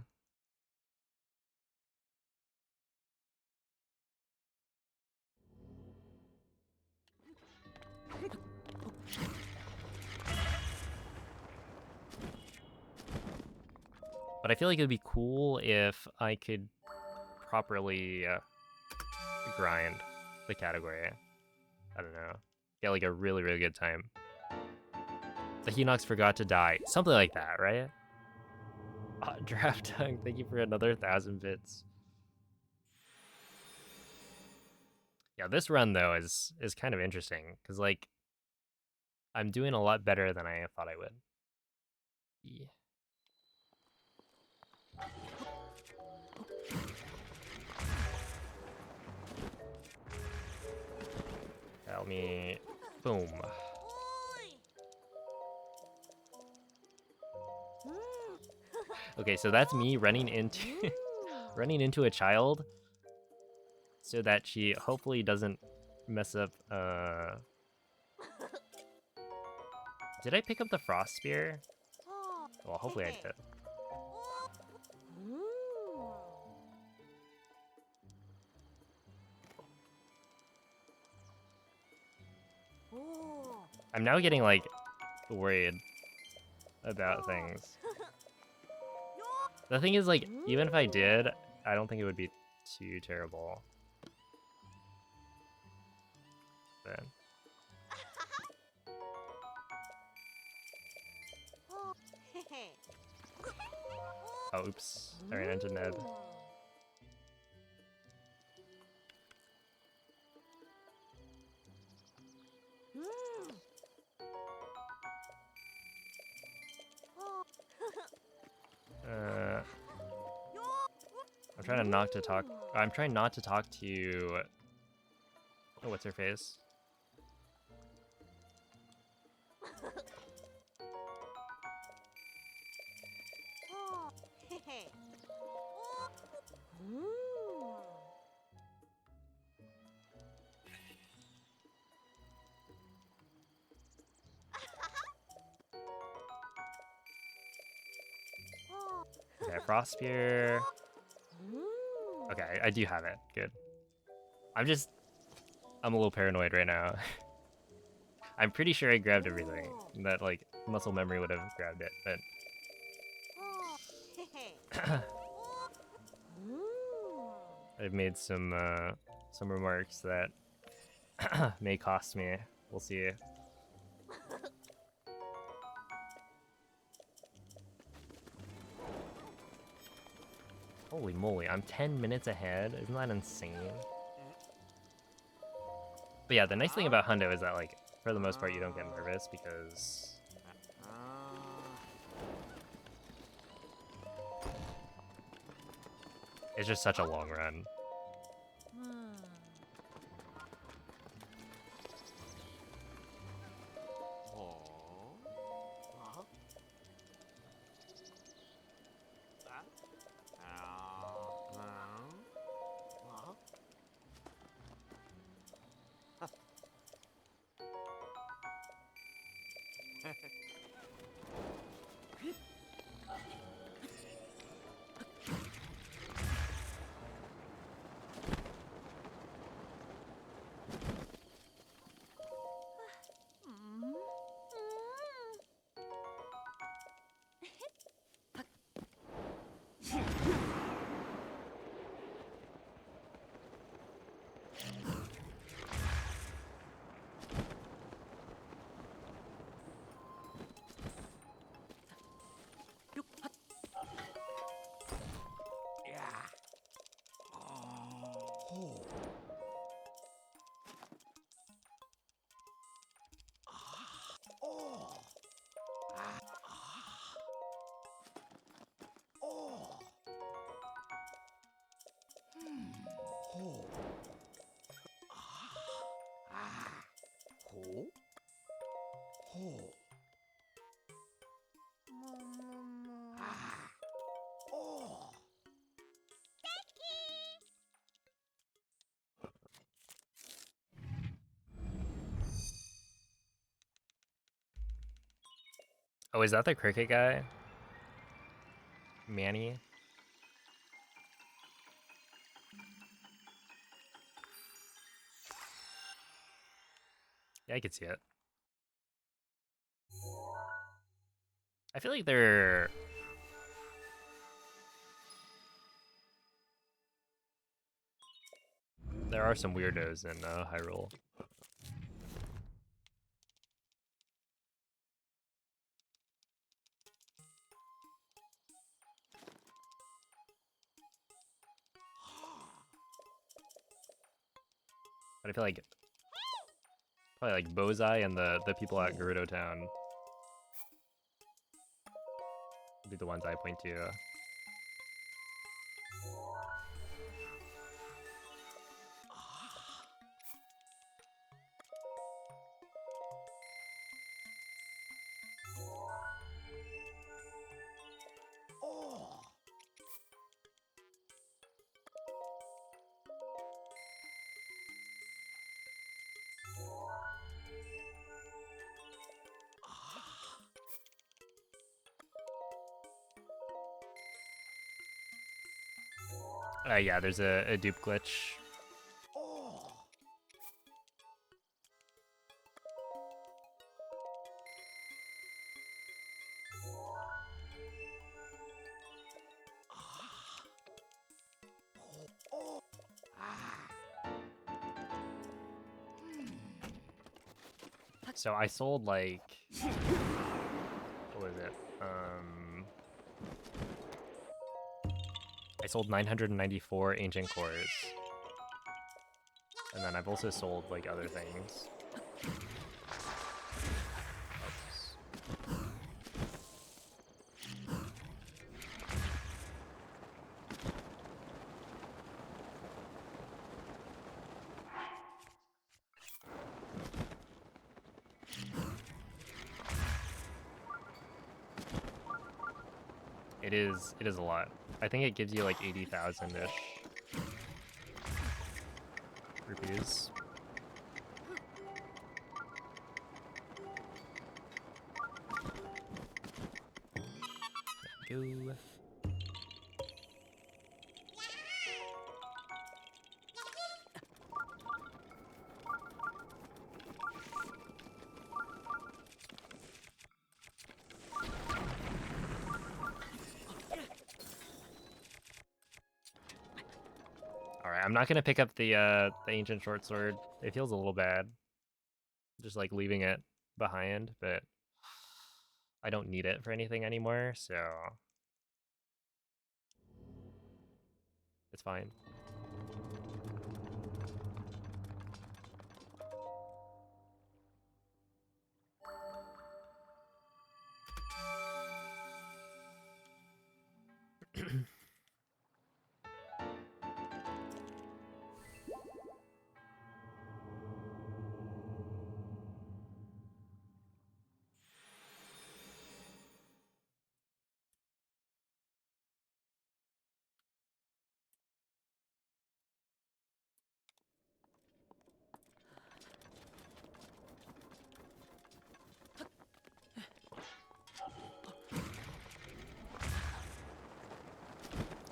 A: But I feel like it would be cool if I could properly grind the category. I don't know. Get like a really, really good time. The Hinox forgot to die. Something like that, right? Draft tongue, thank you for another 1,000 bits. Yeah, this run though is kind of interesting because like I'm doing a lot better than I thought I would. Yeah. Tell me, boom. Okay, so that's me running into running into a child so that she hopefully doesn't mess up. Did I pick up the frost spear? Well, hopefully I did. I'm now getting like worried about things. The thing is, like, even if I did, I don't think it would be too terrible. But... oh, oops. I ran into Ned. I'm trying not to talk. I'm trying not to talk to. Oh, what's her face? Okay, frost spear. Okay, I do have it. Good. I'm a little paranoid right now. I'm pretty sure I grabbed everything. That, like, muscle memory would have grabbed it, but... I've made some remarks that may cost me. We'll see. Holy moly, I'm 10 minutes ahead. Isn't that insane? But yeah, the nice thing about Hundo is that, like, for the most part, you don't get nervous because it's just such a long run. Oh, is that the cricket guy? Manny? Yeah, I could see it. I feel like there are some weirdos in Hyrule. But I feel like probably like Bozai and the people at Gerudo Town would be the ones I point to. Yeah, there's a dupe glitch. So I sold like, what was it? I sold 994 ancient cores. And then I've also sold like other things. Oops. It is a lot. I think it gives you like 80,000-ish rupees. Go. Alright, I'm not gonna pick up the ancient short sword. It feels a little bad. Just like leaving it behind, but I don't need it for anything anymore, so It's fine.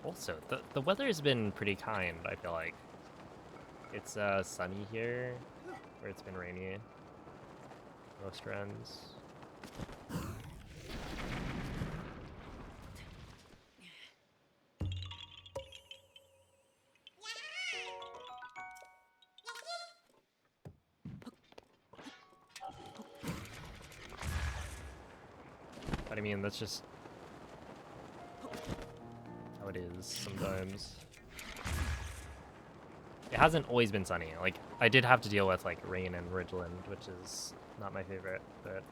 A: Also, the weather has been pretty kind, I feel like. It's sunny here, where it's been rainy most runs. But I mean, that's just how it is sometimes. It hasn't always been sunny. Like, I did have to deal with, like, rain and Ridgeland, which is not my favorite, but...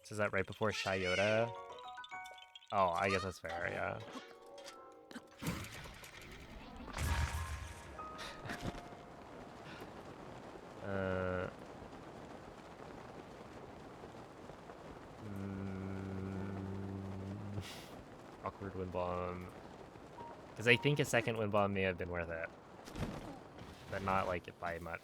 A: So is that right before Shayota? Oh, I guess that's fair, yeah. Awkward wind bomb. Because I think a second wind bomb may have been worth it. But not, like, by much.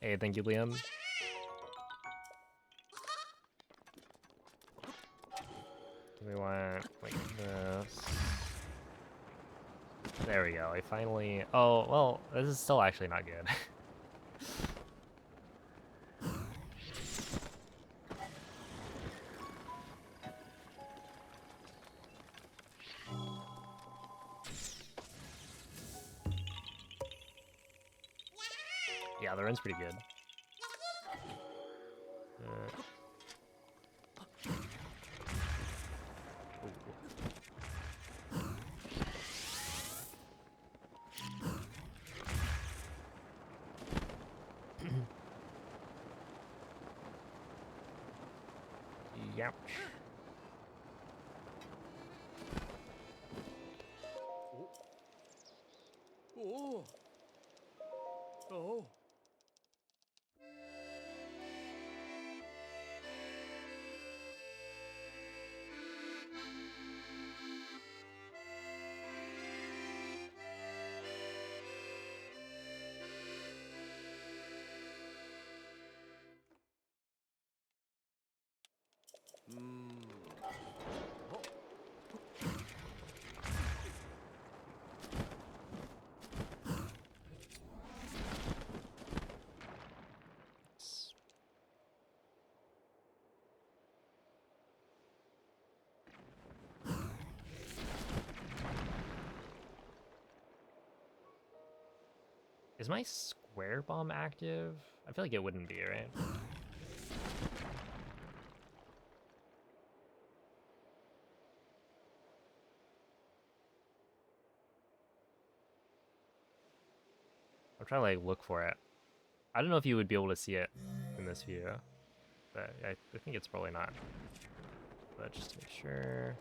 A: Hey, thank you, Liam. Do we want, like, this? There we go, I finally... Oh, well, this is still actually not good. Yeah, the run's pretty good. Yep.
B: Oh. Oh. Is my square bomb active? I feel like it wouldn't be, right? I'm trying to like look for it. I don't know if you would be able to see it in this view, but I think it's probably not. But just to make sure.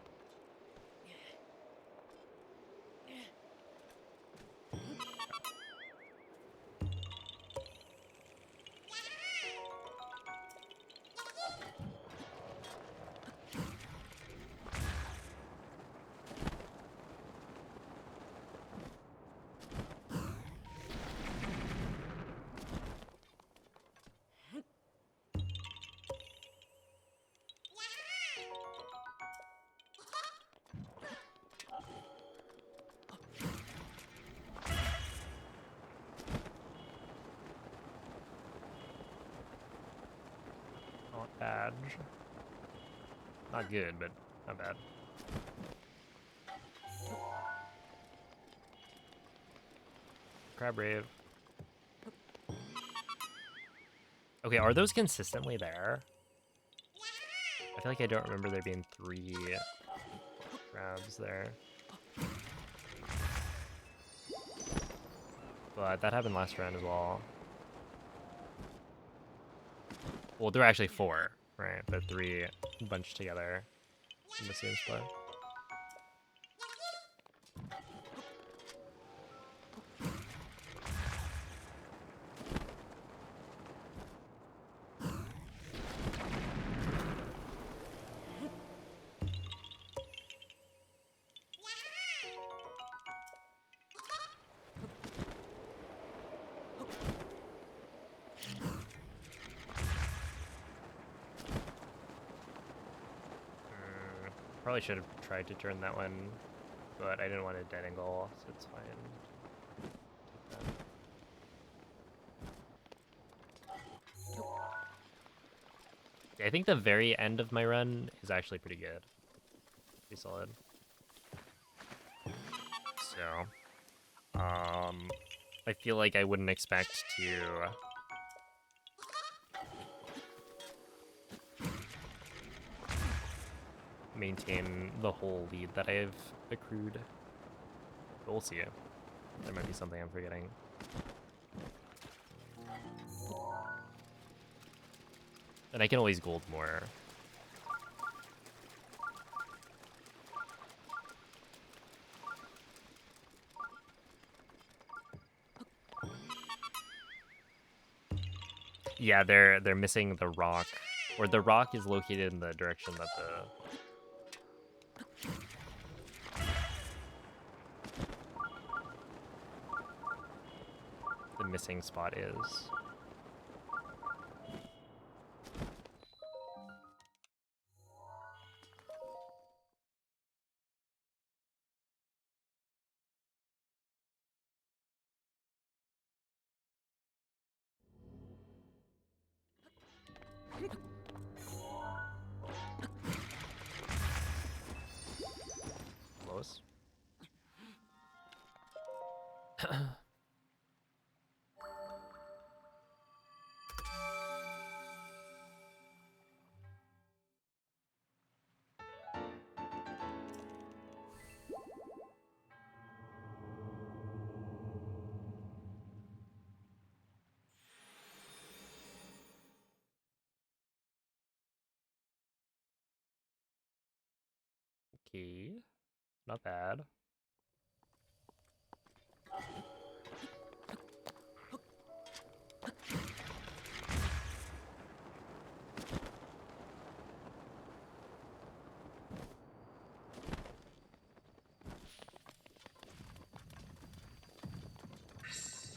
B: Not bad. Not good, but not bad. Crab rave. Okay, are those consistently there? I feel like I don't remember there being 3 crabs there. But that happened last round as well. Well, there were actually 4, right? But 3 bunched together in the same spot. Probably should have tried to turn that one, but I didn't want a dead angle, so it's fine. Yeah, I think the very end of my run is actually pretty good. Pretty solid. So, I feel like I wouldn't expect to maintain the whole lead that I've accrued. But we'll see. There might be something I'm forgetting. And I can always gold more. Yeah, they're missing the rock, or the rock is located in the direction that the missing spot is. Close. Okay, not bad.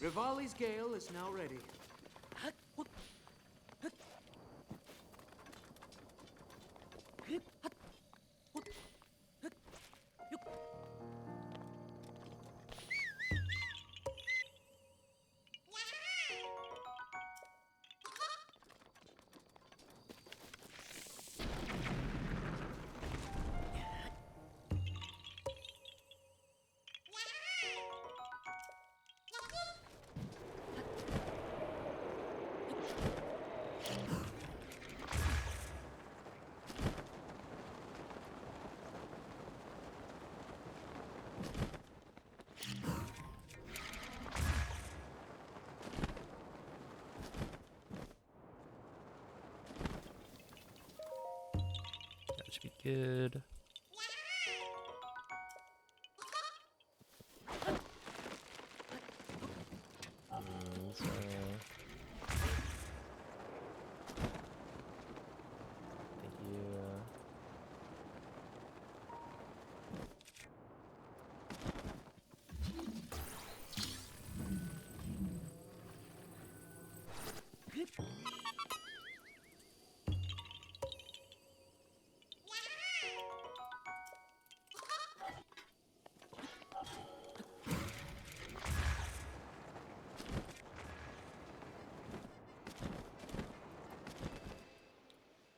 E: Rivali's gale is now ready.
B: Good. So... Thank you.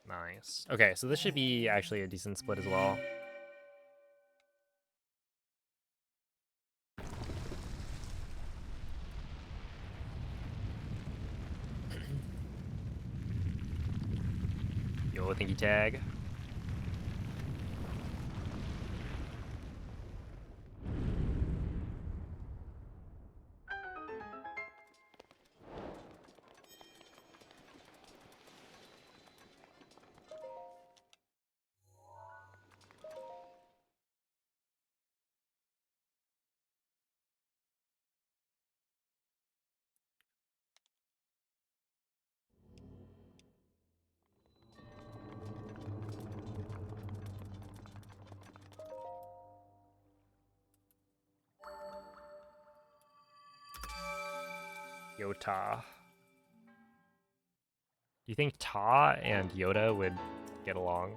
B: Nice. Okay, so this should be actually a decent split as well. Yo, thank you, tag. Yo, Ta. Do you think Ta and Yoda would get along?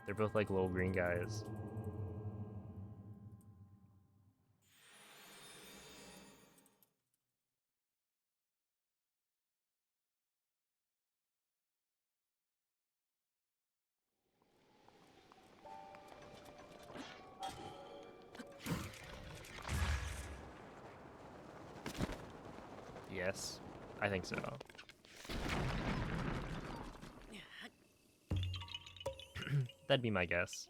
B: They're both like little green guys. Yes, I think so. That'd be my guess.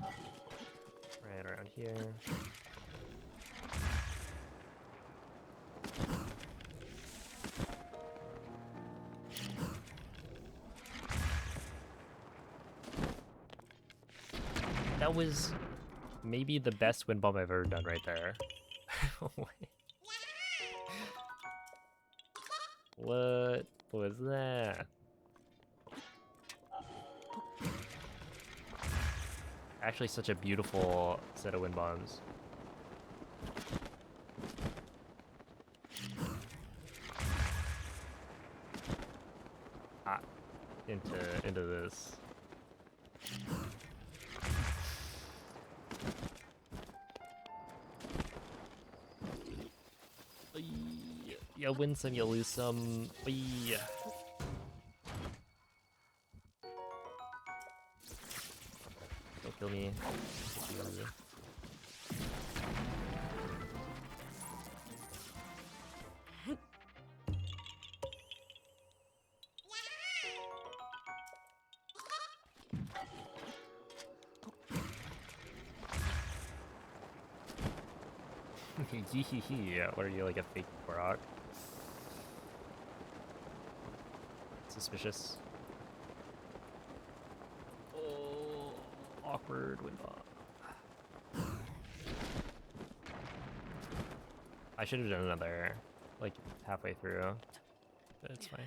B: Right around here. That was maybe the best wind bomb I've ever done right there. What was that? Actually, such a beautiful set of wind bombs. Ah, into this. You win some, you lose some. Don't kill me. What are you, like a fake Korok? Suspicious. Oh, awkward wind bomb. I should have done another, like, halfway through, but it's fine.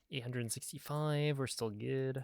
B: 865, we're still good.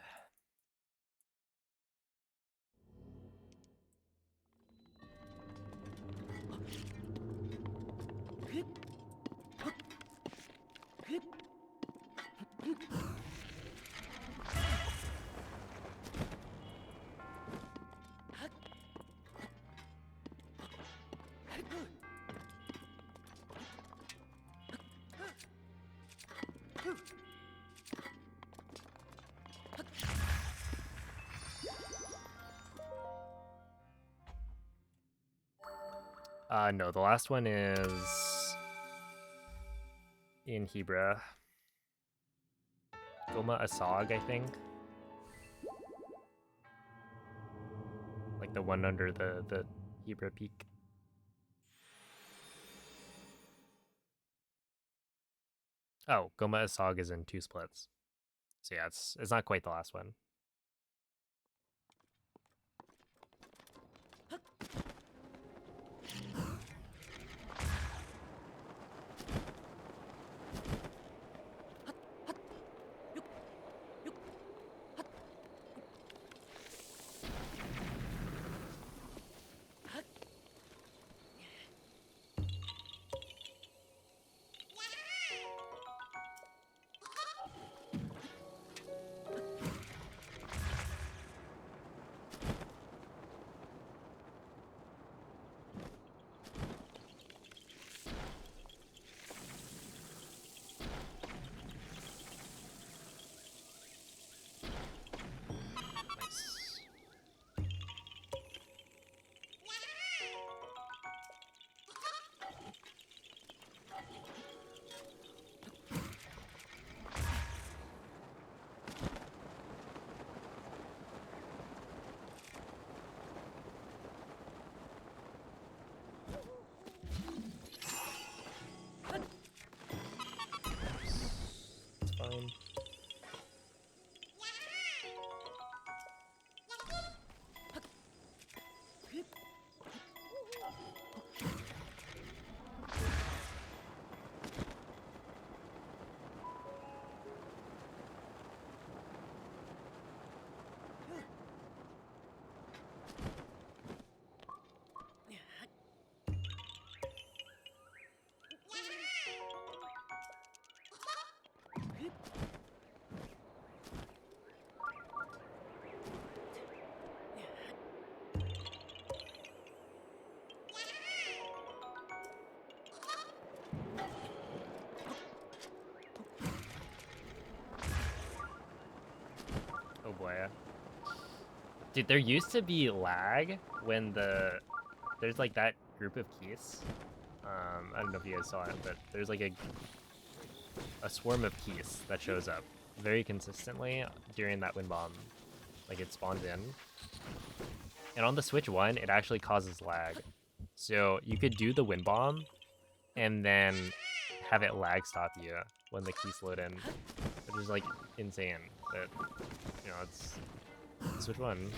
B: No, the last one is in Hebra. Goma Asog, I think. Like the one under the Hebra peak. Oh, Goma Asog is in 2 splits. So yeah, it's not quite the last one. It's fine. Oh boy. Dude, there used to be lag when there's like that group of keys. I don't know if you guys saw it, but there's like a swarm of keys that shows up very consistently during that wind bomb. Like it spawns in. And on the Switch 1, it actually causes lag. So you could do the wind bomb and then have it lag stop you when the keys load in. Which is like insane. But you know, it's Switch 1.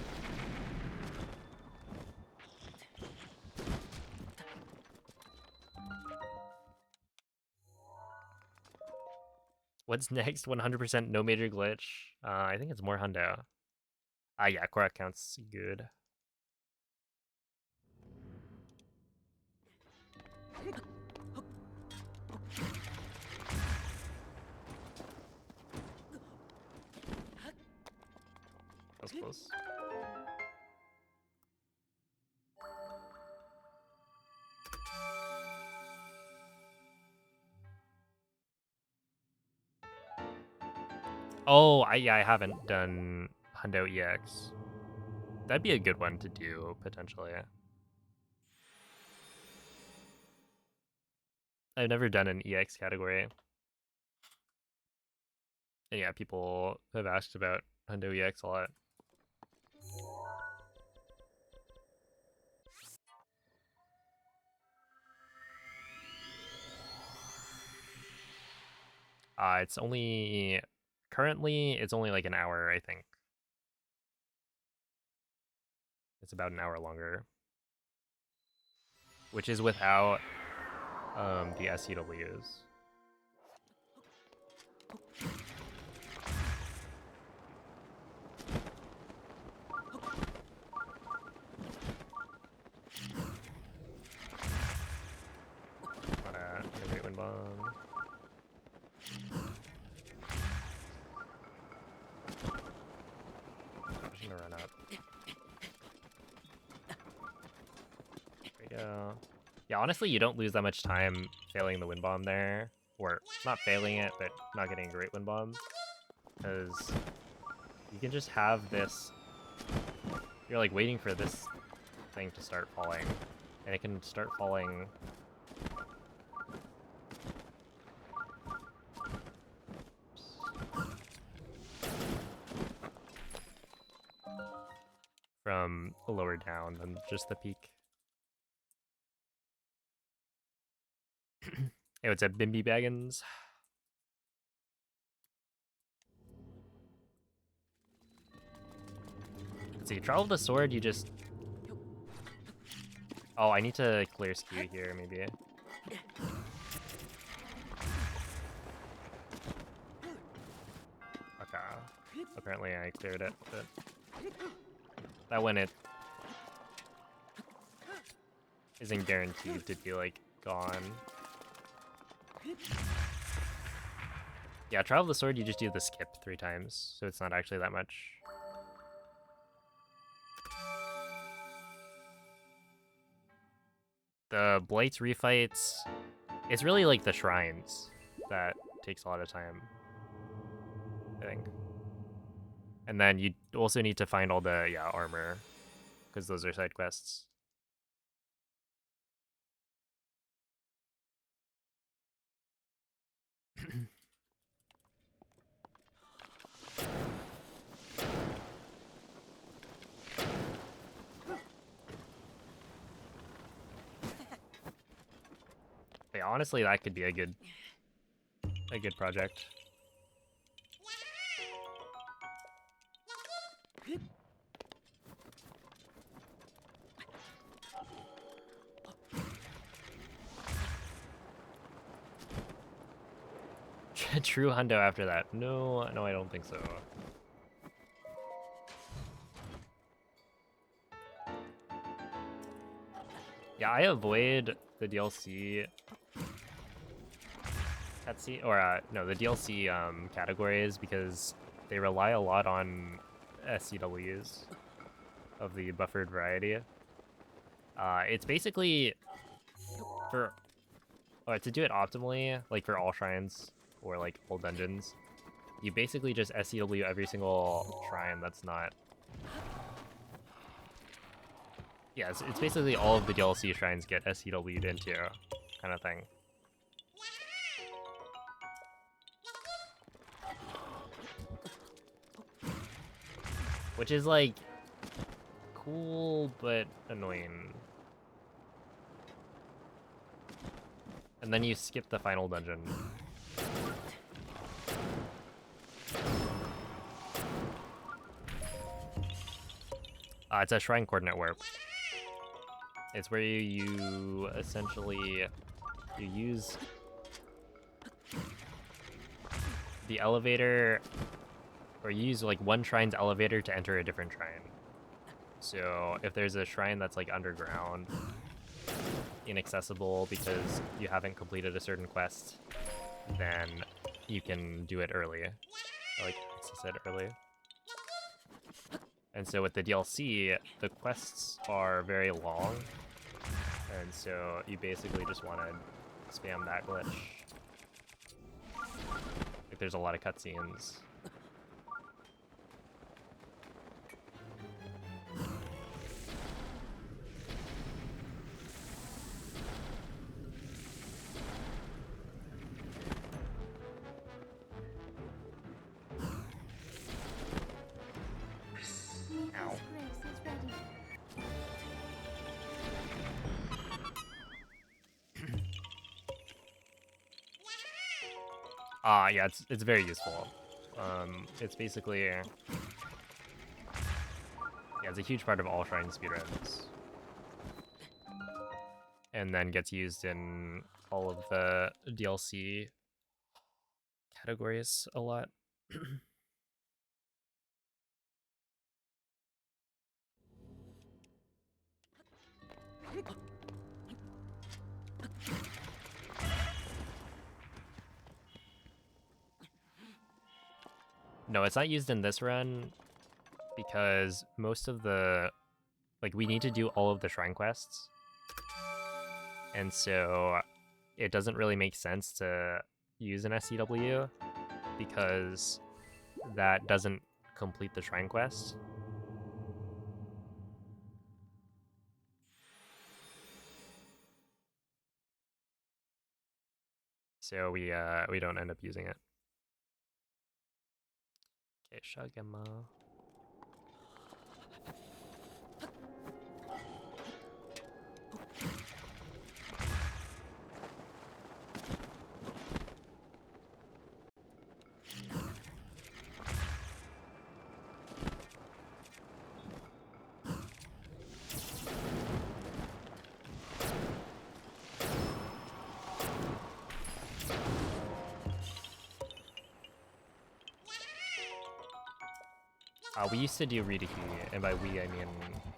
B: What's next? 100% no major glitch. I think it's more hundo. Yeah, Korak counts good. That was close. Oh, I haven't done Hundo EX. That'd be a good one to do, potentially. I've never done an EX category. And yeah, people have asked about Hundo EX a lot. It's only... Currently, it's only like an hour, I think. It's about an hour longer. Which is without the SCWs. bomb. I'm just gonna run up. There we go. Yeah, honestly, you don't lose that much time failing the wind bomb there. Or not failing it, but not getting a great wind bomb. Because you can just have this. You're like waiting for this thing to start falling. And it can start falling. From lower down than just the peak. Hey, what's up, Bimby Baggins? Let's see, Trial of the Sword, you just... Oh, I need to clear skew here, maybe. Okay. Apparently I cleared it, but... That one, it... isn't guaranteed to be, like, gone. Yeah, Trial of the Sword, you just do the skip 3 times, so it's not actually that much. The Blights refights, it's really like the shrines that takes a lot of time, I think. And then you also need to find all the, yeah, armor, because those are side quests. Yeah, honestly, that could be a good project. True hundo after that. No, I don't think so. Yeah, I avoid the DLC cutscene, or no, the DLC categories because they rely a lot on SCWs of the buffered variety. It's basically to do it optimally, like for all shrines or like all dungeons, you basically just SCW every single shrine that's not. Yeah, it's basically all of the DLC shrines get SCW'd into, kind of thing. Which is like cool but annoying. And then you skip the final dungeon. It's a shrine coordinate warp. It's where you essentially you use the elevator, or you use like one shrine's elevator to enter a different shrine. So if there's a shrine that's like underground, inaccessible because you haven't completed a certain quest, then you can do it early, like access it early. And so with the DLC, the quests are very long, and so you basically just want to spam that glitch. Like there's a lot of cutscenes. Yeah, it's very useful. It's basically, yeah, it's a huge part of all shrine speedruns, and then gets used in all of the DLC categories a lot. No, it's not used in this run because most of the we need to do all of the shrine quests, and so it doesn't really make sense to use an SCW because that doesn't complete the shrine quest. So we don't end up using it. Okay, Shagema. We used to do Ridahi, and by we I mean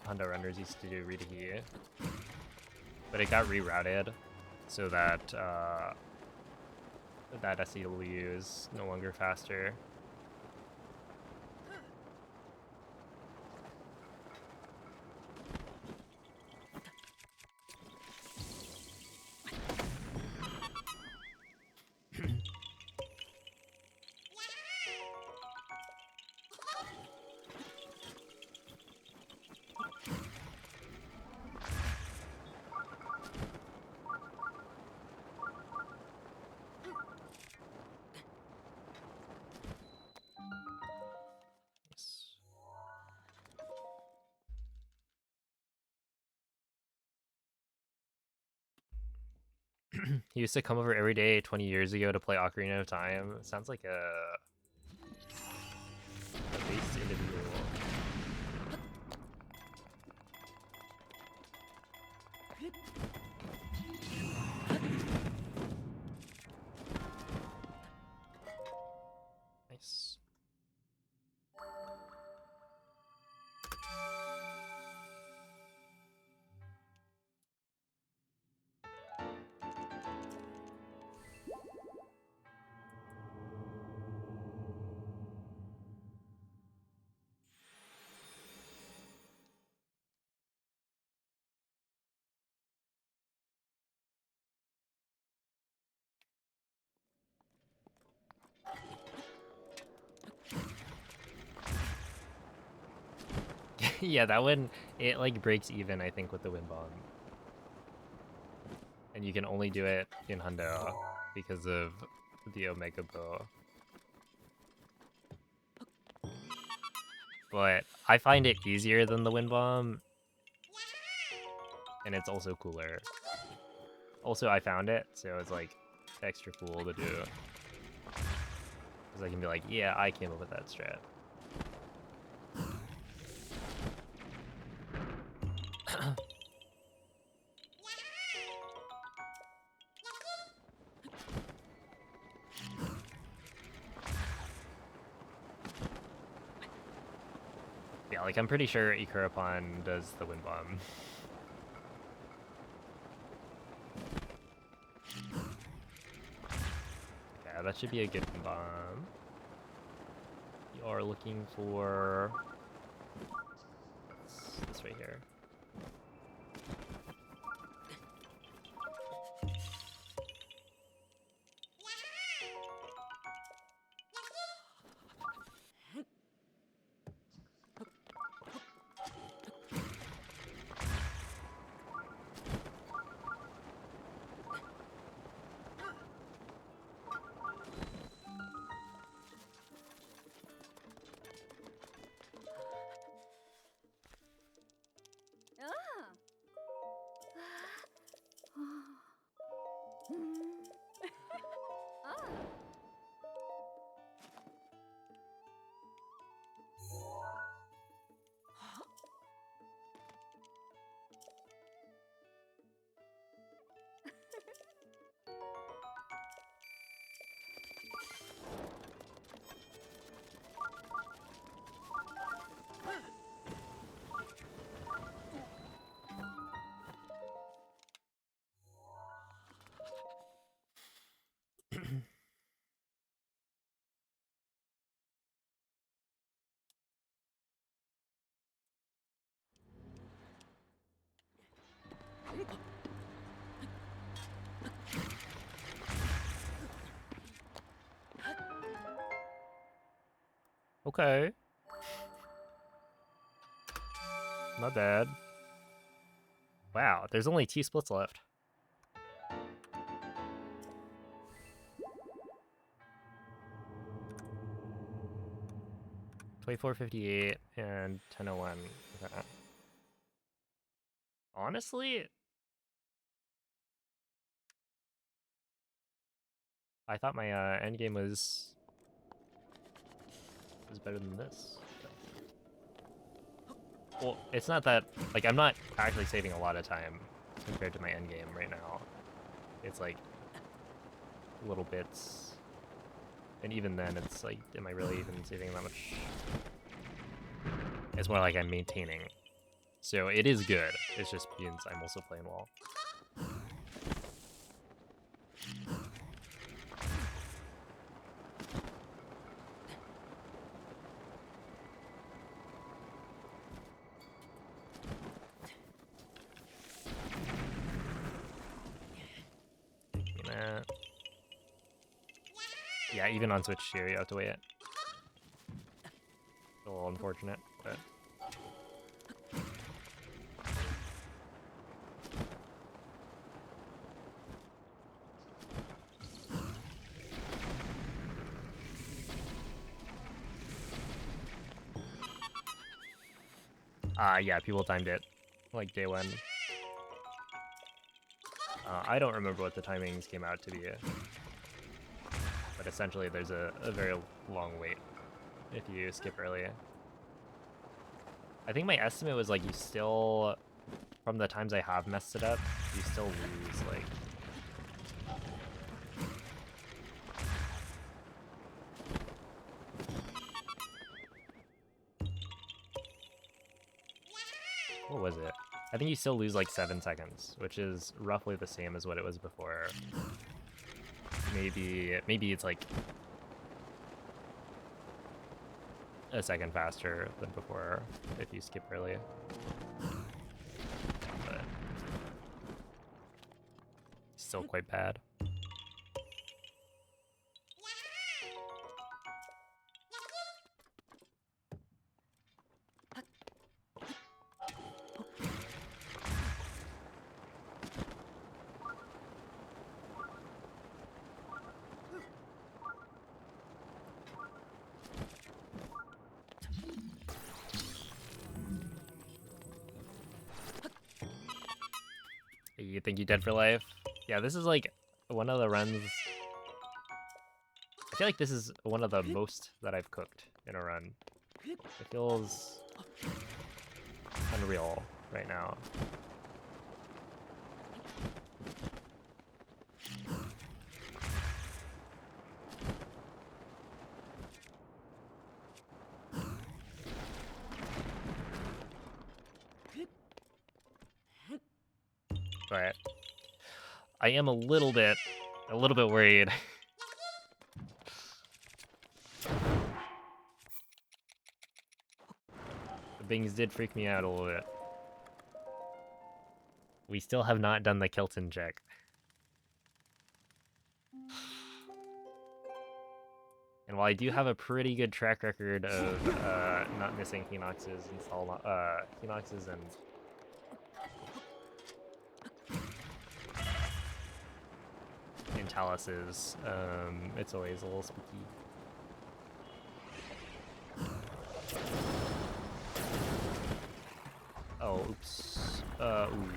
B: Hundo runners used to do Ridahi, but it got rerouted so that that SCW is no longer faster. He used to come over every day 20 years ago to play Ocarina of Time. Sounds like a based individual. Nice. Yeah, that one, it like breaks even, I think, with the wind bomb. And you can only do it in Hundo because of the Omega Bow. But I find it easier than the wind bomb, and it's also cooler. Also, I found it, so it's like extra cool to do. Because I can be like, yeah, I came up with that strat. Yeah, like I'm pretty sure Ikurapon does the wind bomb. Yeah, that should be a good wind bomb. You are looking for this right here. Okay. Not bad. Wow, there's only 2 splits left. $24.58 and 10:01. Okay. Honestly, I thought my end game was better than this. Well, it's not that like I'm not actually saving a lot of time compared to my end game right now. It's like little bits, and even then, it's like, am I really even saving that much? It's more like I'm maintaining. So it is good. It's just means I'm also playing well. Yeah, even on Switch here, you have to wait. A little unfortunate, but. Yeah, people timed it like day one. I don't remember what the timings came out to be, but essentially there's a very long wait if you skip early. I think my estimate was like you still, from the times I have messed it up, you still lose like. What was it? I think you still lose like 7 seconds, which is roughly the same as what it was before. Maybe it's like a second faster than before if you skip early. But still quite bad. You think you're dead for life? Yeah, this is like one of the runs. I feel like this is one of the most that I've cooked in a run. It feels unreal right now. But I am a little bit worried. The Bings did freak me out a little bit. We still have not done the Kilton check. And while I do have a pretty good track record of not missing Hinoxes and Hinoxes and Taluses, it's always a little spooky. Oh, oops. Ooh.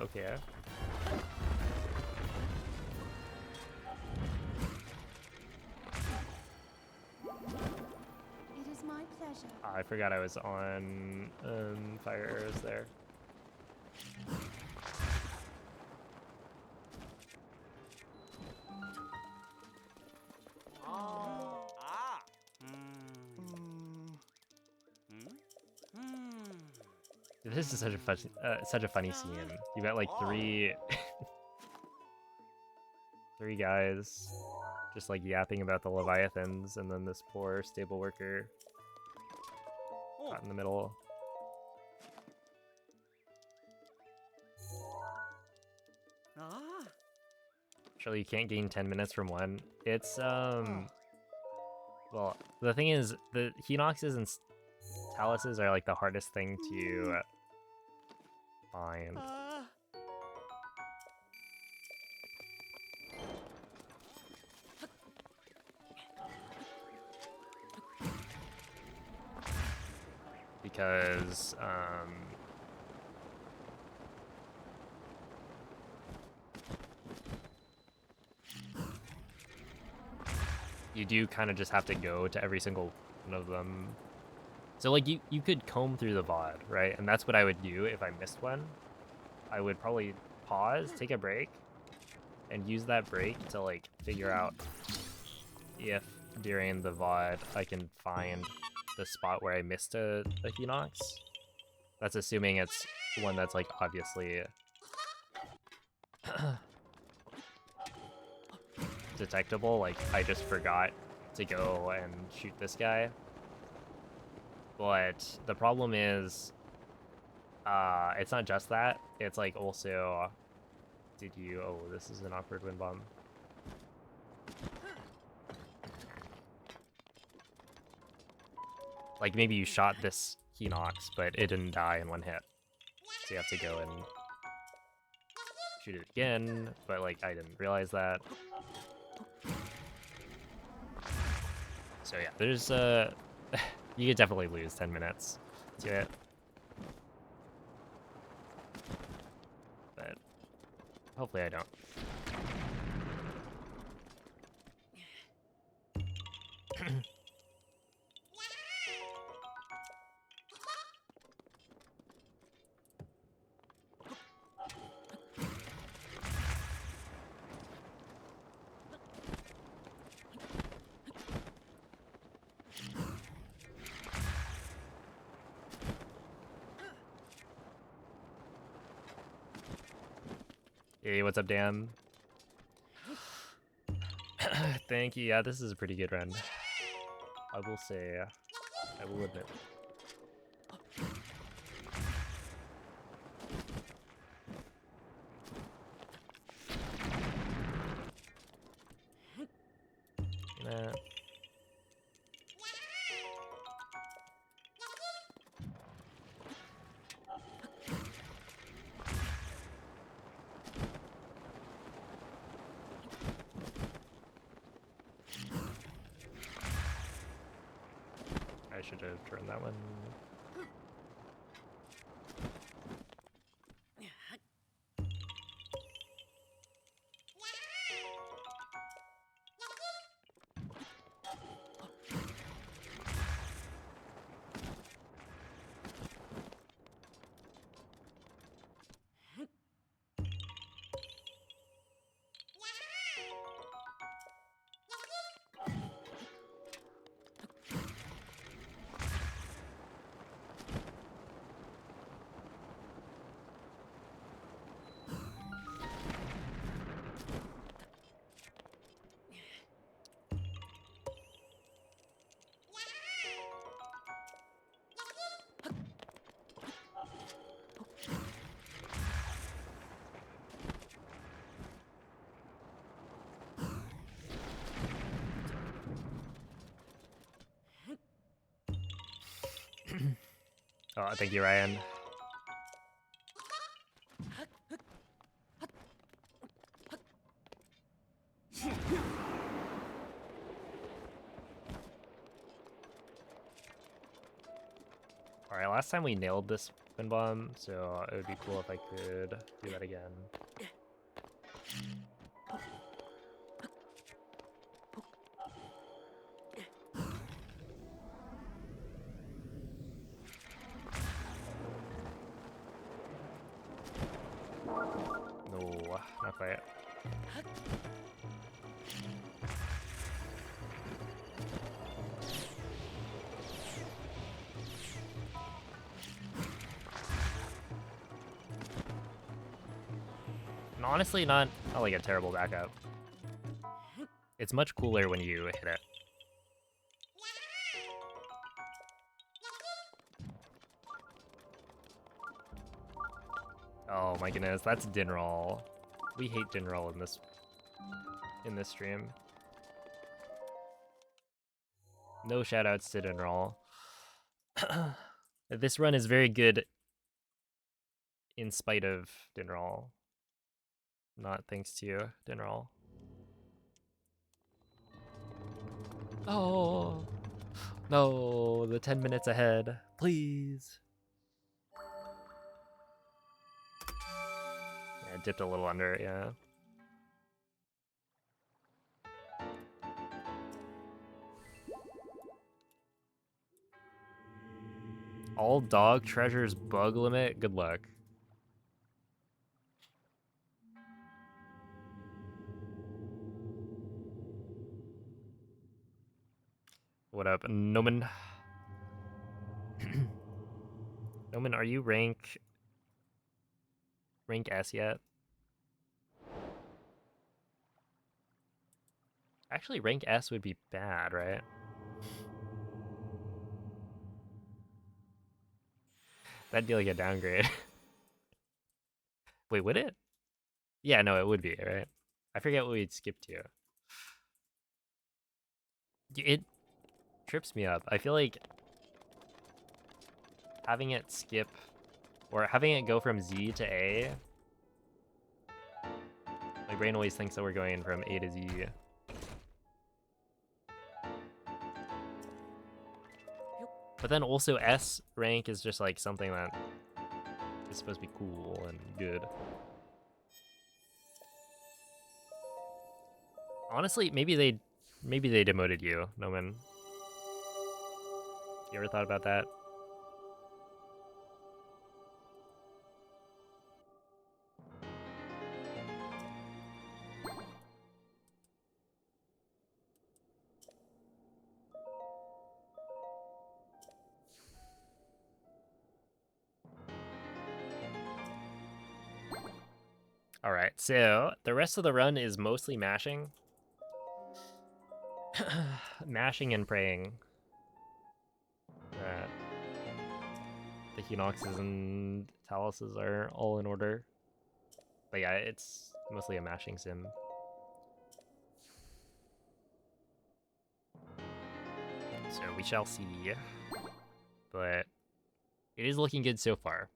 B: Okay.
C: It is my pleasure.
B: I forgot I was on fire arrows there. This is such a funny scene. You got like three guys just like yapping about the Leviathans, and then this poor stable worker caught in the middle. Surely you can't gain 10 minutes from one. It's, well, the thing is, the Hinoxes and Taluses are like the hardest thing to find. Because, you do kind of just have to go to every single one of them. So like you could comb through the VOD, right? And that's what I would do if I missed one. I would probably pause, take a break, and use that break to like figure out if during the VOD I can find the spot where I missed a Hinox. That's assuming it's one that's like obviously detectable, like I just forgot to go and shoot this guy. But the problem is, it's not just that, it's like also, oh, this is an awkward wind bomb. Like maybe you shot this Hinox, but it didn't die in one hit. So you have to go and shoot it again, but like I didn't realize that. So yeah, there's you could definitely lose 10 minutes to it. But hopefully I don't. Hey, what's up, Dan? Thank you. Yeah, this is a pretty good run. I will say, I will admit. Nah. I should have turned that one. Oh, thank you, Ryan. Alright, last time we nailed this wind bomb, so it would be cool if I could do that again. No, not quite. And honestly, not like a terrible backup. It's much cooler when you hit it. Oh my goodness, that's din roll. We hate Dinroll in this stream. No shoutouts to Dinroll. This run is very good in spite of Dinroll. Not thanks to you, Dinroll. Oh no, the 10 minutes ahead, please. Yeah, dipped a little under, yeah. All dog treasures bug limit, good luck. What up, Noman? Noman, are you rank S yet? Actually, rank S would be bad, right? That'd be like a downgrade. Wait, would it? Yeah, no, it would be, right? I forget what we'd skip to. It trips me up. I feel like having it skip, or having it go from Z to A, my brain always thinks that we're going from A to Z. But then also S rank is just like something that is supposed to be cool and good. Honestly, maybe they demoted you, Noman. You ever thought about that? Alright, so the rest of the run is mostly mashing. Mashing and praying that the Hinoxes and Taluses are all in order. But yeah, it's mostly a mashing sim. So we shall see. But it is looking good so far.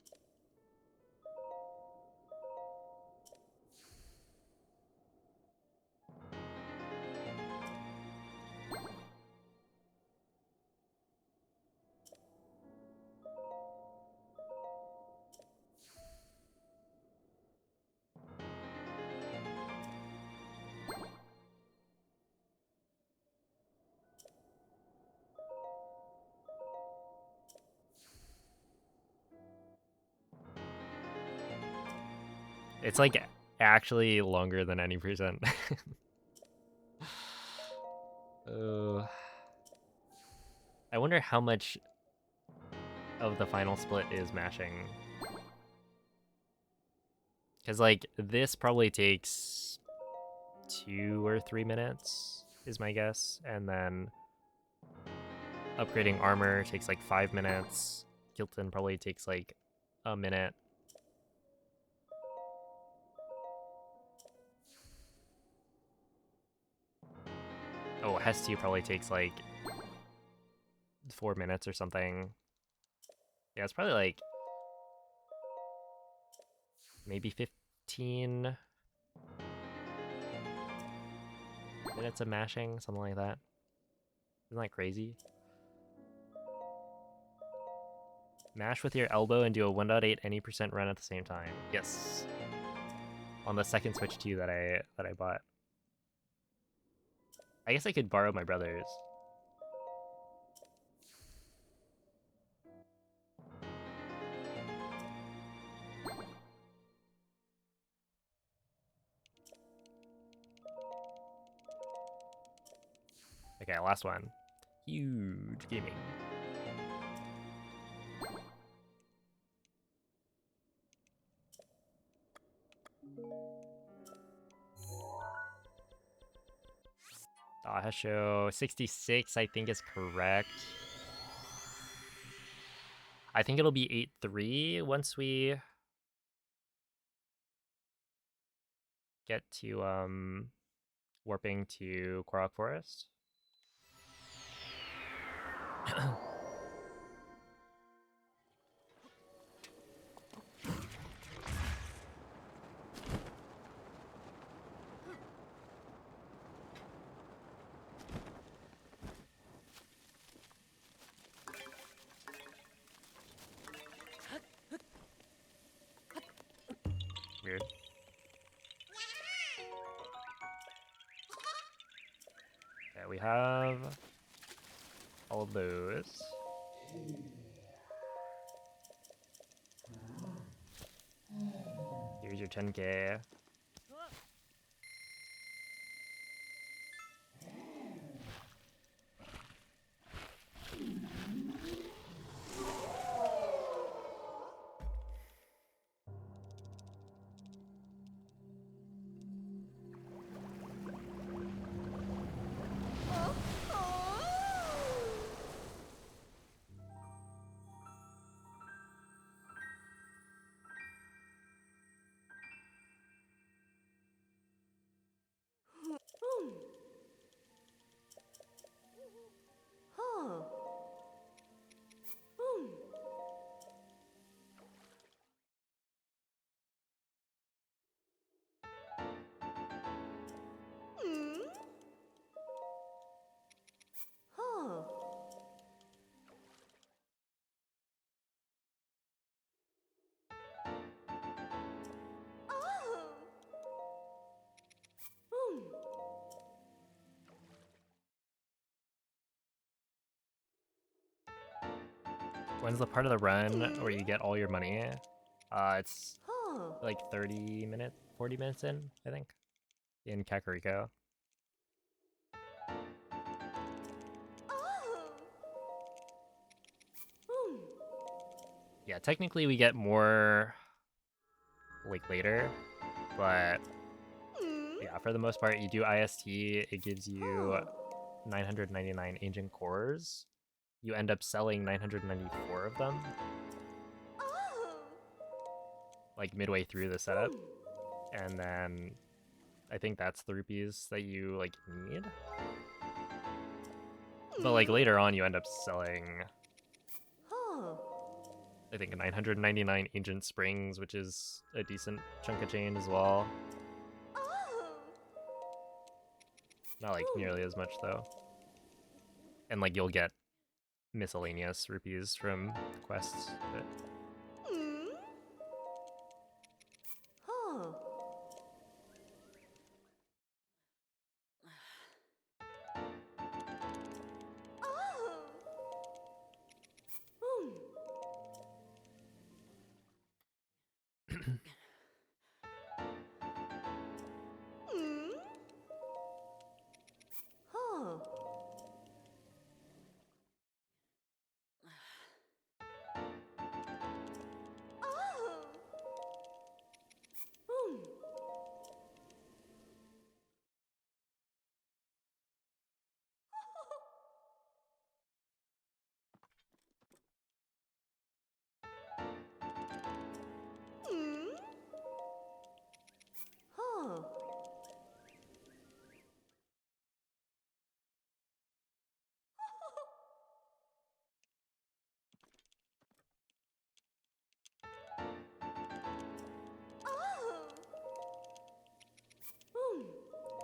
B: It's like actually longer than any percent. I wonder how much of the final split is mashing. Because like this probably takes 2 or 3 minutes is my guess. And then upgrading armor takes like 5 minutes. Kilton probably takes like a minute. Oh, Hestia probably takes like 4 minutes or something. Yeah, it's probably like maybe 15 minutes of mashing, something like that. Isn't that crazy? Mash with your elbow and do a 1.8 any percent run at the same time. Yes. On the second Switch 2 that I bought. I guess I could borrow my brother's. Okay, last one. Huge gaming. Dahasho 66, I think is correct. I think it'll be 8-3 once we get to warping to Korok Forest. Weird. Okay, we have all of those. Here's your 10K. When's the part of the run where you get all your money? It's like 30 minutes, 40 minutes in, I think, in Kakariko. Yeah, technically we get more like later, but yeah, for the most part, you do IST, it gives you 999 ancient cores. You end up selling 994 of them, like midway through the setup, and then I think that's the rupees that you like need. But like later on, you end up selling, I think 999 ancient springs, which is a decent chunk of change as well. Not like nearly as much though. And like you'll get miscellaneous rupees from quests, but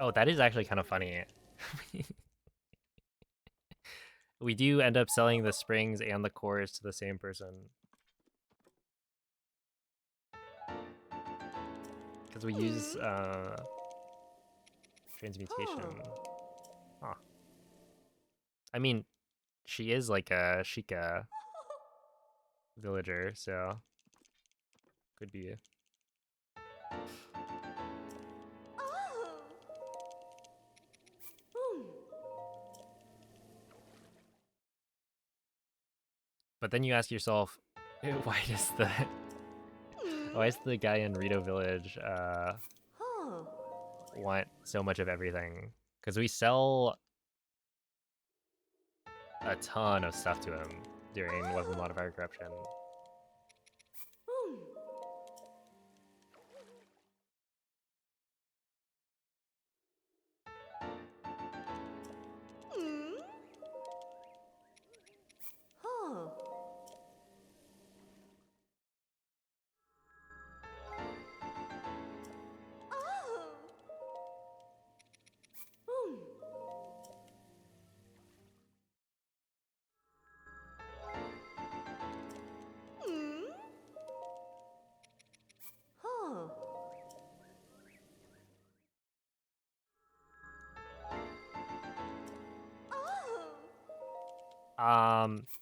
B: oh, that is actually kind of funny. We do end up selling the springs and the cores to the same person. Because we use transmutation. Huh. I mean, she is like a Sheikah villager, so could be. But then you ask yourself, why does the guy in Rito Village want so much of everything? Because we sell a ton of stuff to him during Weapon Modifier Corruption.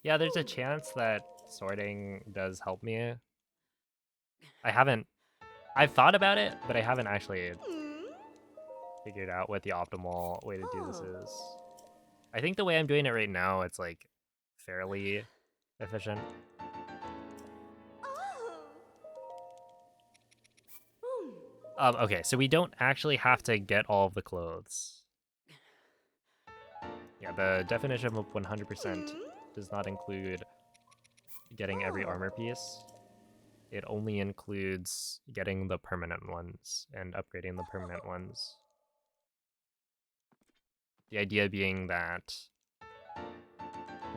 B: Yeah, there's a chance that sorting does help me. I've thought about it, but I haven't actually figured out what the optimal way to do this is. I think the way I'm doing it right now, it's like fairly efficient. Okay, so we don't actually have to get all of the clothes. Yeah, the definition of 100% does not include getting every armor piece. It only includes getting the permanent ones and upgrading the permanent ones. The idea being that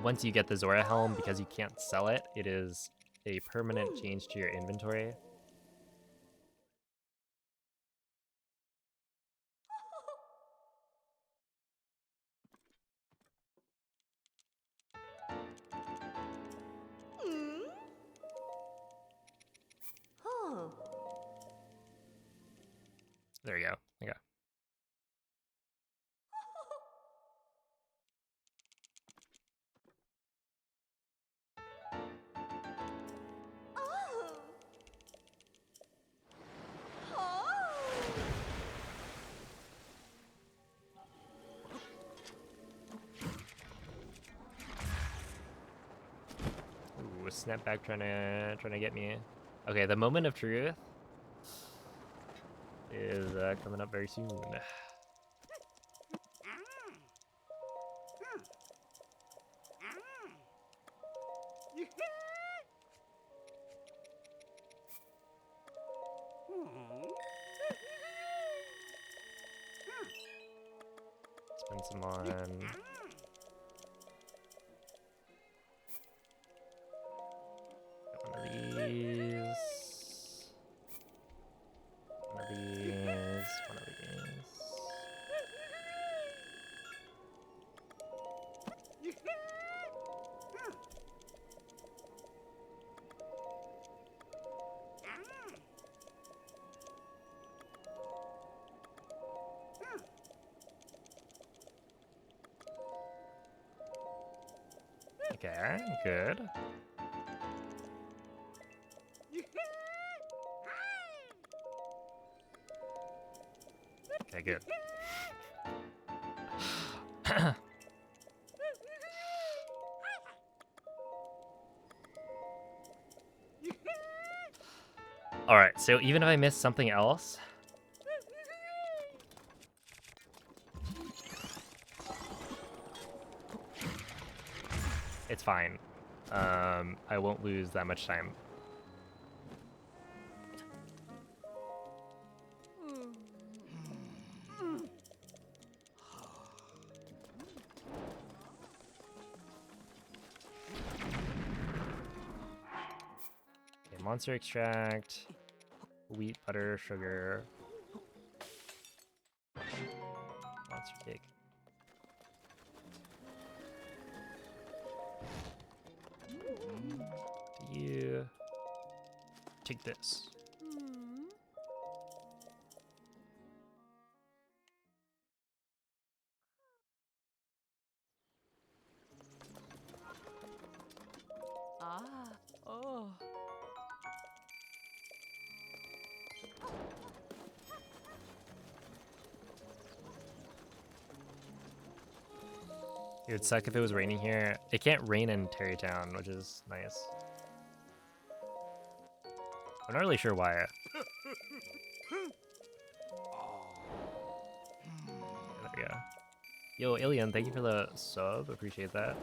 B: once you get the Zora helm, because you can't sell it, it is a permanent change to your inventory. There you go. Okay. Ooh, snapback trying to get me. Okay, the moment of truth is coming up very soon. Spend some on one of these. One of these. One of these. Okay, good. Okay, good. Alright, so even if I miss something else, it's fine. I won't lose that much time. Okay, monster extract, wheat, butter, sugar, monster cake. You take this. It would suck if it was raining here. It can't rain in Terrytown, which is nice. I'm not really sure why. There we go. Yo, Alien, thank you for the sub. Appreciate that.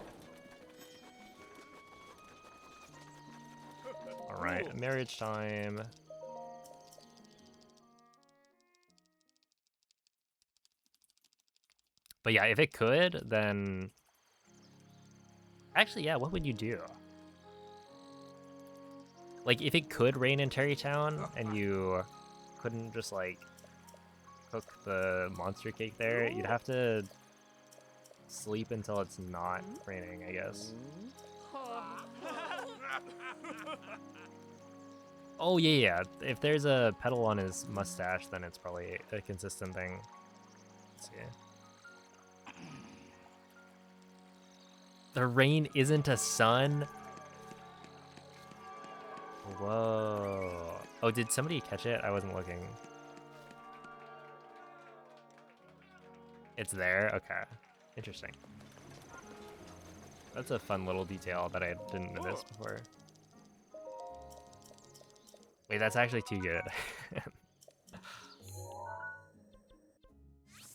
B: Alright, marriage time. But yeah, if it could, then... Actually, yeah, what would you do? Like, if it could rain in Terrytown, and you couldn't just, like, cook the monster cake there, you'd have to sleep until it's not raining, I guess. Oh, yeah. If there's a petal on his mustache, then it's probably a consistent thing. Let's see. The rain isn't a sun? Whoa. Oh, did somebody catch it? I wasn't looking. It's there? Okay. Interesting. That's a fun little detail that I didn't notice before. Wait, that's actually too good.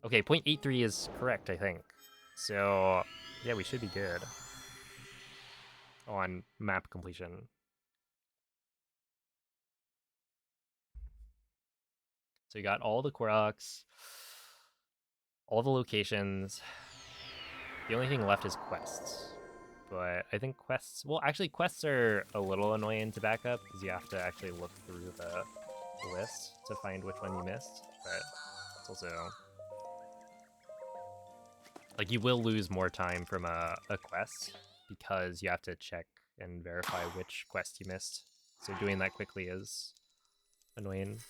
B: Okay, 0.83 is correct, I think. So, yeah, we should be good on map completion. So you got all the Koroks, all the locations. The only thing left is quests. But I think quests... Well, actually, quests are a little annoying to back up, because you have to actually look through the list to find which one you missed. But it's also... Like, you will lose more time from a quest, because you have to check and verify which quest you missed. So doing that quickly is annoying.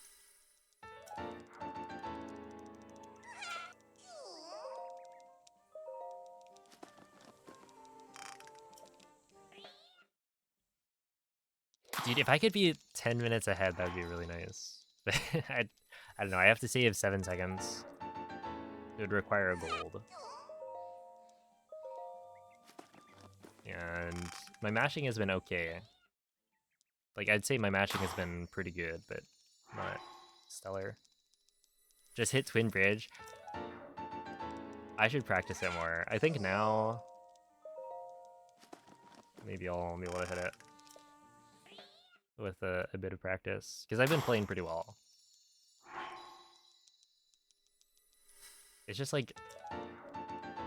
B: Dude, if I could be 10 minutes ahead, that would be really nice. I don't know, I have to save 7 seconds. It would require a gold. And my mashing has been okay. Like, I'd say my mashing has been pretty good, but not stellar. Just hit Twin Bridge. I should practice it more. I think now... Maybe I'll be able to hit it. With a bit of practice. Because I've been playing pretty well. It's just like...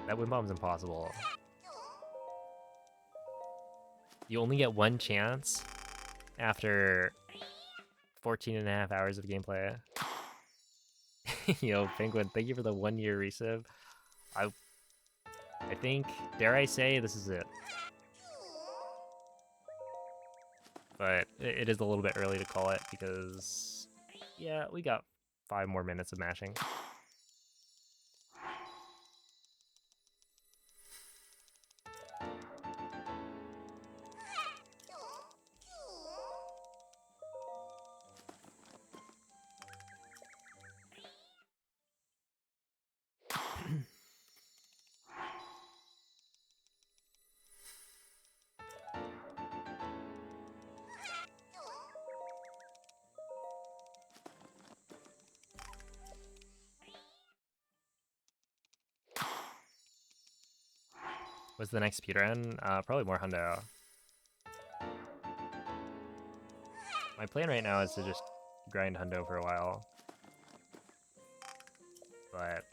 B: That wind bomb's impossible. You only get one chance after 14.5 hours of gameplay. Yo, Penguin, thank you for the 1-year resub. I think, dare I say, this is it. But it is a little bit early to call it because, yeah, we got 5 more minutes of mashing. What's the next speedrun? Probably more hundo. My plan right now is to just grind hundo for a while. But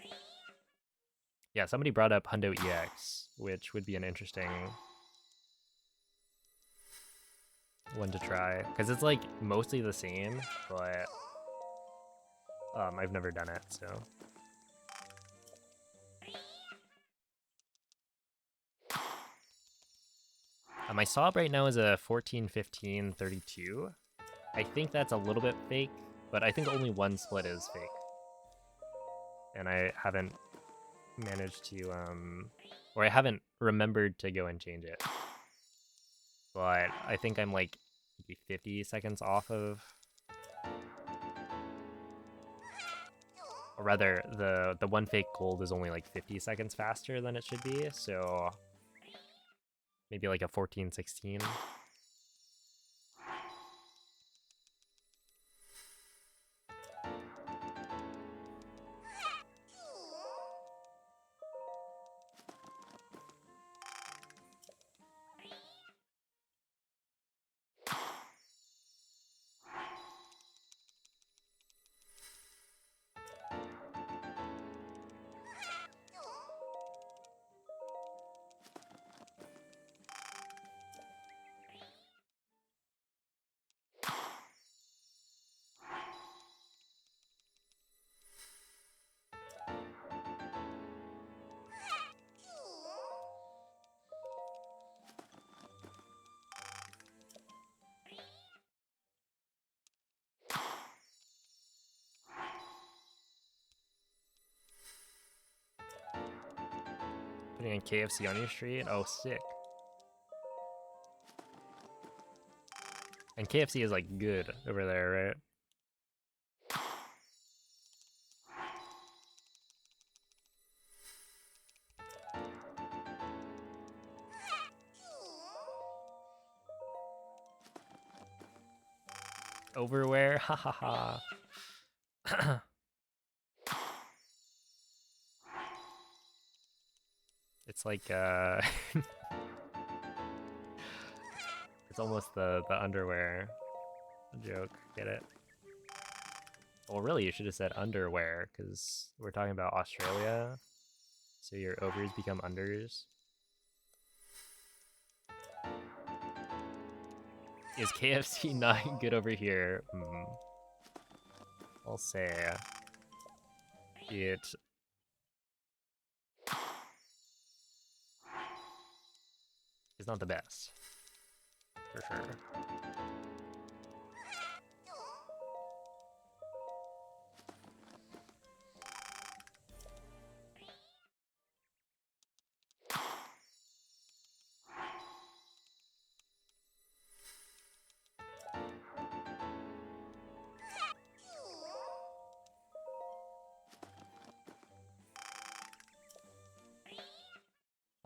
B: yeah, somebody brought up Hundo EX, which would be an interesting one to try. Because it's like mostly the same, but I've never done it, so. My SOB right now is a 14-15-32. I think that's a little bit fake, but I think only one split is fake. And I haven't managed to, or I haven't remembered to go and change it. But I think I'm like maybe 50 seconds off of, or rather, the one fake gold is only like 50 seconds faster than it should be, so maybe like a 14-16. Putting a KFC on your street? Oh, sick. And KFC is like good over there, right? Overwear, ha ha ha. It's like it's almost the underwear joke. Get it? Well, really, you should have said underwear because we're talking about Australia. So your overs become unders. Is KFC not good over here? I'll say it is not the best, for sure.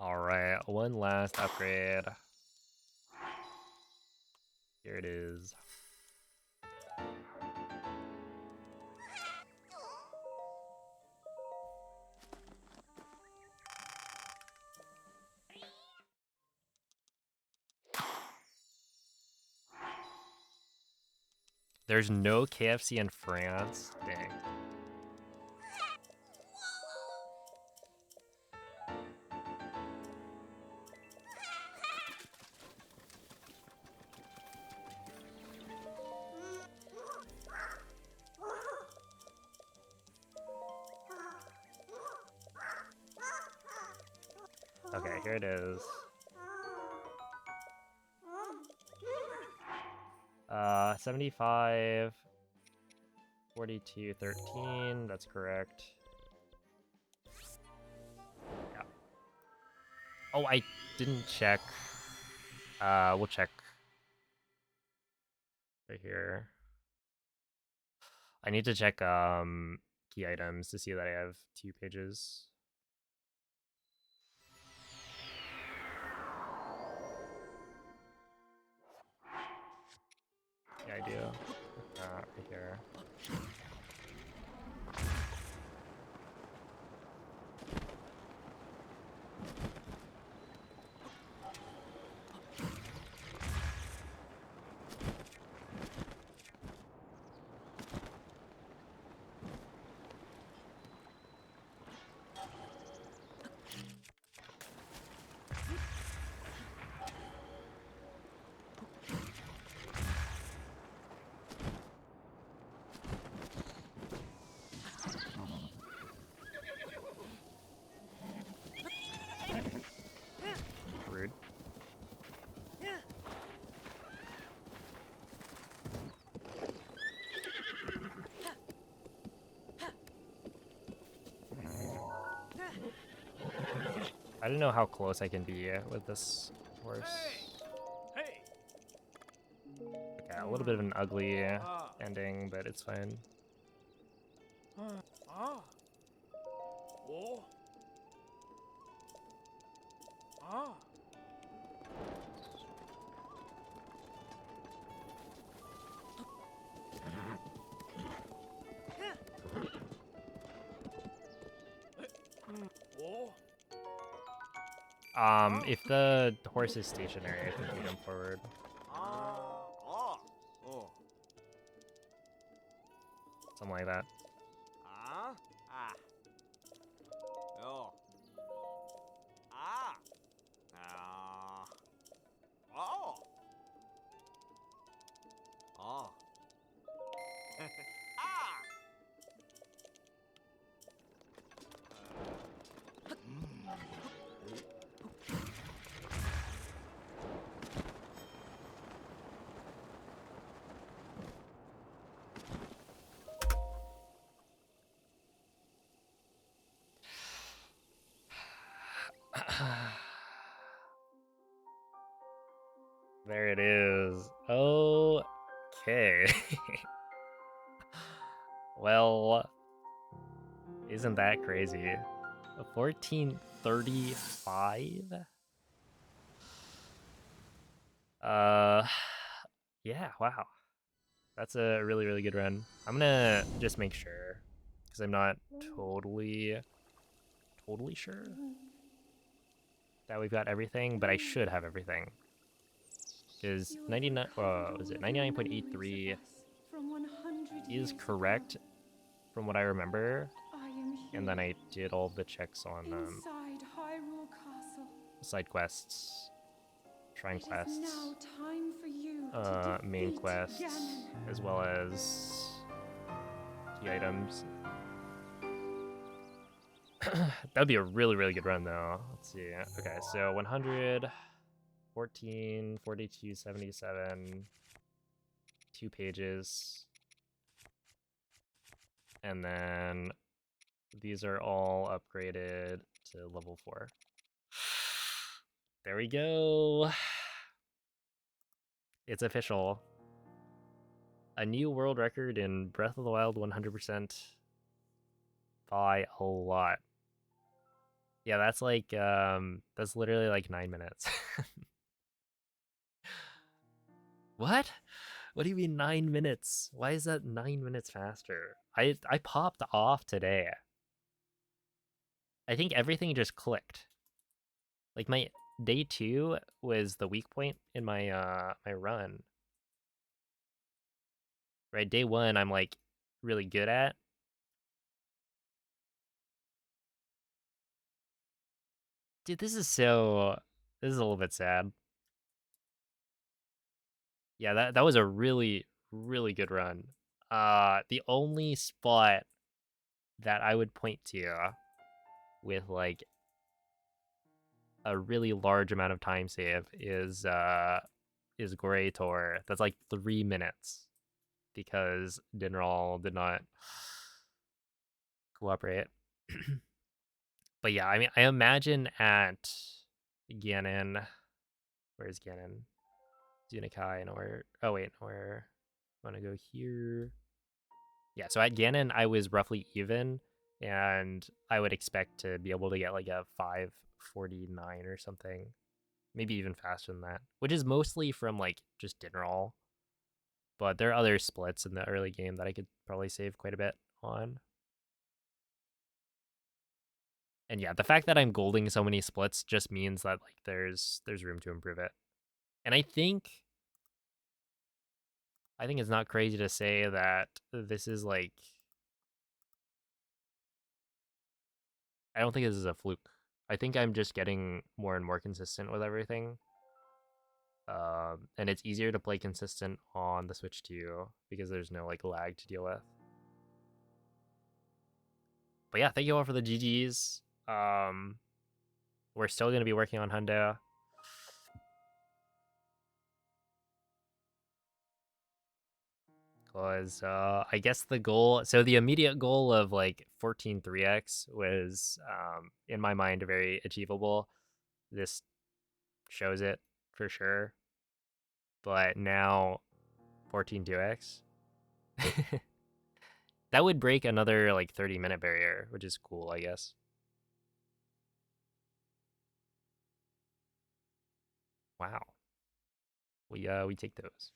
B: Alright, one last upgrade. Here it is. There's no KFC in France? Dang. Okay, here it is. 75, 42, 13, that's correct. Yeah. Oh, I didn't check. We'll check right here. I need to check key items to see that I have 2 pages. Yeah, I do. Right here. Rude. I don't know how close I can be with this horse.
D: Hey!
B: Okay, a little bit of an ugly ending, but it's fine.
D: Oh. Ah.
B: If the horse is stationary, I think we jump forward. Something like that. There it is. Okay. Well, isn't that crazy? A 1435? Yeah, wow. That's a really, really good run. I'm gonna just make sure, because I'm not totally sure that we've got everything, but I should have everything. Because 99, was it 99.83 is correct from what I remember, and then I did all the checks on
C: inside Hyrule Castle.
B: side quests, shrine
C: It is
B: quests,
C: now time for you to
B: main
C: defeat
B: quests,
C: Ganon.
B: as well as key items. That'd be a really, really good run, though. Let's see. Okay, so 100, 14, 42, 77, 2 pages. And then these are all upgraded to level 4. There we go. It's official. A new world record in Breath of the Wild 100% by a lot. Yeah, that's like, that's literally like 9 minutes. What? What do you mean 9 minutes? Why is that 9 minutes faster? I popped off today. I think everything just clicked. Like my day 2 was the weak point in my my run. Right, day 1 I'm like really good at. Dude, this is a little bit sad. Yeah, that was a really, really good run. The only spot that I would point to with like a really large amount of time save is Grey Tour. That's like 3 minutes because Dinral did not cooperate. But yeah, I mean, I imagine at Ganon, where's Ganon? Zunikai, and where? Oh wait, where? I want to go here. Yeah, so at Ganon, I was roughly even, and I would expect to be able to get like a 549 or something, maybe even faster than that, which is mostly from like just Dinral. But there are other splits in the early game that I could probably save quite a bit on. And yeah, the fact that I'm golding so many splits just means that like there's room to improve it. And I think it's not crazy to say that this is like, I don't think this is a fluke. I think I'm just getting more and more consistent with everything. And it's easier to play consistent on the Switch 2 because there's no like lag to deal with. But yeah, thank you all for the GGs. We're still going to be working on Hundo. Because I guess the goal, so the immediate goal of like 14.3x was, in my mind, very achievable. This shows it for sure. But now 14.2x. That would break another like 30-minute barrier, which is cool, I guess. Wow. We take those.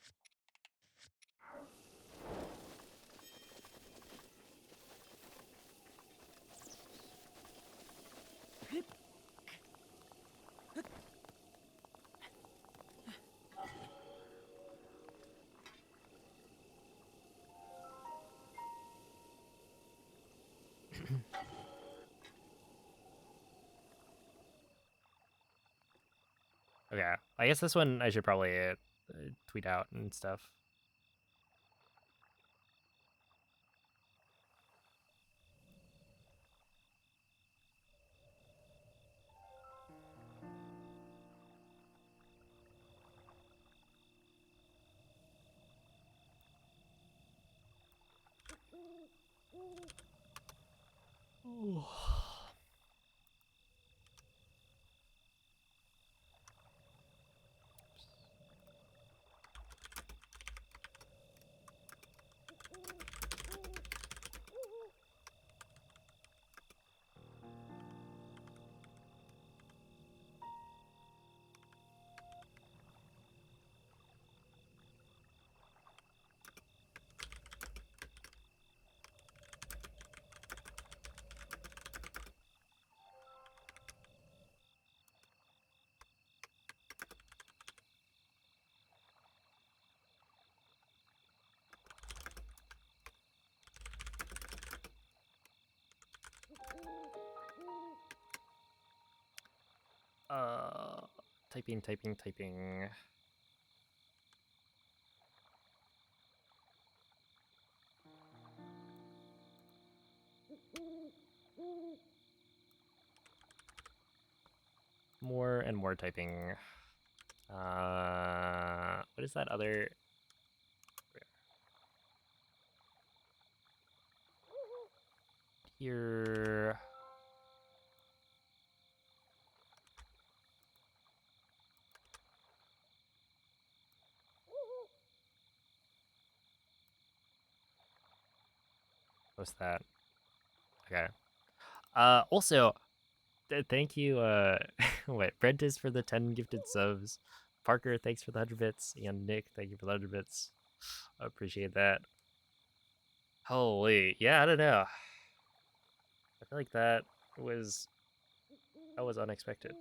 B: Okay, I guess this one I should probably tweet out and stuff. Typing. More and more typing. What is that other? Here. What's that? Okay. Also, thank you, what, Prentice for the 10 gifted subs. Parker, thanks for the 100 bits. And Nick, thank you for the 100 bits. I appreciate that. Holy, yeah, I don't know. I feel like that was unexpected.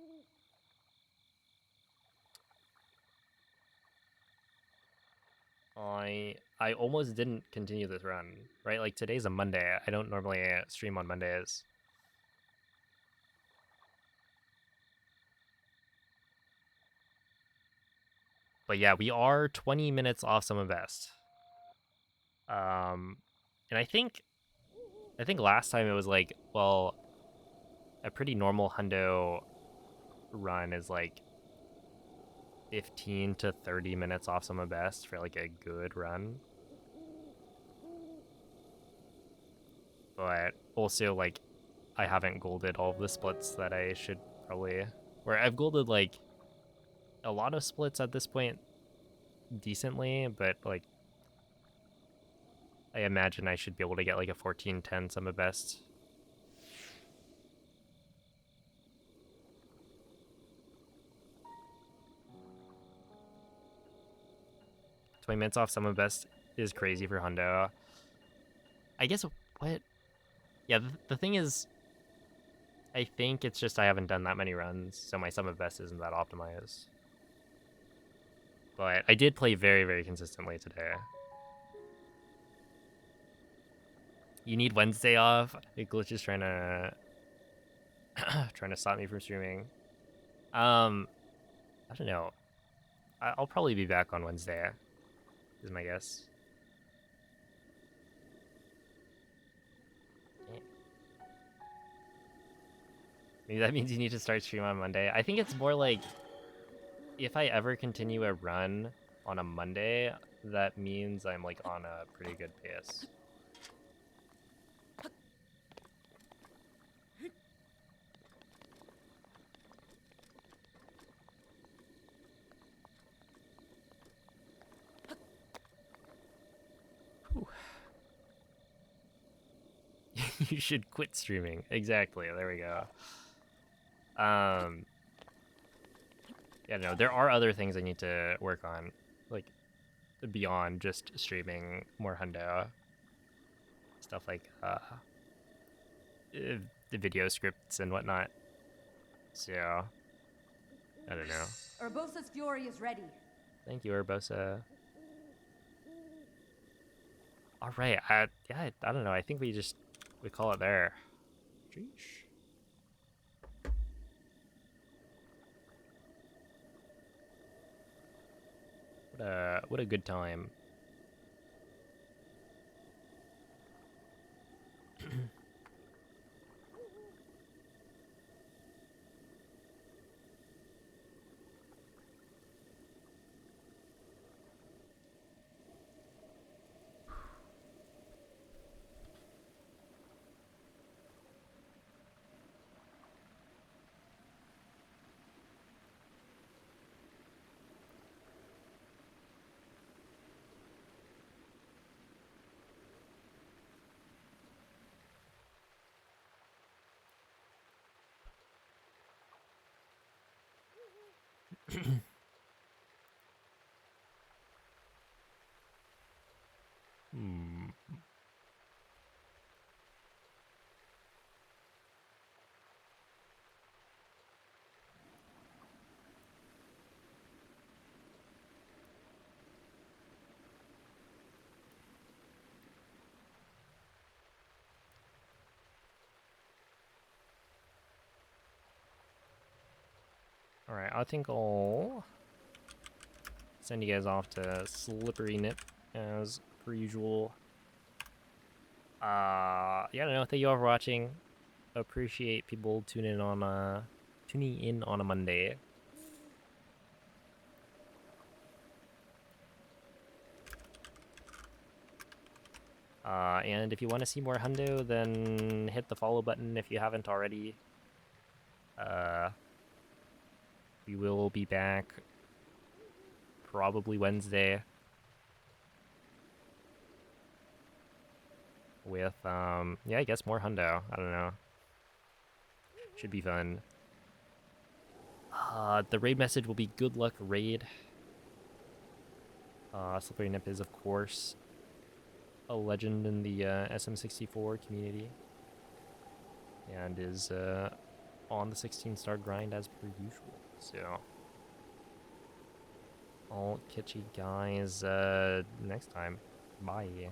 B: I almost didn't continue this run, right? Like today's a Monday. I don't normally stream on Mondays. But yeah, we are 20 minutes off Summer Best. And I think last time it was like, well, a pretty normal hundo run is like 15 to 30 minutes off Summer Best for like a good run. But also, like, I haven't golded all of the splits that I should probably. Where I've golded like a lot of splits at this point decently, but like I imagine I should be able to get like a 14-10 Summer Best. $20 off Summer Best is crazy for hundo. I guess what? Yeah, the thing is, I think it's just I haven't done that many runs, so my Summer Best isn't that optimized. But I did play very, very consistently today. You need Wednesday off. Glitch is trying to stop me from streaming. I don't know. I'll probably be back on Wednesday, is my guess. Maybe that means you need to start stream on Monday. I think it's more like if I ever continue a run on a Monday, that means I'm like on a pretty good pace. You should quit streaming. Exactly. There we go. Yeah, no, there are other things I need to work on, like beyond just streaming more hundo. Stuff like the video scripts and whatnot. So I don't know.
F: Urbosa's fury is ready.
B: Thank you, Urbosa. All right. Yeah, I don't know. I think we call it there. Sheesh. What a good time. Hmm. Alright, I think I'll send you guys off to Slippery Nip as per usual. Yeah, I don't know. Thank you all for watching. Appreciate people tuning in on a Monday. And if you want to see more hundo, then hit the follow button if you haven't already. We will be back probably Wednesday with, yeah, I guess more hundo. I don't know. Should be fun. The raid message will be good luck raid. Slippery Nip is, of course, a legend in the SM64 community. And is on the 16-star grind as per usual. So, I'll catch you guys next time. Bye.